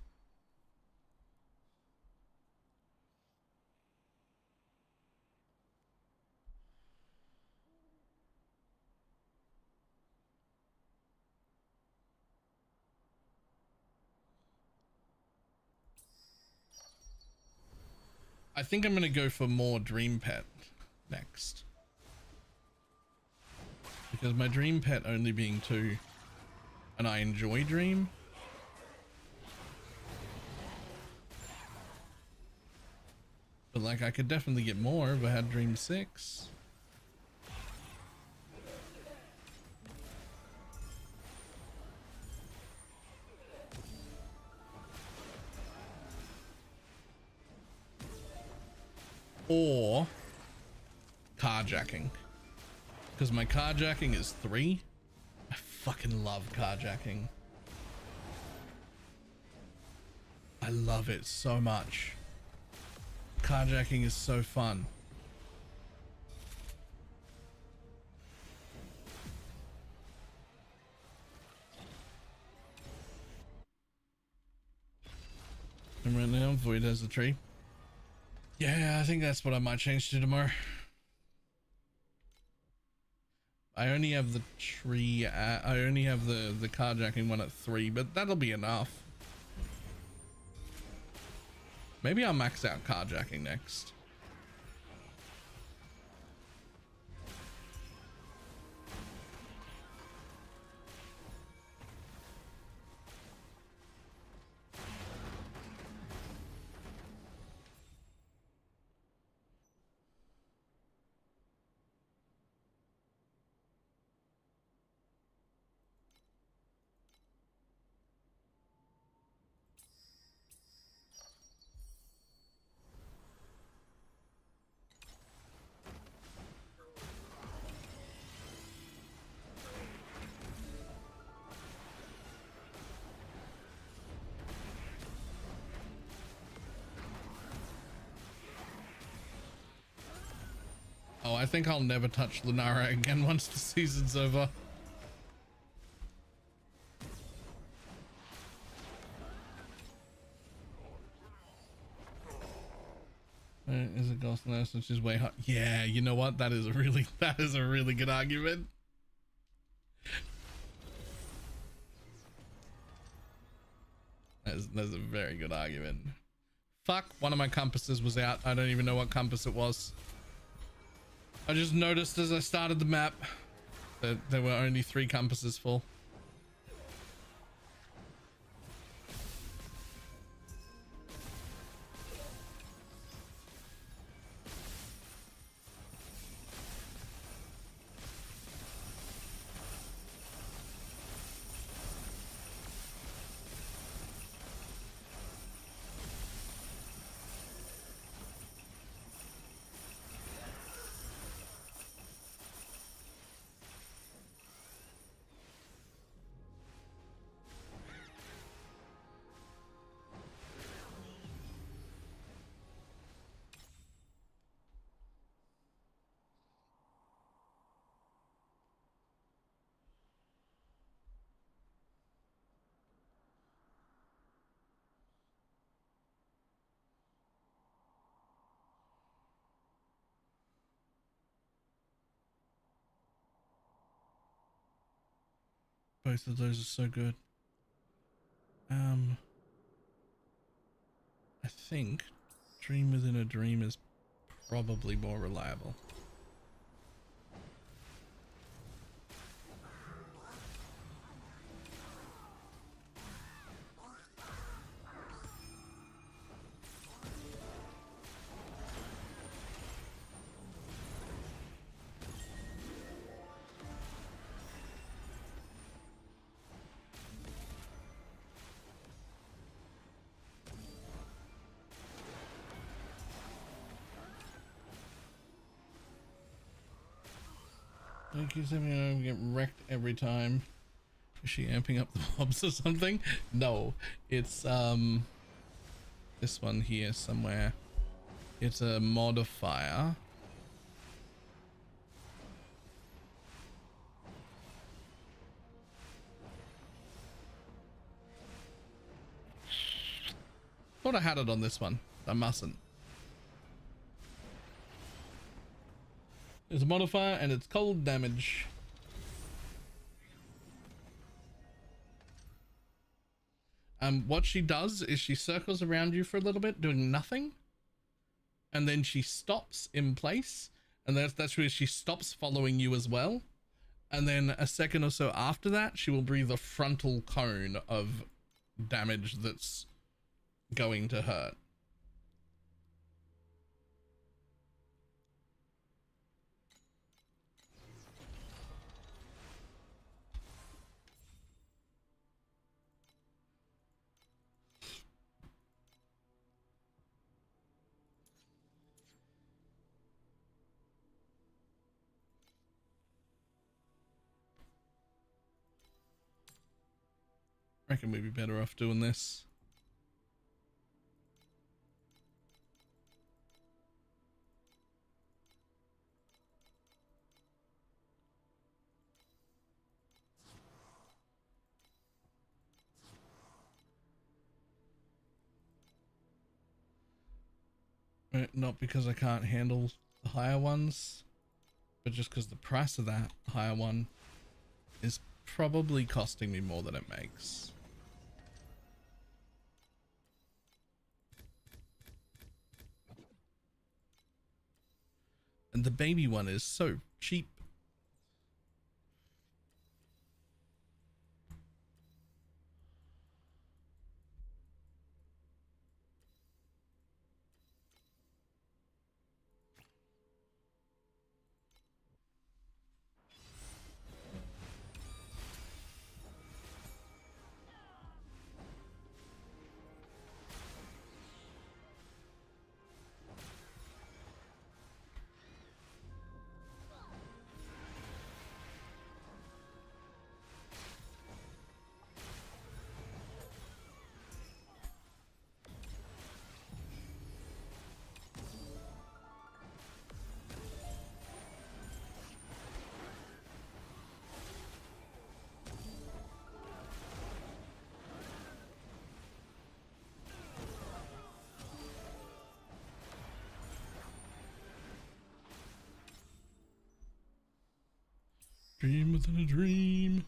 I think I'm going to go for more Dream Pet next, because my Dream Pet only being 2 and I enjoy Dream. But like I could definitely get more if I had Dream 6. Or carjacking, because my carjacking is 3. I fucking love carjacking. I love it so much. Carjacking is so fun. And right now Void has the tree. Yeah, I think that's what I might change to tomorrow. I only have the tree I only have the carjacking one at 3, but that'll be enough. Maybe I'll max out carjacking next. Oh, I think I'll never touch Lunara again once the season's over. Is it Ghost Nurse, which is way hot? Yeah, you know what? That is a really good argument. That's a very good argument. Fuck, one of my compasses was out. I don't even know what compass it was. I just noticed as I started the map that there were only 3 compasses full. Both of those are so good. I think Dream Within a Dream is probably more reliable. Thank you, I get wrecked every time. Is she amping up the mobs or something? No, it's this one here somewhere. It's a modifier. Thought I had it on this one. I mustn't. It's a modifier and it's cold damage. What she does is she circles around you for a little bit doing nothing, and then she stops in place, and that's where she stops following you as well, and then a second or so after that she will breathe a frontal cone of damage that's going to hurt. I reckon we'd be better off doing this. Not because I can't handle the higher ones, but just because the price of that higher one is probably costing me more than it makes. And the baby one is so cheap. Dream within a dream.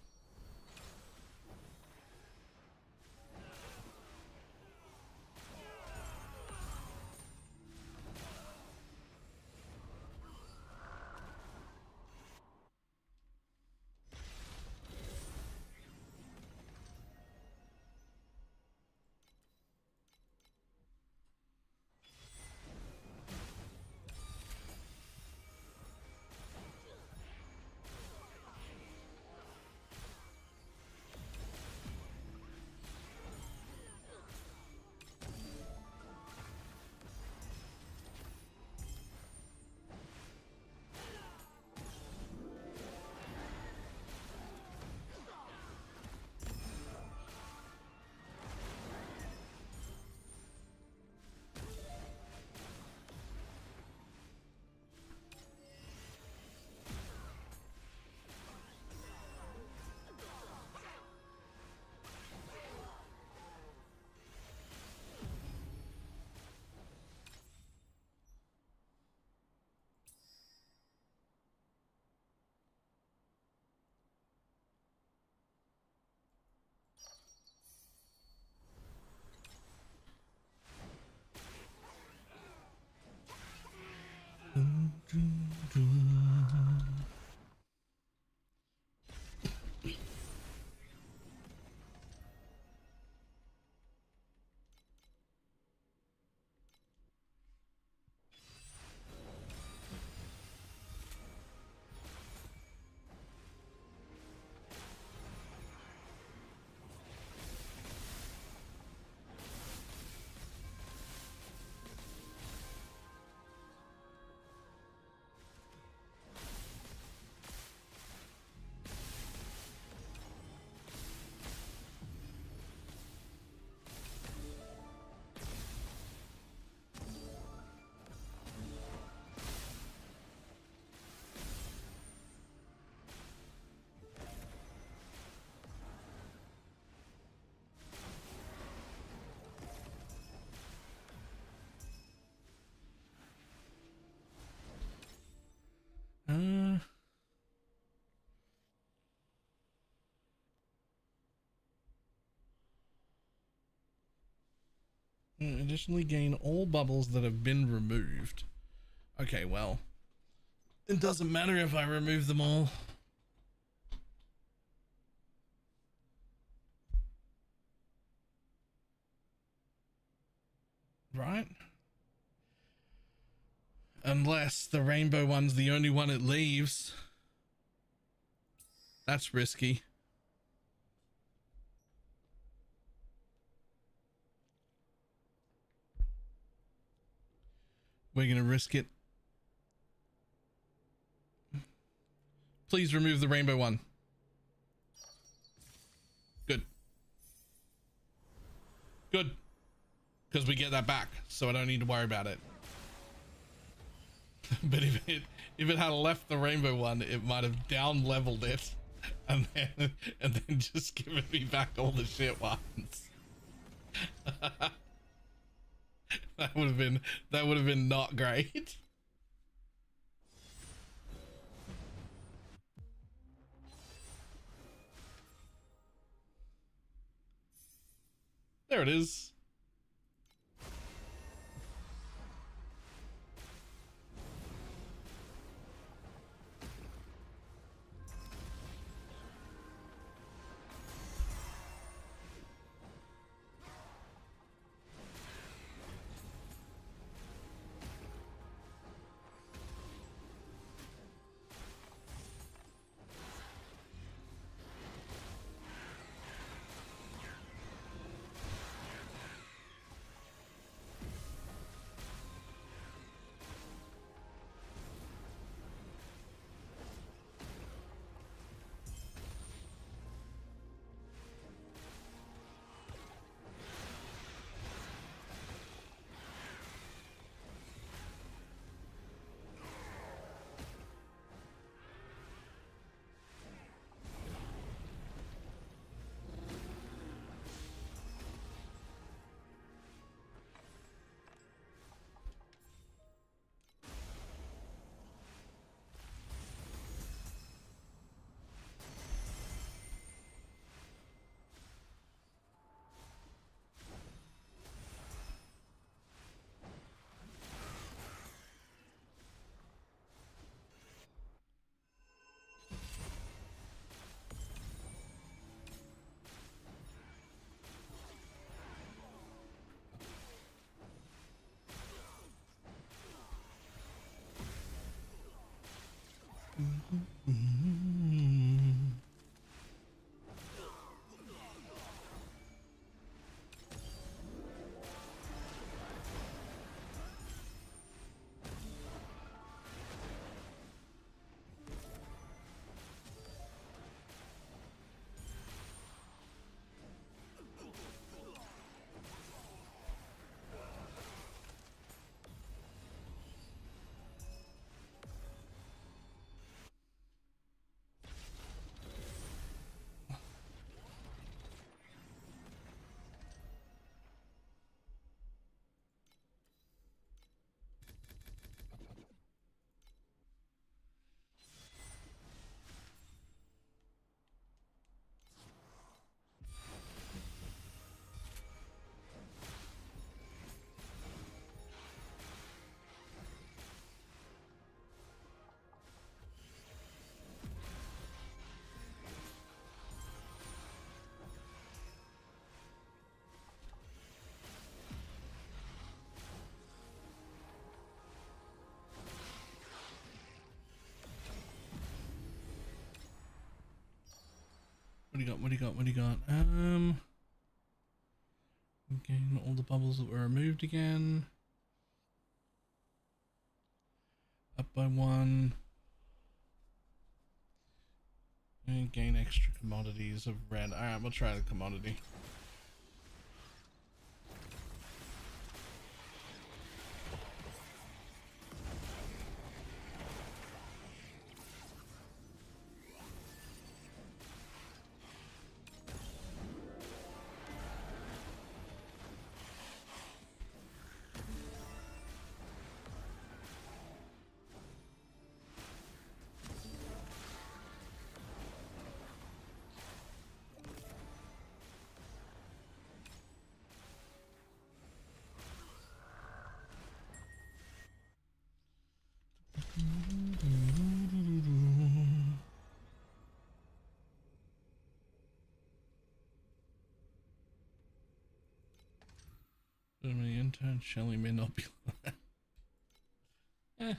Additionally gain all bubbles that have been removed. Okay, well, it doesn't matter if I remove them all. Right? Unless the rainbow one's the only one it leaves. That's risky. We're gonna risk it. Please remove the rainbow one. Good. Good. Because we get that back, so I don't need to worry about it. But if it had left the rainbow one, it might have down leveled it and then just given me back all the shit ones. That would have been not great. There it is. do you got? What do you got? What do you got? Gain all the bubbles that were removed again. Up by 1. And gain extra commodities of red. Alright, we'll try the commodity. My intern Shelly may not be. Eh.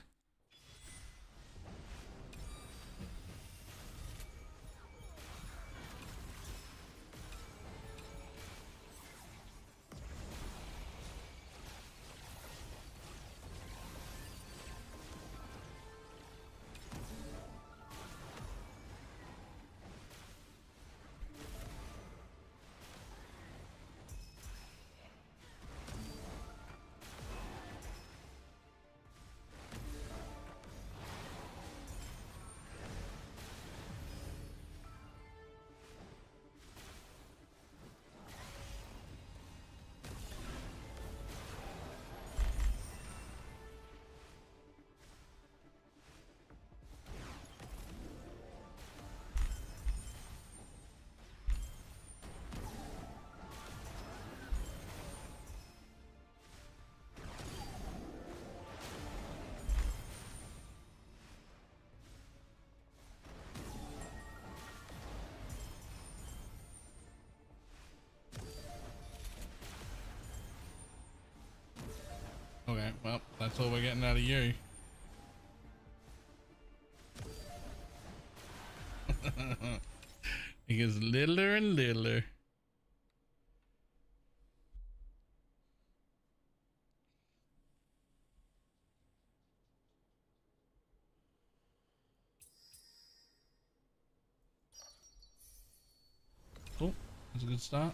Okay, well, that's all we're getting out of you. It gets littler and littler. Cool, that's a good start.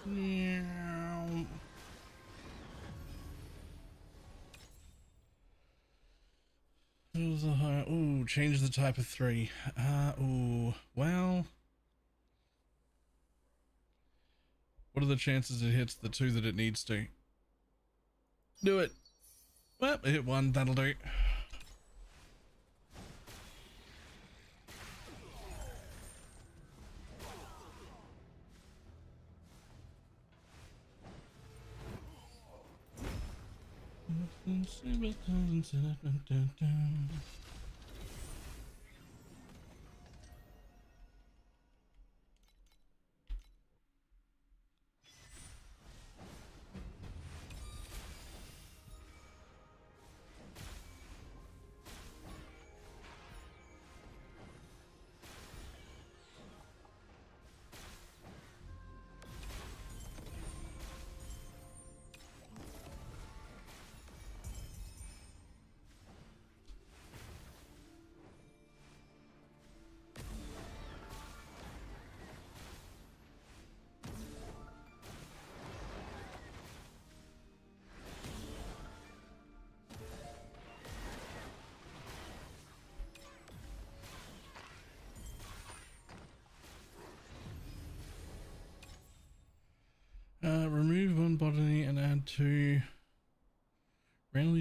Meow. It was a high. Ooh, change the type of 3. Ooh, well. What are the chances it hits the 2 that it needs to? Do it. Well, it hit 1, that'll do.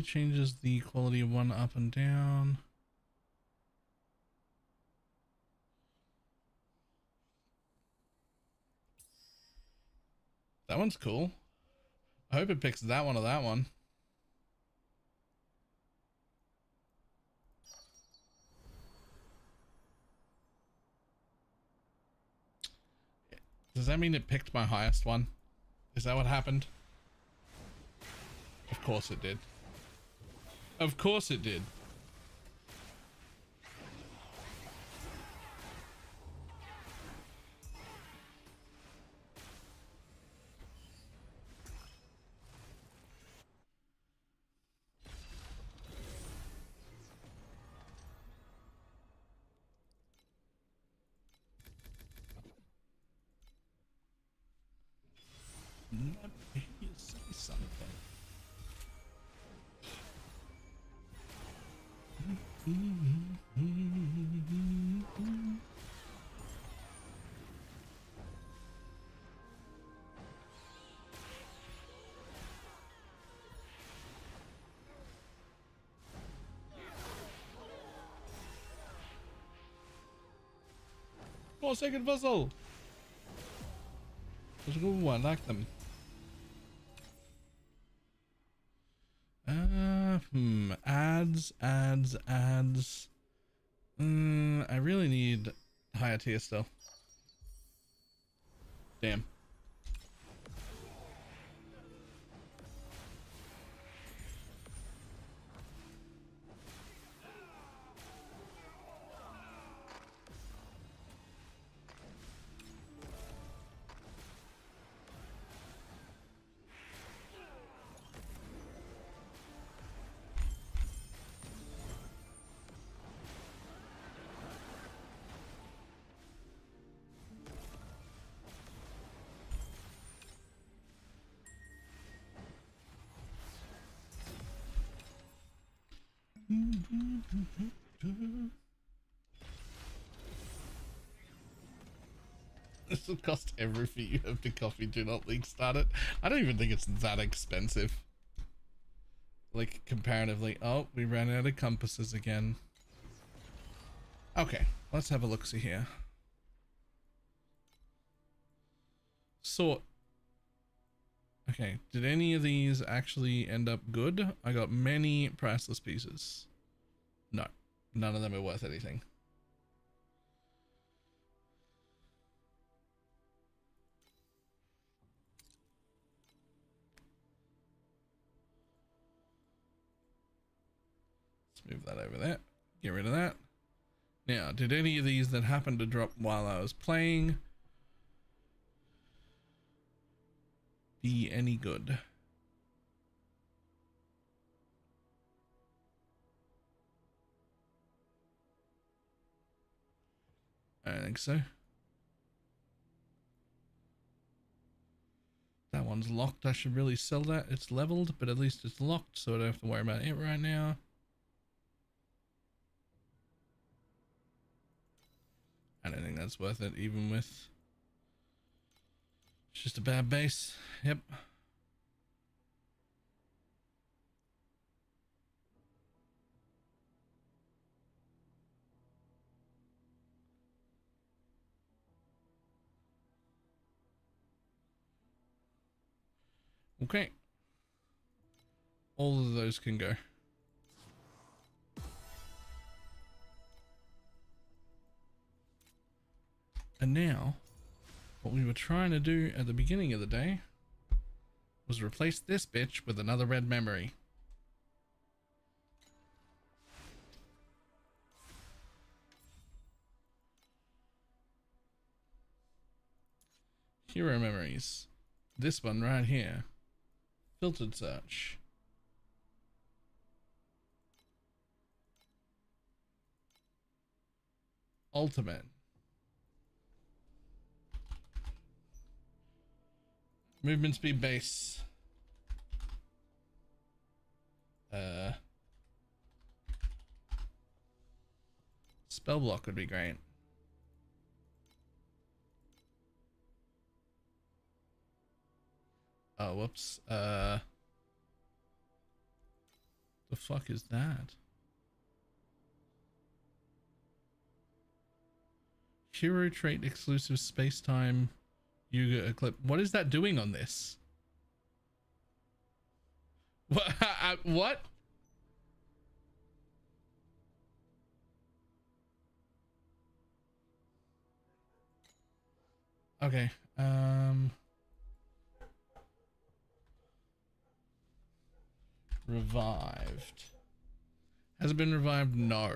changes the quality of one up and down. That one's cool. I hope it picks that one or that one. Does that mean it picked my highest one? Is that what happened? Of course it did. Of course it did. Let me say something. Oh, second puzzle. There's a good one, I like them. Ads. I really need higher tier still. Damn. This will cost everything you have to copy. Do not leak start it. I don't even think it's that expensive. Like comparatively. Oh, we ran out of compasses again. Okay, let's have a look-see here. Sort. Okay, did any of these actually end up good? I got many priceless pieces. No, none of them are worth anything. Let's move that over there. Get rid of that. Now, did any of these that happened to drop while I was playing be any good? I don't think so. That one's locked. I should really sell that. It's leveled, but at least it's locked, so I don't have to worry about it right now. I don't think that's worth it, even with... It's just a bad base. Yep. Okay. All of those can go. And now, what we were trying to do at the beginning of the day was replace this bitch with another red memory. Hero memories. This one right here. Filtered search. Ultimate. Movement speed base. Spell block would be great. Oh, whoops. The fuck is that? Hero trait exclusive space-time Yuga Eclipse. What is that doing on this? What? What? Okay. Revived. Has it been revived? No.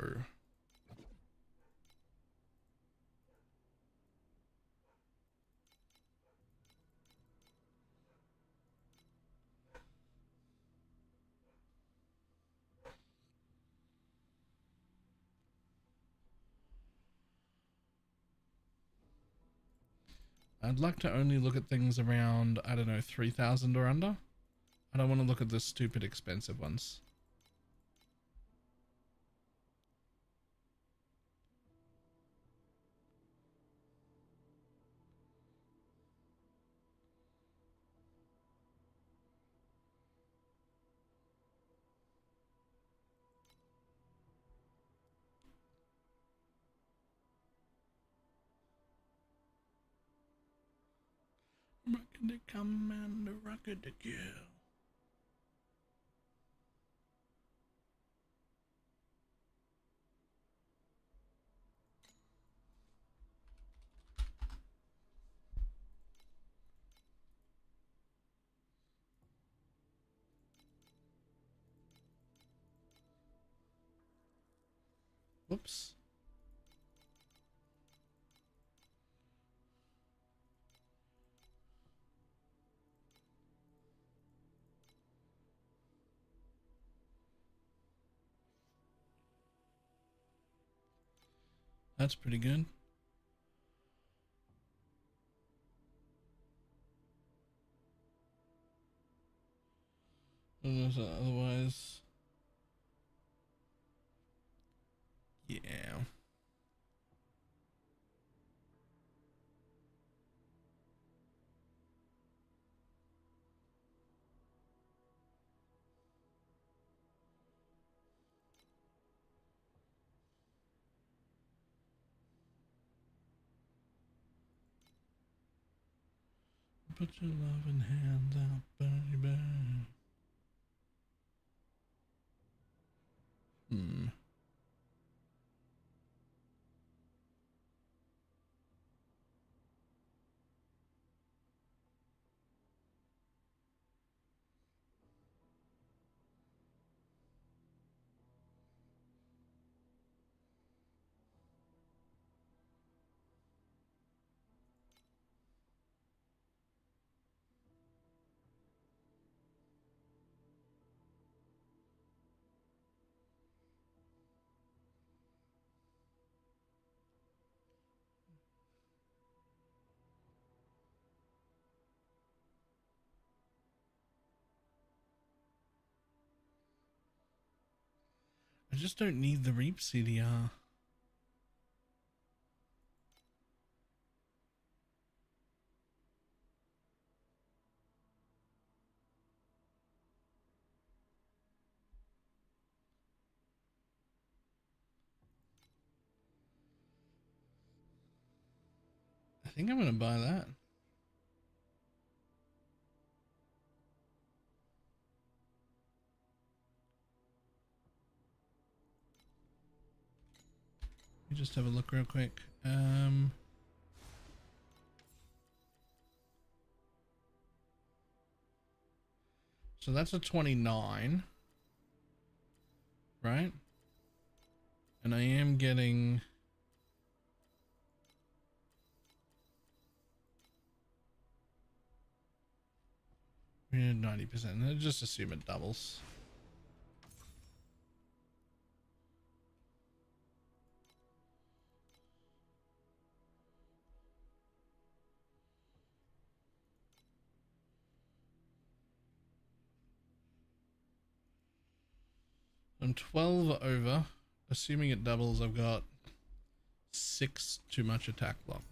I'd like to only look at things around, I don't know, 3,000 or under. I don't want to look at the stupid expensive ones. Rocket to come and the rocket to kill. Whoops. That's pretty good. Otherwise, yeah. Put your loving hands out, baby. I just don't need the Reap CDR. I think I'm gonna buy that. Let me just have a look real quick. So that's a 29, right? And I am getting 90%. Just assume it doubles. I'm 12 over. Assuming it doubles, I've got 6 too much attack block.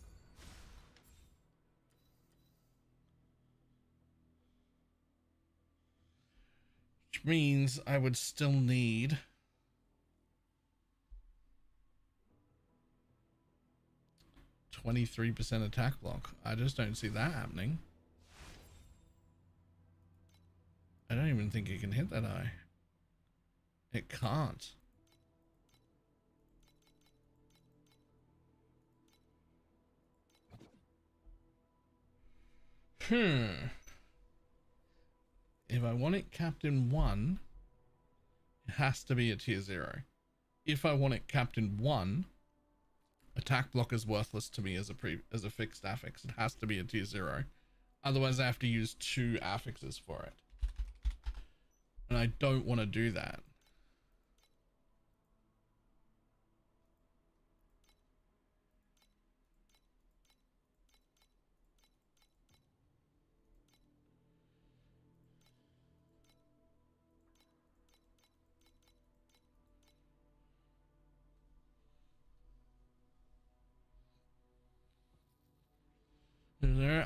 Which means I would still need 23% attack block. I just don't see that happening. I don't even think it can hit that high. It can't. If I want it capped in 1, it has to be a tier 0. If I want it capped in 1, attack block is worthless to me as a fixed affix. It has to be a tier 0. Otherwise I have to use 2 affixes for it. And I don't want to do that.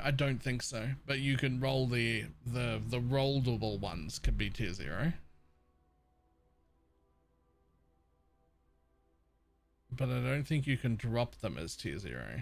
I don't think so, but you can roll the rollable ones could be tier 0. But I don't think you can drop them as tier 0.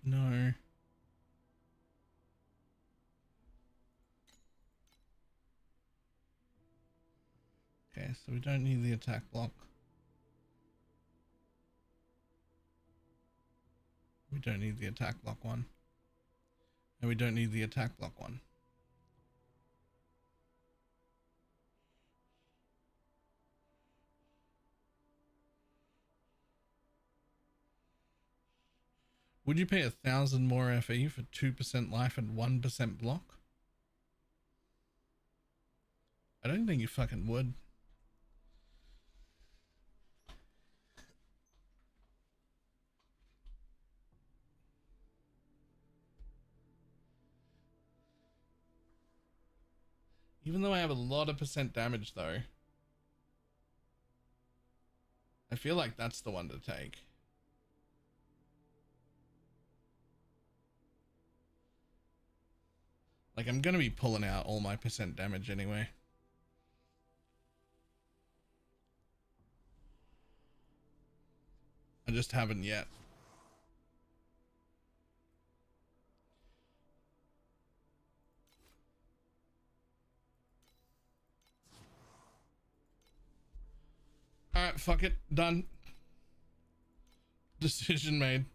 No. Okay, so we don't need the attack block. We don't need the attack block one. And we don't need the attack block one. Would you pay 1,000 more FE for 2% life and 1% block? I don't think you fucking would. Even though I have a lot of percent damage though, I feel like that's the one to take. Like, I'm gonna be pulling out all my percent damage anyway. I just haven't yet. Alright, fuck it. Done. Decision made.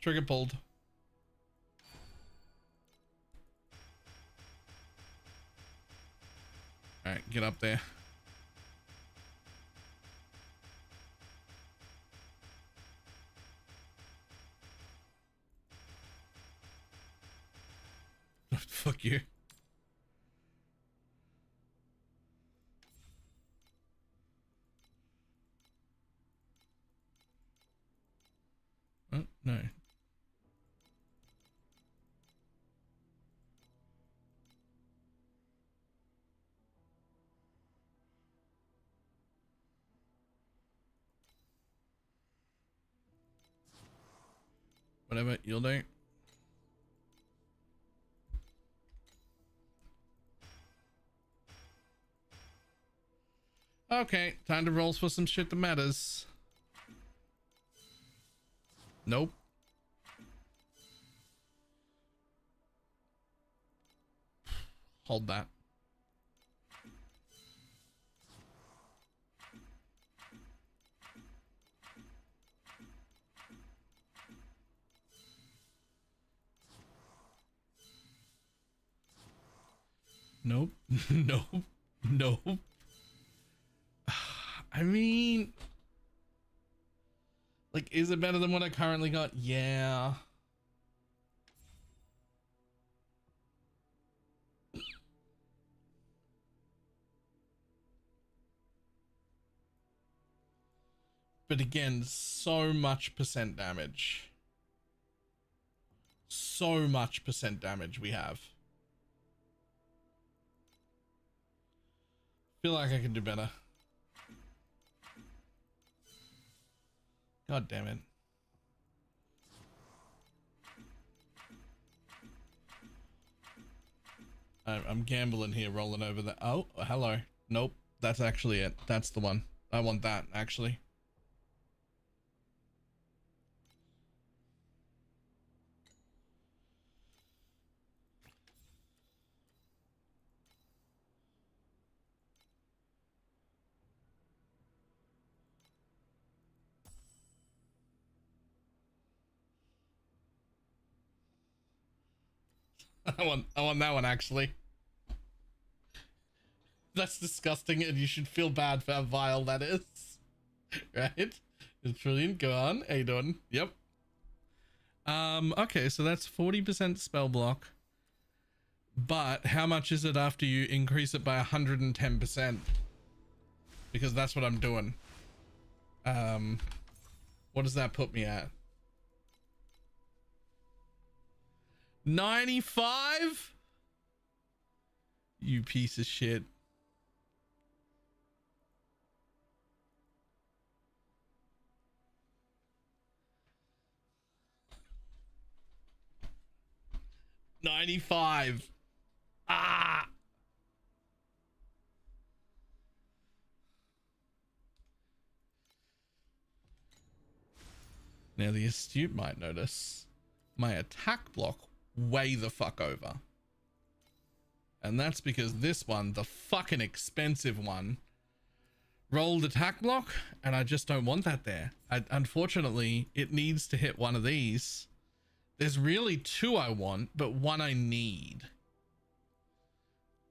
Trigger pulled. Alright, get up there. Fuck you. Oh, no. Whatever, you'll do. Okay, time to roll for some shit that matters. Nope. Hold that. Nope. Nope. Nope. I mean, like, is it better than what I currently got? Yeah. But again, so much percent damage. So much percent damage we have. Feel like I could do better. God damn it. I'm gambling here, rolling over the... Oh, hello. Nope. That's actually it. That's the one. I want that, actually. I want that one, actually. That's disgusting, and you should feel bad for how vile that is. Right? It's brilliant. Go on. How you doing? Yep. Okay, so that's 40% spell block. But how much is it after you increase it by 110%? Because that's what I'm doing. What does that put me at? 95? You piece of shit. $95. Ah. Now the astute might notice my attack block way the fuck over. And that's because this one, the fucking expensive one, rolled attack block, and I just don't want that there. Unfortunately, it needs to hit one of these. There's really two I want, but one I need.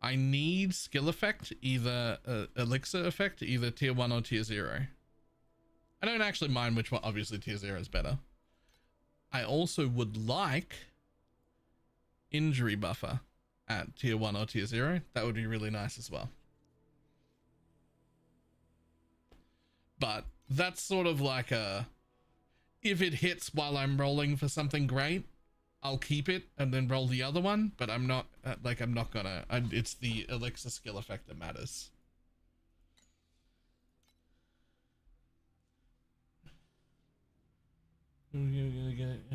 I need skill effect, either elixir effect, either tier 1 or tier 0. I don't actually mind which one. Obviously, tier 0 is better. I also would like injury buffer at tier 1 or tier 0. That would be really nice as well. But that's sort of like a, if it hits while I'm rolling for something great, I'll keep it and then roll the other one. But I'm not I'm not gonna, it's the elixir skill effect that matters. I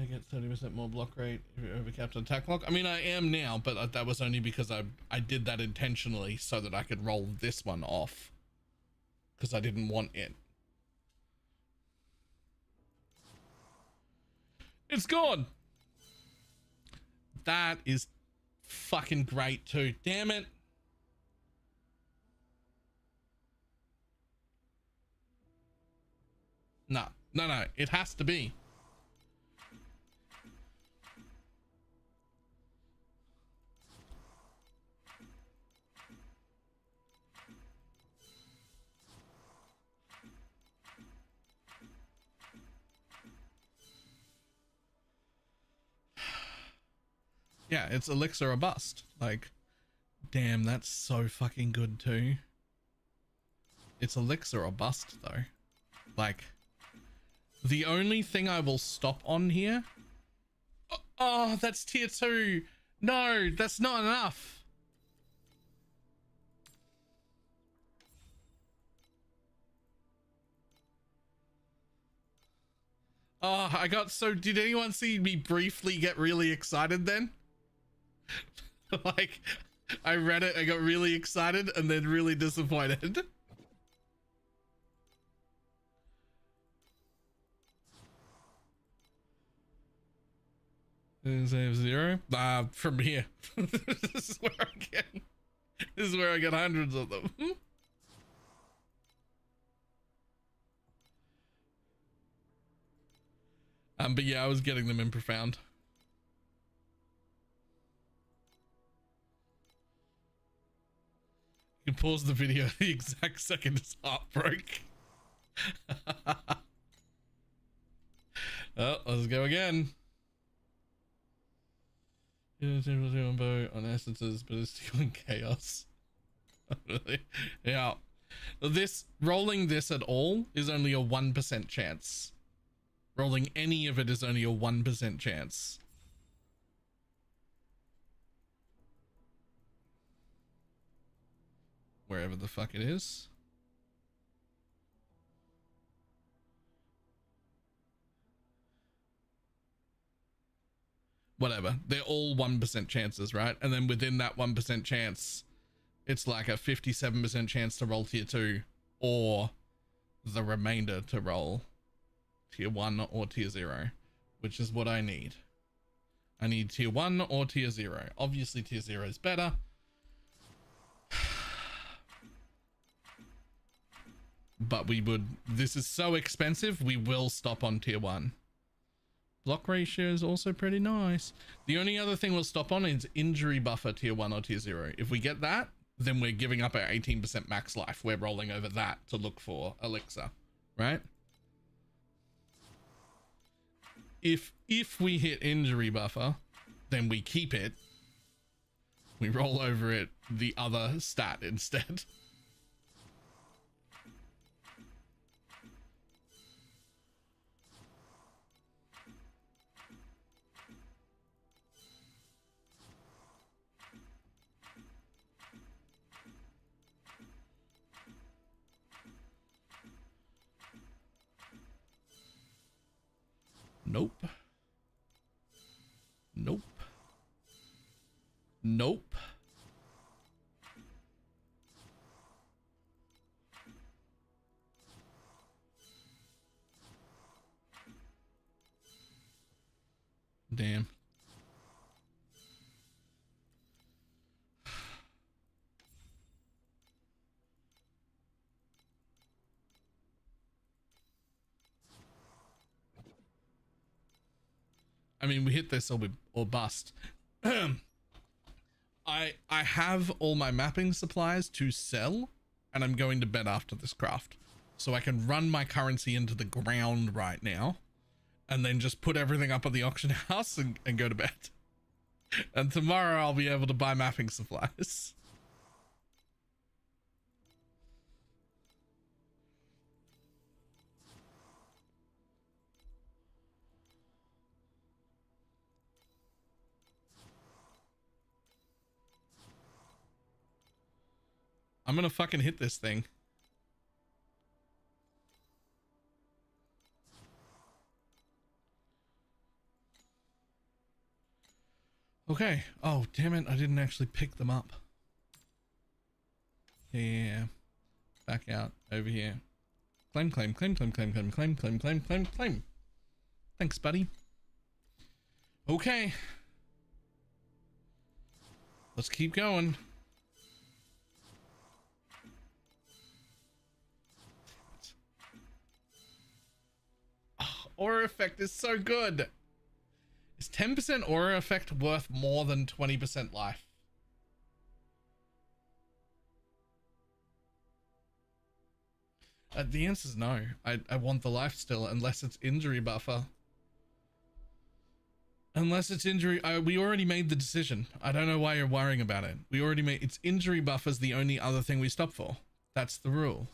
get 30% more block rate if you're overcapped on attack block. I mean, I am now, but that was only because I did that intentionally so that I could roll this one off, because I didn't want it. It's gone. That is fucking great too. Damn it. No, it has to be. Yeah, it's elixir or bust. Like, damn, that's so fucking good too. It's elixir or bust though. Like, the only thing I will stop on here. Oh, that's tier 2. No, that's not enough. Oh, I got so, did anyone see me briefly get really excited then? Like, I read it, I got really excited and then really disappointed. Save 0? From here. This is where I get hundreds of them. But yeah, I was getting them in profound. You can pause the video the exact second his heart broke. Oh, let's go again. On essences, but it's still in chaos. Really? Yeah. This rolling this at all is only a 1% chance. Rolling any of it is only a 1% chance. Wherever the fuck it is. Whatever. They're all 1% chances, right? And then within that 1% chance, it's like a 57% chance to roll tier 2 or the remainder to roll tier 1 or tier 0, which is what I need. I need tier 1 or tier 0. Obviously tier 0 is better. But this is so expensive, we will stop on tier 1. Block ratio is also pretty nice. The only other thing we'll stop on is injury buffer tier 1 or tier 0. If we get that, then we're giving up our 18% max life. We're rolling over that to look for elixir, right? If we hit injury buffer, then we keep it. We roll over it the other stat instead. Nope. Nope. Nope. Damn. I mean, we hit this or bust. I have all my mapping supplies to sell, and I'm going to bed after this craft. So I can run my currency into the ground right now, and then just put everything up at the auction house and go to bed. And tomorrow I'll be able to buy mapping supplies. I'm gonna fucking hit this thing. Okay. Oh, damn it. I didn't actually pick them up. Yeah. Back out. Over here. Claim, claim, claim, claim, claim, claim, claim, claim, claim, claim, claim. Thanks, buddy. Okay. Let's keep going. Oh, aura effect is so good. Is 10% aura effect worth more than 20% life? The answer is no. I want the life still, unless it's injury buffer. Unless it's injury, we already made the decision. I don't know why you're worrying about it. We already made, it's injury buffer's the only other thing we stop for. That's the rule.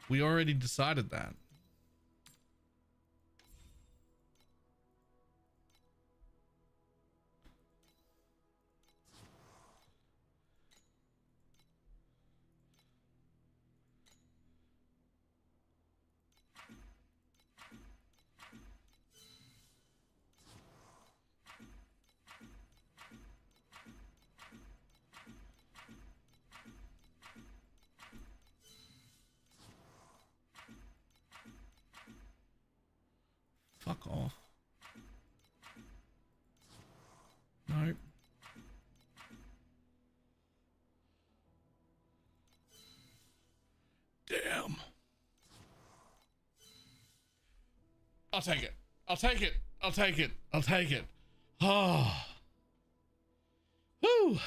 We already decided that. Fuck off. Nope. Damn. I'll take it. I'll take it. I'll take it. I'll take it. Oh. Woo.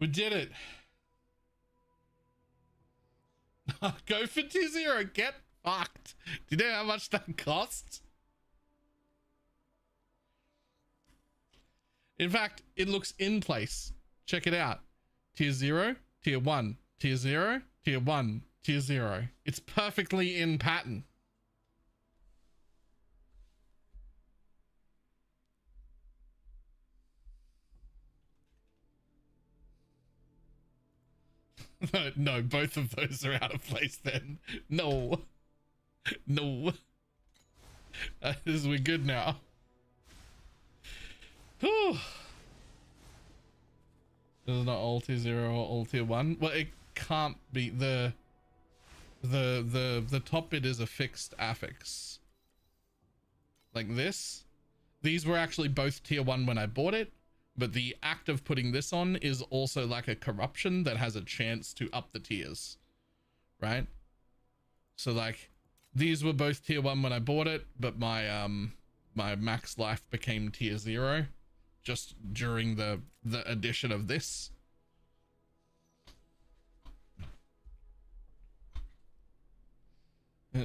We did it. Go for tier 0. Get fucked. Do you know how much that costs? In fact, it looks in place. Check it out. Tier 0, tier 1, tier 0, tier 1, tier 0. It's perfectly in pattern. No, both of those are out of place then. No. No. We're good now. Whew. This is not all tier 0 or all tier 1. Well, it can't be. The top bit is a fixed affix. Like this. These were actually both tier 1 when I bought it. But the act of putting this on is also like a corruption that has a chance to up the tiers, right? So like these were both tier 1 when I bought it, but my my max life became tier 0 just during the addition of this.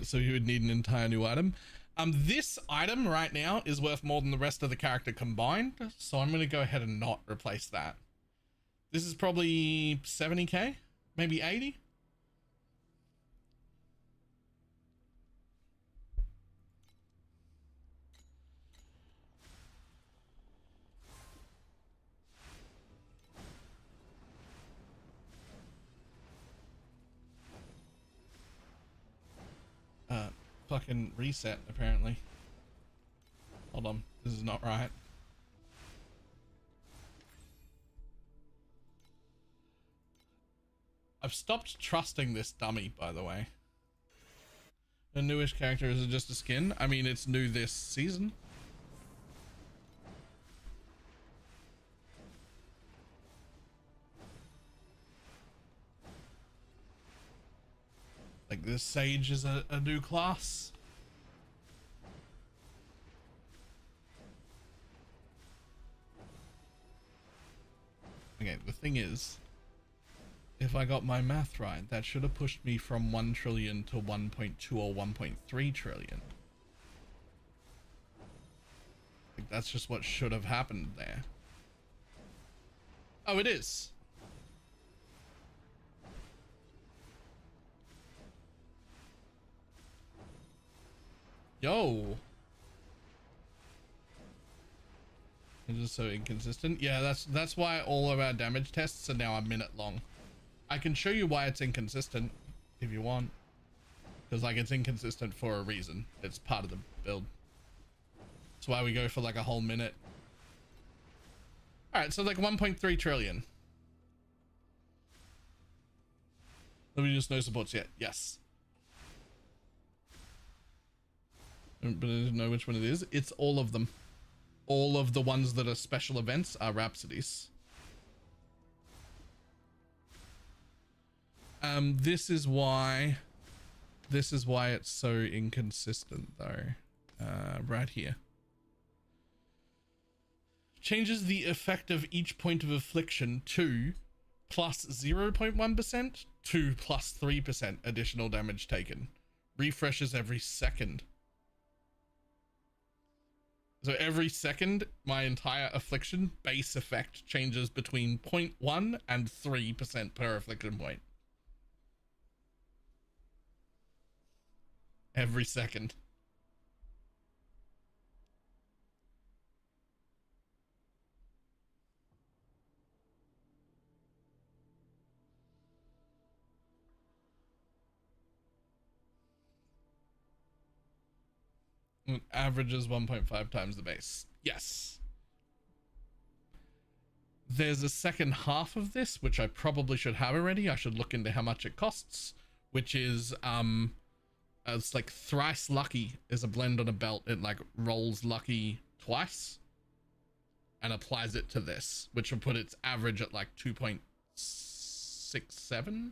So you would need an entire new item. This item right now is worth more than the rest of the character combined, so I'm going to go ahead and not replace that. This is probably 70k, maybe 80. Fucking reset, apparently. Hold on, this is not right. I've stopped trusting this dummy, by the way. A newish character, is it just a skin? I mean, it's new this season. Like this Sage is a new class. Okay, the thing is, if I got my math right, that should have pushed me from 1 trillion to 1.2 or 1.3 trillion. Like that's just what should have happened there. Oh, it is. Yo. It's just so inconsistent. Yeah, that's why all of our damage tests are now a minute long. I can show you why it's inconsistent if you want. Because like it's inconsistent for a reason. It's part of the build. That's why we go for like a whole minute. Alright, so like 1.3 trillion. Let me just no supports yet. Yes. But I didn't know which one it is. It's all of them. All of the ones that are special events are Rhapsodies. This is why it's so inconsistent though. Right here. Changes the effect of each point of affliction to plus 0.1% to plus 3% additional damage taken. Refreshes every second. So every second, my entire affliction base effect changes between 0.1 and 3% per affliction point. Every second. Averages 1.5 times the base. Yes. There's a second half of this, which I probably should have already. I should look into how much it costs, which is, it's like thrice lucky is a blend on a belt. It like rolls lucky twice and applies it to this, which will put its average at like 2.67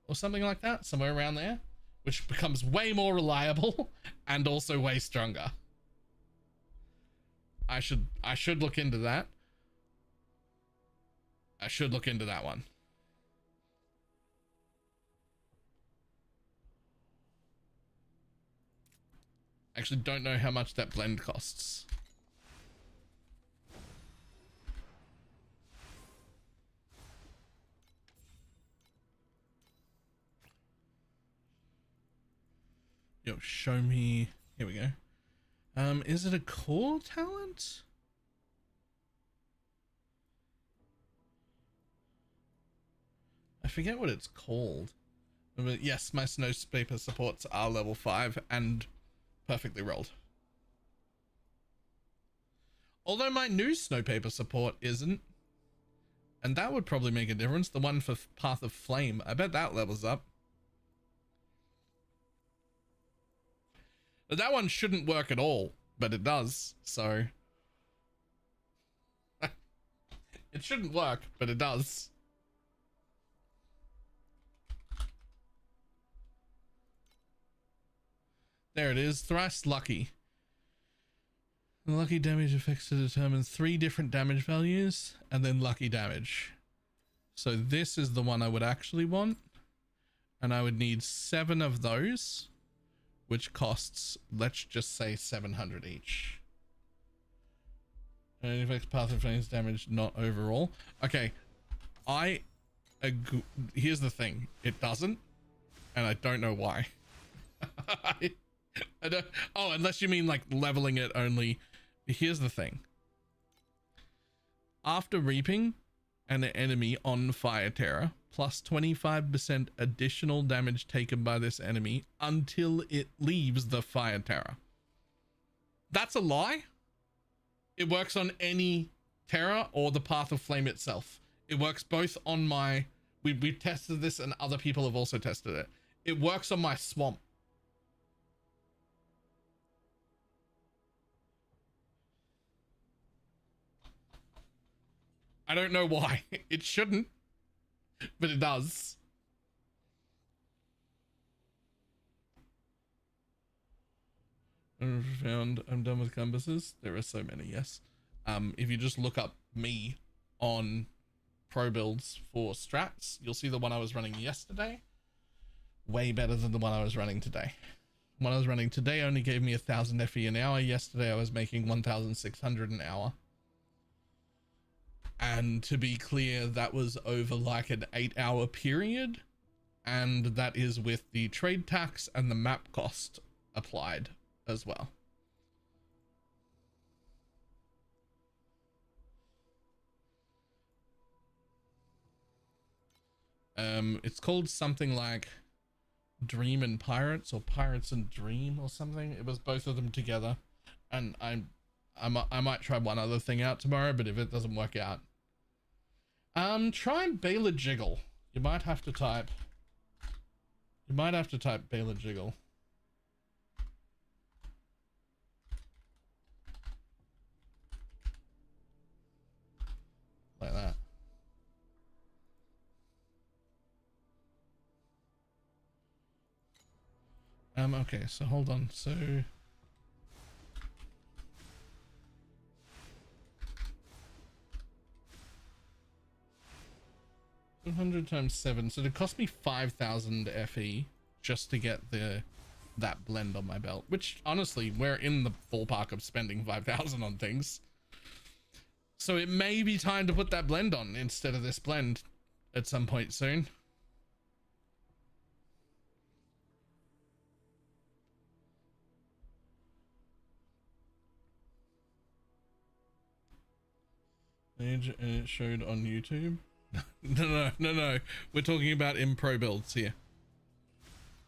or something like that, somewhere around there. Which becomes way more reliable and also way stronger. I should look into that. I should look into that one. Actually, don't know how much that blend costs. Yo, show me. Here we go. Is it a core talent? I forget what it's called. But yes, my snowpaper supports are level 5 and perfectly rolled. Although my new snowpaper support isn't. And that would probably make a difference. The one for Path of Flame. I bet that levels up. But that one shouldn't work at all. But it does. So. It shouldn't work, but it does. There it is. Thrice lucky. The lucky damage effects to determine 3 different damage values and then lucky damage. So this is the one I would actually want. And I would need 7 of those, which costs, let's just say 700 each. And it affects Path of Flame's damage, not overall. Okay. Here's the thing. It doesn't. And I don't know why. I don't, oh, unless you mean like leveling it only. Here's the thing. After reaping an enemy on Fire Terror, plus 25% additional damage taken by this enemy until it leaves the Fire Terror. That's a lie. It works on any Terror or the Path of Flame itself. It works both on my... We've tested this and other people have also tested it. It works on my Swamp. I don't know why. It shouldn't, but it does. I'm done with compasses. There are so many, yes. If you just look up me on pro builds for strats, you'll see the one I was running yesterday. Way better than the one I was running today. The one I was running today only gave me 1,000 FE an hour. Yesterday I was making 1,600 an hour. And to be clear, that was over like an 8-hour period. And that is with the trade tax and the map cost applied as well. It's called something like Dream and Pirates or Pirates and Dream or something. It was both of them together. And I might try one other thing out tomorrow, but if it doesn't work out, try Baler Jiggle. You might have to type Baler Jiggle. Like that. Okay, so hold on. So 200 times 7, so it cost me 5,000 FE just to get that blend on my belt, which honestly we're in the ballpark of spending 5,000 on things, so it may be time to put that blend on instead of this blend at some point soon. And it showed on YouTube. No. We're talking about in pro builds here.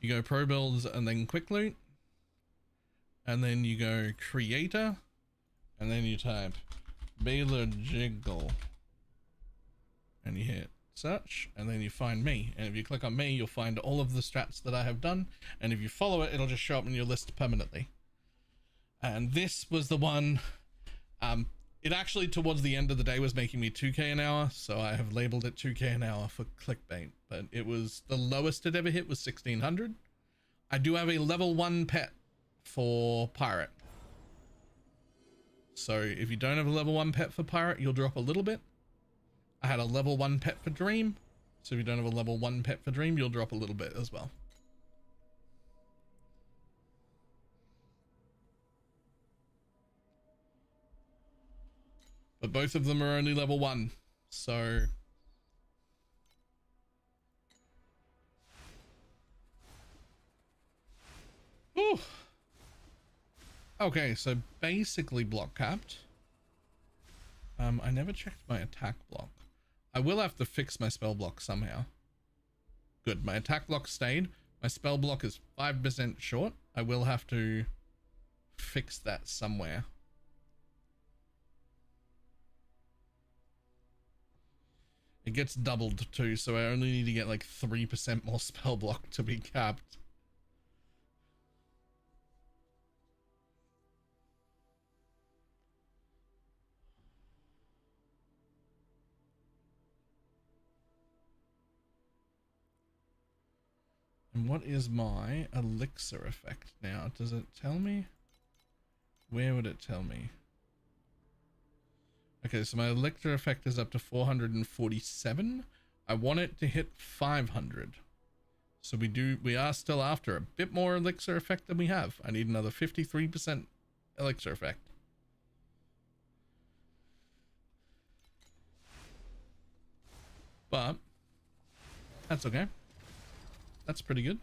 You go pro builds and then quick loot. And then you go creator. And then you type Baler Jiggle. And you hit search. And then you find me. And if you click on me, you'll find all of the strats that I have done. And if you follow it, it'll just show up in your list permanently. And this was the one... it actually, towards the end of the day, was making me 2k an hour, so I have labeled it 2k an hour for clickbait, but it was, the lowest it ever hit was 1,600. I do have a level 1 pet for Pirate. So if you don't have a level 1 pet for Pirate, you'll drop a little bit. I had a level 1 pet for Dream. So if you don't have a level 1 pet for Dream, you'll drop a little bit as well. But both of them are only level 1. So... Ooh. Okay, so basically block capped. I never checked my attack block. I will have to fix my spell block somehow. Good, my attack block stayed. My spell block is 5% short. I will have to fix that somewhere. It gets doubled too, so I only need to get like 3% more spell block to be capped. And what is my elixir effect now? Does it tell me? Where would it tell me? Okay, so my elixir effect is up to 447. I want it to hit 500. So we are still after a bit more elixir effect than we have. I need another 53% elixir effect. But that's okay. That's pretty good.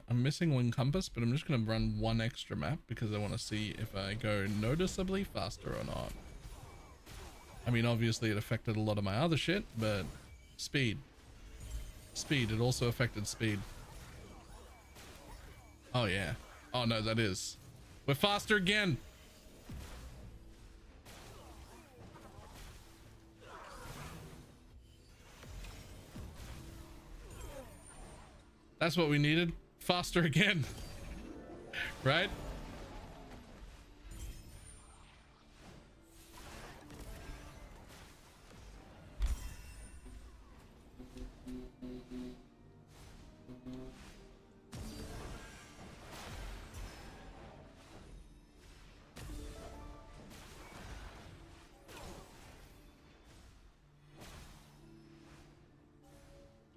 I'm missing one compass, but I'm just going to run one extra map because I want to see if I go noticeably faster or not. I mean, obviously it affected a lot of my other shit, but speed. Speed, it also affected speed. Oh yeah. Oh no, that is. We're faster again. That's what we needed. Faster again. Right?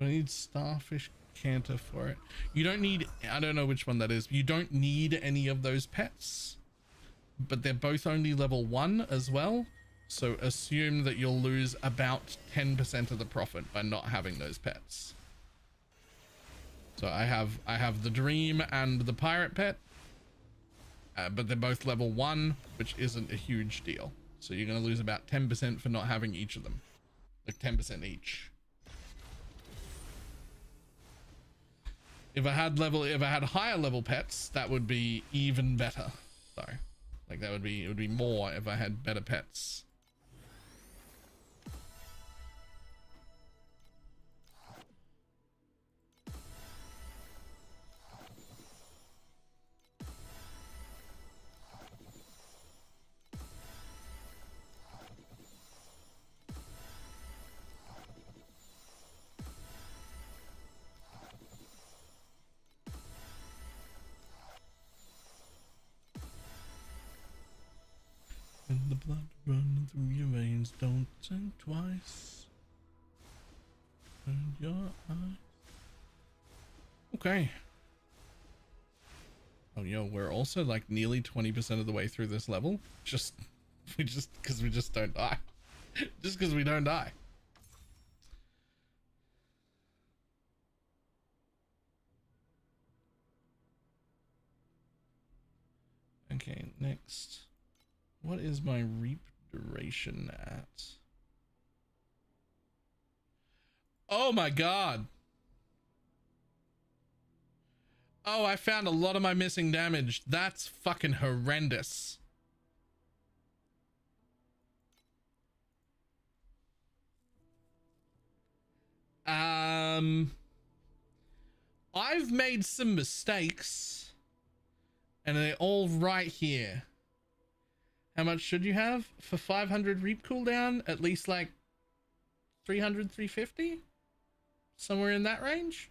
I need Starfish Canter for it. You don't need, I don't know which one that is. You don't need any of those pets, but they're both only level 1 as well. So assume that you'll lose about 10% of the profit by not having those pets. So I have the Dream and the Pirate pet, but they're both level 1, which isn't a huge deal. So you're going to lose about 10% for not having each of them, like 10% each. If I had higher level pets, that would be even better. Sorry, like it would be more if I had better pets. And the blood running through your veins, don't think twice. Turn your eyes. Okay. Oh, yo, we're also like nearly 20% of the way through this level. Because we just don't die. Just because we don't die. Okay, next. What is my reap duration at? Oh my god. Oh, I found a lot of my missing damage. That's fucking horrendous. I've made some mistakes and they're all right here. How much should you have for 500 reap cooldown? At least like 300, 350? Somewhere in that range?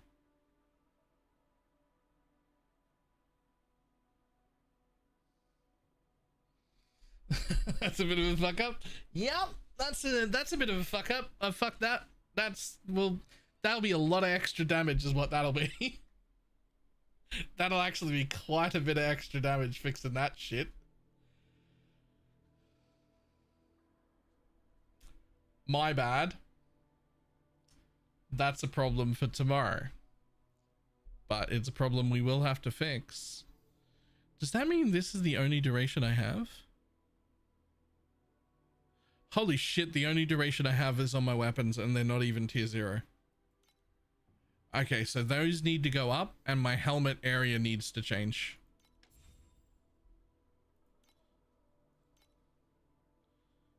That's a bit of a fuck up. Yep, that's a bit of a fuck up. Fuck that. That'll be a lot of extra damage is what that'll be. That'll actually be quite a bit of extra damage fixing that shit. My bad. That's a problem for tomorrow. But it's a problem we will have to fix. Does that mean this is the only duration I have? Holy shit, the only duration I have is on my weapons and they're not even tier 0. Okay, so those need to go up and my helmet area needs to change.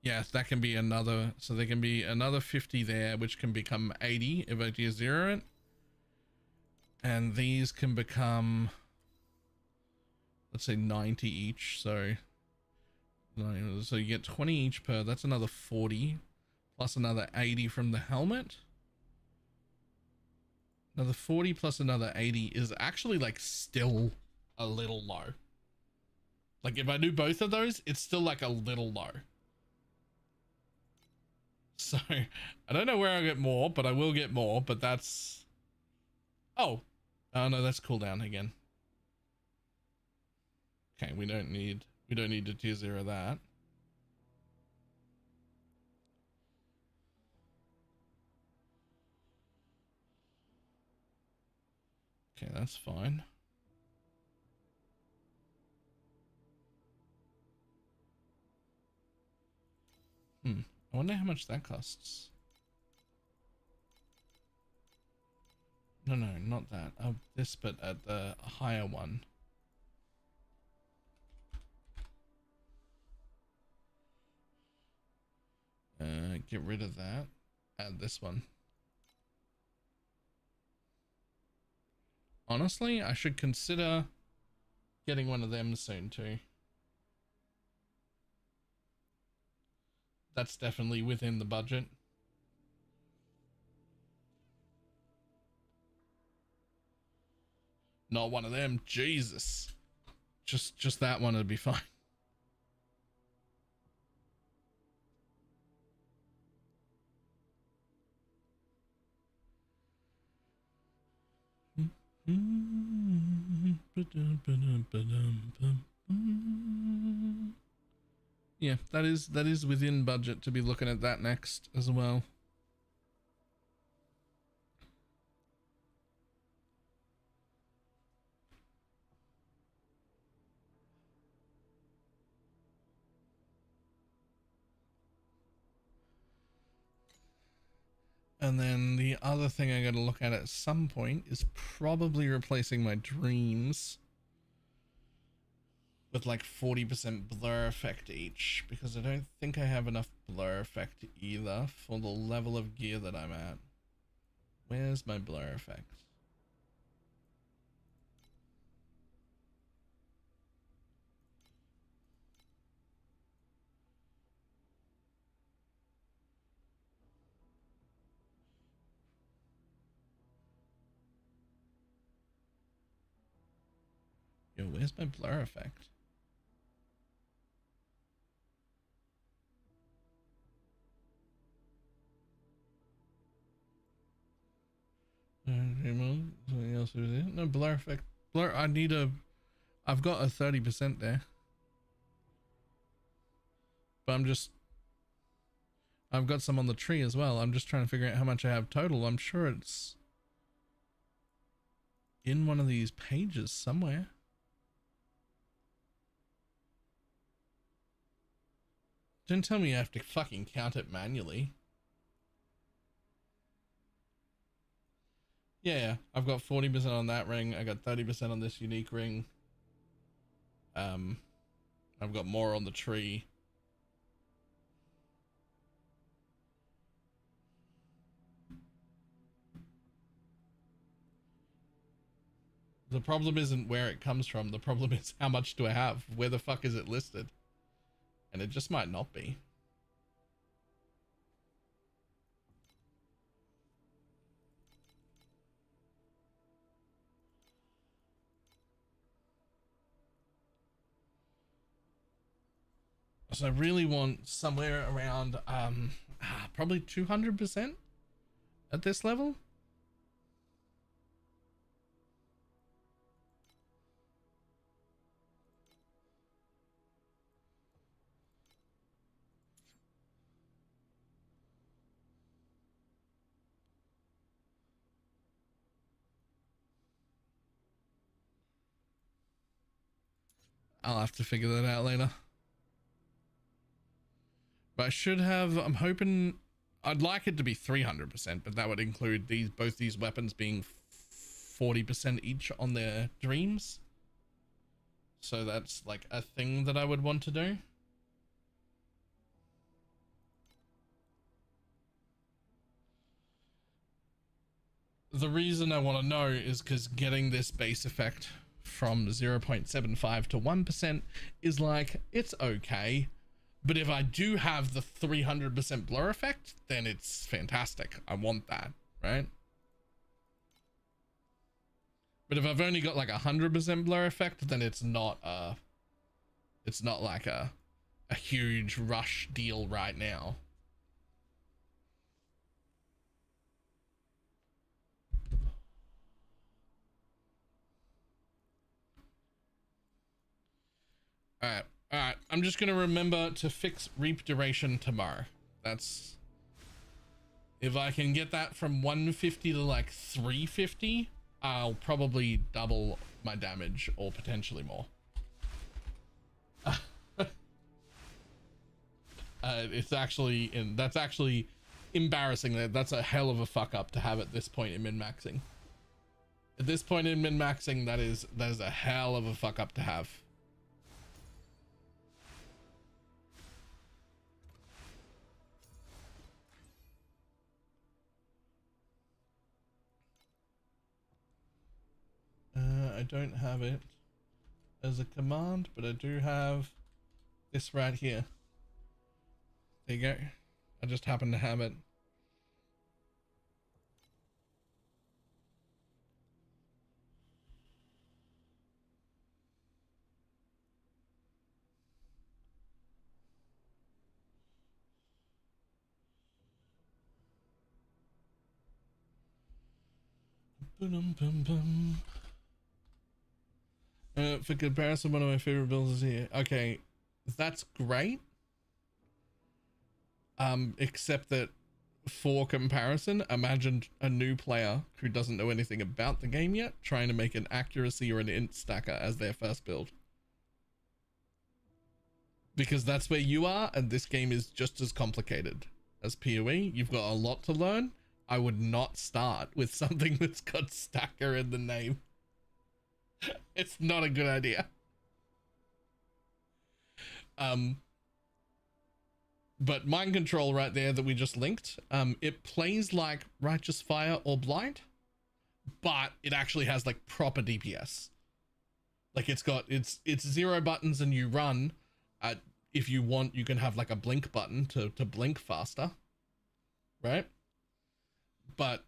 Yes, that can be another, so there can be another 50 there, which can become 80 if I tier 0 it. And these can become, let's say 90 each, so you get 20 each per, that's another 40, plus another 80 from the helmet. Another 40 plus another 80 is actually like still a little low. Like if I do both of those, it's still like a little low. So I don't know where I'll get more, but I will get more, but that's, oh no, that's cooldown again. Okay, we don't need to tier 0 that. Okay, that's fine. I wonder how much that costs. No, not that. This, but at the higher one. Get rid of that. Add this one. Honestly, I should consider getting one of them soon too. That's definitely within the budget. Not one of them. Jesus. Just that one would be fine. Yeah, that is within budget to be looking at that next as well. And then the other thing I gotta look at some point is probably replacing my dreams with like 40% blur effect each, because I don't think I have enough blur effect either for the level of gear that I'm at. Where's my blur effect? Yo, where's my blur effect? Something else over there. No blur effect. Blur. I've got a 30% there. But I've got some on the tree as well. I'm just trying to figure out how much I have total. I'm sure it's in one of these pages somewhere. Don't tell me you have to fucking count it manually. Yeah, I've got 40% on that ring. I got 30% on this unique ring. I've got more on the tree. The problem isn't where it comes from. The problem is how much do I have? Where the fuck is it listed? And it just might not be. So I really want somewhere around probably 200% at this level. I'll have to figure that out later. But I should have, I'm hoping, I'd like it to be 300%, but that would include both these weapons being 40% each on their dreams. So that's like a thing that I would want to do. The reason I want to know is because getting this base effect from 0.75 to 1% is like, it's okay. But if I do have the 300% blur effect, then it's fantastic. I want that, right? But if I've only got like 100% blur effect, then it's not like a huge rush deal right now. All right. I'm just gonna remember to fix reap duration tomorrow. That's, if I can get that from 150 to like 350, I'll probably double my damage or potentially more. It's actually, that's actually embarrassing. That's a hell of a fuck up to have at this point in min-maxing. At this point in min-maxing, that is a hell of a fuck up to have. I don't have it as a command, but I do have this right here. There you go. I just happen to have it. For comparison, one of my favorite builds is here. Okay, that's great. Except that for comparison, imagine a new player who doesn't know anything about the game yet trying to make an accuracy or an int stacker as their first build. Because that's where you are, and this game is just as complicated as PoE. You've got a lot to learn. I would not start with something that's got stacker in the name. It's not a good idea. But mind control right there that we just linked, it plays like Righteous Fire or Blight, but it actually has like proper DPS. Like it's 0 buttons and you run. If you want, you can have like a blink button to blink faster, right? But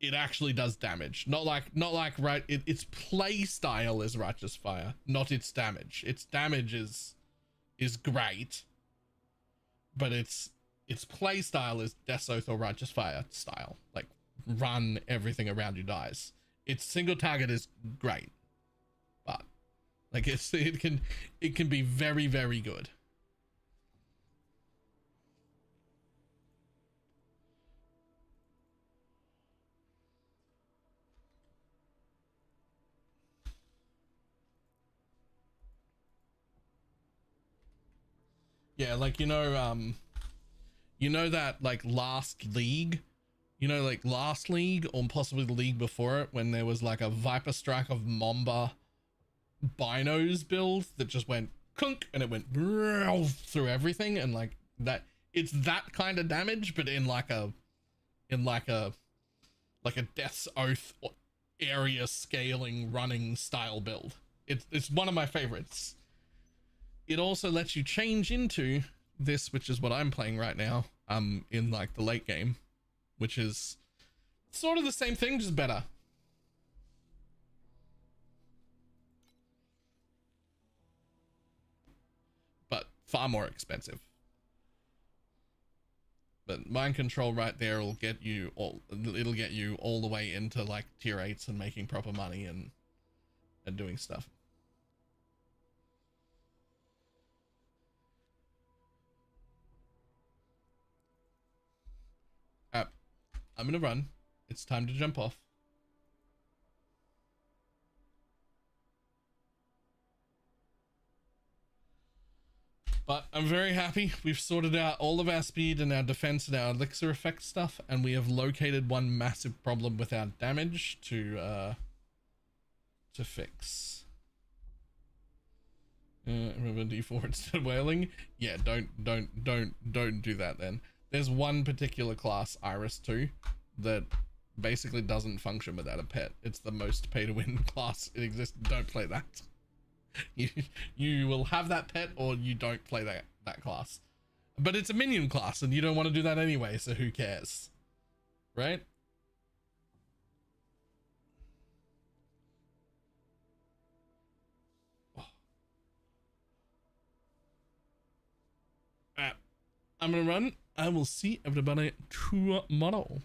it actually does damage. Not like right. Its play style is Righteous Fire, not its damage. Its damage is great, but its play style is Death Oath or Righteous Fire style. Like run, everything around you dies. Its single target is great, but like it can be very, very good. Yeah, like you know that like last league, like last league or possibly the league before it, when there was like a Viper Strike of Mamba binos build that just went clunk and it went through everything, and like that, it's that kind of damage, but in like a Death's Oath area scaling running style build. It's one of my favorites. It also lets you change into this, which is what I'm playing right now, in like the late game, which is sort of the same thing, just better. But far more expensive. But mind control right there will get you all, it'll get you all the way into like tier 8s and making proper money and doing stuff. I'm gonna run. It's time to jump off. But I'm very happy. We've sorted out all of our speed and our defense and our elixir effect stuff, and we have located one massive problem with our damage to fix. Remember D4 instead of whaling? Yeah, don't do that then. There's one particular class, Iris 2, that basically doesn't function without a pet. It's the most pay-to-win class in existence. Don't play that. You will have that pet or you don't play that class. But it's a minion class and you don't want to do that anyway, so who cares? Right? Oh. I'm gonna run. I will see everybody tomorrow.